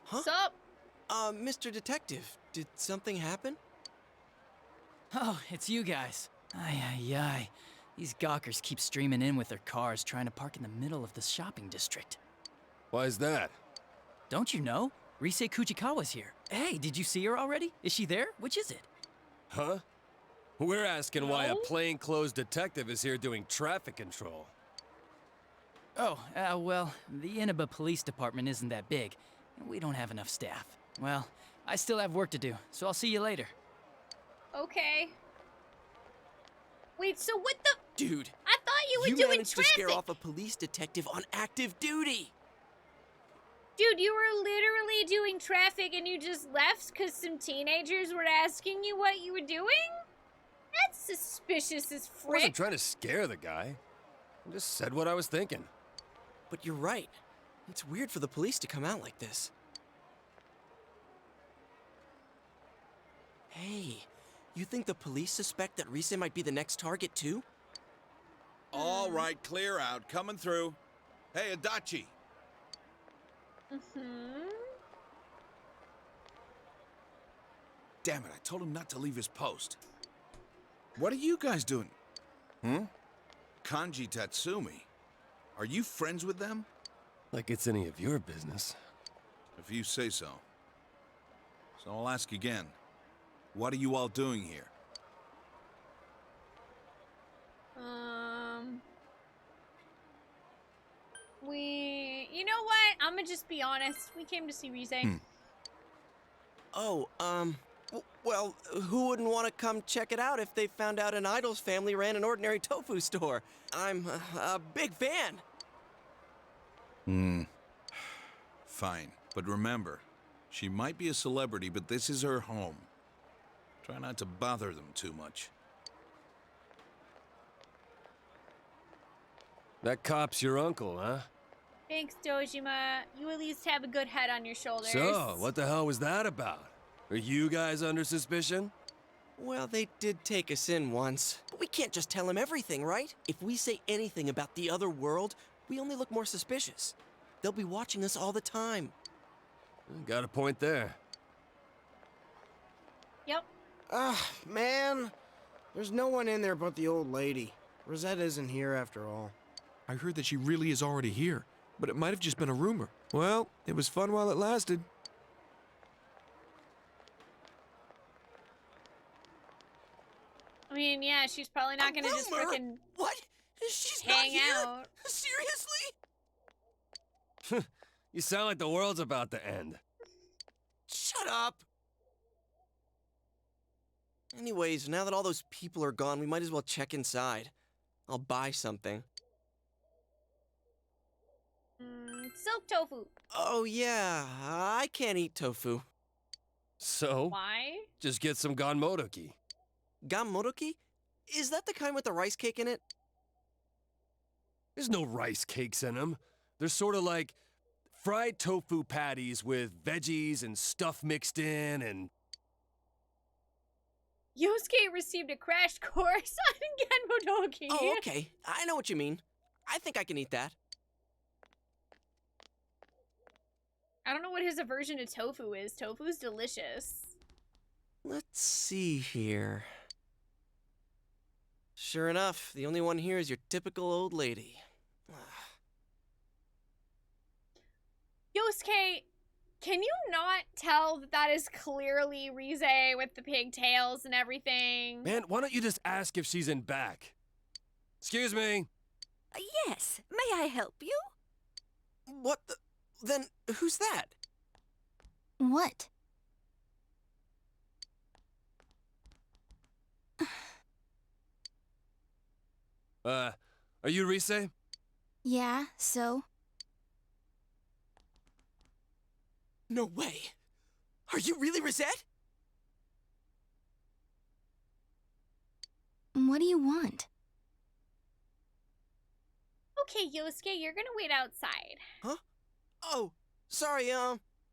Huh? Sup? Mr. Detective, did something happen? Oh, it's you guys. Ay, ay, ay. These gawkers keep streaming in with their cars trying to park in the middle of the shopping district. Why is that? Don't you know? Rize Kuchikawa's here. Hey, did you see her already? Is she there? Which is it? Huh? We're asking why a No? plainclothes detective is here doing traffic control. Oh, well, the Inaba Police Department isn't that big, and we don't have enough staff. Well, I still have work to do, so I'll see you later. Okay. Wait, so what the? Dude, I thought you were you doing managed traffic. to scare off a police detective on active duty. Dude, you were literally doing traffic and you just left because some teenagers were asking you what you were doing? That's suspicious as I wasn't frick. trying to scare the guy. I just said what I was thinking. But you're right. It's weird for the police to come out like this. Hey, you think the police suspect that Rize might be the next target too? All right, clear out. Coming through. Hey, Adachi. Damn it, I told him not to leave his post. What are you guys doing? Kanji Tatsumi. Are you friends with them? Like it's any of your business. If you say so. So I'll ask again. What are you all doing here? You know what? I'm gonna just be honest. We came to see Rize. Oh, well, who wouldn't want to come check it out if they found out an idol's family ran an ordinary tofu store? I'm a big fan. Fine, but remember, she might be a celebrity, but this is her home. Try not to bother them too much. That cop's your uncle, huh? Thanks, Dojima. You at least have a good head on your shoulders. So, what the hell was that about? Are you guys under suspicion? Well, they did take us in once. But we can't just tell him everything, right? If we say anything about the other world, we only look more suspicious. They'll be watching us all the time. Got a point there. Yep. Man. There's no one in there but the old lady. Rosetta isn't here after all. I heard that she really is already here, but it might have just been a rumor. Well, it was fun while it lasted. I mean, yeah, she's probably not gonna just frickin' What? She's hang not here? out. Seriously? You sound like the world's about to end. Shut up! Anyways, now that all those people are gone, we might as well check inside. I'll buy something. Silk tofu. Oh yeah, I can't eat tofu. So? Why? Just get some ganmodoki. Ganmodoki? Is that the kind with the rice cake in it? There's no rice cakes in them. They're sort of like fried tofu patties with veggies and stuff mixed in and... Yosuke received a crash course on Ganmodoki. Oh, okay. I know what you mean. I think I can eat that. I don't know what his aversion to tofu is. Tofu's delicious. Let's see here. Sure enough, the only one here is your typical old lady. Yosuke, can you not tell that that is clearly Rize with the pigtails and everything? Man, why don't you just ask if she's in back? Excuse me. Yes, may I help you? What the? Then who's that? What? Are you Rize? Yeah, so? No way. Are you really Rosette? What do you want? Okay, Yosuke, you're gonna wait outside. Huh? Oh, sorry,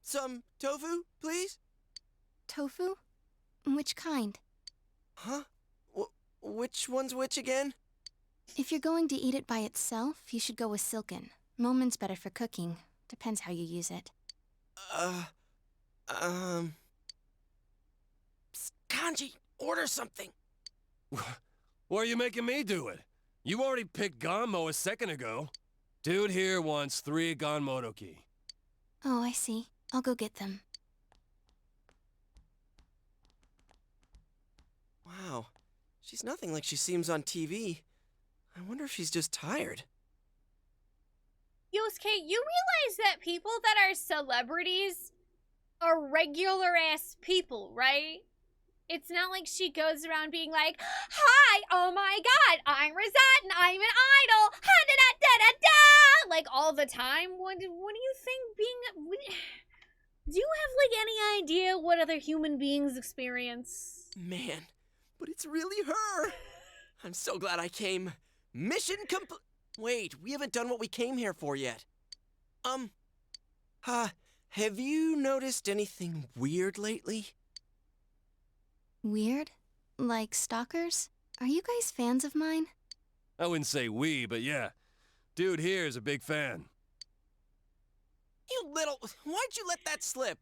some tofu, please? Tofu? Which kind? Huh? Which one's which again? If you're going to eat it by itself, you should go with silken. Momen's better for cooking. Depends how you use it. Kanji, order something. Why are you making me do it? You already picked Ganmo a second ago. Dude here wants 3 Ganmodoki. Oh, I see. I'll go get them. Wow, she's nothing like she seems on TV. I wonder if she's just tired. Yosuke, you realize that people that are celebrities are regular-ass people, right? It's not like she goes around being like, hi, oh my god, I'm Rosette and I'm an idol, ha-da-da-da-da-da, like all the time. What do you think being... Do you have, like, any idea what other human beings experience? Man, but it's really her. I'm so glad I came. Mission complete. Wait, we haven't done what we came here for yet. Have you noticed anything weird lately? Weird? Like stalkers? Are you guys fans of mine? I wouldn't say we, but yeah. Dude here is a big fan. You little... Why'd you let that slip?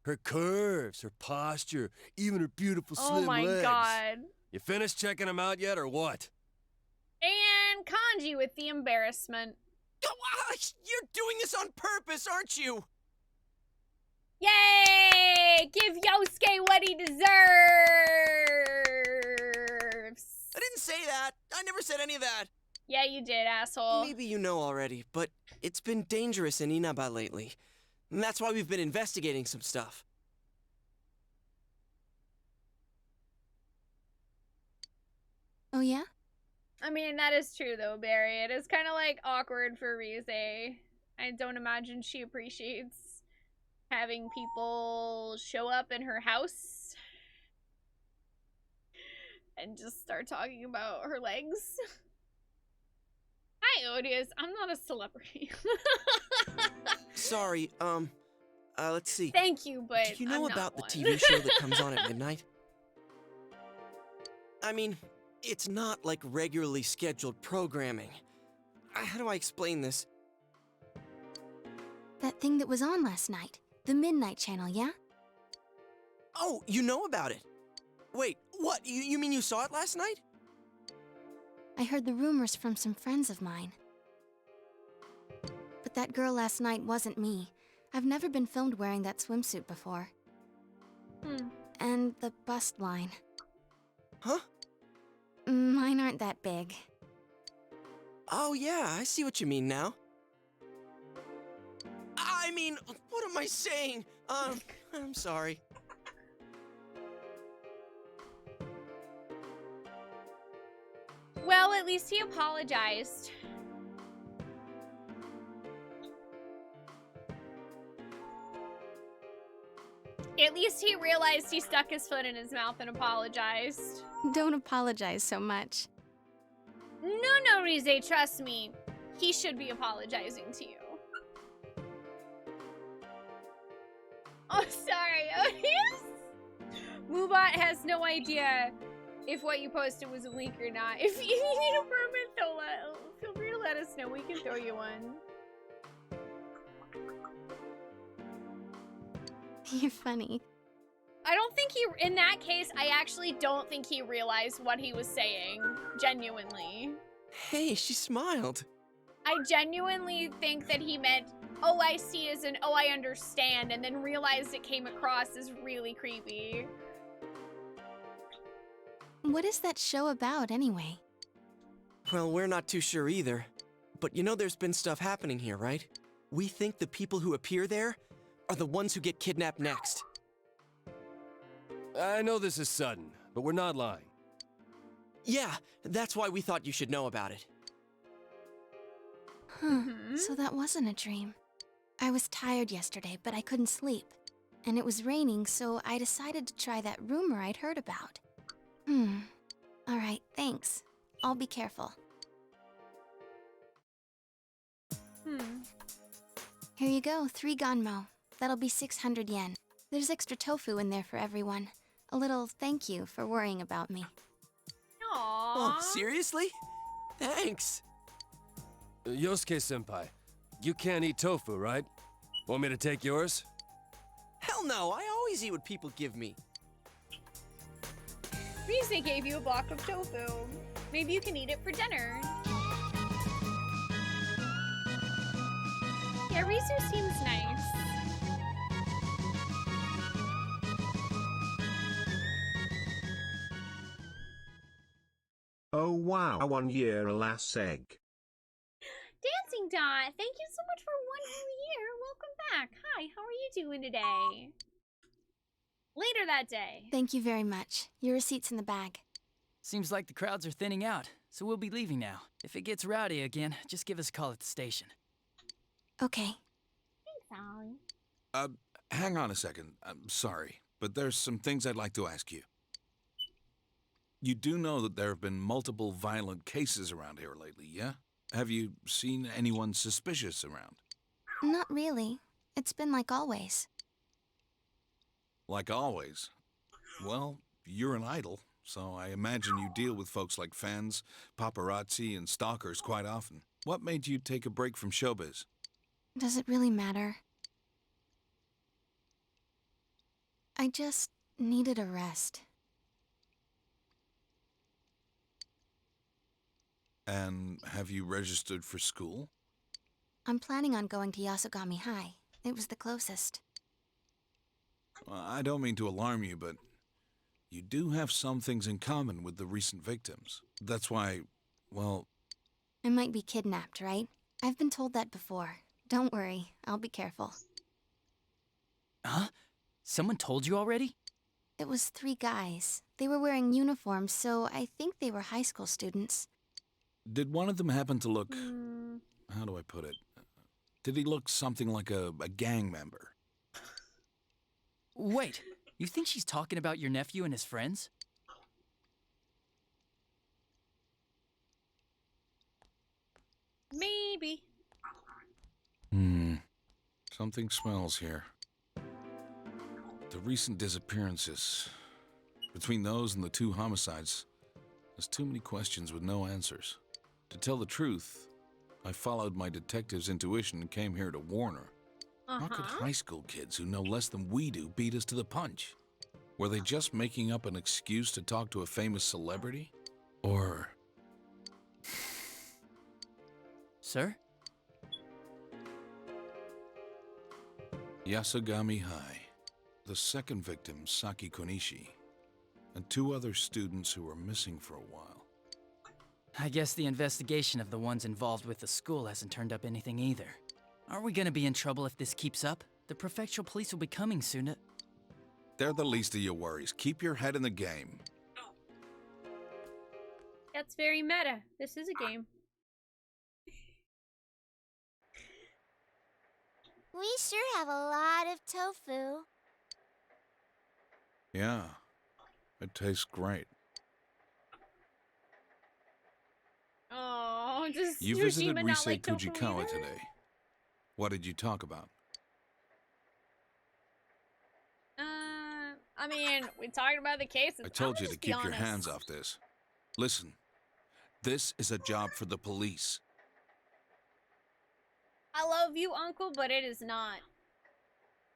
Her curves, her posture, even her beautiful slim legs. Oh my god. You finished checking them out yet, or what? And Kanji with the embarrassment. You're doing this on purpose, aren't you? Yay! Give Yosuke what he deserves! I didn't say that. I never said any of that. Yeah, you did, asshole. Maybe you know already, but it's been dangerous in Inaba lately. And that's why we've been investigating some stuff. Oh, yeah? I mean, that is true, though, Barry. It is kind of, like, awkward for Rize. I don't imagine she appreciates having people show up in her house and just start talking about her legs. Hi, Odious. I'm not a celebrity. Sorry, let's see. Thank you, but do you know I'm about not the one. TV show that comes on at midnight? I mean, it's not like regularly scheduled programming. How do I explain this? That thing that was on last night. The Midnight Channel, yeah? Oh, you know about it. Wait, what? You mean you saw it last night? I heard the rumors from some friends of mine. But that girl last night wasn't me. I've never been filmed wearing that swimsuit before. And the bust line. Huh? Mine aren't that big. Oh yeah, I see what you mean now. I mean, what am I saying? I'm sorry. Well, at least he apologized. At least he realized he stuck his foot in his mouth and apologized. Don't apologize so much. No, Rize, trust me. He should be apologizing to you. Oh, sorry, Odious. Moobot has no idea if what you posted was a link or not. If you need a permit, though, feel free to let us know. We can throw you one. You're funny. I don't think he, in that case, I actually don't think he realized what he was saying. Genuinely. Hey, she smiled. I genuinely think that he meant, oh, I see as in, oh, I understand, and then realized it came across as really creepy. What is that show about, anyway? Well, we're not too sure either. But you know there's been stuff happening here, right? We think the people who appear there are the ones who get kidnapped next. I know this is sudden, but we're not lying. Yeah, that's why we thought you should know about it. Huh, so that wasn't a dream. I was tired yesterday, but I couldn't sleep. And it was raining, so I decided to try that rumor I'd heard about. Alright, thanks. I'll be careful. Here you go, 3 ganmo. That'll be 600 yen. There's extra tofu in there for everyone. A little thank you for worrying about me. Aww. Oh, seriously? Thanks. Yosuke-senpai, you can't eat tofu, right? Want me to take yours? Hell no, I always eat what people give me. Rize gave you a block of tofu. Maybe you can eat it for dinner. Yeah, Rizu seems nice. Oh wow, 1 year alas egg. Dancing Dot, thank you so much for 1 whole year. Welcome back. Hi, how are you doing today? Later that day. Thank you very much. Your receipt's in the bag. Seems like the crowds are thinning out, so we'll be leaving now. If it gets rowdy again, just give us a call at the station. Okay. Thanks, Ollie. Hang on a second. I'm sorry, but there's some things I'd like to ask you. You do know that there have been multiple violent cases around here lately, yeah? Have you seen anyone suspicious around? Not really. It's been like always. Like always? Well, you're an idol, so I imagine you deal with folks like fans, paparazzi, and stalkers quite often. What made you take a break from showbiz? Does it really matter? I just needed a rest. And have you registered for school? I'm planning on going to Yasogami High. It was the closest. I don't mean to alarm you, but you do have some things in common with the recent victims. That's why, well... I might be kidnapped, right? I've been told that before. Don't worry, I'll be careful. Huh? Someone told you already? It was 3 guys. They were wearing uniforms, so I think they were high school students. Did one of them happen to look... How do I put it? Did he look something like a gang member? Wait, you think she's talking about your nephew and his friends? Maybe. Something smells here. The recent disappearances. Between those and the 2 homicides, there's too many questions with no answers. To tell the truth, I followed my detective's intuition and came here to warn her. How could high school kids who know less than we do beat us to the punch? Were they just making up an excuse to talk to a famous celebrity? Or... Sir? Yasogami High. The second victim, Saki Konishi. And 2 other students who were missing for a while. I guess the investigation of the ones involved with the school hasn't turned up anything either. Aren't we gonna be in trouble if this keeps up? The prefectural police will be coming soon. They're the least of your worries. Keep your head in the game. That's very meta. This is a game. We sure have a lot of tofu. Yeah, it tastes great. Oh, does You visited Dojima Rize not like tofu Kujikawa either? today. What did you talk about? I mean, we talked about the case. I told you to just be keep your honest. hands off this. Listen, this is a job for the police. I love you, Uncle, but it is not.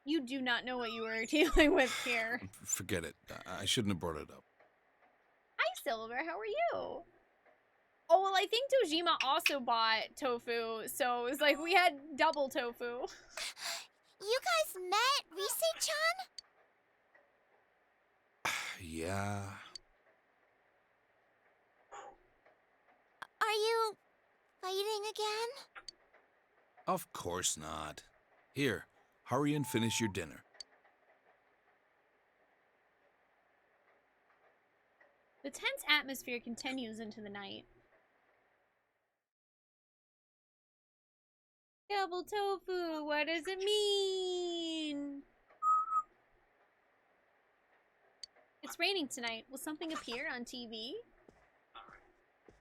You do not know what you are dealing with here. Forget it. I shouldn't have brought it up. Hi, Silver. How are you? Oh, well, I think Dojima also bought tofu, so it was like we had double tofu. You guys met Rize-chan? Yeah. Are you fighting again? Of course not. Here, hurry and finish your dinner. The tense atmosphere continues into the night. Double tofu, what does it mean? It's raining tonight. Will something appear on TV?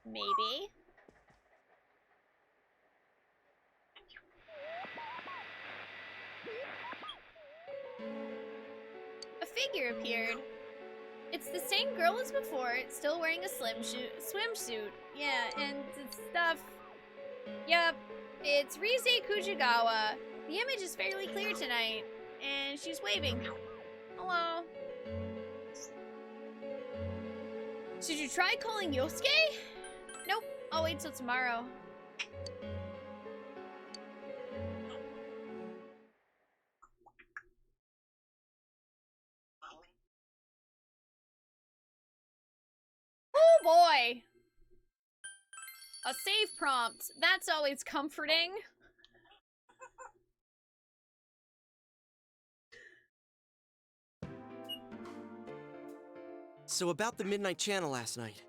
Maybe. A figure appeared. It's the same girl as before, still wearing a swimsuit. Yeah, and stuff. Yep, it's Rize Kujigawa. The image is fairly clear tonight, and she's waving. Hello. Should you try calling Yosuke? Nope, I'll wait till tomorrow. Oh boy! A save prompt. That's always comforting. So about the Midnight Channel last night.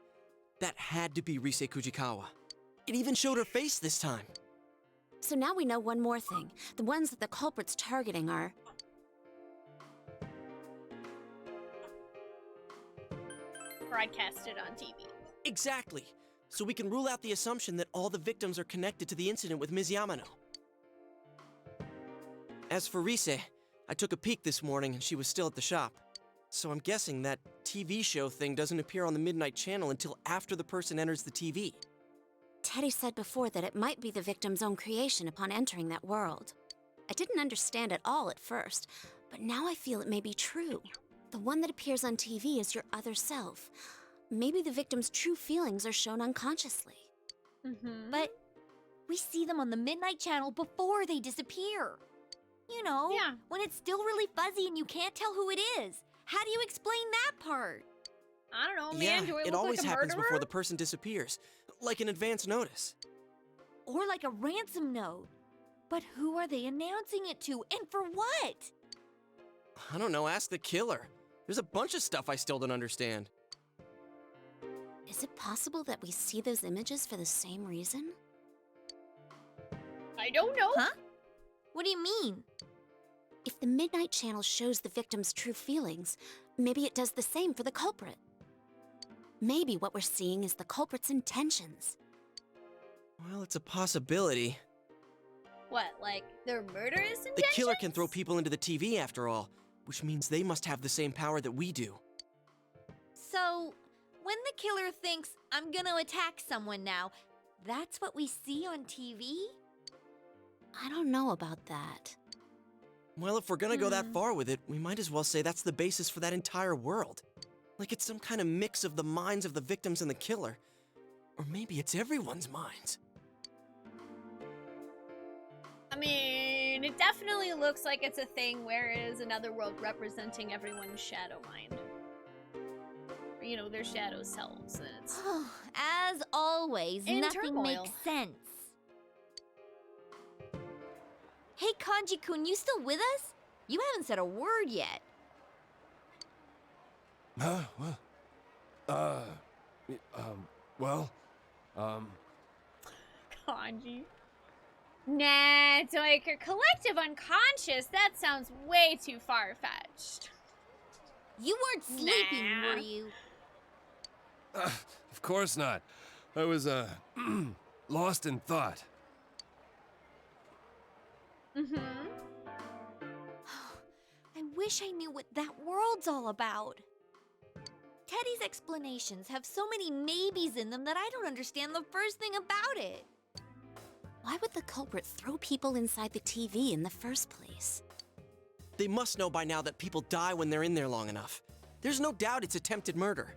That had to be Rize Kujikawa. It even showed her face this time. So now we know one more thing. The ones that the culprit's targeting are... broadcasted on TV. Exactly. So we can rule out the assumption that all the victims are connected to the incident with Ms. Yamano. As for Rize, I took a peek this morning and she was still at the shop. So I'm guessing that TV show thing doesn't appear on the Midnight Channel until after the person enters the TV. Teddy said before that it might be the victim's own creation upon entering that world. I didn't understand it all at first, but now I feel it may be true. The one that appears on TV is your other self. Maybe the victim's true feelings are shown unconsciously. But we see them on the Midnight Channel before they disappear. You know, when it's still really fuzzy and you can't tell who it is. How do you explain that part? I don't know, Yeah, man. Do I it look always like a happens murderer? before the person disappears, like an advance notice. Or like a ransom note. But who are they announcing it to, and for what? I don't know, ask the killer. There's a bunch of stuff I still don't understand. Is it possible that we see those images for the same reason? I don't know. Huh? What do you mean? If the Midnight Channel shows the victim's true feelings, maybe it does the same for the culprit. Maybe what we're seeing is the culprit's intentions. Well, it's a possibility. What, like their murderous intentions? The killer can throw people into the TV after all, which means they must have the same power that we do. So, when the killer thinks, I'm gonna attack someone now, that's what we see on TV? I don't know about that. Well, if we're gonna go that far with it, we might as well say that's the basis for that entire world. Like it's some kind of mix of the minds of the victims and the killer. Or maybe it's everyone's minds. I mean, it definitely looks like it's a thing where it is another world representing everyone's shadow mind. Or, you know, their shadow selves. And it's As always, in nothing turmoil. makes sense. Hey, Kanji-kun, you still with us? You haven't said a word yet. Kanji. Nah, it's like your collective unconscious. That sounds way too far-fetched. You weren't sleeping, Nah. were you? Of course not. I was, lost in thought. I wish I knew what that world's all about. Teddy's explanations have so many maybes in them that I don't understand the first thing about it. Why would the culprit throw people inside the TV in the first place? They must know by now that people die when they're in there long enough. There's no doubt it's attempted murder.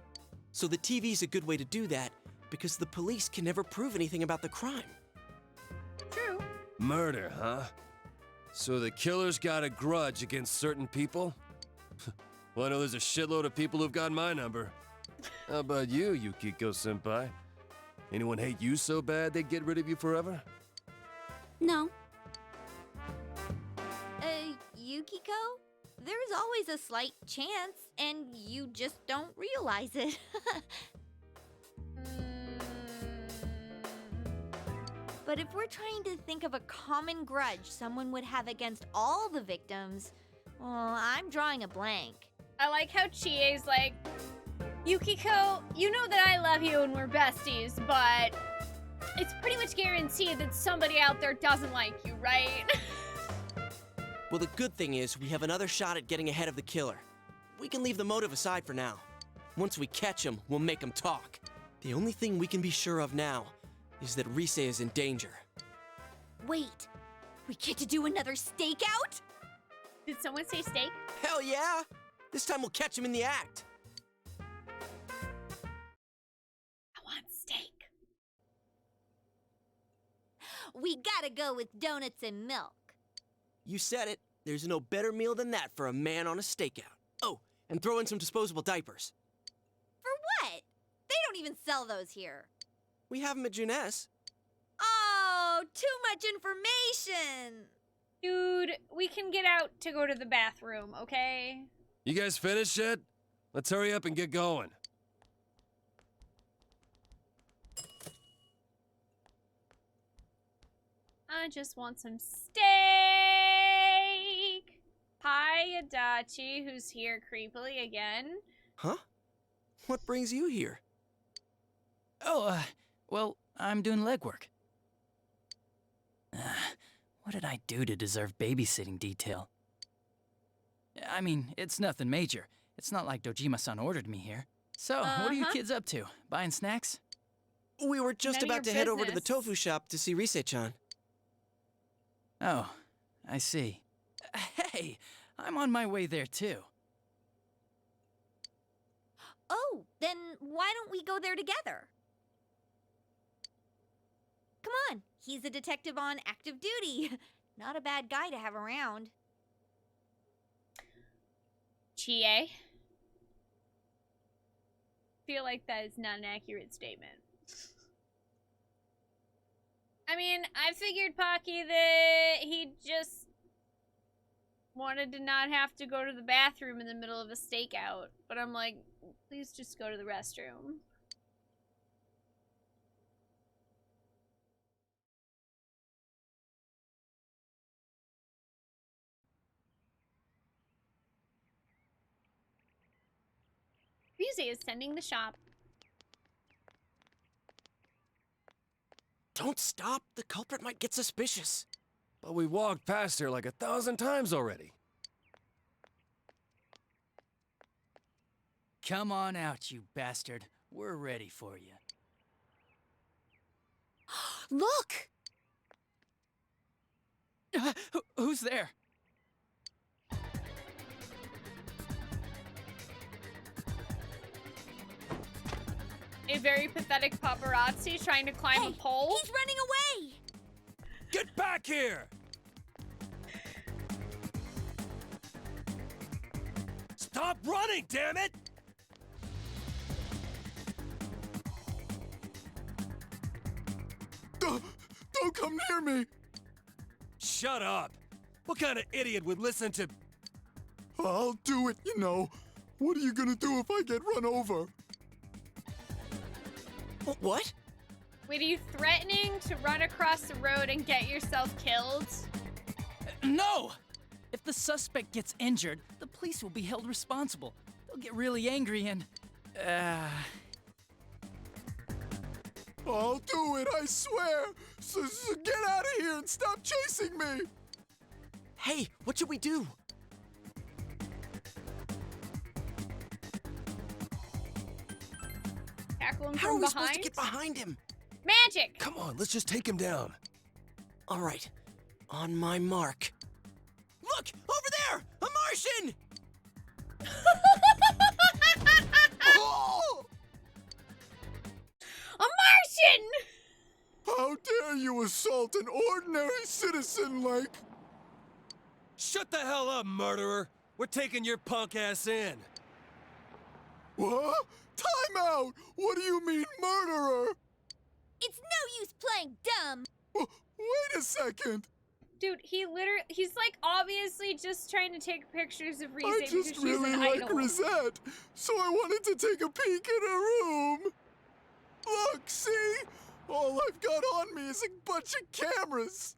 So the TV's a good way to do that, because the police can never prove anything about the crime. True. Murder, huh? So the killer's got a grudge against certain people? Well, I know there's a shitload of people who've got my number. How about you, Yukiko-senpai? Anyone hate you so bad they'd get rid of you forever? No. Yukiko? There's always a slight chance, and you just don't realize it. But if we're trying to think of a common grudge someone would have against all the victims, well, I'm drawing a blank. I like how Chie's like, Yukiko, you know that I love you and we're besties, but it's pretty much guaranteed that somebody out there doesn't like you, right? Well, the good thing is we have another shot at getting ahead of the killer. We can leave the motive aside for now. Once we catch him, we'll make him talk. The only thing we can be sure of now is that Rize is in danger. Wait, we get to do another stakeout? Did someone say steak? Hell yeah! This time we'll catch him in the act. I want steak. We gotta go with donuts and milk. You said it. There's no better meal than that for a man on a stakeout. Oh, and throw in some disposable diapers. For what? They don't even sell those here. We have them at Juness. Oh, too much information! Dude, we can get out to go to the bathroom, okay? You guys finished yet? Let's hurry up and get going. I just want some steak. Hi, Adachi, who's here creepily again. Huh? What brings you here? Oh, well, I'm doing legwork. What did I do to deserve babysitting detail? I mean, it's nothing major. It's not like Dojima-san ordered me here. So, what are you kids up to? Buying snacks? We were just about to head over to the tofu shop to see Rize-chan. Oh, I see. Hey, I'm on my way there too. Oh, then why don't we go there together? Come on, he's a detective on active duty. Not a bad guy to have around. Chie? Feel like that is not an accurate statement. I mean, I figured, Pocky, that he just wanted to not have to go to the bathroom in the middle of a stakeout. But I'm like, please just go to the restroom. Rize is tending the shop. Don't stop. The culprit might get suspicious. But we walked past her like 1,000 times already. Come on out, you bastard. We're ready for you. Look! Who's there? A very pathetic paparazzi trying to climb a pole. He's running away! Get back here! Stop running, damn it! Don't come near me! Shut up! What kind of idiot would listen to... I'll do it, you know. What are you gonna do if I get run over? What? Wait, are you threatening to run across the road and get yourself killed? No! If the suspect gets injured, the police will be held responsible. They'll get really angry and... I'll do it, I swear! So get out of here and stop chasing me! Hey, what should we do? Tackle him How from are we behind? supposed to get behind him? Magic! Come on, let's just take him down. All right, on my mark. Look, over there! A Martian! A assault an ordinary citizen like... Shut the hell up, murderer! We're taking your punk ass in. What? Time out! What do you mean, murderer? It's no use playing dumb. Wait a second. Dude, he's like obviously just trying to take pictures of Rize I because just she's really an like idol. Risette, so I wanted to take a peek in her room. Look, see? All I've got on me is a bunch of cameras.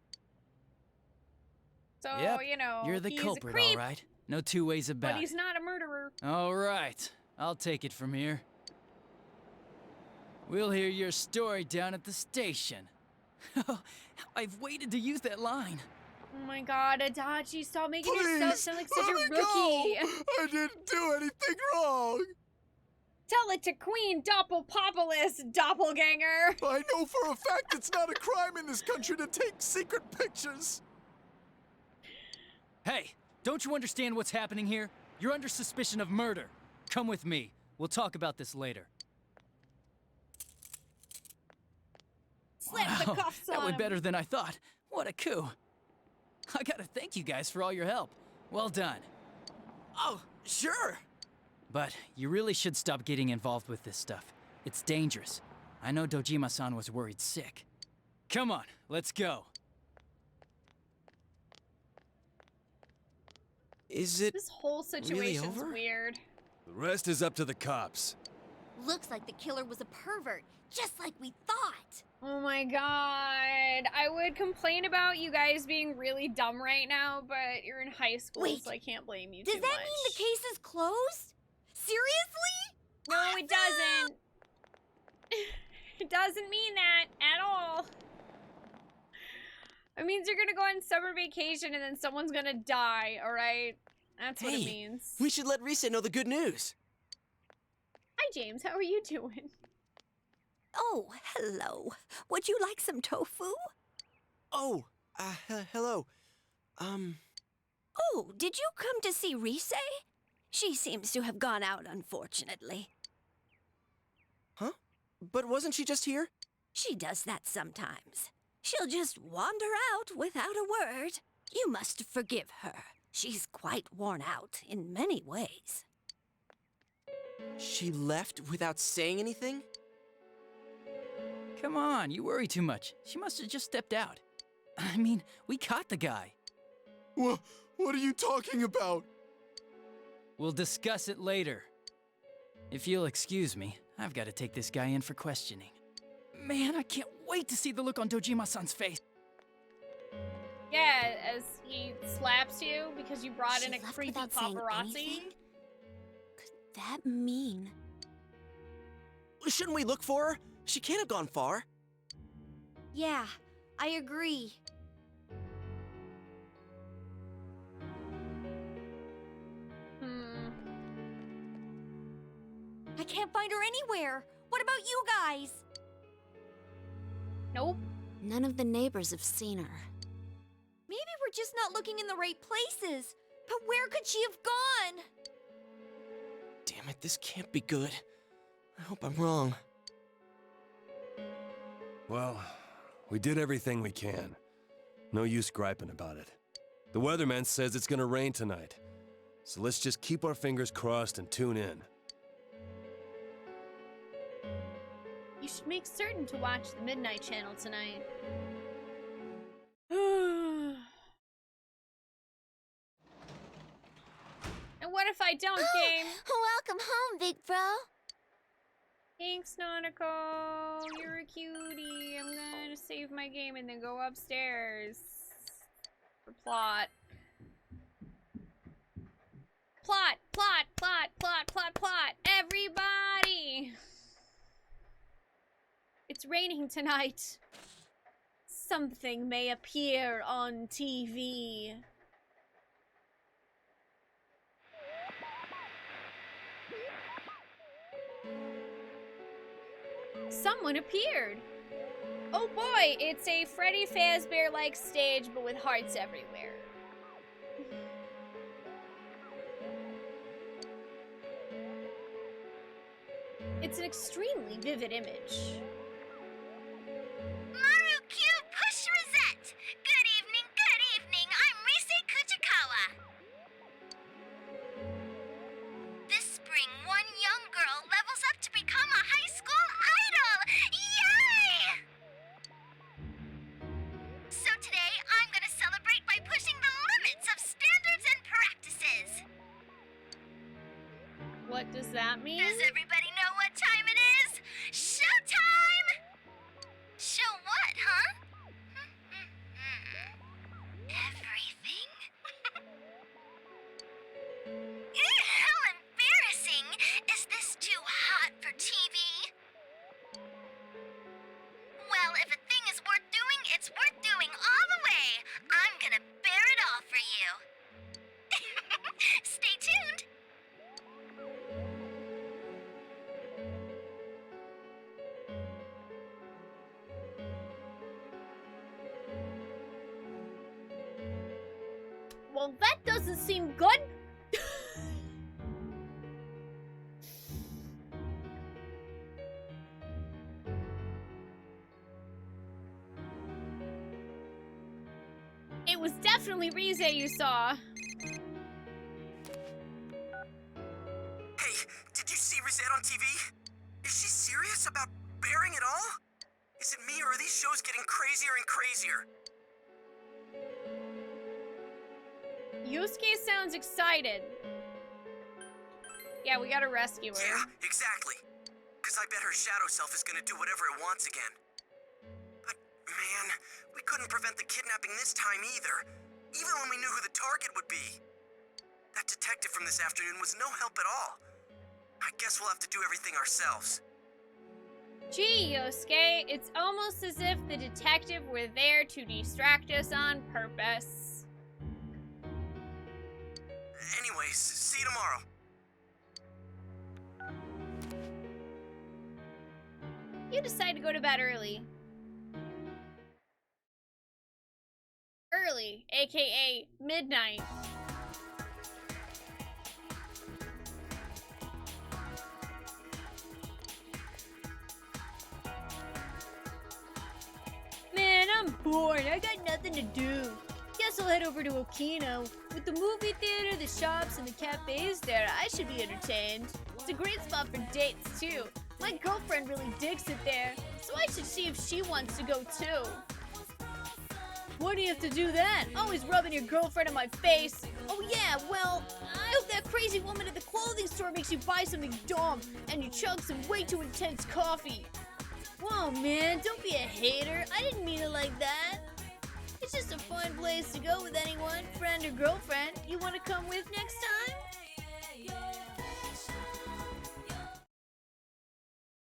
So, Yep, you know, you're the he's culprit, a creep, all right. No two ways about but it. he's not a murderer. All right, I'll take it from here. We'll hear your story down at the station. I've waited to use that line. Oh my god, Adachi, stop making Please, yourself sound like such let a me rookie. go. I didn't do anything wrong. Tell it to Queen Doppelpopolis, doppelganger. I know for a fact it's not a crime in this country to take secret pictures. Hey, don't you understand what's happening here? You're under suspicion of murder. Come with me. We'll talk about this later. Slap the cuffs that on went him. better than I thought. What a coup. I gotta thank you guys for all your help. Well done. Oh, sure. But you really should stop getting involved with this stuff. It's dangerous. I know Dojima-san was worried sick. Come on, let's go. Is it This whole really situation's over? weird. The rest is up to the cops. Looks like the killer was a pervert, just like we thought. Oh my god. I would complain about you guys being really dumb right now, but you're in high school, Wait, so I can't blame you Does too that much. mean the case is closed? Seriously? No, it doesn't. It doesn't mean that at all. It means you're gonna go on summer vacation and then someone's gonna die, alright? That's what it Hey, means. we should let Rize know the good news. Hi, James. How are you doing? Oh, hello. Would you like some tofu? Oh, hello. Oh, did you come to see Rize? She seems to have gone out, unfortunately. Huh? But wasn't she just here? She does that sometimes. She'll just wander out without a word. You must forgive her. She's quite worn out in many ways. She left without saying anything? Come on, you worry too much. She must have just stepped out. I mean, we caught the guy. What are you talking about? We'll discuss it later. If you'll excuse me, I've got to take this guy in for questioning. Man, I can't wait to see the look on Dojima-san's face. Yeah, as he slaps you because you brought She in a left creepy without saying paparazzi. anything? Could that mean... Shouldn't we look for her? She can't have gone far. Yeah, I agree. I can't find her anywhere. What about you guys? Nope. None of the neighbors have seen her. Maybe we're just not looking in the right places. But where could she have gone? Damn it, this can't be good. I hope I'm wrong. Well, we did everything we can. No use griping about it. The weatherman says it's gonna rain tonight. So let's just keep our fingers crossed and tune in. You should make certain to watch the Midnight Channel tonight. And what if I don't, game? Welcome home, big bro. Thanks, Nanako. You're a cutie. I'm gonna save my game and then go upstairs. For plot. Plot, plot, plot, plot, plot, plot. Everybody! It's raining tonight. Something may appear on TV. Someone appeared. Oh boy, it's a Freddy Fazbear-like stage, but with hearts everywhere. It's an extremely vivid image. Maru, cute, push What does that mean? Does everybody know what time it is? Showtime! Show what, huh? Everything. How embarrassing! Is this too hot for TV? Well, if a thing is worth doing, it's worth doing all the way. I'm gonna bear it all for you. Stay tuned. Well, that doesn't seem good. It was definitely Rize you saw. Hey, did you see Rize on TV? Is she serious about bearing it all? Is it me or are these shows getting crazier and crazier? Yosuke sounds excited. Yeah, we gotta rescue her. Yeah, exactly. Cause I bet her shadow self is gonna do whatever it wants again. But man, we couldn't prevent the kidnapping this time either. Even when we knew who the target would be. That detective from this afternoon was no help at all. I guess we'll have to do everything ourselves. Gee, Yosuke, it's almost as if the detective were there to distract us on purpose. Anyways, see you tomorrow. You decide to go to bed early. Early, aka midnight. Man, I'm bored. I got nothing to do. Guess I'll head over to Okina. With the movie theater, the shops, and the cafes there, I should be entertained. It's a great spot for dates, too. My girlfriend really digs it there, so I should see if she wants to go, too. Why do you have to do that? Always rubbing your girlfriend in my face. Oh yeah, well, I hope that crazy woman at the clothing store makes you buy something dumb and you chug some way too intense coffee. Whoa, man, don't be a hater. I didn't mean it like that. It's just a fun place to go with anyone, friend or girlfriend. You want to come with next time?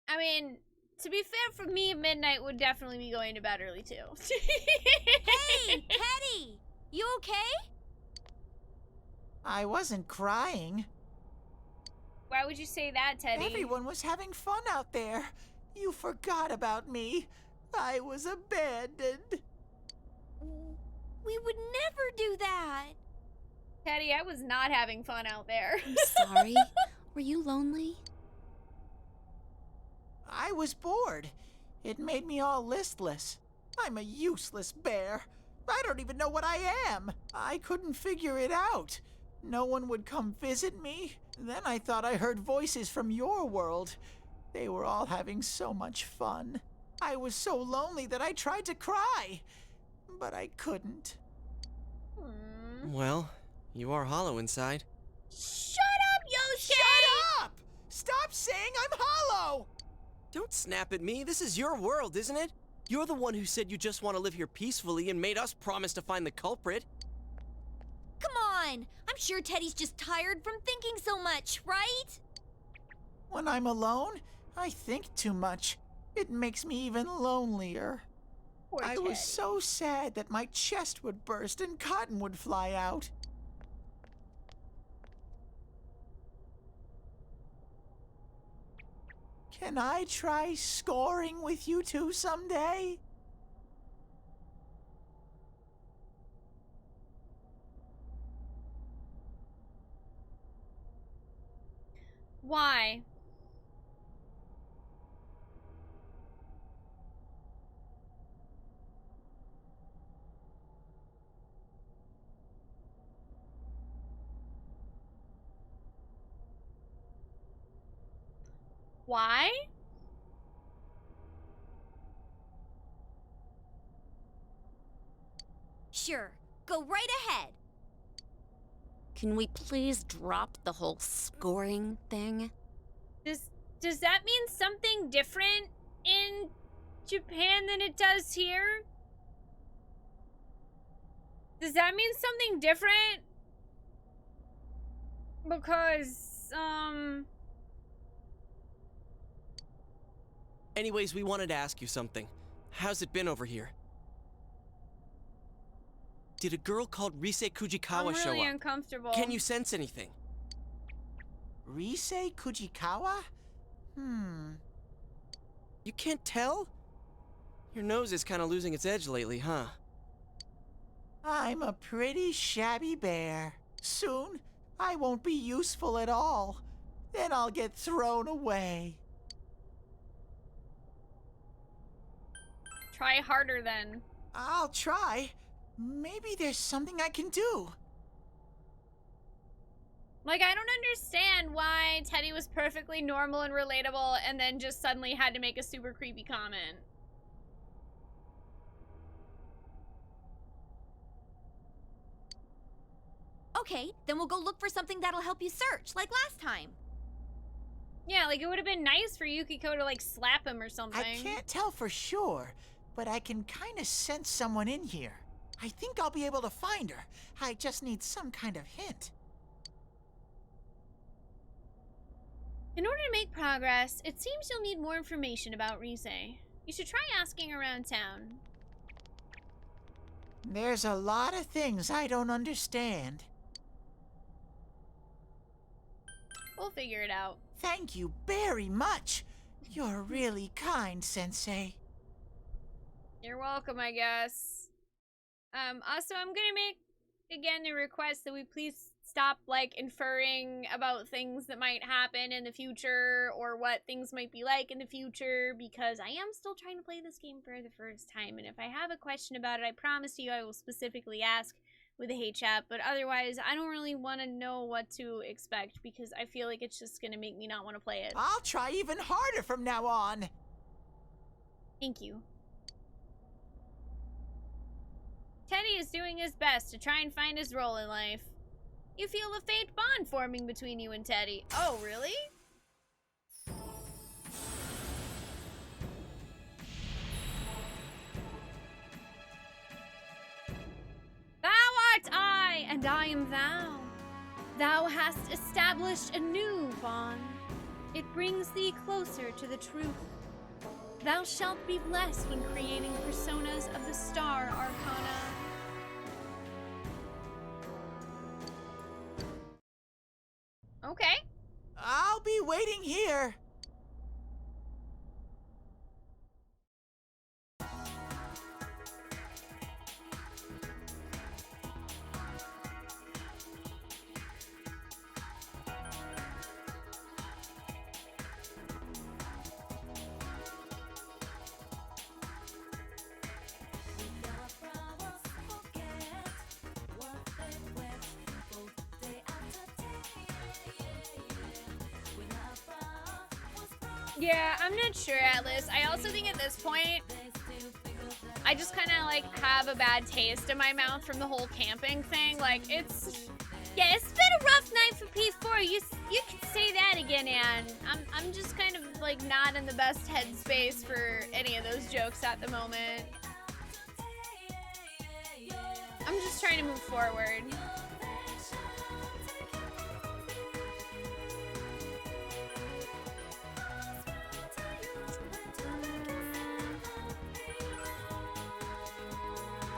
I mean, to be fair, for me, midnight would definitely be going to bed early, too. Hey, Teddy! You okay? I wasn't crying. Why would you say that, Teddy? Everyone was having fun out there. You forgot about me. I was abandoned. We would never do that. Teddy, I was not having fun out there. I'm sorry. Were you lonely? I was bored. It made me all listless. I'm a useless bear. I don't even know what I am. I couldn't figure it out. No one would come visit me. Then I thought I heard voices from your world. They were all having so much fun. I was so lonely that I tried to cry, but I couldn't. Well, you are hollow inside. Shut up, Yosuke! Shut up! Stop saying I'm hollow! Don't snap at me. This is your world, isn't it? You're the one who said you just want to live here peacefully and made us promise to find the culprit. Come on! I'm sure Teddy's just tired from thinking so much, right? When I'm alone, I think too much. It makes me even lonelier. Poor I Teddy. was so sad that my chest would burst and cotton would fly out. Can I try scoring with you two someday? Why? Why? Sure, go right ahead. Can we please drop the whole scoring thing? Does that mean something different in Japan than it does here? Does that mean something different? Because, Anyways, we wanted to ask you something. How's it been over here? Did a girl called Rize Kujikawa I'm show really up? uncomfortable. Can you sense anything? Rize Kujikawa? You can't tell? Your nose is kind of losing its edge lately, huh? I'm a pretty shabby bear. Soon, I won't be useful at all. Then I'll get thrown away. Try harder then. I'll try. Maybe there's something I can do. Like, I don't understand why Teddy was perfectly normal and relatable and then just suddenly had to make a super creepy comment. Okay, then we'll go look for something that'll help you search, like last time. Yeah, like, it would have been nice for Yukiko to, like, slap him or something. I can't tell for sure, but I can kind of sense someone in here. I think I'll be able to find her. I just need some kind of hint. In order to make progress, it seems you'll need more information about Rize. You should try asking around town. There's a lot of things I don't understand. We'll figure it out. Thank you very much. You're really kind, Sensei. You're welcome, I guess. Also, I'm gonna make, again, a request that we please stop, like, inferring about things that might happen in the future or what things might be like in the future, because I am still trying to play this game for the first time, and if I have a question about it, I promise you I will specifically ask with a hey chat, but otherwise, I don't really want to know what to expect, because I feel like it's just gonna make me not want to play it. I'll try even harder from now on. Thank you. Teddy is doing his best to try and find his role in life. You feel a faint bond forming between you and Teddy. Oh, really? Thou art I, and I am thou. Thou hast established a new bond. It brings thee closer to the truth. Thou shalt be blessed when creating personas of the Star Arcana. Okay. I'll be waiting here. Yeah, I'm not sure, Atlas. I also think at this point, I just kind of, like, have a bad taste in my mouth from the whole camping thing. Like, it's been a rough night for P4. You can say that again, Anne. I'm just kind of, like, not in the best headspace for any of those jokes at the moment. I'm just trying to move forward.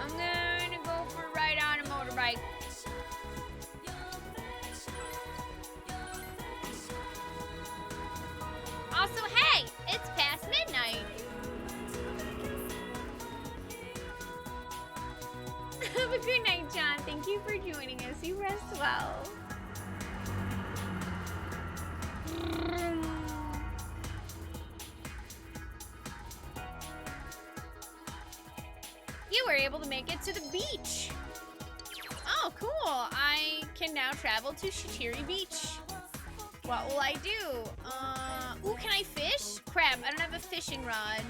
I'm gonna go for a ride on a motorbike. Also, hey, it's past midnight. Have a good night, John. Thank you for joining us. You rest well. You were able to make it to the beach. Oh, cool. I can now travel to Shitiri Beach. What will I do? Ooh, can I fish? Crap, I don't have a fishing rod.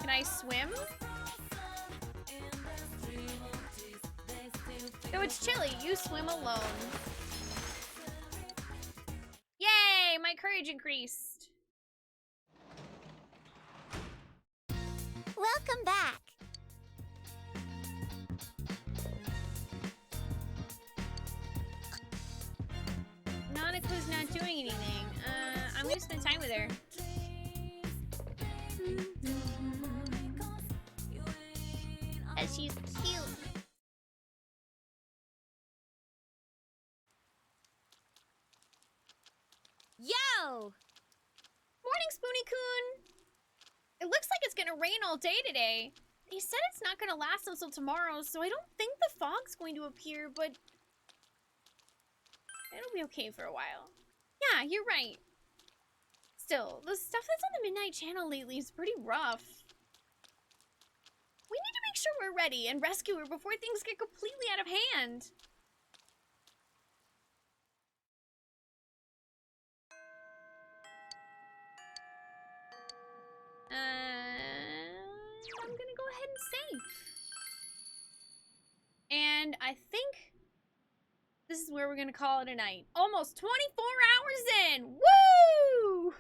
Can I swim? Though it's chilly, you swim alone. Yay! My courage increased. Welcome back. Nanako's not doing anything. I'm gonna spend time with her. And she's cute. Yo! Morning, Spoonee-kun! It looks like it's gonna rain all day today. They said it's not gonna last until tomorrow, so I don't think the fog's going to appear, but it'll be okay for a while. Yeah, you're right. Still, the stuff that's on the Midnight Channel lately is pretty rough. We need to make sure we're ready and rescue her before things get completely out of hand. I'm gonna go ahead and save. And I think this is where we're gonna call it a night. Almost 24 hours in! Woo!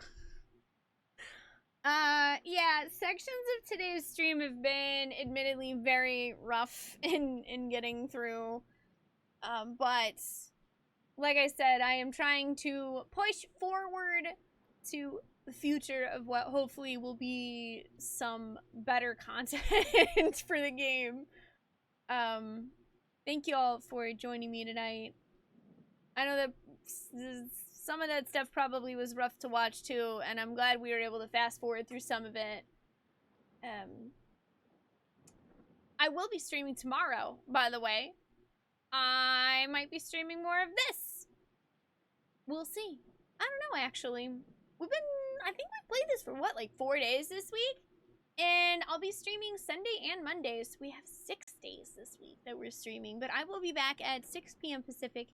Yeah, sections of today's stream have been admittedly very rough in getting through. But like I said, I am trying to push forward to the future of what hopefully will be some better content for the game. Thank you all for joining me tonight. I know that some of that stuff probably was rough to watch too, and I'm glad we were able to fast forward through some of it. I will be streaming tomorrow, by the way. I might be streaming more of this. We'll see. I don't know, actually. I think we've played this for what, like 4 days this week? And I'll be streaming Sunday and Monday, so we have 6 days this week that we're streaming. But I will be back at 6 p.m. Pacific,